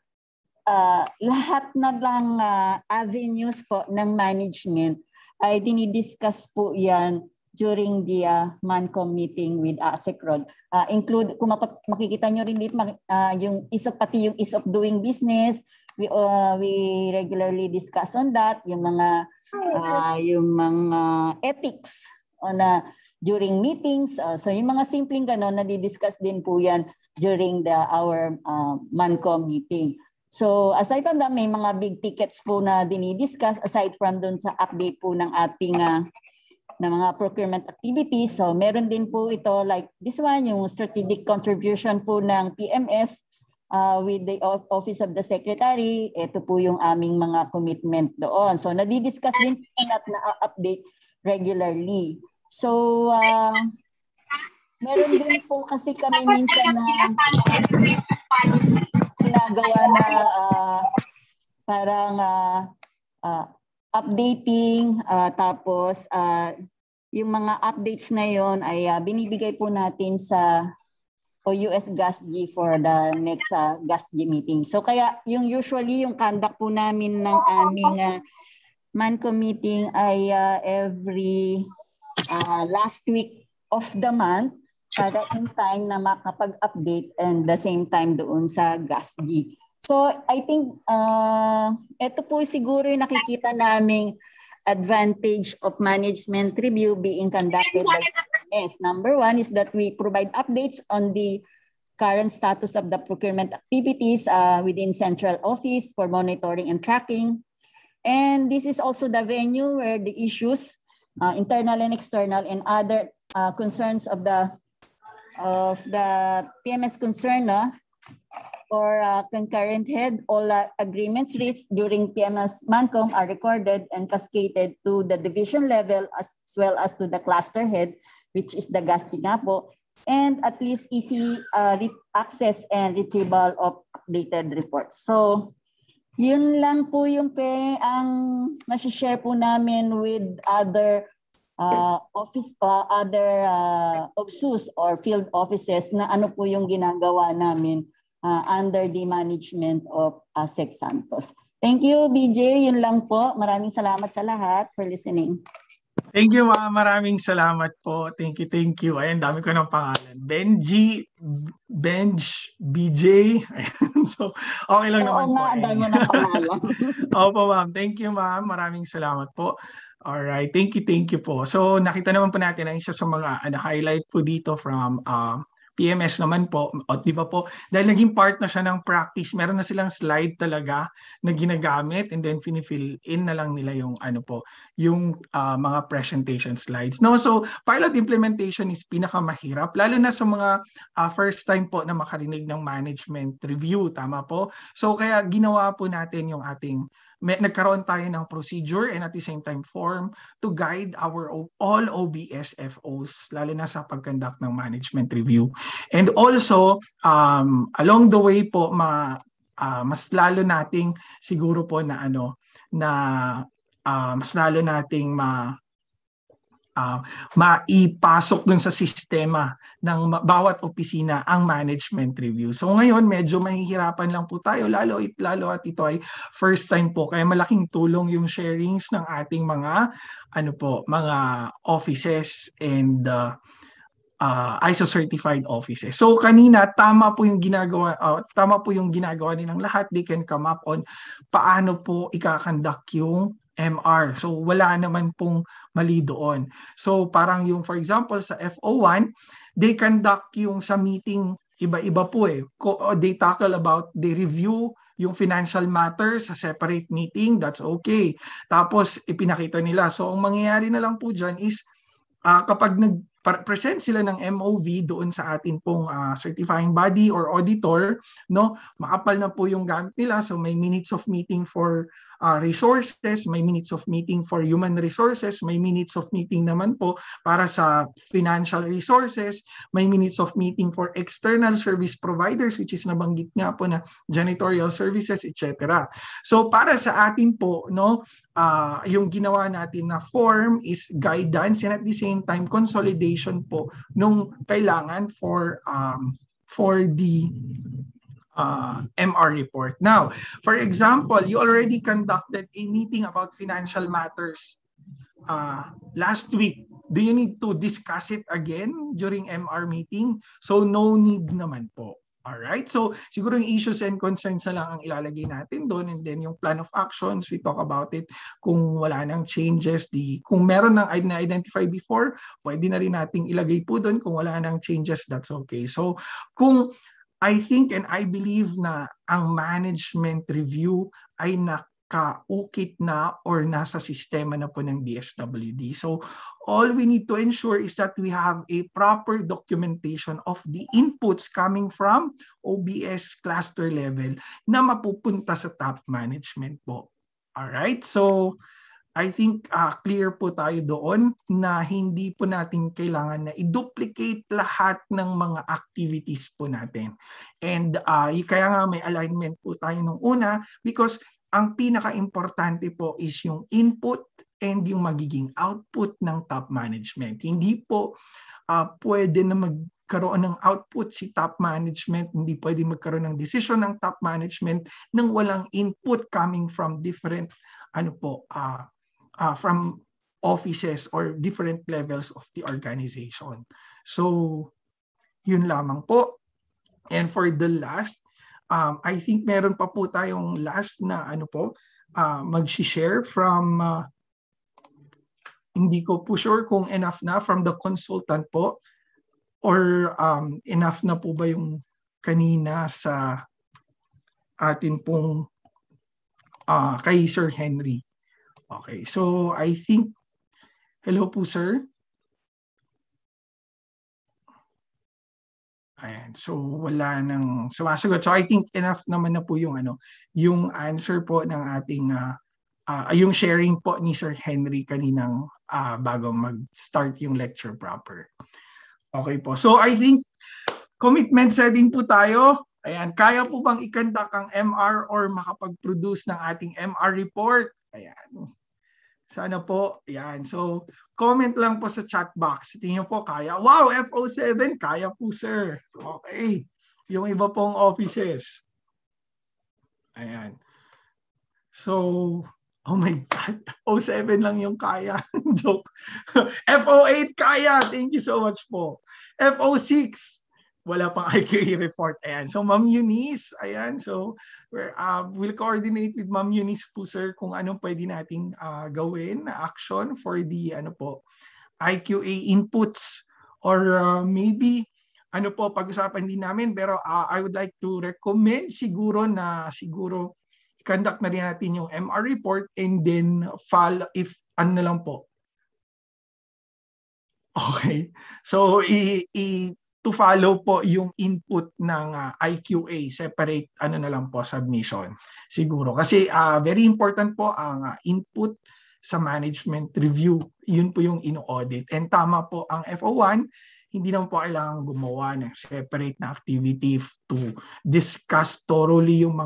[SPEAKER 21] lahat na lang avenues po ng management ay dinidiscuss po yan during the Mancom meeting with ASECROD. Include, kung makikita nyo rin dito, yung pati yung ease of doing business, we regularly discuss on that, yung mga ethics on during meetings. So yung mga simpleng ganon, nadidiscuss din po yan during our Mancom meeting. So aside from that, may mga big tickets po na dinidiscuss aside from dun sa update po ng ating na mga procurement activities. So meron din po ito like this one, yung strategic contribution po ng PMS with the Office of the Secretary. Ito po yung aming mga commitment doon. So nadidiscuss din po at na-update regularly. So meron din po kasi kami minsan na ginagawa na parang updating, tapos yung mga updates na yon ay binibigay po natin sa US GASG for the next GASG meeting. So kaya yung usually yung conduct po namin ng aming Mancom meeting ay every last week of the month para in time na makapag-update and the same time doon sa GASG. So I think ito po siguro yung nakikita naming advantage of management review being conducted by PMS. Number one is that we provide updates on the current status of the procurement activities within central office for monitoring and tracking. And this is also the venue where the issues, internal and external, and other concerns of the PMS concern or concurrent head, all agreements reached during PMS Mancom are recorded and cascaded to the division level as well as to the cluster head, which is the GASG nga po, and at least easy access and retrieval of updated reports. So yun lang po yung ang masishare po namin with other other OPSUs or field offices na ano po yung ginagawa namin under the management of Sec Santos. Thank you, BJ. Yun lang po. Maraming salamat sa lahat for listening.
[SPEAKER 3] Thank you, ma'am. Maraming salamat po. Thank you, thank you. Ayan, dami ko ng pangalan. Benji, Benj, BJ. Ayan, so, okay lang naman po.
[SPEAKER 21] Oo, dami mo ng pangalan.
[SPEAKER 3] Opo, ma'am. Thank you, ma'am. Maraming salamat po. Alright, thank you po. So, nakita naman po natin ang isa sa mga highlight po dito from PMS naman po, di ba po, dahil naging part na siya ng practice, meron na silang slide talaga na ginagamit and then finifill in na lang nila yung yung mga presentation slides. No, so pilot implementation is pinakamahirap lalo na sa mga first time po na makarinig ng management review, tama po. So kaya ginawa po natin yung ating nagkaroon tayo ng procedure and at the same time form to guide our all OBSFOs lalo na sa pag-conduct ng management review. And also along the way po mas lalo nating siguro po na mas lalo nating maipasok dun sa sistema ng bawat opisina ang management review. So ngayon medyo mahihirapan lang po tayo lalo at ito ay first time po kaya malaking tulong yung sharings ng ating mga mga offices and ISO certified offices. So kanina tama po yung ginagawa nilang lahat. They can come up on paano po ika-conduct yung MR. So wala naman pong mali doon. So parang yung for example sa FO1, they conduct yung sa meeting iba-iba po eh. They tackle about, they review yung financial matters sa separate meeting, that's okay. Tapos ipinakita nila. So ang mangyayari na lang po dyan is kapag nag-present sila ng MOV doon sa atin pong certifying body or auditor, no, makapal na po yung gamit nila. So may minutes of meeting for resources, may minutes of meeting for human resources, may minutes of meeting naman po para sa financial resources, may minutes of meeting for external service providers, which is nabanggit nga po na janitorial services, etc. So para sa atin po, no, yung ginawa natin na form is guidance and at the same time consolidation po nung kailangan for the MR report. Now, for example, you already conducted a meeting about financial matters last week. Do you need to discuss it again during MR meeting? So no need naman po. Alright, so siguro yung issues and concerns na lang ang ilalagay natin doon, and then yung plan of actions, we talk about it. Kung wala nang changes, kung meron nang na-identify before, pwede na rin nating ilagay po doon. Kung wala nang changes, that's okay. So kung I think and I believe na ang management review ay nakaukit na or nasa sistema na po ng DSWD. So all we need to ensure is that we have a proper documentation of the inputs coming from OBS cluster level na mapupunta sa top management po. Alright, so I think clear po tayo doon na hindi po natin kailangan na i-duplicate lahat ng mga activities po natin. And kaya nga may alignment po tayo nung una because ang pinaka-importante po is yung input and yung magiging output ng top management. Hindi po pwede na magkaroon ng output si top management, hindi pwede magkaroon ng decision ng top management nang walang input coming from different from offices or different levels of the organization. So, yun lamang po. And for the last, I think meron pa po tayong last na mag-share from, hindi ko po sure kung enough na from the consultant po or enough na po ba yung kanina sa atin pong kay Sir Henry. Okay, so I think, hello po sir. Ayan, so wala nang sumasagot. So I think enough naman na po yung yung answer po ng ating yung sharing po ni Sir Henry kaninang bago mag-start yung lecture proper. Okay po. So I think commitment setting po tayo. Ayan, kaya po bang i-conduct ang MR or makapag-produce ng ating MR report? Ayan. Sana po. Ayan. So, comment lang po sa chat box. Tingnan po, kaya. Wow, FO7, kaya po, sir. Okay. Yung iba pong offices. Ayan. So, oh my God. FO7 lang yung kaya. Joke. FO8, kaya. Thank you so much po. FO6, wala pang IQA report. Ayan. So, Ma'am Eunice, ayan. So, we'll coordinate with Ma'am Eunice po, sir, kung anong pwede nating gawin na action for the IQA inputs or maybe pag-usapan din namin. Pero I would like to recommend siguro i-conduct na rin natin yung MR report and then follow if na lang po. Okay. So, to follow po yung input ng IQA, separate na lang po, submission. Siguro. Kasi very important po ang input sa management review. Yun po yung ino-audit. And tama po ang FO1, hindi naman po kailangan gumawa ng separate na activity to discuss thoroughly yung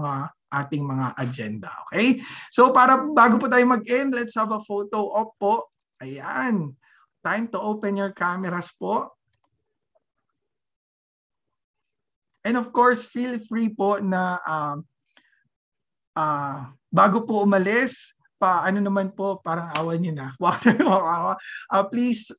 [SPEAKER 3] ating mga agenda. Okay? So bago po tayo mag-end, let's have a photo op po. Ayan. Time to open your cameras po. And of course, feel free po na bago po umalis, naman po, parang awan nyo na. Please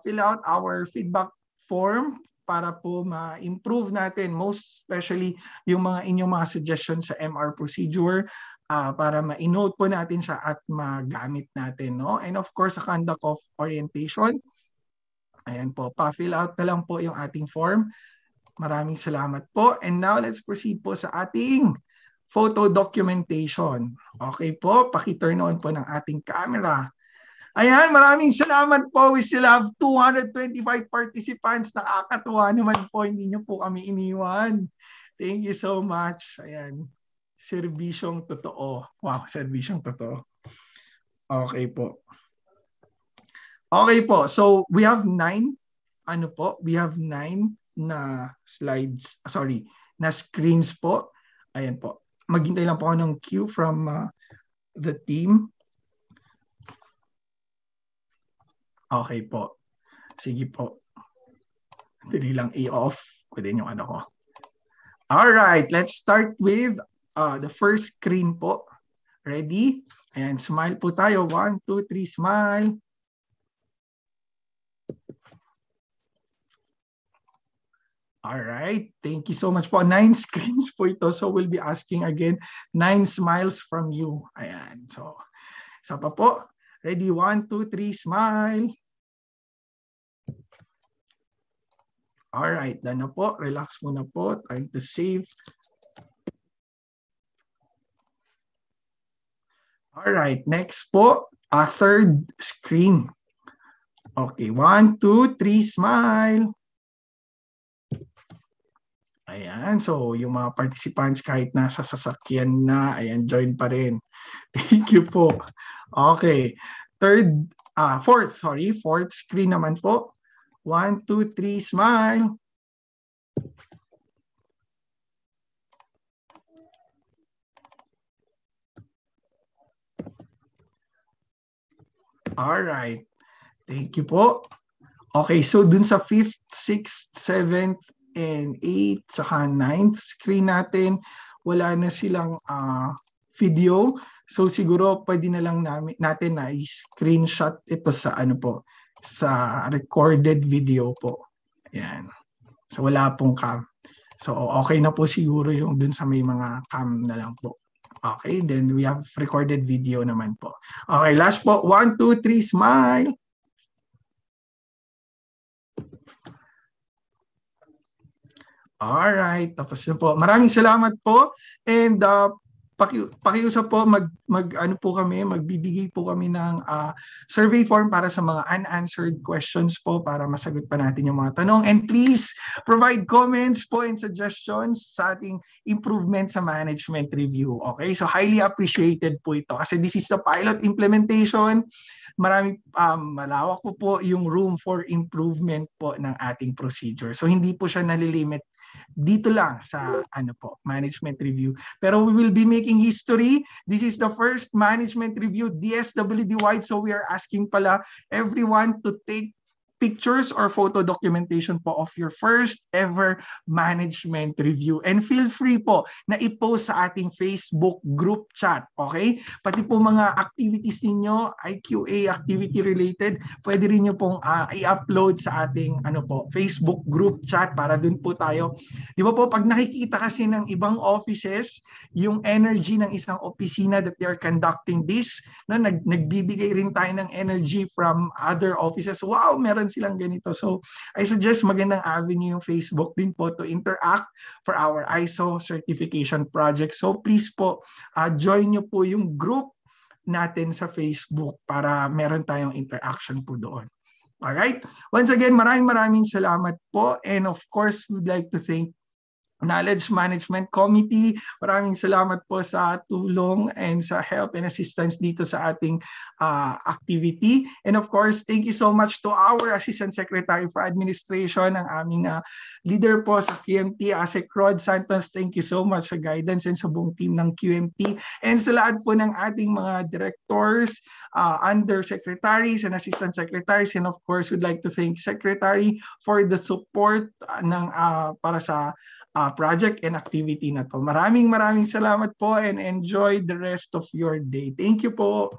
[SPEAKER 3] fill out our feedback form para po ma-improve natin, most especially yung mga inyong mga suggestions sa MR procedure para ma-note po natin siya at magamit natin. No? And of course, sa conduct of orientation, ayan po, pa-fill out na lang po yung ating form. Maraming salamat po. And now, let's proceed po sa ating photo documentation. Okay po, paki-turn on po ng ating camera. Ayan, maraming salamat po. We still have 225 participants. Nakakatuwa naman po. Hindi nyo po kami iniwan. Thank you so much. Ayan. Serbisyong totoo. Wow, serbisyong totoo. Okay po. Okay po. So, we have 9. We have 9 na slides. Sorry, na screens po. Ayan po. Maghintay lang po ako ng cue from the team. Okay po. Sige po. Dali lang i-off ko din yung ano ko. Alright, let's start with the first screen po. Ready? Ayan, smile po tayo. 1, 2, 3, smile. Alright, thank you so much po. 9 screens po ito. So we'll be asking again 9 smiles from you. Ayan, so isa pa po. Ready? 1, 2, 3, smile. Alright, done na po. Relax muna po. Time to save. Alright, next po, a third screen. Okay, 1, 2, 3, smile. Ayan, so yung mga participants kahit nasa sasakyan na, ayan, join pa rin. Thank you po. Okay, fourth screen naman po. 1, 2, 3, smile. Alright. Thank you po. Okay, so dun sa 5th, 6th, 7th, and 8th, saka 9th screen natin, wala na silang video. So siguro pwede na lang natin na i-screenshot ito sa sa recorded video po. Ayan. So wala pong cam. So okay na po siguro yung dun sa may mga cam na lang po. Okay, then we have recorded video naman po. Okay, last po. 1, 2, 3, smile. Alright, tapos na po. Maraming salamat po. And pakiusap po, magbibigay po kami ng survey form para sa mga unanswered questions po para masagot pa natin yung mga tanong. And please provide comments po and suggestions sa ating improvement sa management review. Okay, so highly appreciated po ito kasi this is the pilot implementation. Malawak po yung room for improvement po ng ating procedure. So hindi po siya nalilimit dito lang sa management review. Pero we will be making history. This is the first management review DSWD-wide. So we are asking pala everyone to take pictures or photo documentation po of your first ever management review. And feel free po na i-post sa ating Facebook group chat. Okay? Pati po mga activities ninyo, IQA activity related, pwede rin nyo pong i-upload sa ating Facebook group chat para dun po tayo. Di ba po, pag nakikita kasi ng ibang offices, yung energy ng isang opisina that they are conducting this, nagbibigay rin tayo ng energy from other offices. Wow, meron silang ganito. So, I suggest magandang avenue yung Facebook din po to interact for our ISO certification project. So, please po, join nyo po yung group natin sa Facebook para meron tayong interaction po doon. Alright? Once again, maraming salamat po. And of course, we'd like to thank Knowledge Management Committee. Maraming salamat po sa tulong and sa help and assistance dito sa ating activity. And of course, thank you so much to our Assistant Secretary for Administration, ang aming leader po sa QMT, Asek Rod Santos. Thank you so much sa guidance and sa buong team ng QMT. And sa lahat po ng ating mga directors, under secretaries and assistant secretaries. And of course, we'd like to thank Secretary for the support para sa project and activity na to. Maraming salamat po and enjoy the rest of your day. Thank you po.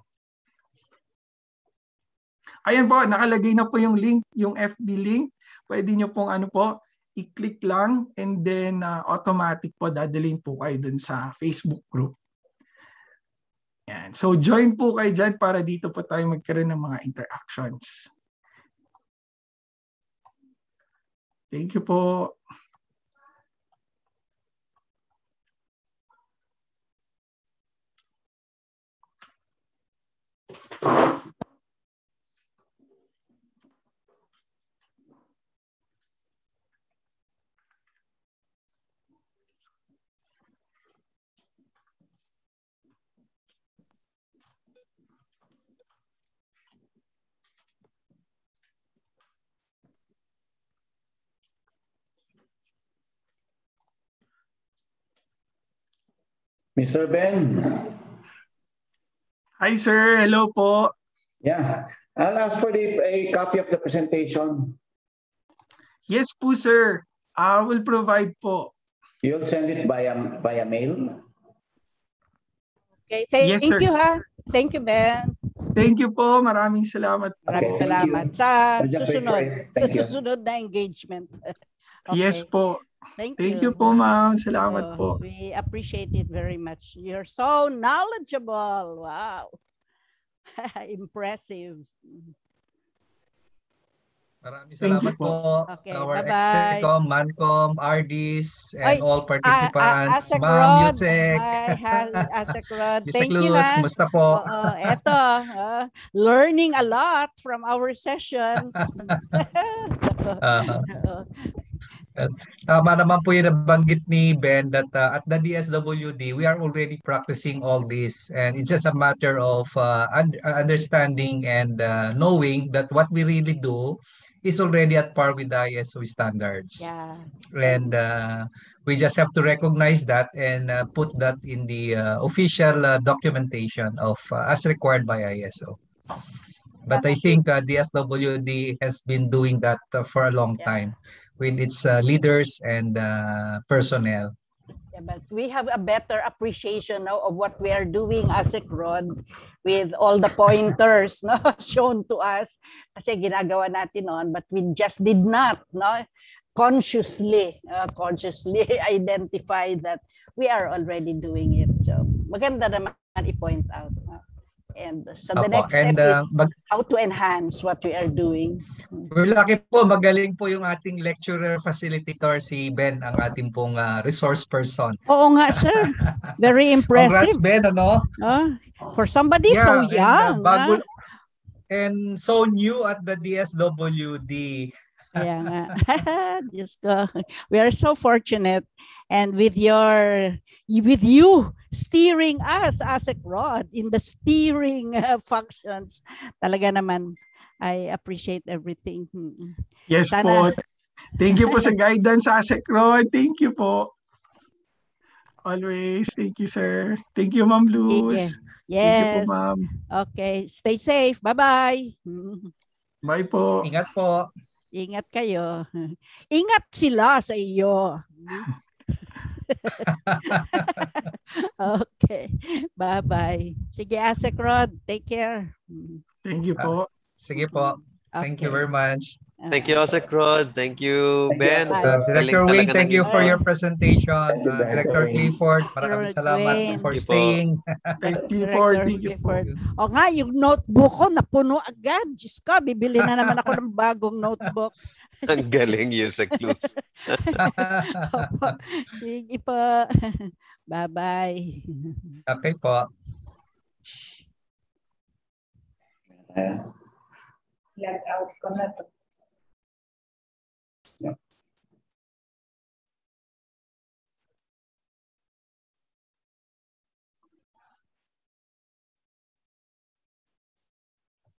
[SPEAKER 3] Ayan po, nakalagay na po yung link, yung FB link. Pwede nyo pong i-click lang and then automatic po dadalhin po kayo dun sa Facebook group. Yan. So join po kayo dyan para dito po tayo magkaroon ng mga interactions. Thank you po.
[SPEAKER 14] Mr. Ben.
[SPEAKER 3] Hi sir, hello po.
[SPEAKER 14] Yeah, I'll ask for a copy of the presentation.
[SPEAKER 3] Yes po sir, I will provide po.
[SPEAKER 14] You'll send it via mail?
[SPEAKER 11] Okay, thank
[SPEAKER 3] Yes, sir.
[SPEAKER 11] you ha. Thank you, Ben.
[SPEAKER 3] Thank you po, maraming salamat po.
[SPEAKER 11] Maraming
[SPEAKER 14] Okay, thank
[SPEAKER 11] salamat.
[SPEAKER 14] you.
[SPEAKER 11] Sa
[SPEAKER 14] I'll just wait
[SPEAKER 11] susunod,
[SPEAKER 14] for it. Thank
[SPEAKER 11] sa
[SPEAKER 14] you.
[SPEAKER 11] susunod na engagement. Okay.
[SPEAKER 3] Yes po.
[SPEAKER 11] Thank
[SPEAKER 3] Thank
[SPEAKER 11] you.
[SPEAKER 3] you po ma'am, salamat po.
[SPEAKER 11] We appreciate it very much. You're so knowledgeable. Wow. Impressive.
[SPEAKER 22] Maraming
[SPEAKER 3] Thank
[SPEAKER 22] salamat
[SPEAKER 3] you po.
[SPEAKER 22] po.
[SPEAKER 11] Okay,
[SPEAKER 22] Our
[SPEAKER 11] bye-bye.
[SPEAKER 22] Execom, Mancom, RDs, and
[SPEAKER 11] Ay,
[SPEAKER 22] all participants.
[SPEAKER 11] Asek
[SPEAKER 22] Ma'am,
[SPEAKER 11] Rod.
[SPEAKER 22] Yusek.
[SPEAKER 11] Hi, Asek Rod.
[SPEAKER 22] Yusek
[SPEAKER 11] Thank you,
[SPEAKER 22] Luz,
[SPEAKER 11] ha.
[SPEAKER 22] kumusta po?
[SPEAKER 11] Oo, eto, learning a lot from our sessions.
[SPEAKER 22] Tama naman po yung nabanggit ni Ben that at the DSWD, we are already practicing all this. And it's just a matter of understanding and knowing that what we really do is already at par with the ISO standards.
[SPEAKER 11] Yeah.
[SPEAKER 22] And we just have to recognize that and put that in the official documentation of as required by ISO. But I think DSWD has been doing that for a long time with its leaders and personnel.
[SPEAKER 11] Yeah, but we have a better appreciation now of what we are doing as a Rod with all the pointers no shown to us kasi ginagawa natin noon, but we just did not consciously identify that we are already doing it. So maganda naman i-point out. And so the next step is how to enhance what we are doing.
[SPEAKER 22] We're lucky po, magaling po yung ating lecturer facilitator si Ben, ang ating pong resource person.
[SPEAKER 11] Oo nga, sir. Very impressive.
[SPEAKER 22] Congrats, Ben, ano?
[SPEAKER 11] For somebody so young.
[SPEAKER 22] And so new at the DSWD.
[SPEAKER 11] Yeah nga. Diyos ko. We are so fortunate, and with you steering us as a Rod in the steering functions, talaga naman I appreciate everything.
[SPEAKER 3] Yes po. Thank you po sa guidance sa ASEC Rod. Thank you po. Always. Thank you, sir. Thank you, Ma'am Luz.
[SPEAKER 11] Yes.
[SPEAKER 3] Thank you po, ma'am.
[SPEAKER 11] Okay. Stay safe. Bye-bye.
[SPEAKER 3] Bye po.
[SPEAKER 22] Ingat po.
[SPEAKER 11] Ingat kayo. Ingat sila sa iyo. Okay. Bye-bye. Sige, Asek Rod. Take care.
[SPEAKER 3] Thank you po.
[SPEAKER 22] Sige po. Thank you very much.
[SPEAKER 12] Thank you, Asek Rod. Thank you, Ben.
[SPEAKER 22] Director Wing, thank you for your presentation. Director Clifford, maraming salamat for staying.
[SPEAKER 11] Clifford, thank you. O nga, yung notebook ko napuno agad. Diyos ko, bibili na naman ako ng bagong notebook.
[SPEAKER 12] Ang galing, Yusek Luz.
[SPEAKER 11] Sige po. Bye-bye.
[SPEAKER 22] Okay po.
[SPEAKER 13] Log out ko na to.